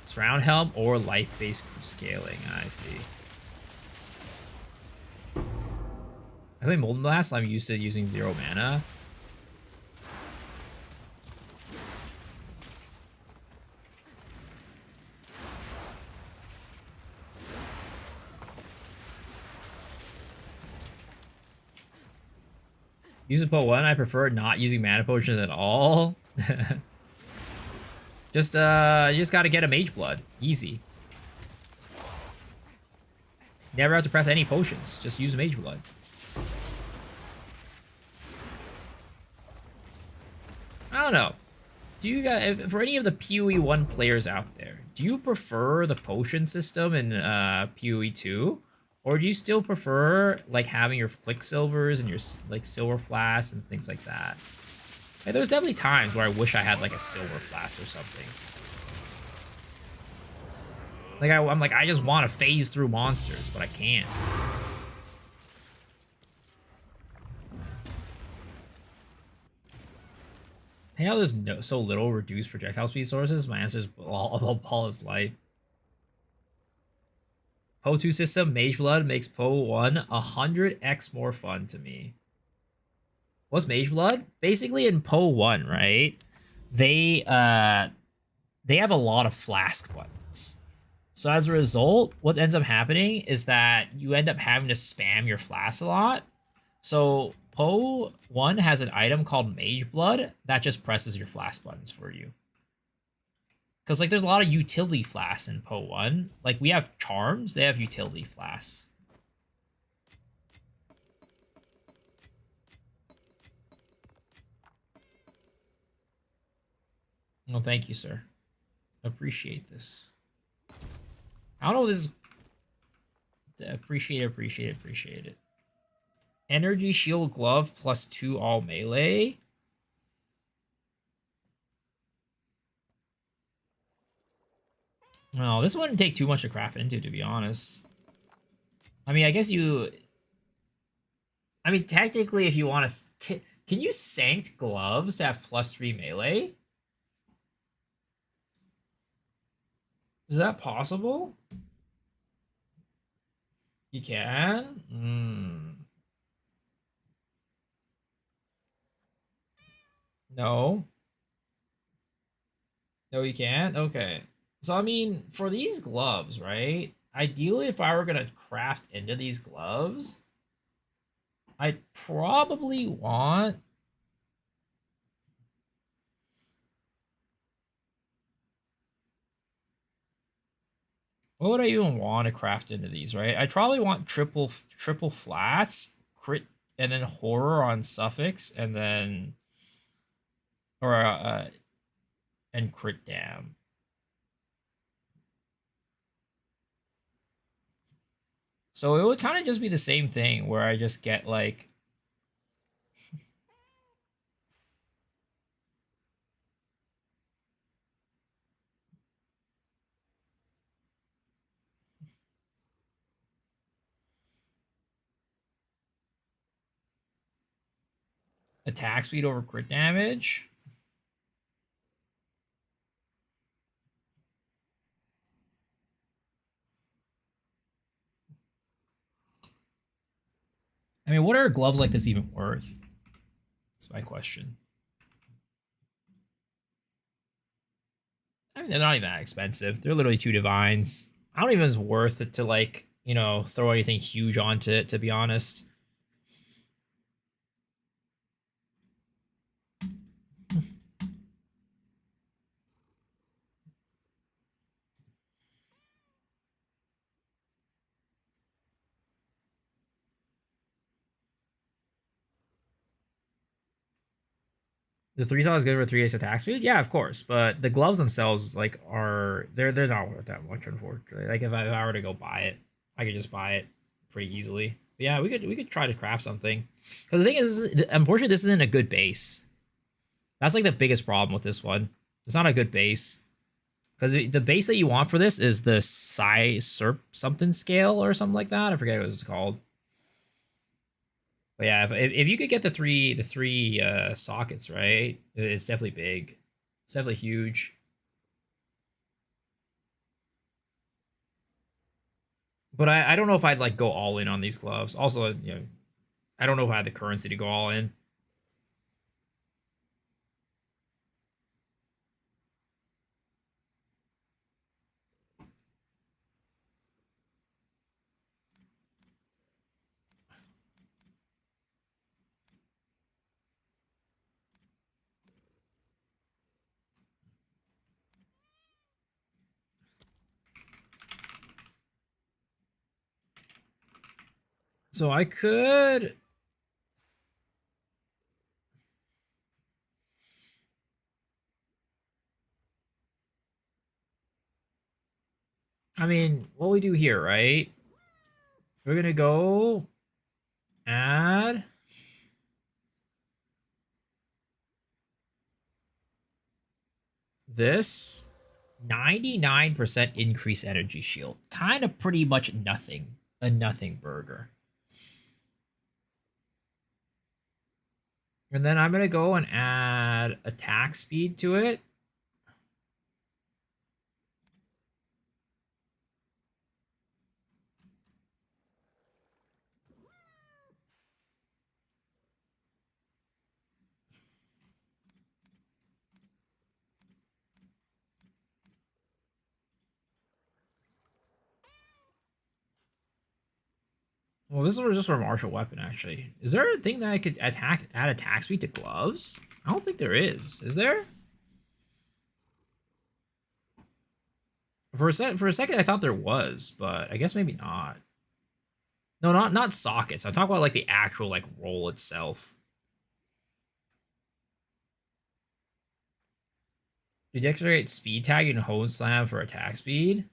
Surround helm or life-based scaling. I see. I think Molten Blast, I'm used to using 0 mana. Using Po 1, I prefer not using mana potions at all. You just gotta get a Mage Blood. Easy. Never have to press any potions. Just use Mage Blood. I don't know. Do you guys, for any of the PoE 1 players out there, do you prefer the potion system in PoE 2? Or do you still prefer like having your Quicksilvers and your like Silver Flasks and things like that? Like, there's definitely times where I wish I had like a Silver Flask or something. Like I'm like, I just want to phase through monsters, but I can't. Hey, how there's so little reduced projectile speed sources? My answer is ball is life. Po 2 system, Mage Blood makes Po 1 100x more fun to me. What's Mage Blood? Basically in Po 1, right? They have a lot of flask buttons. So as a result, what ends up happening is that you end up having to spam your flask a lot. So Po 1 has an item called Mage Blood that just presses your flask buttons for you. Because like there's a lot of utility flasks in Po 1. Like we have charms, they have utility flasks. Oh, thank you, sir. Appreciate this. I don't know if this is... Appreciate it. Energy Shield Glove plus 2 all melee. No, this wouldn't take too much to craft into, to be honest. I mean, I guess you... I mean, technically, if you want to... Can you Sanct Gloves to have plus 3 melee? Is that possible? You can? No. No, you can't? Okay. So, I mean, for these gloves, right? Ideally, if I were going to craft into these gloves, I'd probably want... What would I even want to craft into these, right? I'd probably want triple flats, crit, and then horror on suffix, and then... Or, and crit dam. So it would kind of just be the same thing where I just get like... Attack speed over crit damage. I mean, what are gloves like this even worth? That's my question. I mean, they're not even that expensive. They're literally 2 divines. I don't even think it's worth it to, like, you know, throw anything huge onto it, to be honest. The 3 is good for 3 ace attack speed? Yeah, of course. But the gloves themselves, like, are they're not worth that much, unfortunately. Like, if I were to go buy it, I could just buy it pretty easily. But yeah, we could try to craft something. Because the thing is, unfortunately, this isn't a good base. That's like the biggest problem with this one. It's not a good base. Because the base that you want for this is the Psi Serp something scale or something like that. I forget what it's called. But yeah, if you could get the three sockets, right, it's definitely big. It's definitely huge. But I don't know if I'd like go all in on these gloves. Also, you know, I don't know if I have the currency to go all in. So I could. I mean, what we do here, right? We're gonna go add this 99% increase energy shield. Kind of pretty much nothing. A nothing burger. And then I'm gonna go and add attack speed to it. Well, this was just for martial weapon, actually. Is there a thing that I could add attack speed to gloves? I don't think there is. Is there? For a second, I thought there was, but I guess maybe not. No, not sockets. I'm talking about like the actual like roll itself. You deactivate speed tag and hone slam for attack speed.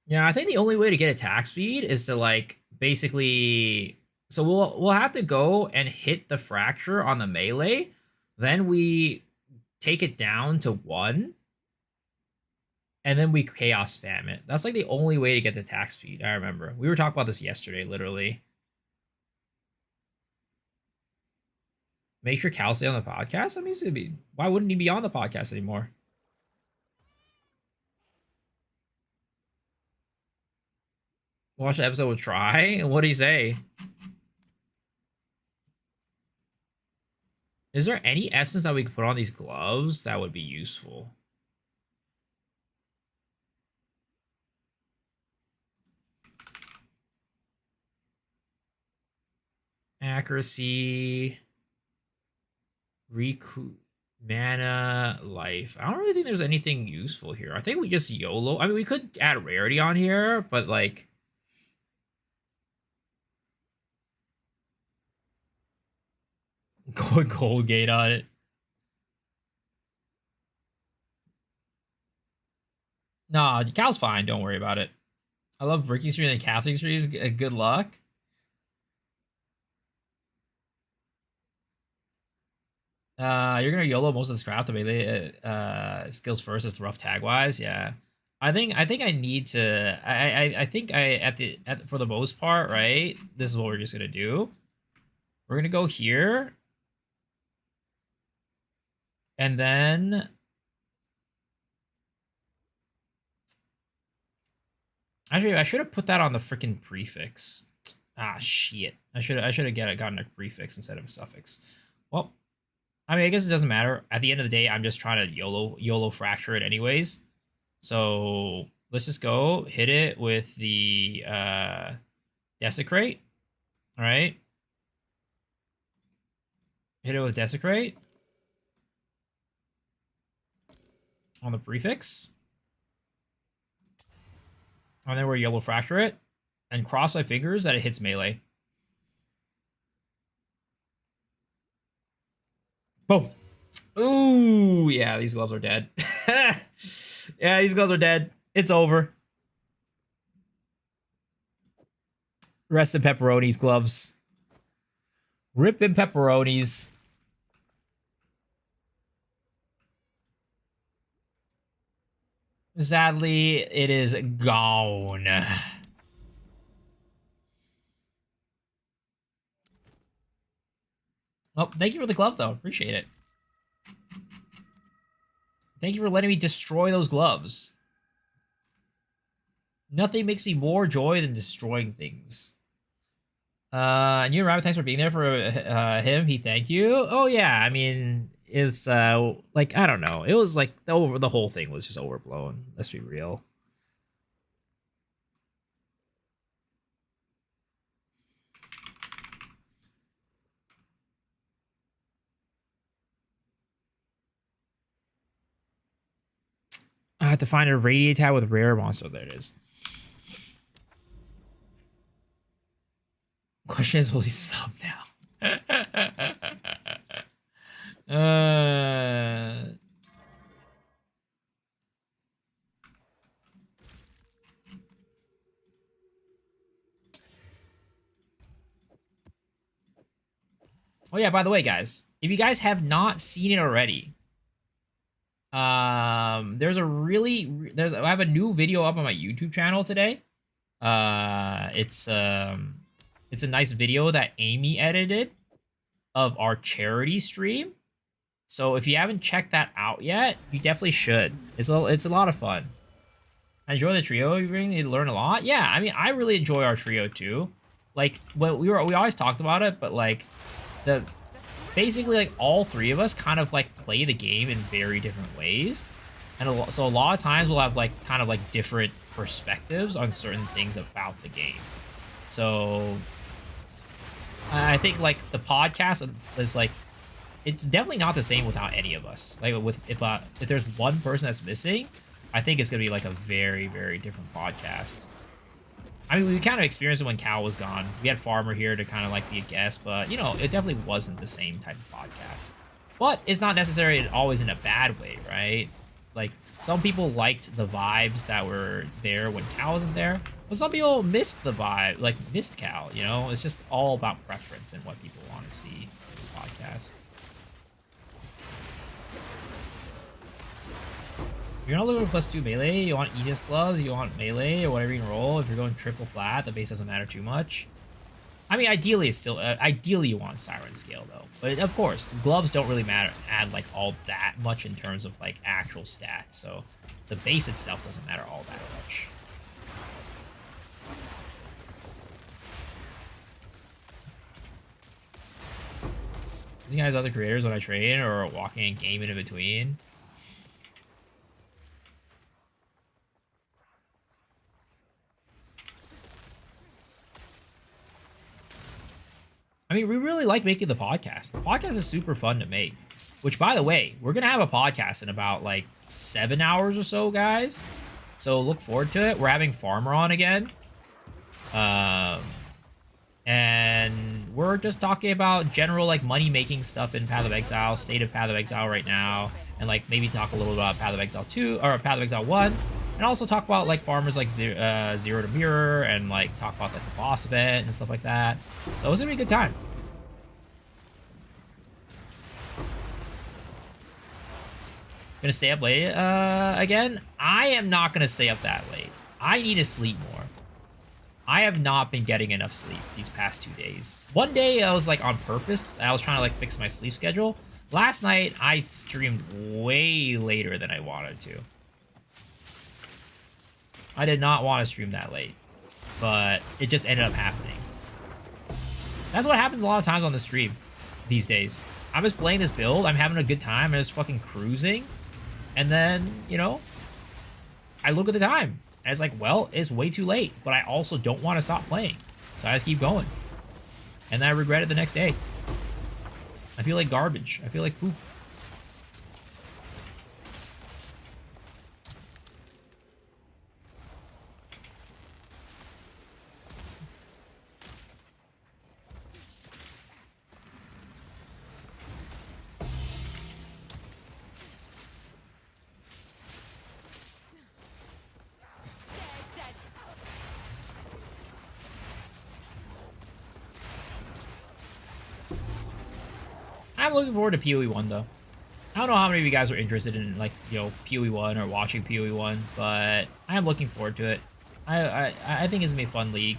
Yeah, I think the only way to get attack speed is to like basically. So we'll have to go and hit the fracture on the melee, then we take it down to 1, and then we chaos spam it. That's like the only way to get the attack speed. I remember we were talking about this yesterday, literally. Make sure Cal stay on the podcast. I mean, why wouldn't he be on the podcast anymore? Watch the episode with Try. What'd he say? Is there any essence that we could put on these gloves that would be useful? Accuracy, recoup, mana, life. I don't really think there's anything useful here. I think we just YOLO. I mean, we could add rarity on here, but like. Go gold gate on it. Nah, Cal's fine. Don't worry about it. I love Bricky Street and Catholic Street. Good luck. You're gonna YOLO most of the scrap the melee skills first is rough tag wise. Yeah, I think I need to. I think for the most part, right? This is what we're just gonna do. We're gonna go here, and then actually I should have put that on the freaking prefix. Ah shit! I should have gotten a prefix instead of a suffix. Well, I mean I guess it doesn't matter. At the end of the day, I'm just trying to YOLO fracture it anyways. So let's just go hit it with the desecrate. All right. Hit it with desecrate on the prefix. And then we're YOLO fracture it and cross my fingers that it hits melee. Boom. Ooh, yeah, these gloves are dead. Yeah, these gloves are dead. It's over. Rest in pepperonis, gloves. Rip in pepperonis. Sadly, it is gone. Well, thank you for the glove, though. Appreciate it. Thank you for letting me destroy those gloves. Nothing makes me more joy than destroying things. And you, Rabbit, thanks for being there for him. He thanked you. Oh yeah, I mean, it's like I don't know. It was like the whole thing was just overblown. Let's be real. I have to find a radiate tab with rare monster. There it is. Question is, will he sub now? Oh yeah, by the way, guys, if you guys have not seen it already, there's I have a new video up on my YouTube channel today. It's a nice video that Amy edited of our charity stream. So if you haven't checked that out yet, you definitely should. It's a lot of fun. I enjoy the trio. You really learn a lot. Yeah, I mean, I really enjoy our trio too. Like, when we always talked about it, but like basically like all three of us kind of like play the game in very different ways, and so a lot of times we'll have like kind of like different perspectives on certain things about the game. So I think like the podcast is like, it's definitely not the same without any of us. Like if there's one person that's missing, I think it's gonna be like a very, very different podcast. I mean, we kind of experienced it when Cal was gone. We had Farmer here to kind of like be a guest, but you know, it definitely wasn't the same type of podcast. But it's not necessarily always in a bad way, right? Like, some people liked the vibes that were there when Cal wasn't there, but some people missed the vibe, like missed Cal, you know? It's just all about preference and what people want to see in the podcast. You're not looking for +2 melee, you want Aegis gloves, you want melee, or whatever you can roll. If you're going triple flat, the base doesn't matter too much. I mean, ideally it's still, ideally you want Siren Scale though. But of course, gloves don't really add like all that much in terms of like actual stats. So the base itself doesn't matter all that much. These guys other creators when I train or walking in game in between. I mean, we really like making the podcast. The podcast is super fun to make. Which, by the way, we're going to have a podcast in about, like, 7 hours or so, guys. So look forward to it. We're having Farmer on again. And we're just talking about general, like, money-making stuff in Path of Exile, state of Path of Exile right now. And, like, maybe talk a little about Path of Exile 2, or Path of Exile 1. And also talk about, like, Farmers, like, Zero to Mirror, and, like, talk about, like, the boss event and stuff like that. So it's gonna be a good time. Gonna stay up late again? I am not gonna stay up that late. I need to sleep more. I have not been getting enough sleep these past 2 days. One day I was like on purpose. I was trying to like fix my sleep schedule. Last night I streamed way later than I wanted to. I did not want to stream that late, but it just ended up happening. That's what happens a lot of times on the stream these days. I'm just playing this build. I'm having a good time. I'm just fucking cruising. And then, you know, I look at the time. And it's like, well, it's way too late. But I also don't want to stop playing. So I just keep going. And then I regret it the next day. I feel like garbage. I feel like poop. I'm looking forward to PoE 1 though. I don't know how many of you guys are interested in like, you know, PoE 1 or watching PoE 1, but I am looking forward to it. I think it's gonna be a fun league.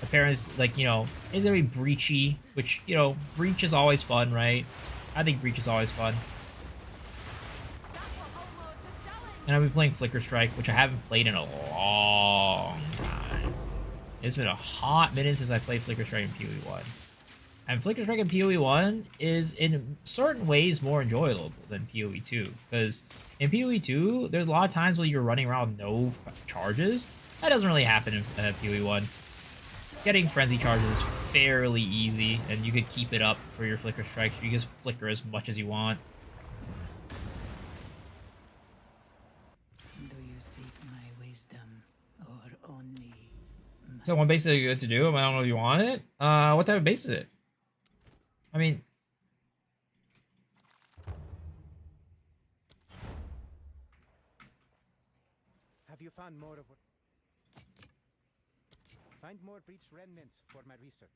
Apparently, like, you know, it's gonna be breachy, which, you know, breach is always fun, right? I think breach is always fun. And I'll be playing Flicker Strike, which I haven't played in a long time. It's been a hot minute since I played Flicker Strike in PoE 1. And Flicker Strike in PoE 1 is in certain ways more enjoyable than PoE 2. Because in PoE 2, there's a lot of times where you're running around with no charges. That doesn't really happen in PoE 1. Getting frenzy charges is fairly easy, and you could keep it up for your Flicker Strikes. You can just flicker as much as you want. Do you seek my wisdom or only So one base that you good to do? I don't know if you want it. What type of base is it? I mean, Have you found more of what? Find more breach remnants for my research.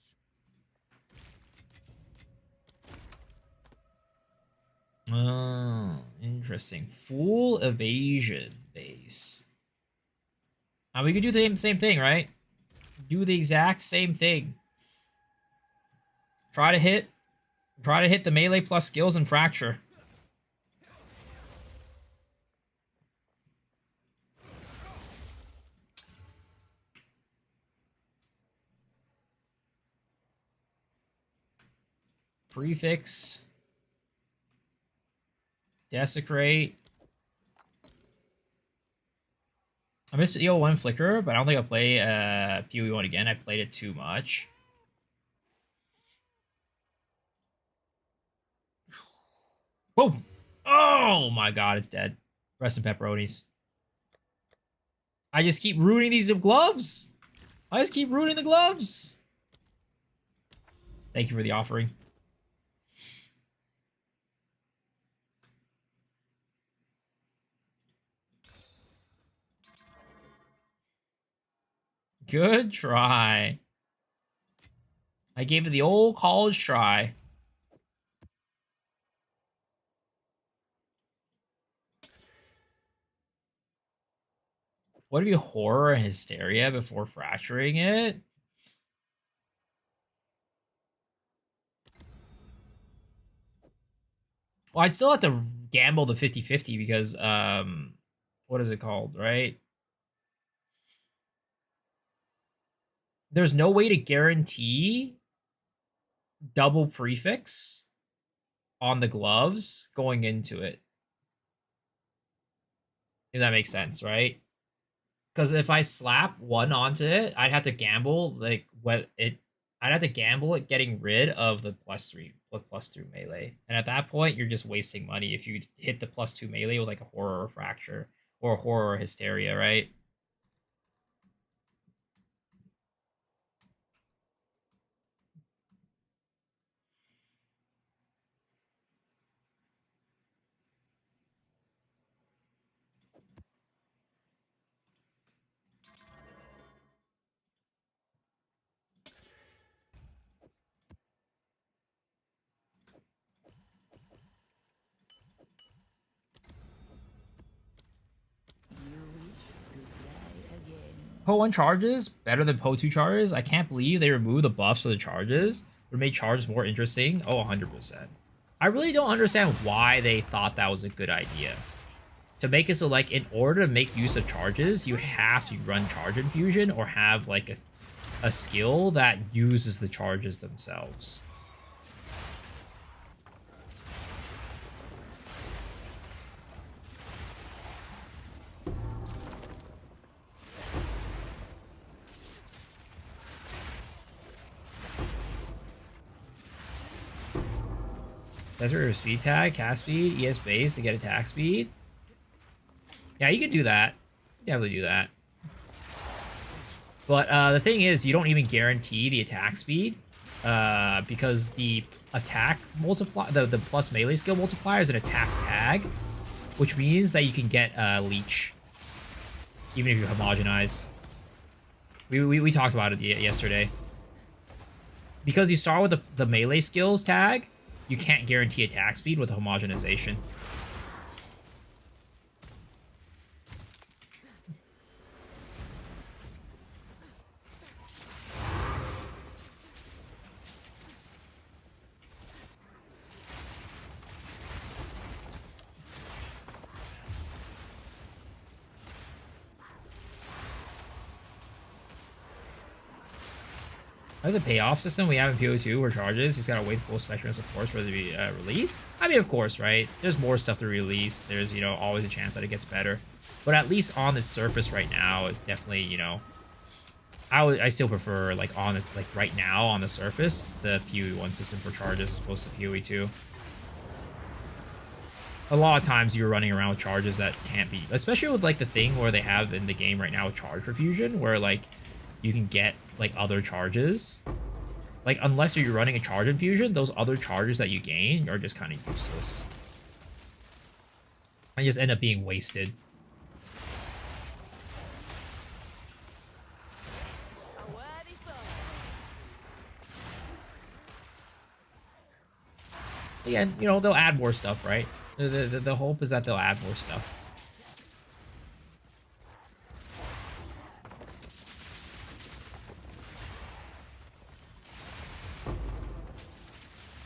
oh, interesting. Full evasion base. We could do the same thing, right? Do the exact same thing. Try to hit the melee plus skills and fracture. Prefix. Desecrate. I missed the EO1 Flicker, but I don't think I'll play PoE 1 again. I played it too much. Whoa! Oh my god, it's dead. Rest in pepperonis. I just keep ruining these gloves. I just keep ruining the gloves. Thank you for the offering. Good try. I gave it the old college try. What if you horror and hysteria before fracturing it? Well, I'd still have to gamble the 50-50 because, what is it called, right? There's no way to guarantee double prefix on the gloves going into it. If that makes sense, right? Because if I slap one onto it, I'd have to gamble like what it. I'd have to gamble it getting rid of the +2 melee, and at that point, you're just wasting money if you hit the +2 melee with like a horror or fracture or horror or hysteria, right? Po 1 charges better than Po 2 charges. I can't believe they removed the buffs for the charges. Would make charges more interesting. Oh, 100%. I really don't understand why they thought that was a good idea. To make it so, like, in order to make use of charges, you have to run charge infusion or have, like, a skill that uses the charges themselves. Desert or speed tag, cast speed, ES base to get attack speed. Yeah, you can do that. You can definitely do that. But the thing is, you don't even guarantee the attack speed because the attack multiply, the plus melee skill multiplier is an attack tag, which means that you can get leech even if you homogenize. We talked about it yesterday. Because you start with the melee skills tag, you can't guarantee attack speed with homogenization. I like the payoff system we have in PO2 where charges, you just gotta wait full spectrum of supports for it to be released. I mean, of course, right? There's more stuff to release. There's, you know, always a chance that it gets better. But at least on its surface right now, it definitely, you know, I still prefer, like, on it, like, right now on the surface, the PoE1 system for charges as opposed to PoE2. A lot of times you're running around with charges that can't be, especially with, like, the thing where they have in the game right now with charge refusion, where, like, you can get, like, other charges. Like, unless you're running a charge infusion, those other charges that you gain are just kind of useless. And just end up being wasted. Again, you know, they'll add more stuff, right? The hope is that they'll add more stuff.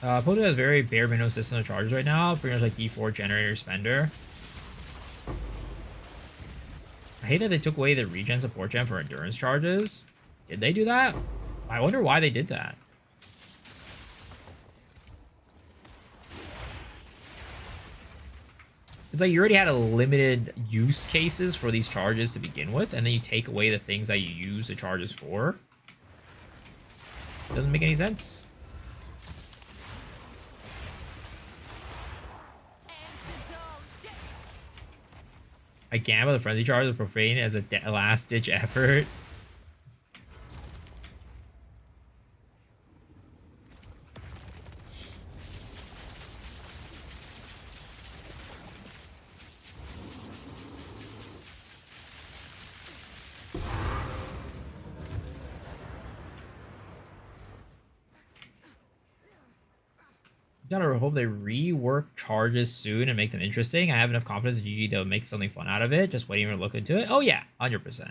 Poto has very bare minimum system of charges right now. Pretty much like D4 generator spender. I hate that they took away the regen support gem for endurance charges. Did they do that? I wonder why they did that. It's like you already had a limited use cases for these charges to begin with, and then you take away the things that you use the charges for. Doesn't make any sense. I gamble the frenzy charge of profane as a last ditch effort. Gotta hope they rework charges soon and make them interesting. I have enough confidence in GG to make something fun out of it. Just waiting to look into it. Oh yeah, 100%.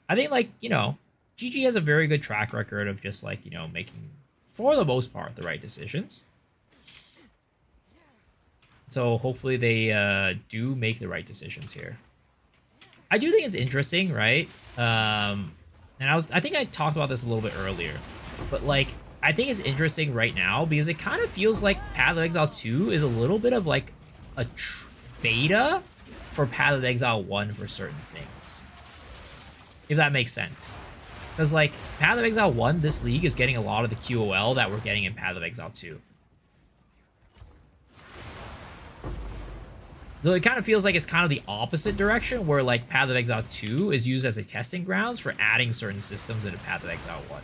I think, like, you know, GG has a very good track record of just, like, you know, making, for the most part, the right decisions. So hopefully they do make the right decisions here. I do think it's interesting, right? And I think I talked about this a little bit earlier, but, like, I think it's interesting right now because it kind of feels like Path of Exile 2 is a little bit of, like, a beta for Path of Exile 1 for certain things. If that makes sense. Because, like, Path of Exile 1, this league is getting a lot of the QOL that we're getting in Path of Exile 2. So it kind of feels like it's kind of the opposite direction, where, like, Path of Exile 2 is used as a testing grounds for adding certain systems into Path of Exile 1.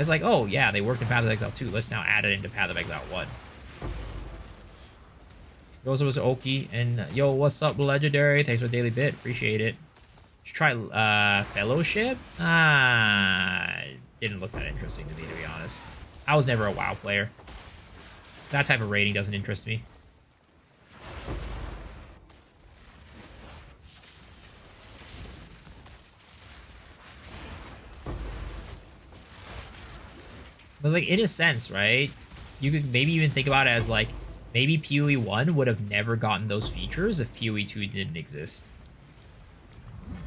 It's like, oh, yeah, they worked in Path of Exile 2. Let's now add it into Path of Exile 1. Goes over to Oki. And, yo, what's up, Legendary? Thanks for the daily bit. Appreciate it. Should try Fellowship? Didn't look that interesting to me, to be honest. I was never a WoW player. That type of rating doesn't interest me. Because, like, in a sense, right? You could maybe even think about it as, like, maybe PoE 1 would have never gotten those features if PoE 2 didn't exist.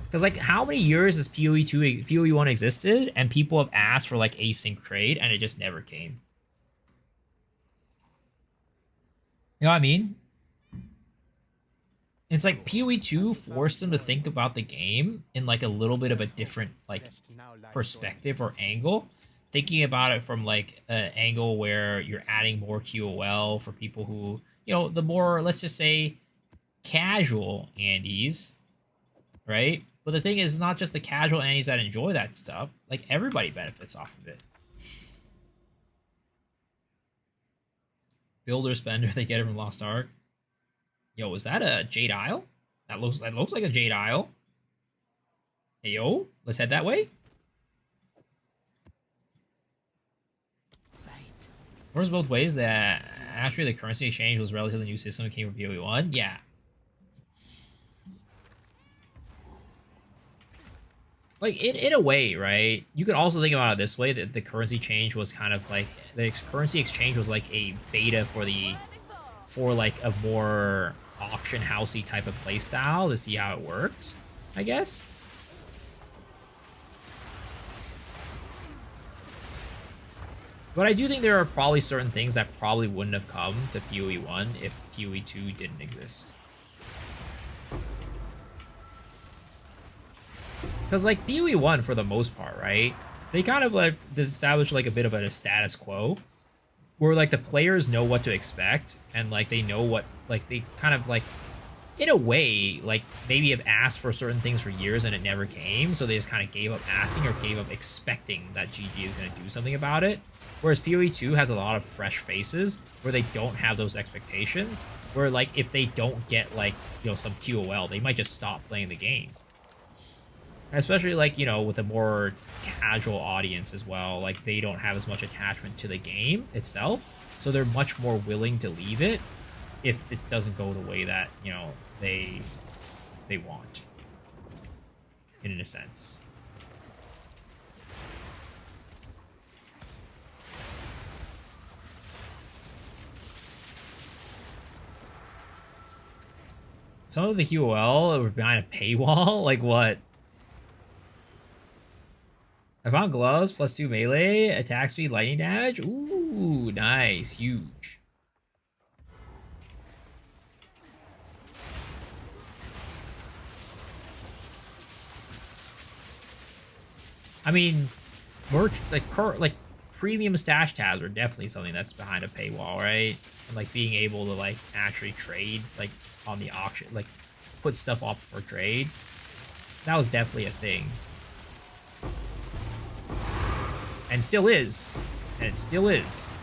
Because, like, how many years has PoE 1 existed, and people have asked for, like, async trade, and it just never came? You know what I mean? It's like PoE 2 forced them to think about the game in, like, a little bit of a different, like, perspective or angle. Thinking about it from, like, an angle where you're adding more QOL for people who, you know, the more, let's just say, casual Andes, right? But the thing is, it's not just the casual Andes that enjoy that stuff. Like, everybody benefits off of it. Builder spender, they get it from Lost Ark. Yo, is that a Jade Isle? That looks like a Jade Isle. Hey, yo, let's head that way. Works both ways. That actually the currency exchange was a relatively new system that came from PoE 1. Yeah. Like, in a way, right? You could also think about it this way, that the currency change was kind of like, the currency exchange was like a beta for like a more auction housey type of playstyle to see how it works, I guess. But I do think there are probably certain things that probably wouldn't have come to PoE 1 if PoE 2 didn't exist. Because, like, PoE 1, for the most part, right? They kind of, like, established, like, a bit of a status quo. Where, like, the players know what to expect. And, like, they know what, like, they kind of, like, in a way, like, maybe have asked for certain things for years and it never came. So they just kind of gave up asking or gave up expecting that GG is going to do something about it. Whereas PoE 2 has a lot of fresh faces where they don't have those expectations. Where, like, if they don't get, like, you know, some QOL, they might just stop playing the game. Especially, like, you know, with a more casual audience as well. Like, they don't have as much attachment to the game itself. So they're much more willing to leave it if it doesn't go the way that, you know, they want. In a sense. Some of the QOL were behind a paywall? Like, what? I found gloves, +2 melee, attack speed, lightning damage. Ooh, nice, huge. I mean, merch, like premium stash tabs are definitely something that's behind a paywall, right? And, like, being able to, like, actually trade, like, on the auction, like, put stuff up for trade. That was definitely a thing. And still is. And it still is.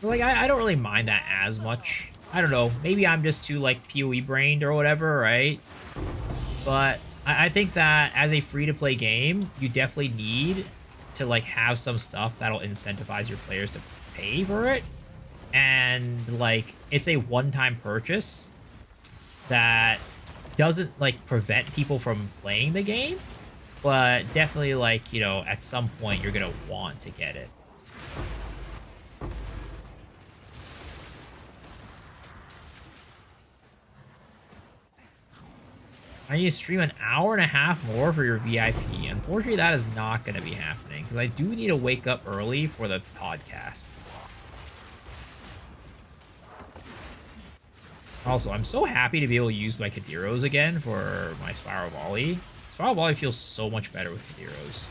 Like, I don't really mind that as much. I don't know. Maybe I'm just too, like, PoE brained or whatever, right? But I think that as a free-to-play game, you definitely need to, like, have some stuff that'll incentivize your players to pay for it. And, like, it's a one-time purchase that doesn't, like, prevent people from playing the game. But definitely, like, you know, at some point you're gonna want to get it. I need to stream an hour and a half more for your VIP. Unfortunately, that is not going to be happening, because I do need to wake up early for the podcast. Also, I'm so happy to be able to use my Kadiros again for my Spiral Volley. Spiral Volley feels so much better with Kadiros.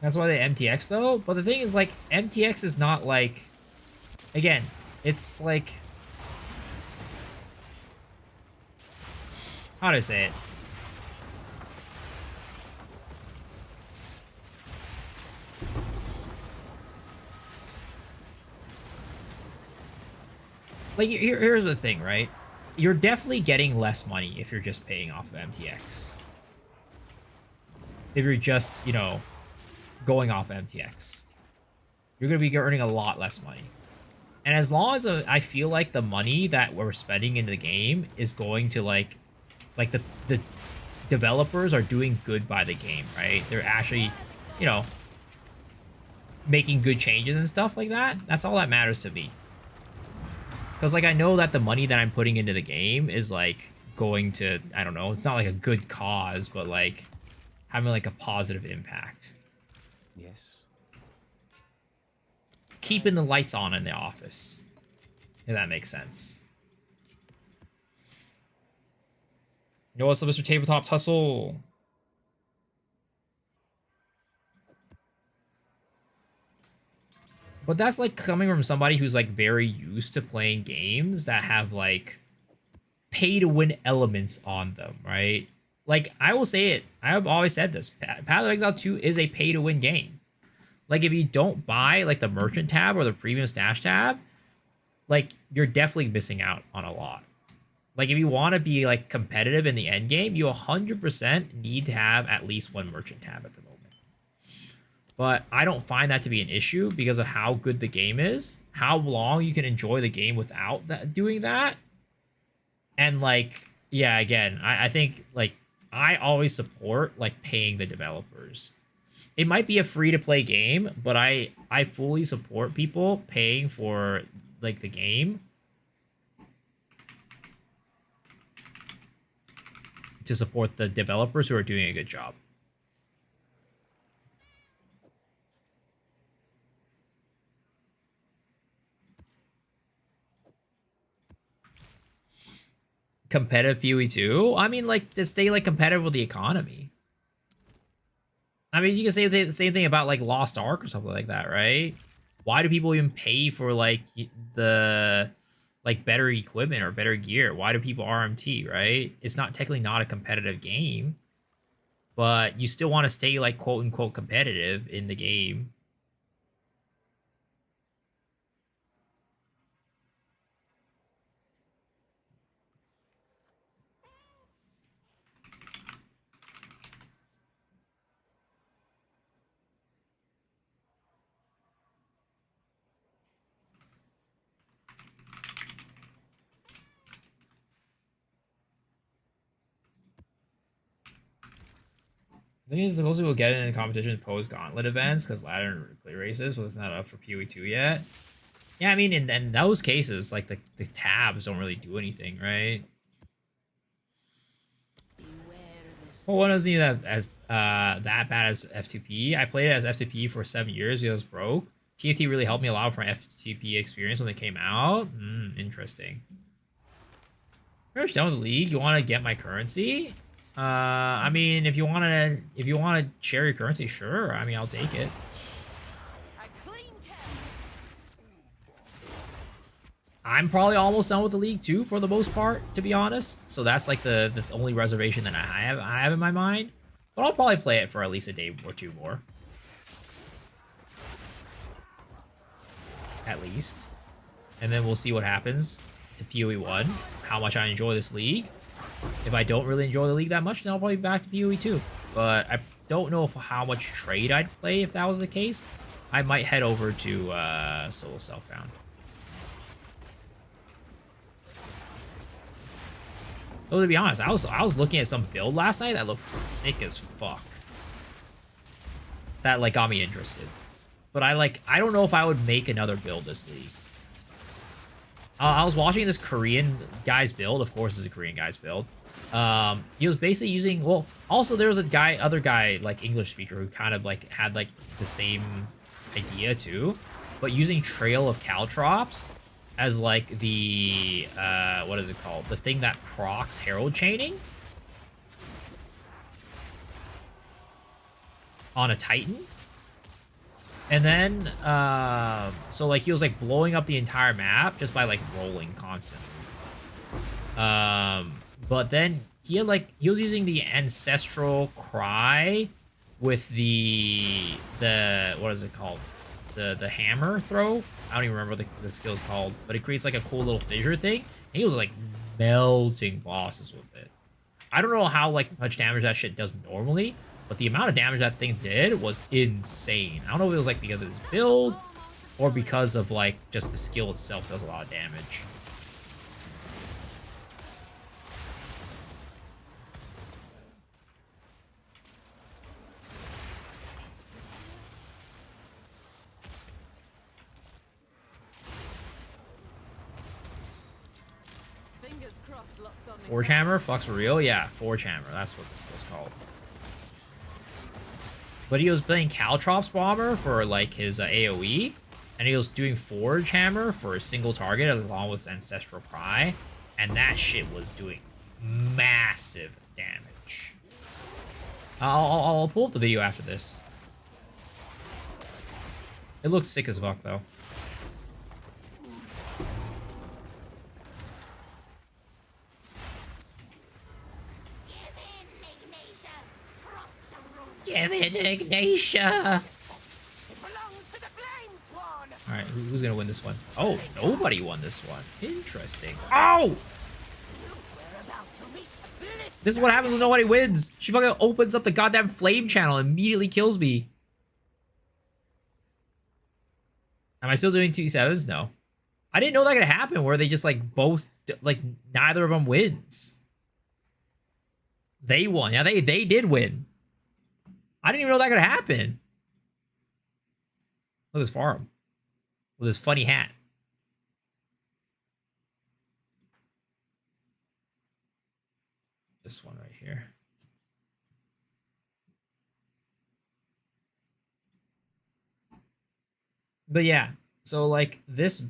That's why they MTX though. But the thing is, like, MTX is not like, again, it's like, how do I say it? Like, here's the thing, right? You're definitely getting less money if you're just paying off of MTX. If you're just, you know, going off MTX. You're going to be earning a lot less money. And as long as I feel like the money that we're spending in the game is going to, like the developers are doing good by the game, right? They're actually, you know, making good changes and stuff like that. That's all that matters to me. Because, like, I know that the money that I'm putting into the game is, like, going to, I don't know, it's not like a good cause, but, like, having, like, a positive impact. Yes. Keeping the lights on in the office, if that makes sense. Yo, what's up, Mr. Tabletop Tussle? But that's, like, coming from somebody who's, like, very used to playing games that have, like, pay-to-win elements on them, right? Like, I will say it. I have always said this. Path of Exile 2 is a pay-to-win game. Like, if you don't buy, like, the Merchant tab or the Premium Stash tab, like, you're definitely missing out on a lot. Like, if you want to be, like, competitive in the end game, you 100% need to have at least one Merchant tab at the moment. But I don't find that to be an issue because of how good the game is, how long you can enjoy the game without doing that. And, like, yeah, again, I think, like, I always support, like, paying the developers. It might be a free-to-play game, but I fully support people paying for, like, the game to support the developers who are doing a good job. Competitive PoE 2? I mean, like, to stay, like, competitive with the economy. I mean, you can say the same thing about, like, Lost Ark or something like that, right? Why do people even pay for, like, the, like, better equipment or better gear? Why do people RMT, right? It's not technically not a competitive game, but you still want to stay, like, quote-unquote competitive in the game. The thing is, most people get it in competition post gauntlet events because ladder and clear races, but it's not up for PoE 2 yet. Yeah, I mean, in those cases, like, the tabs don't really do anything, right? Well, one doesn't even as that bad as F2P. I played it as F2P for 7 years. It was broke. TFT really helped me a lot from my F2P experience when they came out. Interesting. Pretty much done with the league. You want to get my currency? I mean, if you want to share your currency, sure. I mean, I'll take it. I'm probably almost done with the league too, for the most part, to be honest. So that's, like, the only reservation that I have in my mind. But I'll probably play it for at least a day or two more. At least. And then we'll see what happens to PoE 1, how much I enjoy this league. If I don't really enjoy the league that much, then I'll probably be back to PoE 2. But I don't know how much trade I'd play if that was the case. I might head over to Solo Self-Found. Though, to be honest, I was looking at some build last night that looked sick as fuck. That, like, got me interested. But I don't know if I would make another build this league. I was watching this Korean guy's build. Of course, it's a Korean guy's build. He was basically using, well, also there was other guy, like, English speaker, who kind of, like, had, like, the same idea too, but using Trail of Caltrops as, like, the what is it called? The thing that procs Herald Chaining on a Titan. And then, so like he was like blowing up the entire map just by like rolling constantly. But then he was using the ancestral cry with the what is it called? The hammer throw. I don't even remember what the skill's called, but it creates like a cool little fissure thing. And he was like melting bosses with it. I don't know how like much damage that shit does normally, but the amount of damage that thing did was insane. I don't know if it was like because of his build or because of like just the skill itself does a lot of damage. Fingers crossed, locks on. Forge Hammer, Flux for real? Yeah, Forge Hammer. That's what this skill's called. But he was playing Caltrops Bomber for like his AoE, and he was doing Forge Hammer for a single target along with Ancestral Cry, and that shit was doing massive damage. I'll pull up the video after this. It looks sick as fuck though. Give it Ignatia! Alright, who's gonna win this one? Oh, nobody won this one. Interesting. Oh! This is what happens when nobody wins. She fucking opens up the goddamn flame channel and immediately kills me. Am I still doing T7s? No. I didn't know that could happen where they just like both, like neither of them wins. They won. Yeah, they did win. I didn't even know that could happen. Look at his farm. With his funny hat. This one right here. But yeah, so like this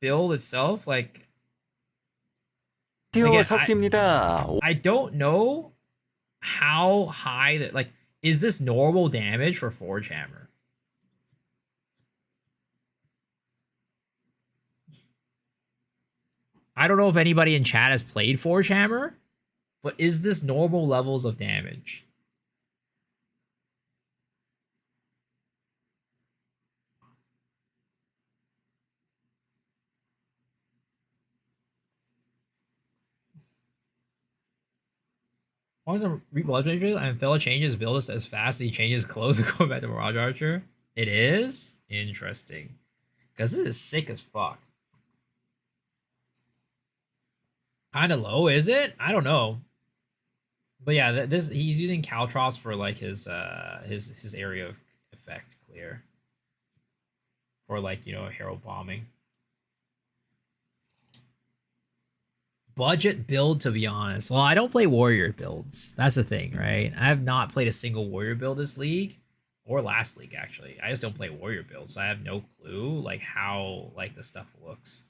build itself, like again, I don't know how high that like is this normal damage for Forge Hammer? I don't know if anybody in chat has played Forge Hammer, but is this normal levels of damage? As long as the Blood Ranger and Fella changes build as fast as he changes clothes and going back to Mirage Archer. It is? Interesting. Because this is sick as fuck. Kind of low, is it? I don't know. But yeah, this he's using Caltrops for like his area of effect clear. For like, you know, hero bombing. Budget build, to be honest. Well, I don't play warrior builds. That's the thing, right? I have not played a single warrior build this league. Or last league, actually. I just don't play warrior builds, so I have no clue like how like the stuff looks.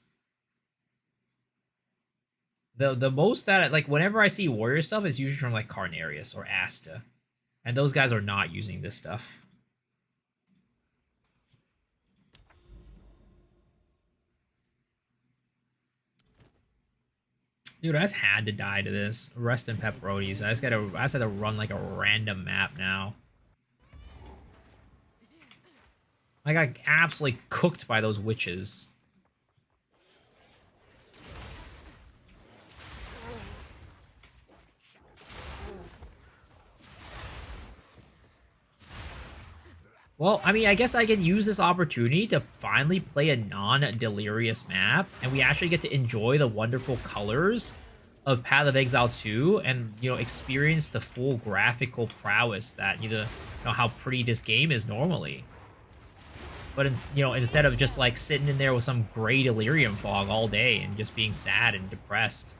The most that like whenever I see warrior stuff is usually from like Carnarius or Asta. And those guys are not using this stuff. Dude, I just had to die to this. Rest in pepperonis. I just had to run like a random map now. I got absolutely cooked by those witches. Well, I mean, I guess I can use this opportunity to finally play a non-delirious map, and we actually get to enjoy the wonderful colors of Path of Exile 2, and, you know, experience the full graphical prowess that, you know how pretty this game is normally. But, you know, instead of just, like, sitting in there with some gray delirium fog all day and just being sad and depressed.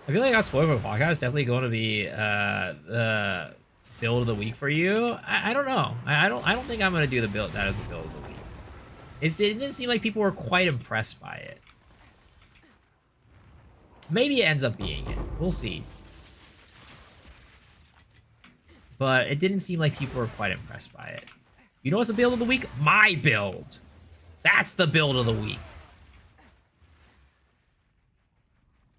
I feel like I spoiled for the podcast. Definitely going to be the build of the week for you. I don't know. I don't think I'm gonna do the build that as the build of the week. It didn't seem like people were quite impressed by it. Maybe it ends up being it. We'll see. but it didn't seem like people were quite impressed by it. You know what's the build of the week? My build. That's the build of the week.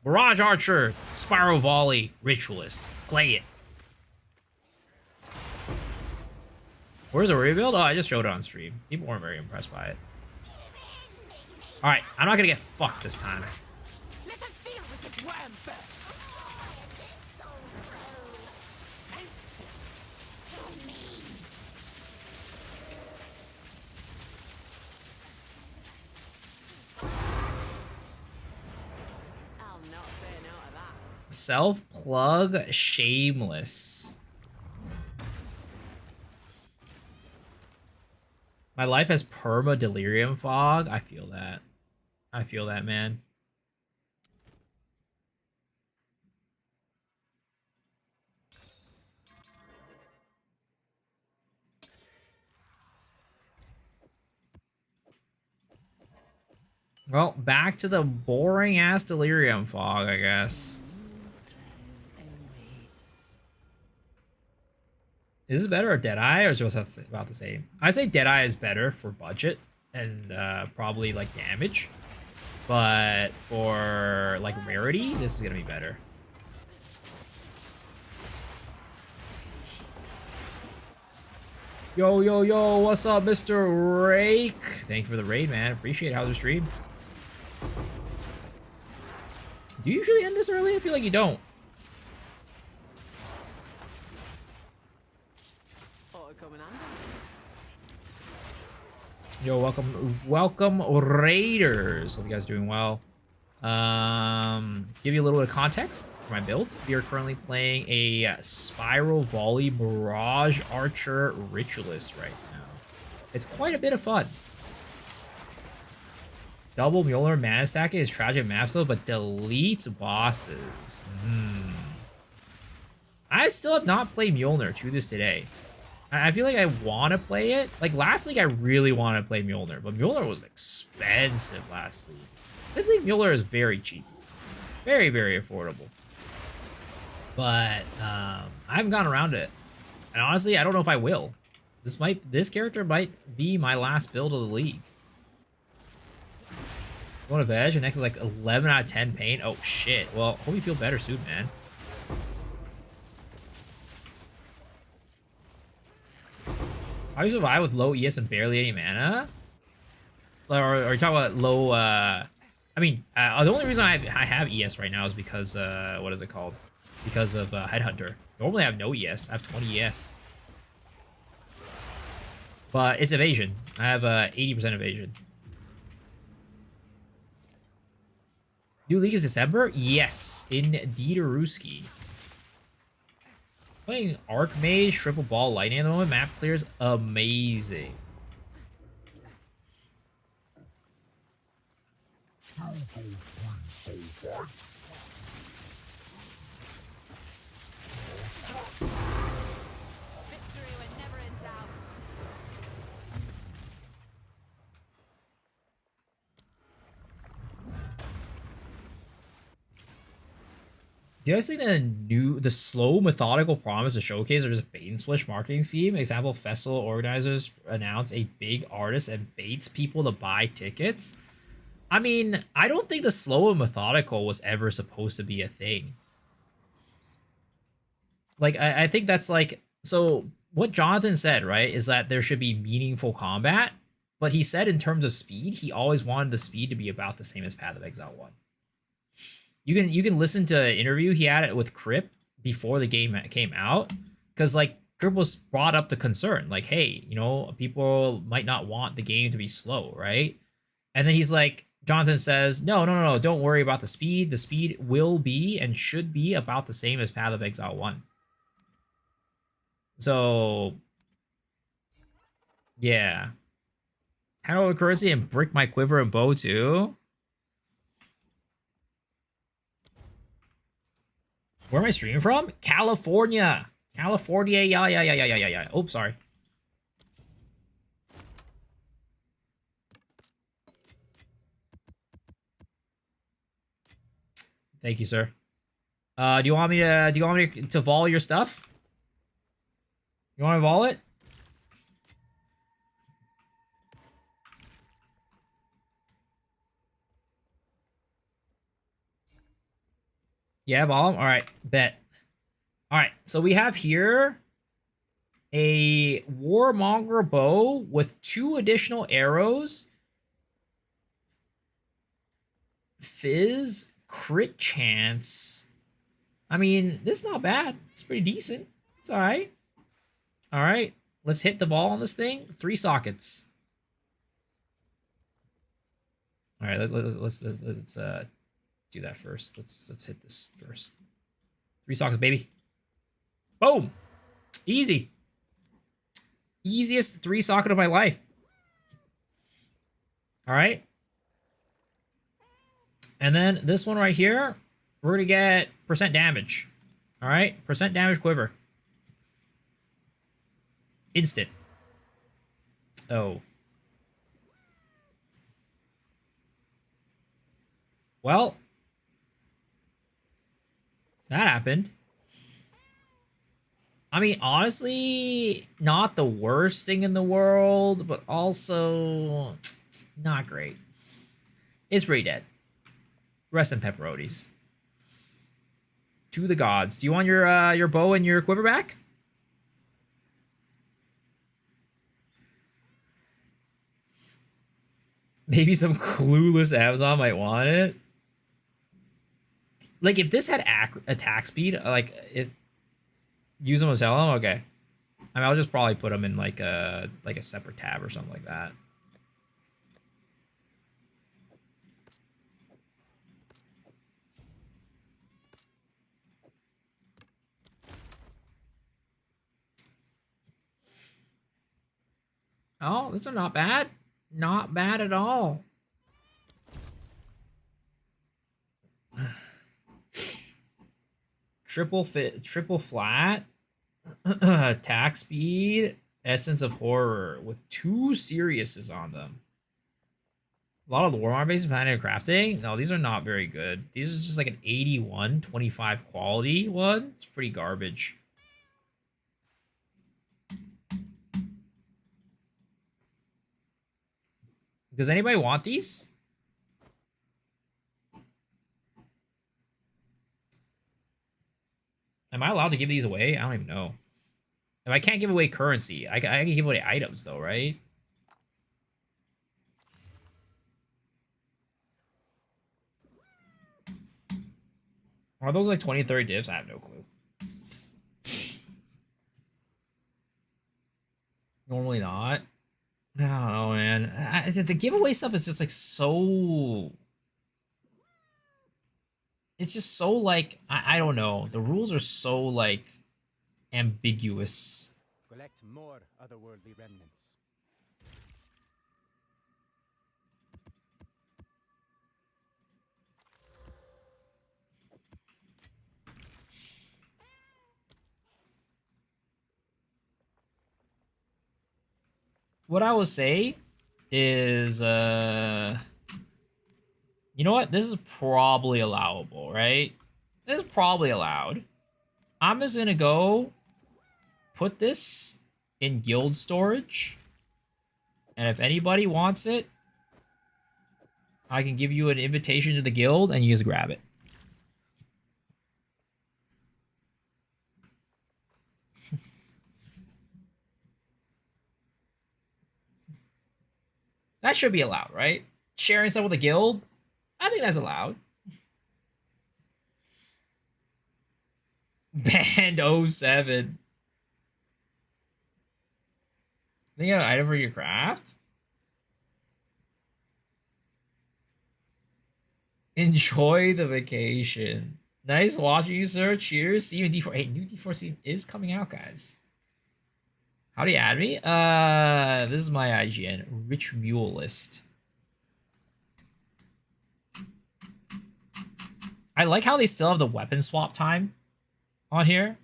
Barrage Archer, Spiral Volley, Ritualist. Play it. Where's the rebuild? Oh, I just showed it on stream. People weren't very impressed by it. Alright, I'm not gonna get fucked this time. Let us deal with this worm first. I'll not say no to that. Self-plug Shameless. My life has perma delirium fog. I feel that. I feel that, man. Well, back to the boring ass delirium fog, I guess. Is this better or Deadeye, or is it just about the same? I'd say Deadeye is better for budget and probably like damage, but for like rarity, this is gonna be better. Yo, yo, yo, what's up, Mr. Rake? Thank you for the raid, man. Appreciate it. How's the stream? Do you usually end this early? I feel like you don't. Yo, welcome Raiders. Hope you guys are doing well. Give you a little bit of context for my build. We are currently playing a Spiral Volley Barrage Archer Ritualist right now. It's quite a bit of fun. Double Mjolnir mana stacking is tragic maps though, but deletes bosses. I still have not played Mjolnir to this today. I feel like I want to play it. Like, last league, I really wanted to play Mjolnir, but Mjolnir was expensive last league. This league, Mjolnir is very cheap. Very, very affordable. But, I haven't gone around it. And honestly, I don't know if I will. This character might be my last build of the league. Going to veg, and next is like 11 out of 10 pain. Oh, shit. Well, hope you feel better soon, man. How do you survive with low ES and barely any mana? Or are you talking about low, I mean, the only reason I have ES right now is because, what is it called? Because of Headhunter. Normally I have no ES. I have 20 ES. But it's evasion. I have 80% evasion. New league is December? Yes, indeed, Ruski. Playing Archmage, Triple Ball Lightning at the moment. Map clears amazing. Victory when never in doubt. Do you guys think that the slow, methodical promise to showcase or just bait and switch marketing scheme? Example, festival organizers announce a big artist and baits people to buy tickets. I mean, I don't think the slow and methodical was ever supposed to be a thing. Like, I think that's like, so what Jonathan said, right, is that there should be meaningful combat, but he said in terms of speed, he always wanted the speed to be about the same as Path of Exile 1. You can listen to an interview he had it with Crip before the game came out, because like Crip was brought up the concern, like, hey, you know, people might not want the game to be slow, right? And then he's like, Jonathan says, no, don't worry about the speed. The speed will be and should be about the same as Path of Exile 1. So, yeah. Handle with currency and brick my quiver and bow too. Where am I streaming from? California. California. Yeah. Oops, sorry. Thank you, sir. Do you want me to vol your stuff? You want to vol it? Yeah, vol him? Alright, bet. Alright, so we have here a Warmonger bow with 2 additional arrows. Fizz, crit chance. I mean, this is not bad. It's pretty decent. It's alright. Alright, let's hit the ball on this thing. 3 sockets. Alright, let's do that first. Let's hit this first. 3 sockets, baby. Boom! Easy. Easiest 3 socket of my life. Alright. And then this one right here, we're gonna get percent damage. Alright? Percent damage quiver. Instant. Oh. Well. That happened. I mean, honestly, not the worst thing in the world, but also not great. It's pretty dead. Rest in pepperonis. To the gods. Do you want your bow and your quiver back? Maybe some clueless Amazon might want it. Like, if this had attack speed, like, if use them or sell them, okay. I mean, I'll just probably put them in like a separate tab or something like that. Oh, this is not bad. Not bad at all. Triple flat. Attack speed. Essence of Horror with 2 Siriuses on them. A lot of the Warhammer bases planning crafting. No, these are not very good. These are just like an 81, 25 quality one. It's pretty garbage. Does anybody want these? Am I allowed to give these away? I don't even know. If I can't give away currency, I can give away items though, right? Are those like 20, 30 dips? I have no clue. Normally not. I don't know, man. The giveaway stuff is just like so... It's just so like, I don't know. The rules are so like ambiguous. Collect more otherworldly remnants. What I will say is, you know what? This is probably allowable, right? This is probably allowed. I'm just gonna go put this in guild storage. And if anybody wants it, I can give you an invitation to the guild and you just grab it. That should be allowed, right? Sharing stuff with a guild, I think that's allowed. Band 07. Think you have an item for your craft? Enjoy the vacation. Nice watching you, sir. Cheers. See you in D4. Hey, new D4 season is coming out, guys. How do you add me? This is my IGN. Rich Mule list. I like how they still have the weapon swap time on here.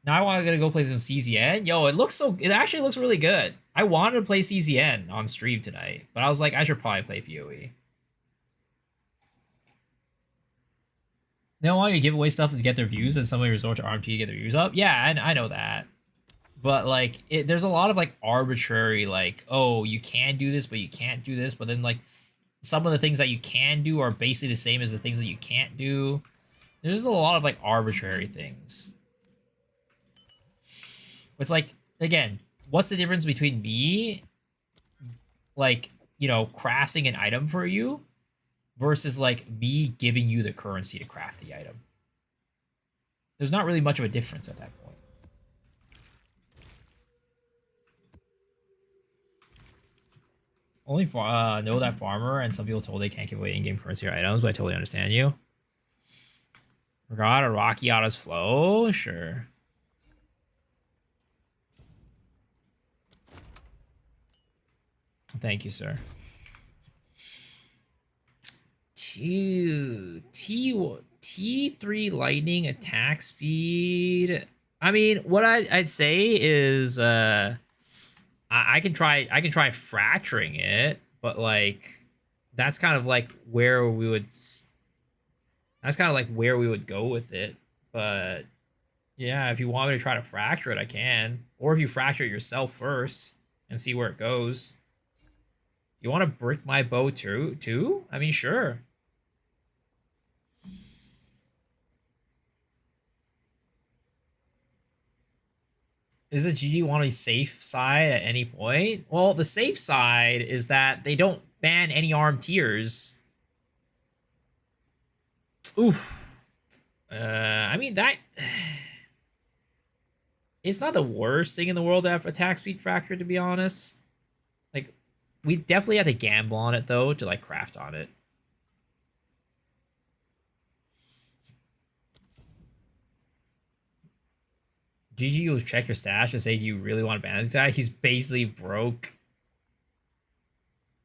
Now I'm gonna go play some CZN. Yo, it actually looks really good. I wanted to play CZN on stream tonight, but I was like, I should probably play PoE. They don't want you to give away stuff to get their views, and somebody resort to RMT to get their views up. Yeah, I know that. But like, there's a lot of like arbitrary, like, oh, you can do this, but you can't do this. But then like, some of the things that you can do are basically the same as the things that you can't do. There's a lot of like arbitrary things. It's like, again, what's the difference between me, like, you know, crafting an item for you versus like me giving you the currency to craft the item? There's not really much of a difference at that point. Only know that farmer, and some people told they can't give away in-game currency or items, but I totally understand you. Forgot a Rocky out his flow? Sure. Thank you, sir. T3 lightning attack speed. I mean, what I'd say is I can try fracturing it, but like that's kind of like where we would go with it. But yeah, if you want me to try to fracture it, I can. Or if you fracture it yourself first and see where it goes. You want to brick my bow too? I mean, sure. Is it GG want to be safe side at any point? Well, the safe side is that they don't ban any arm tiers. Oof. I mean, that... It's not the worst thing in the world to have attack speed fracture, to be honest. Like, we definitely have to gamble on it, though, to, like, craft on it. GG will check your stash and say, you really want to ban this guy? He's basically broke.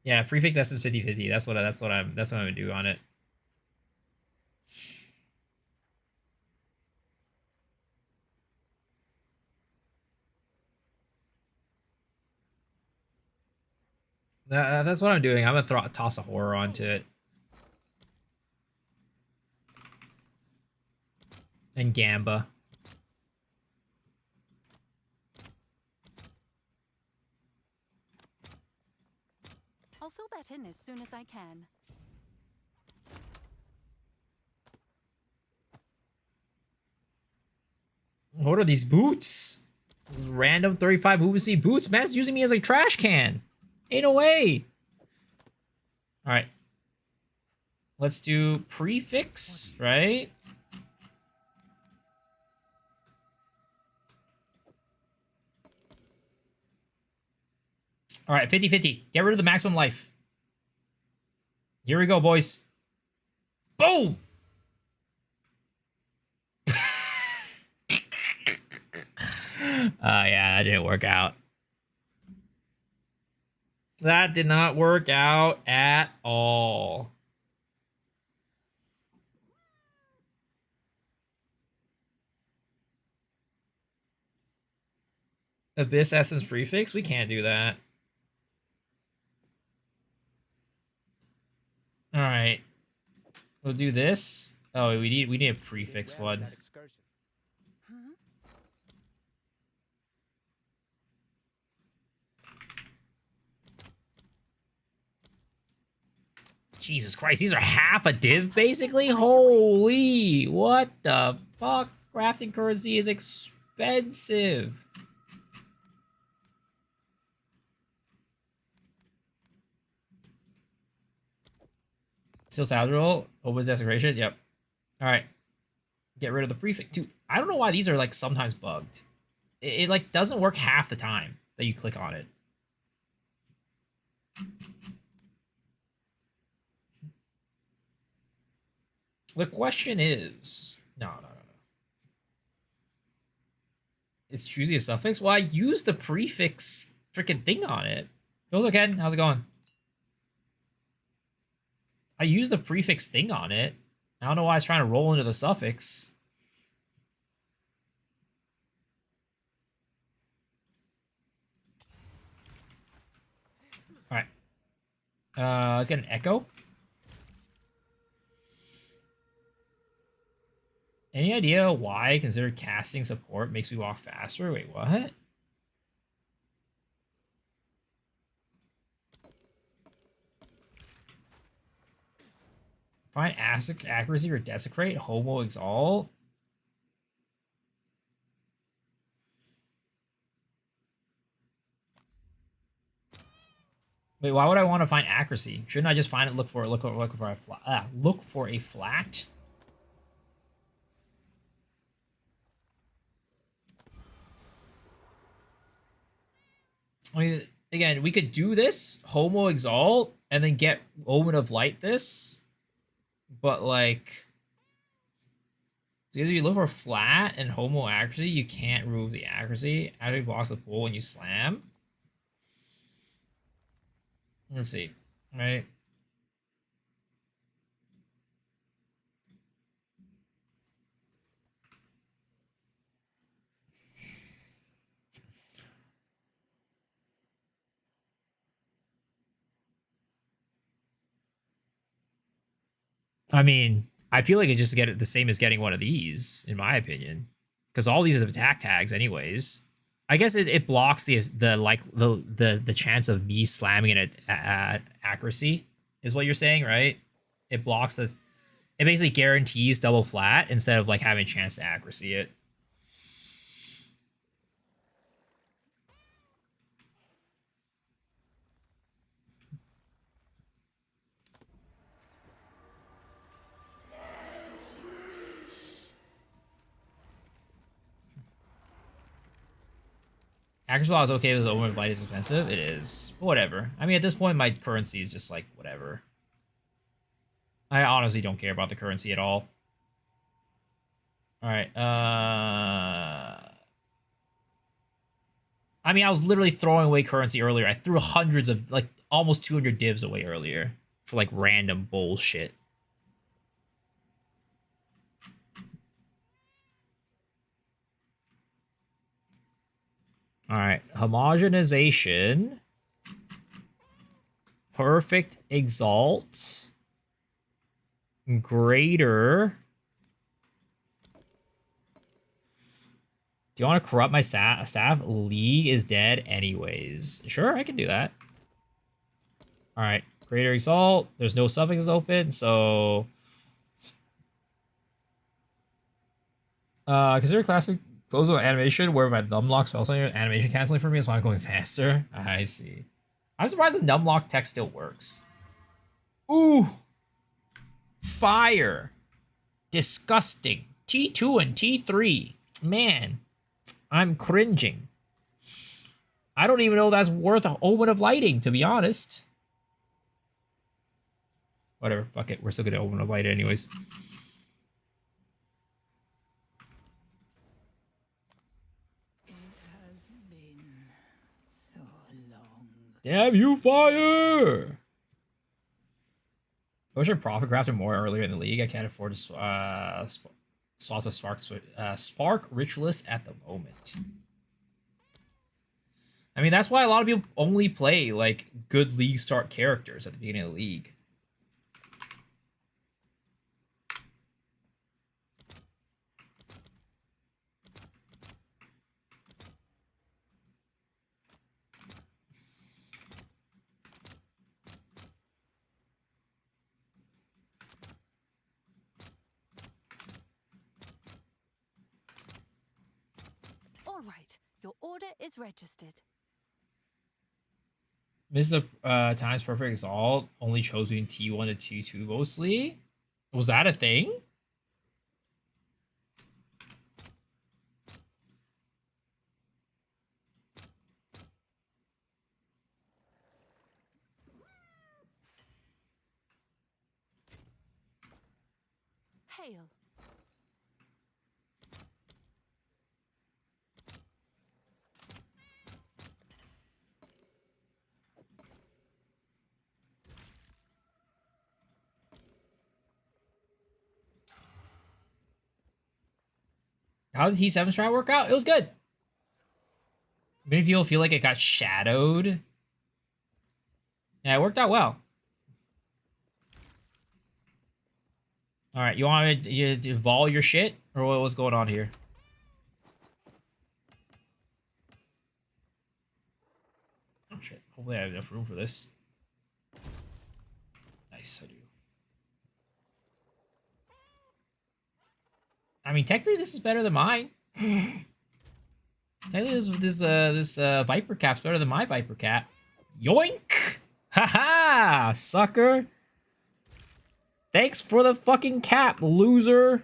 Yeah, prefix essence 50/50. That's what I'm gonna do on it. That's what I'm doing. I'm gonna toss a horror onto it. And Gamba. I'll fill that in as soon as I can. What are these boots? This is random 35 Hoobasy boots. Man's using me as a trash can. Ain't no way. Alright. Let's do prefix, right? Alright, 50/50. Get rid of the maximum life. Here we go, boys. Boom! Yeah, that didn't work out. That did not work out at all. Abyss Essence prefix? We can't do that. Alright. We'll do this. Oh, we need a prefix one. Jesus Christ, these are half a div, basically? Holy, what the fuck? Crafting currency is expensive. Still salvageable? Opens desecration? Yep. Alright. Get rid of the prefix. Dude, I don't know why these are, like, sometimes bugged. It like, doesn't work half the time that you click on it. The question is... No. It's choosing a suffix? Well, I used the prefix freaking thing on it. Goes okay. How's it going? I used the prefix thing on it. I don't know why I was trying to roll into the suffix. Alright. Let's get an echo. Any idea why considered casting support makes me walk faster? Wait, what? Find accuracy or desecrate? Homo exalt? Wait, why would I want to find accuracy? Shouldn't I just find it? Look for a flat. I mean, again, we could do this Homo exalt and then get Omen of Light this, but like, if you look for flat and Homo accuracy, you can't remove the accuracy. Actually blocks the pull when you slam. Let's see, right? I mean, I feel like it just get it the same as getting one of these, in my opinion, because all these are attack tags, anyways. I guess it blocks the chance of me slamming it at accuracy, is what you're saying, right? It blocks the. It basically guarantees double flat instead of like having a chance to accuracy it. Accuracy law is okay with Omen of Light is expensive. It is. But whatever. I mean, at this point, my currency is just like whatever. I honestly don't care about the currency at all. All right. I mean, I was literally throwing away currency earlier. I threw hundreds of, like, almost 200 divs away earlier for, like, random bullshit. All right. Homogenization. Perfect exalt. Greater. Do you want to corrupt my staff? League is dead anyways. Sure, I can do that. All right. Greater exalt. There's no suffixes open, so... consider classic close of animation where my numlock spell something animation canceling for me is why I'm going faster. I see. I'm surprised the numlock tech still works. Ooh. Fire. Disgusting. T2 and T3. Man. I'm cringing. I don't even know that's worth an Omen of Lighting, to be honest. Whatever, fuck it. We're still gonna Omen of Light anyways. It has been so long. Damn you, fire! I wish I profit crafted more earlier in the league. I can't afford to swap the Spark Ritualist at the moment. I mean, that's why a lot of people only play, like, good league start characters at the beginning of the league. All right, your order is registered. Mr. Times Perfect Exalt only chose between T1 to T2 mostly. Was that a thing? Hail. How did T7 strat work out? It was good. Many people feel like it got shadowed. Yeah, it worked out well. All right, you want to vol your shit, or what's going on here? Oh shit! Hopefully, I have enough room for this. Nice, I do. I mean, technically, this is better than mine. Technically, this Viper cap's better than my Viper cap. Yoink! Haha, sucker! Thanks for the fucking cap, loser!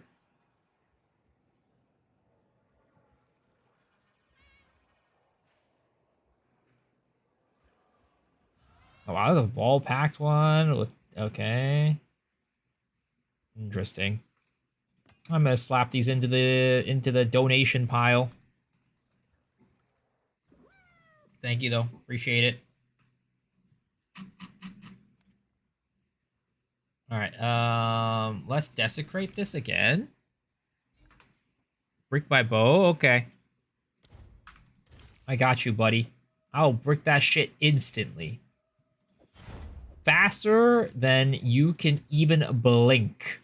Oh wow, there's a ball packed one with okay. Interesting. I'm gonna slap these into the donation pile. Thank you though. Appreciate it. Alright, let's desecrate this again. Brick my bow, okay. I got you, buddy. I'll brick that shit instantly. Faster than you can even blink.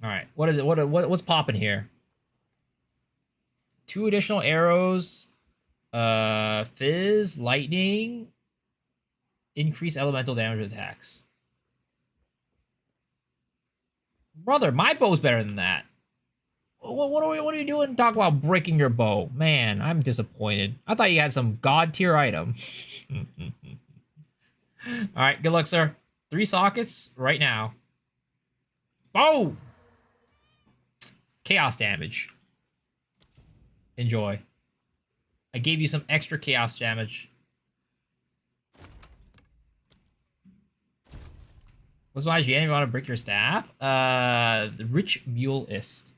All right, what is it? What's popping here? 2 additional arrows, fizz, lightning, increase elemental damage attacks. Brother, my bow's better than that. What are you doing? Talk about breaking your bow, man. I'm disappointed. I thought you had some god tier item. All right, good luck, sir. 3 sockets right now. Oh! Chaos damage. Enjoy. I gave you some extra chaos damage. What's my GM? You want to break your staff? The Rich Muleist.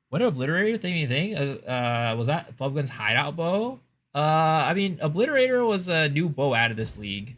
What did Obliterator think anything? Was that Flubgun's hideout bow? I mean, Obliterator was a new bow out of this league.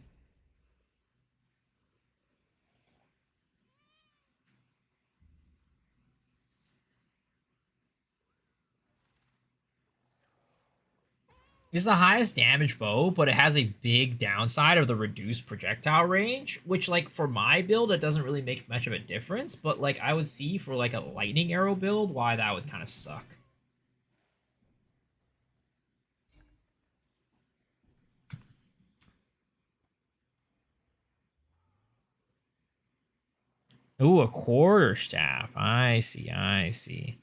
It's the highest damage bow, but it has a big downside of the reduced projectile range, which, like, for my build, it doesn't really make much of a difference, but, like, I would see for, like, a lightning arrow build why that would kind of suck. Ooh, a quarterstaff. I see, I see.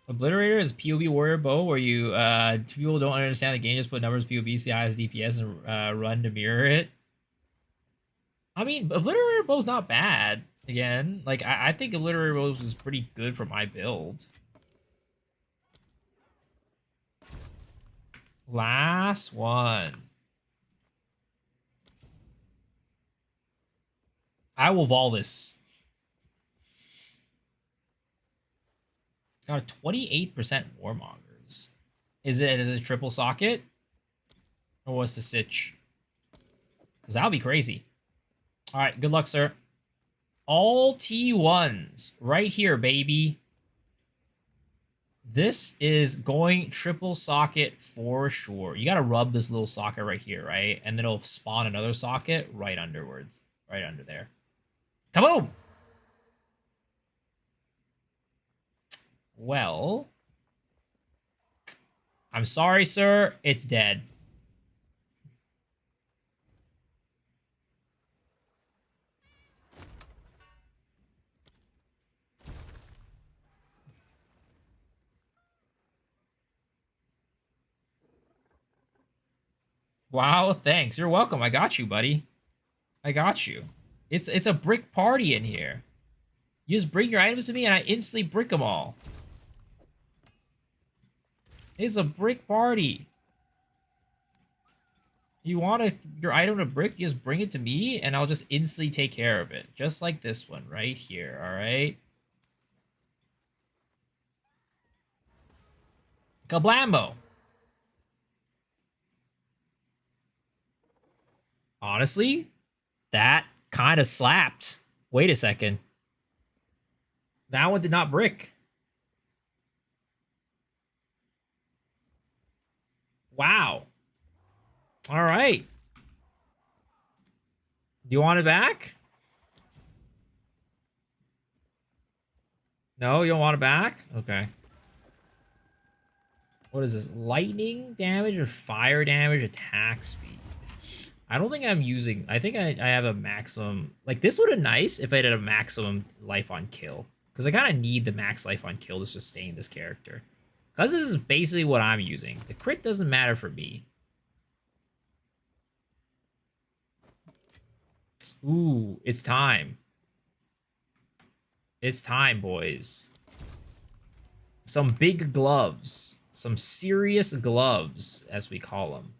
Obliterator is POB warrior bow where you people don't understand the game, just put numbers POB, see highest DPS, and run to mirror it. I mean, Obliterator bow's not bad. Again, like I think Obliterator bow is pretty good for my build. Last one. I will vol this. Got a 28% Warmongers. Is it a triple socket? Or what's the sitch? Because that'll be crazy. Alright, good luck, sir. All T1s. Right here, baby. This is going triple socket for sure. You gotta rub this little socket right here, right? And then it'll spawn another socket right underwards. Right under there. Kaboom! Well, I'm sorry, sir. It's dead. Wow, thanks. You're welcome. I got you, buddy. I got you. It's a brick party in here. You just bring your items to me and I instantly brick them all. It's a brick party. You want your item to brick, you just bring it to me and I'll just instantly take care of it. Just like this one right here, all right? Kablambo. Honestly, that kind of slapped. Wait a second. That one did not brick. Wow. All right. Do you want it back? No, you don't want it back? Okay. What is this? Lightning damage or fire damage? Attack speed. I don't think I'm using... I think I have a maximum... Like, this would have been nice if I had a maximum life on kill. Because I kind of need the max life on kill to sustain this character. Because this is basically what I'm using. The crit doesn't matter for me. Ooh, it's time. It's time, boys. Some big gloves. Some serious gloves, as we call them.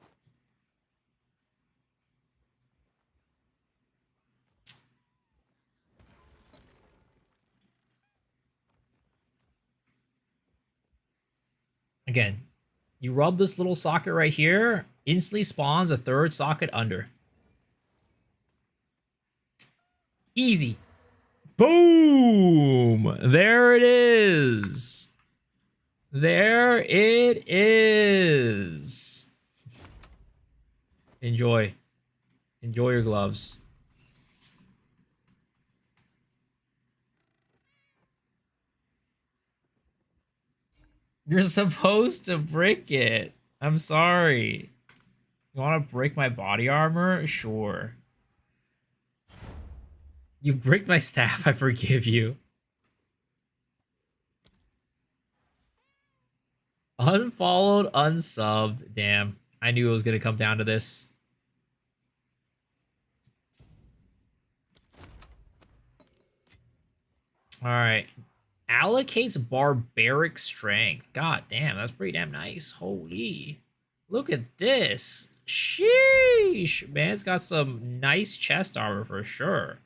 Again, you rub this little socket right here, instantly spawns a third socket under. Easy. Boom! There it is. There it is. Enjoy. Enjoy your gloves. You're supposed to brick it. I'm sorry. You want to break my body armor? Sure. You bricked my staff. I forgive you. Unfollowed, unsubbed. Damn. I knew it was going to come down to this. Alright. Allocates barbaric strength. God damn, that's pretty damn nice. Holy. Look at this. Sheesh. Man, it's got some nice chest armor for sure.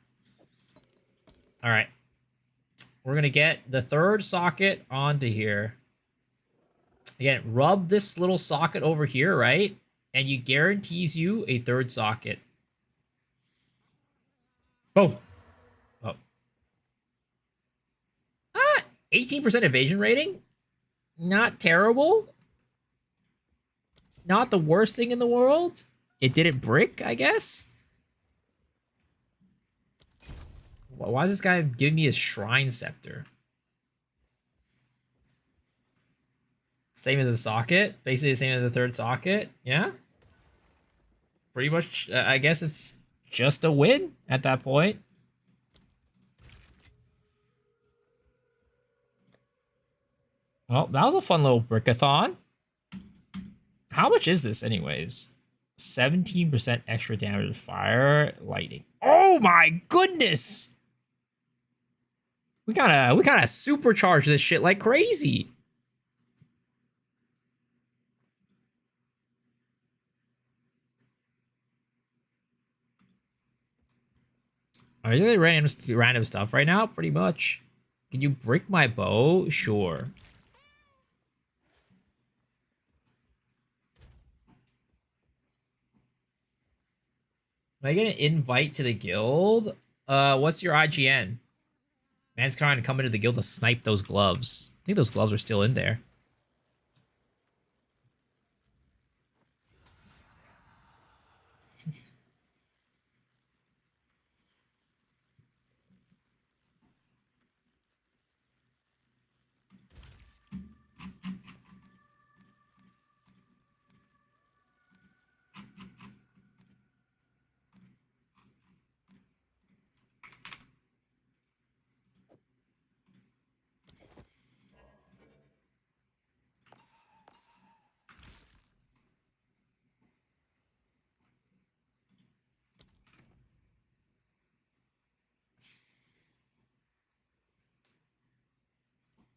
Alright. We're going to get the third socket onto here. Again, rub this little socket over here, right? And you guarantees you a third socket. Boom. Oh. 18% evasion rating? Not terrible. Not the worst thing in the world. It didn't brick, I guess. Why is this guy giving me his shrine scepter? Same as a socket? Basically the same as a third socket? Yeah? Pretty much, I guess it's just a win at that point. Well, that was a fun little brickathon. How much is this anyways? 17% extra damage with fire, lightning. Oh my goodness! We gotta supercharge this shit like crazy. Are you random stuff right now? Pretty much. Can you break my bow? Sure. Am I getting an invite to the guild? What's your IGN? Man's trying to come into the guild to snipe those gloves. I think those gloves are still in there.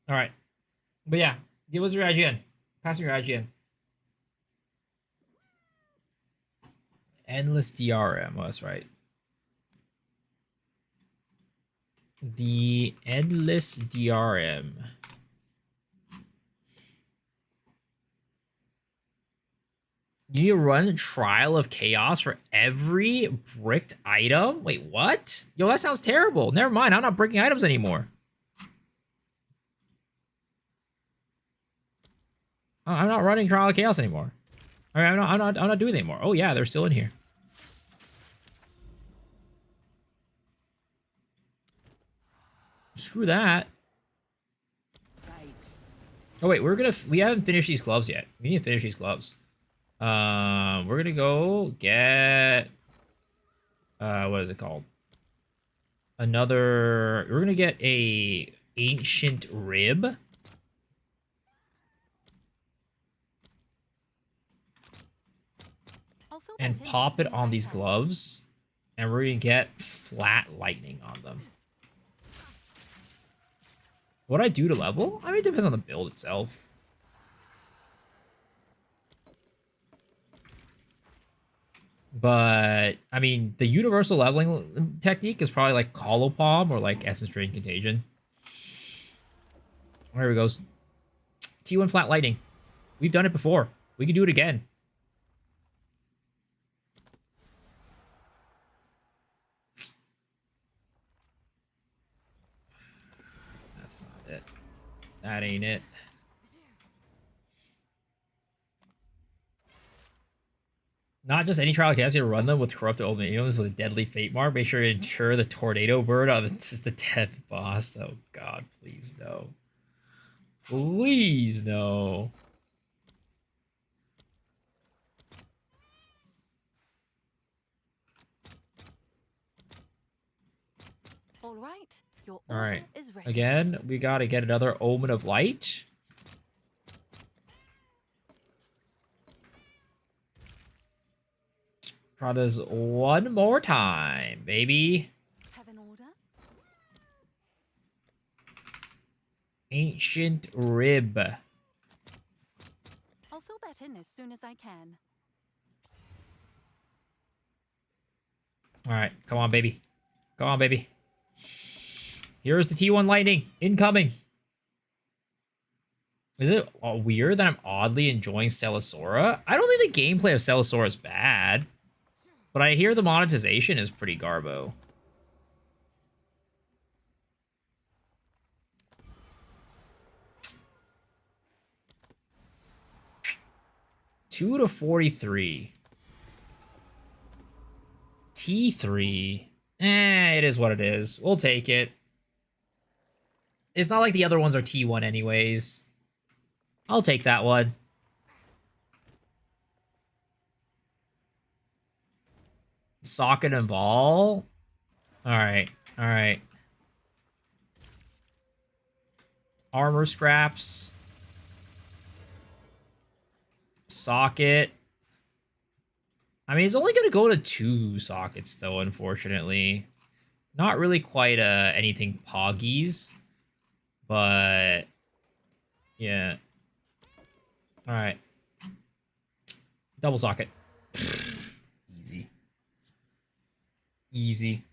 All right. But yeah, give us your IGN. Pass your IGN. Endless DRM. Oh, that's right. The endless DRM. You need to run a trial of chaos for every bricked item? Wait, what? Yo, that sounds terrible. Never mind, I'm not breaking items anymore. I'm not running trial of chaos anymore. All right, I'm not doing it anymore. Oh yeah, they're still in here. Screw that. Right. Oh wait, we haven't finished these gloves yet. We need to finish these gloves. We're gonna go get what is it called? We're gonna get a ancient rib. I'll fill And that in as pop it soon as on I these can. gloves. And we're gonna get flat lightning on them. What I do to level? I mean, it depends on the build itself. But, I mean, the universal leveling technique is probably like Hollow Palm or like Essence Drain Contagion. There we goes. T1 flat lightning. We've done it before. We can do it again. That's not it. That ain't it. Not just any trial of chaos, you run them with corrupted old minions with a deadly fate mark. Make sure you ensure the tornado bird of this is the dead boss. Oh god, please no. Please no. All right, your All order right. is ready. Again, we gotta get another Omen of Light. Try this one more time, baby. Have an order? Ancient Rib. I'll fill that in as soon as I can. All right, come on, baby. Come on, baby. Here's the T1 Lightning. Incoming. Is it weird that I'm oddly enjoying Stellasaura? I don't think the gameplay of Stellasaura is bad. But I hear the monetization is pretty garbo. $2 to 43. T3. It is what it is. We'll take it. It's not like the other ones are T1 anyways. I'll take that one. Socket and ball. Alright. Alright. Armor scraps. Socket. I mean, it's only going to go to 2 sockets, though, unfortunately. Not really quite anything poggies. But, yeah. Alright. Double socket. Easy. Easy.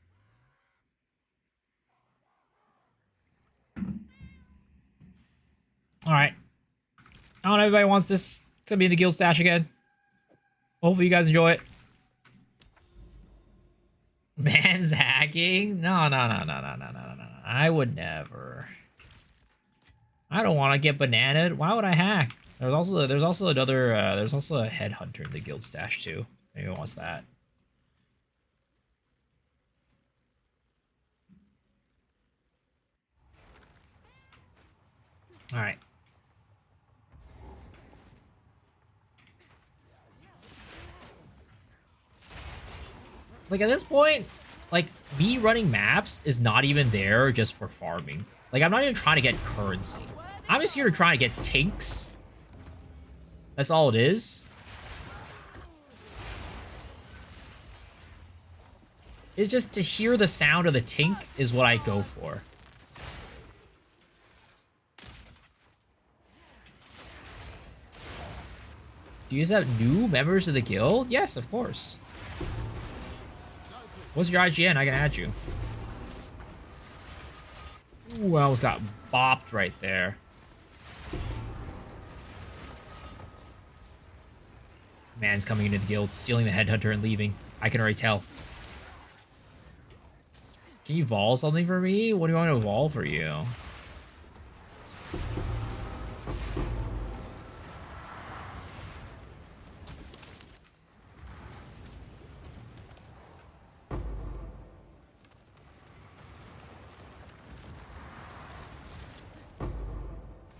Alright. I don't know if everybody wants this to be in the guild stash again. Hopefully you guys enjoy it. Man's hacking? No. I would never. I don't want to get bananaed. Why would I hack? There's also a headhunter in the guild stash too. Anyone wants that? All right. Like, at this point, like, me running maps is not even there just for farming. Like, I'm not even trying to get currency. I'm just here to try to get tinks. That's all it is. It's just to hear the sound of the tink is what I go for. Do you guys have new members of the guild? Yes, of course. What's your IGN? I can add you. Ooh, I almost got bopped right there. Man's coming into the guild, stealing the headhunter and leaving. I can already tell. Can you vol something for me? What do you want me to vol for you?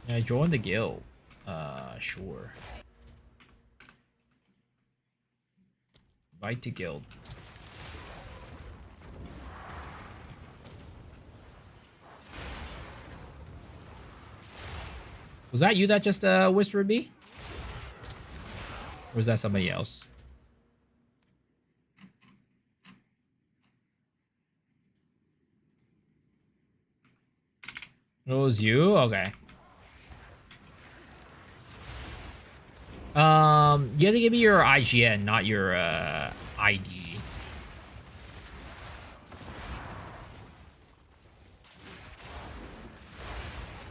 Yeah, join the guild. Sure. Invite to guild. Was that you that just whispered me? Or was that somebody else? It was you? Okay. You have to give me your IGN, not your ID.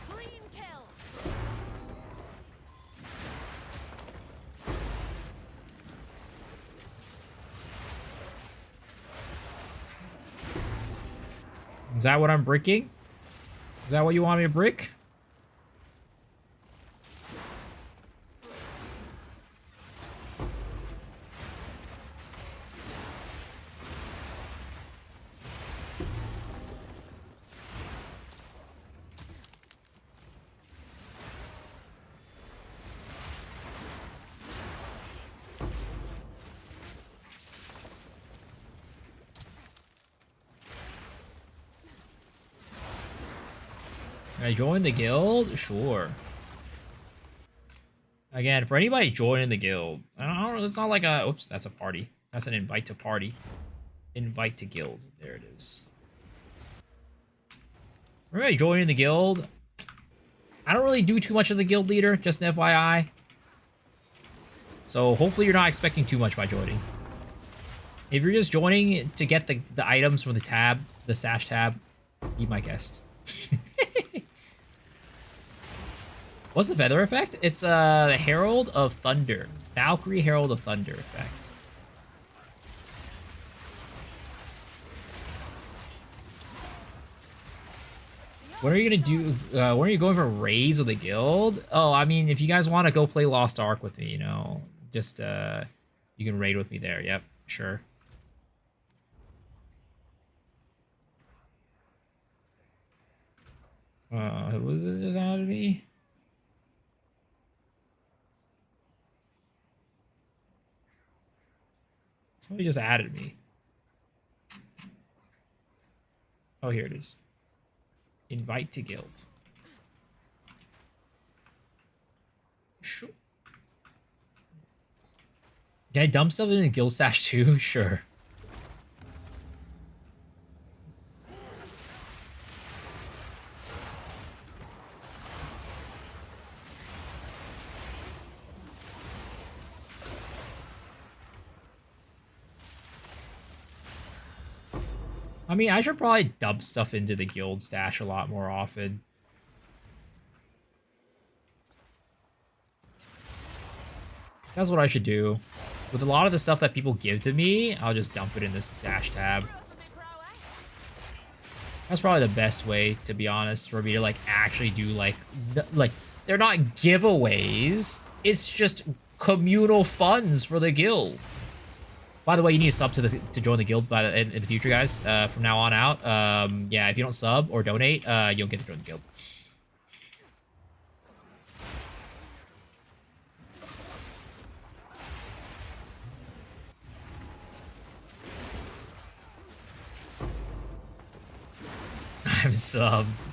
Clean kill. Is that what I'm bricking? Is that what you want me to brick? Can I join the guild? Sure. Again, for anybody joining the guild, I don't, it's not like a, oops, that's a party. That's an invite to party. Invite to guild. There it is. For anybody joining the guild, I don't really do too much as a guild leader, just an FYI. So hopefully you're not expecting too much by joining. If you're just joining to get the items from the tab, the stash tab, be my guest. What's the feather effect? It's the Herald of Thunder. Valkyrie Herald of Thunder effect. When are you gonna do? When are you going for raids of the guild? Oh, I mean, if you guys want to go play Lost Ark with me, you know, just you can raid with me there. Yep, sure. Was it just added me? Somebody just added me. Oh, here it is. Invite to guild. Sure. Can I dump stuff in the guild stash too? Sure. I mean, I should probably dump stuff into the guild stash a lot more often. That's what I should do. With a lot of the stuff that people give to me, I'll just dump it in this stash tab. That's probably the best way, to be honest, for me to like actually do like they're not giveaways. It's just communal funds for the guild. By the way, you need to sub to join the guild in the future, guys. From now on out, yeah, if you don't sub or donate, you don't get to join the guild. I'm subbed.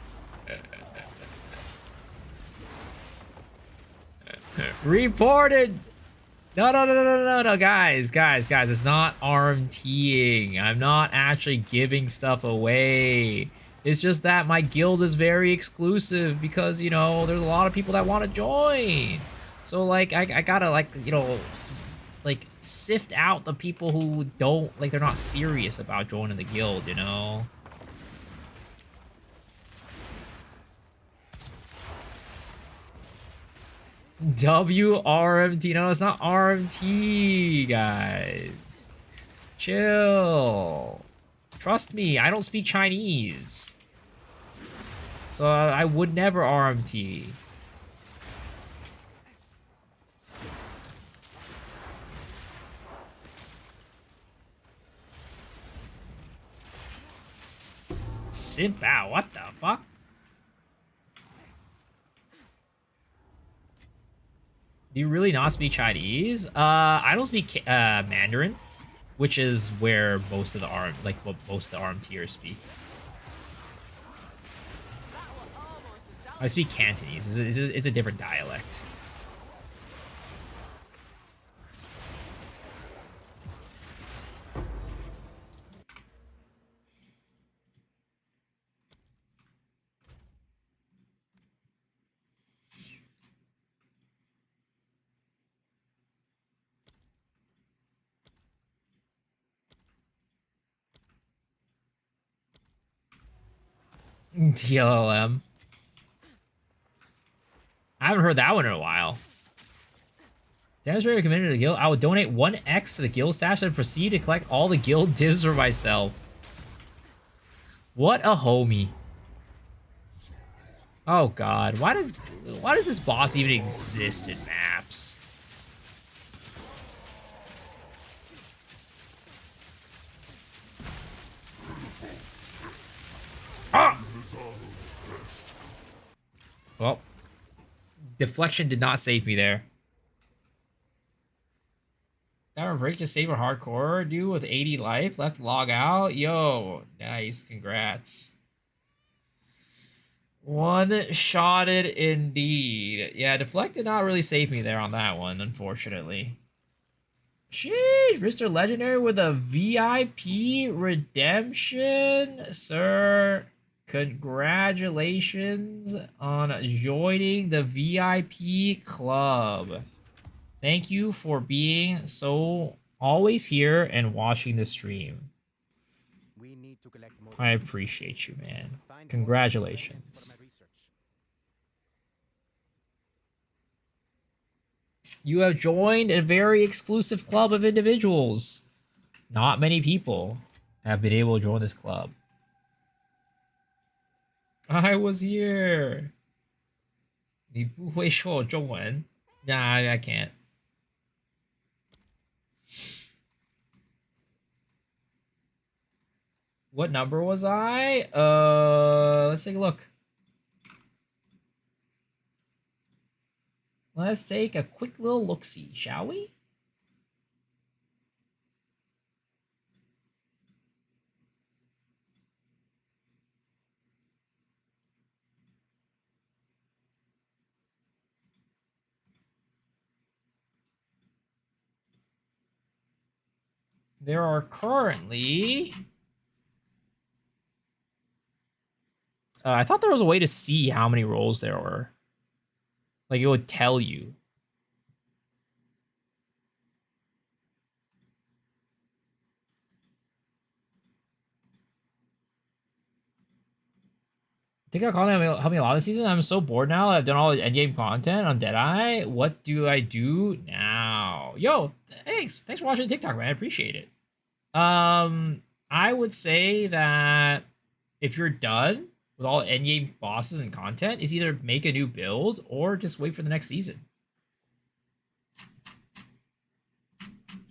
Reported. No, guys, it's not arm teeing. I'm not actually giving stuff away. It's just that my guild is very exclusive because, you know, there's a lot of people that want to join. So, like, I gotta, like, you know, like, sift out the people who don't, like, they're not serious about joining the guild, you know? WRMT. No, it's not RMT, guys. Chill. Trust me, I don't speak Chinese. So I would never RMT. Simp out, what the fuck? Do you really not speak Chinese? I don't speak Mandarin, which is where most of the what most of the RMTers speak. I speak Cantonese. It's a different dialect. TLLM. I haven't heard that one in a while. Demonstrator committed to the guild. I will donate 1x to the guild stash and proceed to collect all the guild divs for myself. What a homie. Oh god, why does this boss even exist in maps? Ah! Well, deflection did not save me there. That break just save a hardcore dude with 80 life left to log out. Yo, nice, congrats. One-shotted indeed. Yeah, deflect did not really save me there on that one, unfortunately. Sheesh, Mr. Legendary with a VIP redemption, sir. Congratulations on joining the VIP club. Thank you for being so always here and watching the stream. We need to collect more. I appreciate you, man. Congratulations. You have joined a very exclusive club of individuals. Not many people have been able to join this club. I was here. 你不会说中文? Nah, I can't. What number was I? Let's take a look. Let's take a quick little look-see, shall we? There are currently... I thought there was a way to see how many rolls there were. Like, it would tell you. TikTok content helped me a lot this season. I'm so bored now. I've done all the endgame content on Deadeye. What do I do now? Yo, thanks. Thanks for watching TikTok, man. I appreciate it. I would say that if you're done with all endgame bosses and content, is either make a new build or just wait for the next season.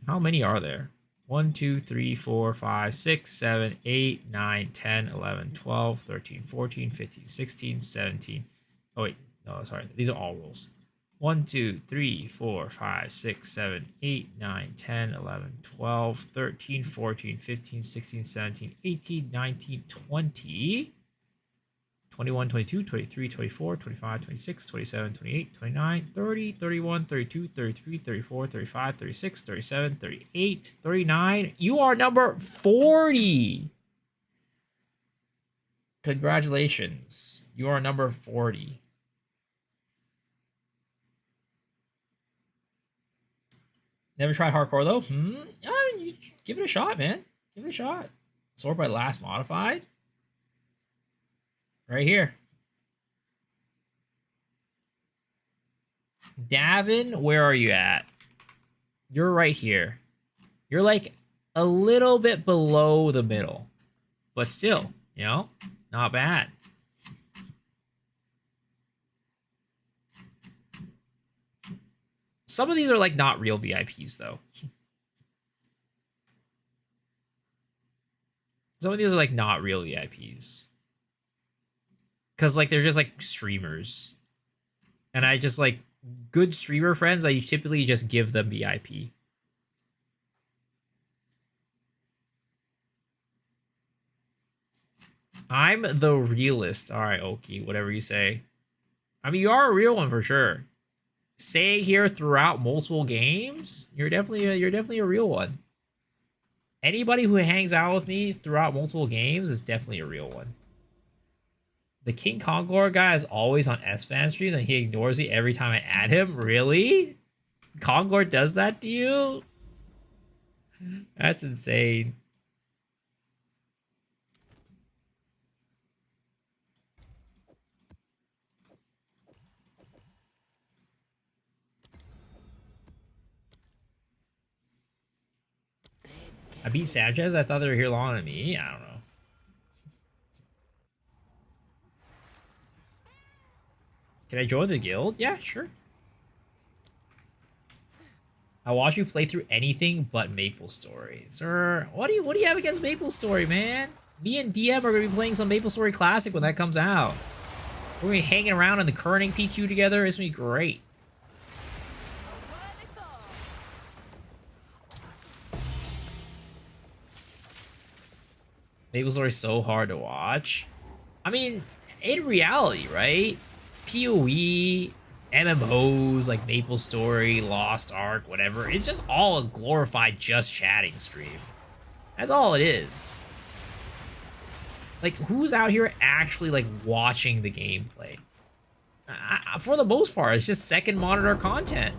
How many are there? 1, 2, 3, 4, 5, 6, 7, 8, 9, 10, 11, 12, 13, 14, 15, 16, 17. Oh, wait. No, sorry. These are all rolls. 1, 2, 3, 4, 5, 6, 7, 8, 9, 10, 11, 12, 13, 14, 15, 16, 17, 18, 19, 20. 21, 22, 23, 24, 25, 26, 27, 28, 29, 30, 31, 32, 33, 34, 35, 36, 37, 38, 39. You are number 40. Congratulations. You are number 40. Never tried hardcore though? Yeah, you give it a shot, man. Give it a shot. Sort by last modified. Right here. Davin, where are you at? You're right here. You're like a little bit below the middle. But still, you know, not bad. Some of these are like not real VIPs though. Some of these are like not real VIPs. Cause like they're just like streamers. And I just like good streamer friends, I typically just give them VIP. I'm the realist. Alright, Oki, whatever you say. I mean, you are a real one for sure. Stay here throughout multiple games, you're definitely a real one. Anybody who hangs out with me throughout multiple games is definitely a real one. The King Kongor guy is always on S-Fan streams and he ignores me every time I add him. Really? Kongor does that to you? That's insane. I beat Sanchez? I thought they were here longer than me. I don't know. Can I join the guild? Yeah, sure. I watch you play through anything but Maple Story. Sir, what do you have against Maple Story, man? Me and DM are gonna be playing some Maple Story Classic when that comes out. We're gonna be hanging around in the kerning PQ together. It's gonna be great. Maple Story is so hard to watch. I mean, in reality, right? PoE, MMOs like Maple Story, Lost Ark, whatever. It's just all a glorified just chatting stream. That's all it is. Like, who's out here actually like watching the gameplay? For the most part, it's just second monitor content.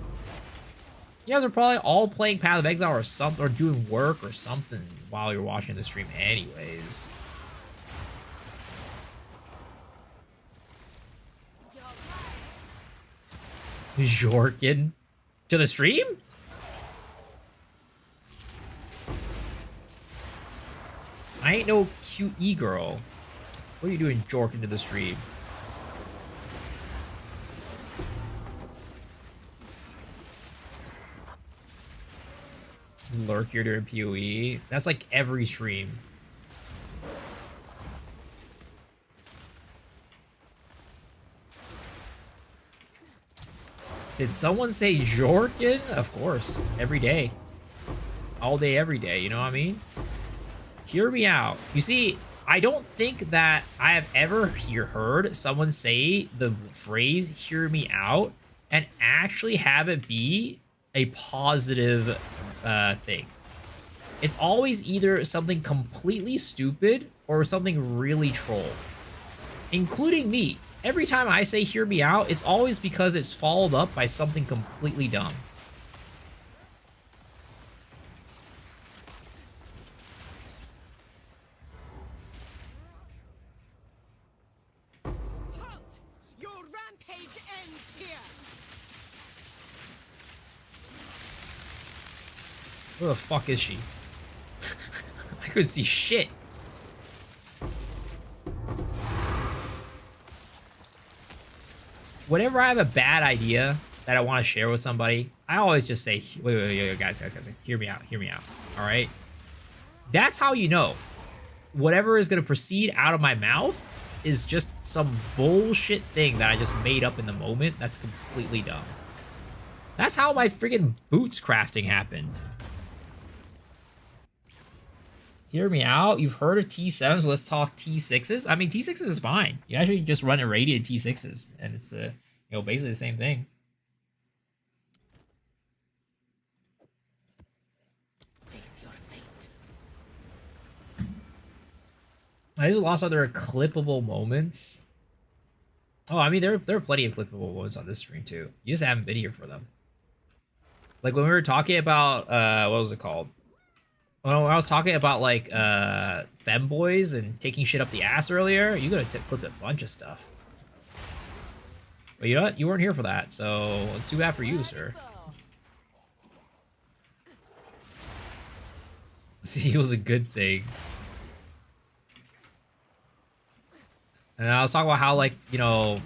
You guys are probably all playing Path of Exile or something, or doing work or something while you're watching the stream anyways. Jorkin to the stream? I ain't no QE girl. What are you doing, Jorkin to the stream? Lurk here during PoE. That's like every stream. Did someone say Jorkin? Of course. Every day. All day, every day. You know what I mean? Hear me out. You see, I don't think that I have ever heard someone say the phrase "hear me out" and actually have it be a positive thing. It's always either something completely stupid or something really troll. Including me. Every time I say "hear me out," it's always because it's followed up by something completely dumb. Halt! Your rampage ends here. Where the fuck is she? I couldn't see shit. Whenever I have a bad idea that I want to share with somebody, I always just say, wait, guys, hear me out, all right? That's how you know. Whatever is going to proceed out of my mouth is just some bullshit thing that I just made up in the moment that's completely dumb. That's how my friggin' boots crafting happened. Hear me out. You've heard of T7s, so let's talk T6s. I mean, T6s is fine. You actually just run irradiated T6s, and it's basically the same thing. Face your fate. I just lost other clippable moments. Oh, I mean, there are plenty of clippable moments on this stream too. You just haven't been here for them. Like when we were talking about what was it called? Well, when I was talking about like femboys and taking shit up the ass earlier, you gotta clip a bunch of stuff. But you know what? You weren't here for that, so it's too bad for you, sir. See, was a good thing. And I was talking about how, like, you know,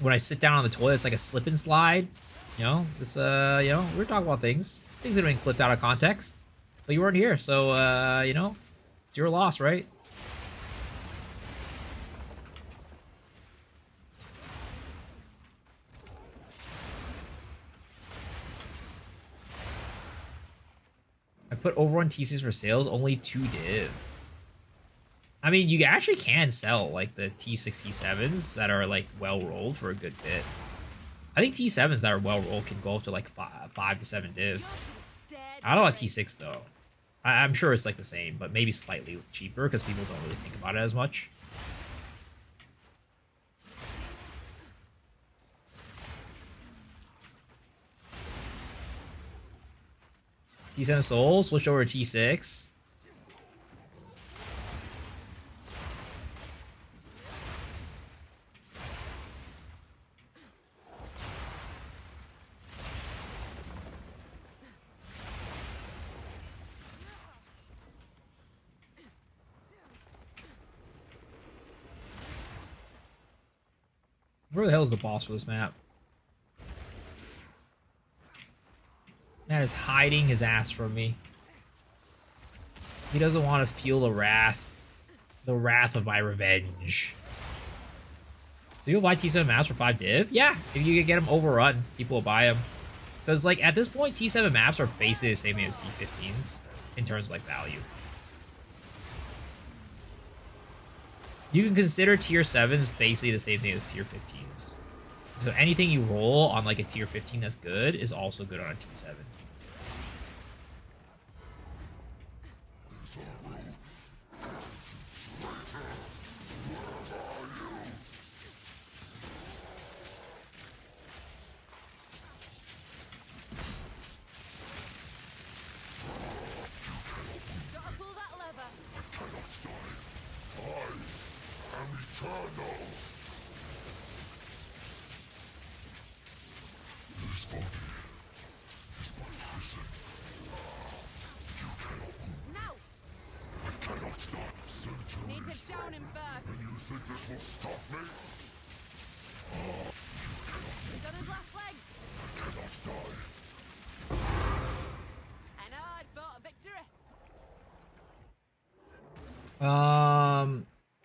when I sit down on the toilet, it's like a slip and slide. You know, it's you know, we're talking about things that have been clipped out of context, but you weren't here, so you know, it's your loss, right? I put over on T6 for sales, only 2 div. I mean, you actually can sell like the T67s that are like well rolled for a good bit. I think T7s that are well rolled can go up to like 5 to 7 div. I don't know about T6 though. I'm sure it's like the same, but maybe slightly cheaper because people don't really think about it as much. T7 Soul, switch over to T6. Where the hell is the boss for this map? Matt is hiding his ass from me. He doesn't want to feel the wrath of my revenge. Do you buy T7 maps for 5 div? Yeah, if you could get them overrun, people will buy them. Because, like, at this point, T7 maps are basically the same thing as T15s in terms of, like, value. You can consider tier 7s basically the same thing as tier 15s. So anything you roll on, like, a tier 15 that's good is also good on a T7.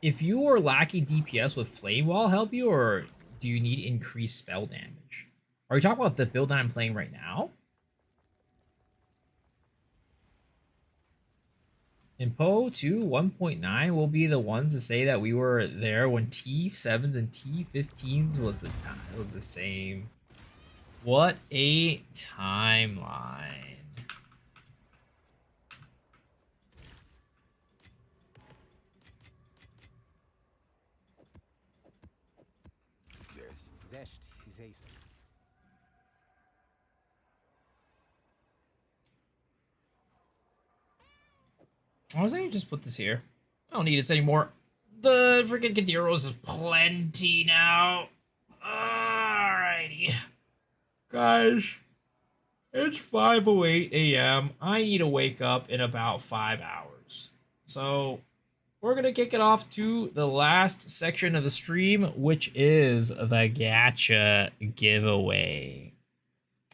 If you are lacking DPS, would Flame Wall help you, or do you need increased spell damage? Are you talking about the build that I'm playing right now? Impo 2 1.9 will be the ones to say that we were there when T7s and T15s was the same. What a timeline. Zest is ace. I was thinking just put this here. I don't need this anymore. The freaking Kadiros is plenty now. Alrighty. Guys, it's 5:08 a.m. I need to wake up in about 5 hours. So, we're going to kick it off to the last section of the stream, which is the gacha giveaway.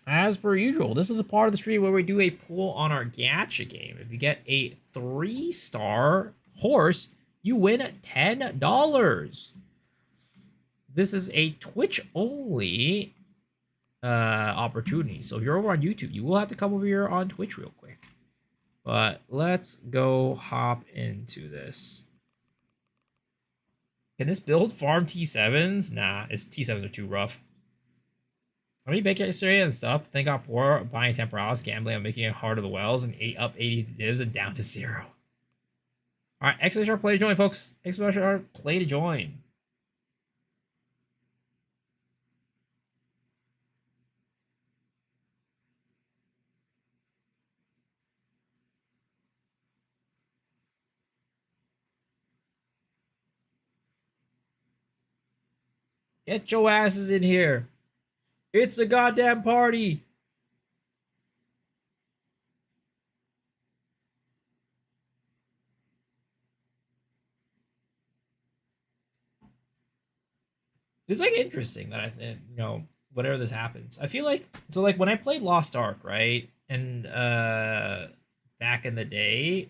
As per usual, this is the part of the stream where we do a pull on our gacha game. If you get a 3-star horse, you win $10. This is a Twitch-only opportunity. So if you're over on YouTube, you will have to come over here on Twitch real quick. But let's go hop into this. Can this build farm T7s? Nah, its T7s are too rough. Let me bake yesterday and stuff. Think got poor buying Temporalis, gambling, and making it hard of the wells, and up 80 divs and down to 0. Alright, XHR play to join, folks. XHR play to join. Get your asses in here. It's a goddamn party. It's like interesting that I think, you know, whenever this happens, I feel like, so like when I played Lost Ark, right? And back in the day,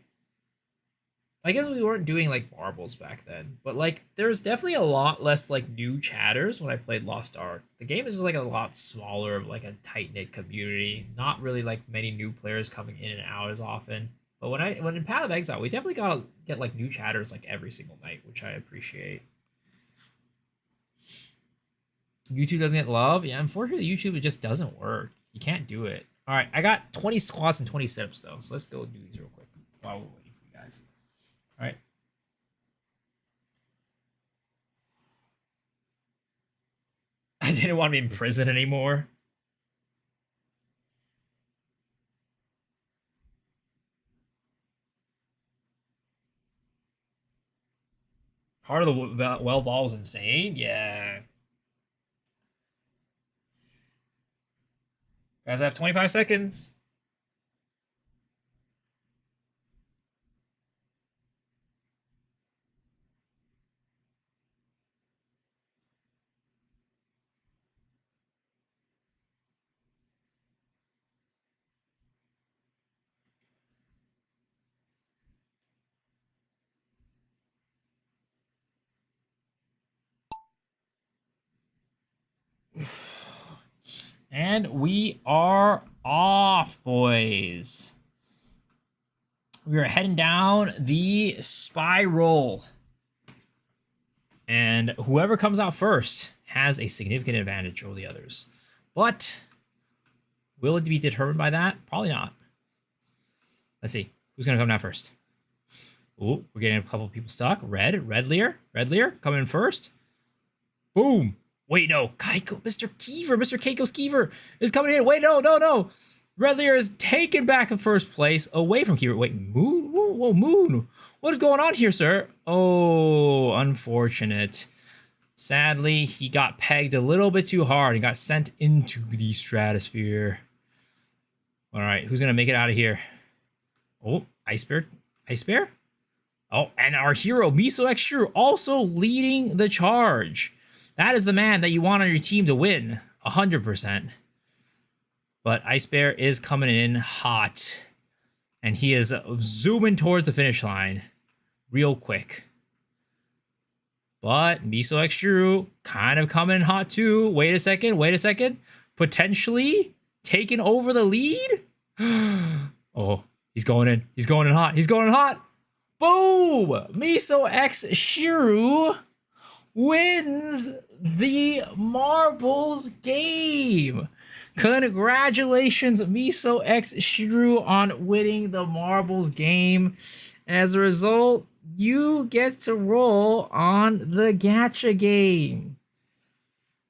I guess we weren't doing like marbles back then, but like there's definitely a lot less like new chatters when I played Lost Ark. The game is just like a lot smaller, of like a tight knit community. Not really like many new players coming in and out as often. But when in Path of Exile, we definitely gotta get like new chatters like every single night, which I appreciate. YouTube doesn't get love. Yeah, unfortunately, YouTube it just doesn't work. You can't do it. All right, I got 20 squats and 20 sit-ups though, so let's go do these real quick while we're waiting for you guys. All right. I didn't want to be in prison anymore. Heart of the Well Ball was insane. Yeah. Guys, I have 25 seconds. And we are off, boys. We are heading down the spiral. And whoever comes out first has a significant advantage over the others. But will it be determined by that? Probably not. Let's see. Who's going to come down first? Ooh, we're getting a couple of people stuck. Red Lear coming in first. Boom. Wait, no. Keiko, Mr. Keiko Skeever is coming in. Wait, no. Red Lear is taken back in first place away from Keever. Wait, Moon? Whoa, Moon. What is going on here, sir? Oh, unfortunate. Sadly, he got pegged a little bit too hard and got sent into the stratosphere. All right, who's going to make it out of here? Oh, Ice Bear? Oh, and our hero, Miso X Shrew, also leading the charge. That is the man that you want on your team to win, 100%. But Ice Bear is coming in hot. And he is zooming towards the finish line real quick. But Miso X Shrew kind of coming in hot too. Wait a second. Potentially taking over the lead. Oh, he's going in hot. Boom! Miso X Shrew wins the marbles game. Congratulations, Miso X Shrew, on winning the marbles game. As a result, you get to roll on the gacha game.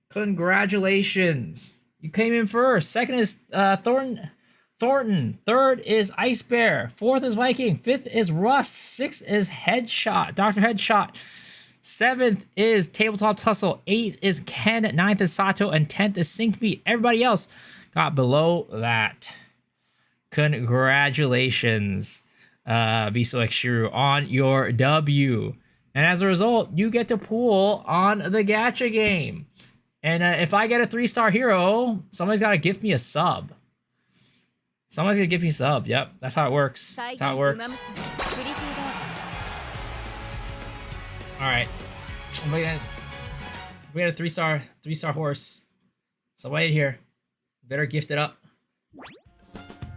Congratulations. You came in first. Second is Thornton. Third is Ice Bear. Fourth is Viking. Fifth is Rust. Sixth is Dr. Headshot. Seventh is Tabletop Tussle. Eighth is Ken. Ninth is Sato. And 10th is Syncbeat. Everybody else got below that. Congratulations, Miso X Shrew, on your W. And as a result, you get to pool on the gacha game. And if I get a 3-star hero, somebody's got to gift me a sub. Someone's going to give me a sub. Yep, that's how it works. All right, we got a 3-star horse. Somebody here, better gift it up.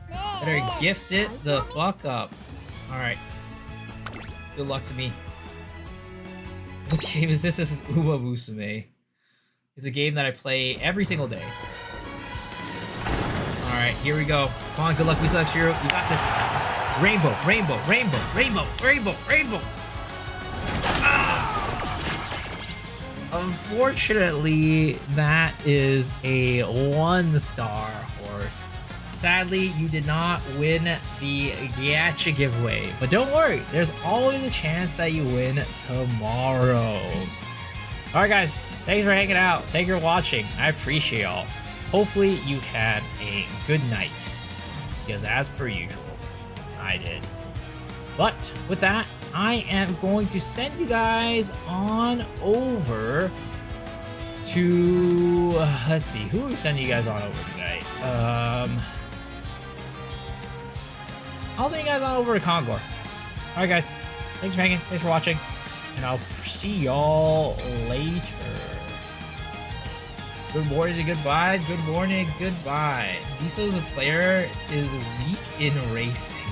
Better gift it the fuck up. All right, good luck to me. What game is this? This is Uma Musume. It's a game that I play every single day. All right, here we go. Come on, good luck, Miso X Shrew. You got this. Rainbow. Unfortunately, that is a 1-star horse. Sadly, you did not win the gacha giveaway. But don't worry, there's always a chance that you win tomorrow. Alright guys, thanks for hanging out. Thank you for watching. I appreciate y'all. Hopefully you had a good night. Because as per usual, I did. But with that, I am going to send you guys on over to... let's see, who are we sending you guys on over tonight? I'll send you guys on over to Kongor. Alright guys, thanks for hanging, thanks for watching, and I'll see y'all later. Good morning and goodbye, good morning, goodbye. Diesel's a player is weak in racing.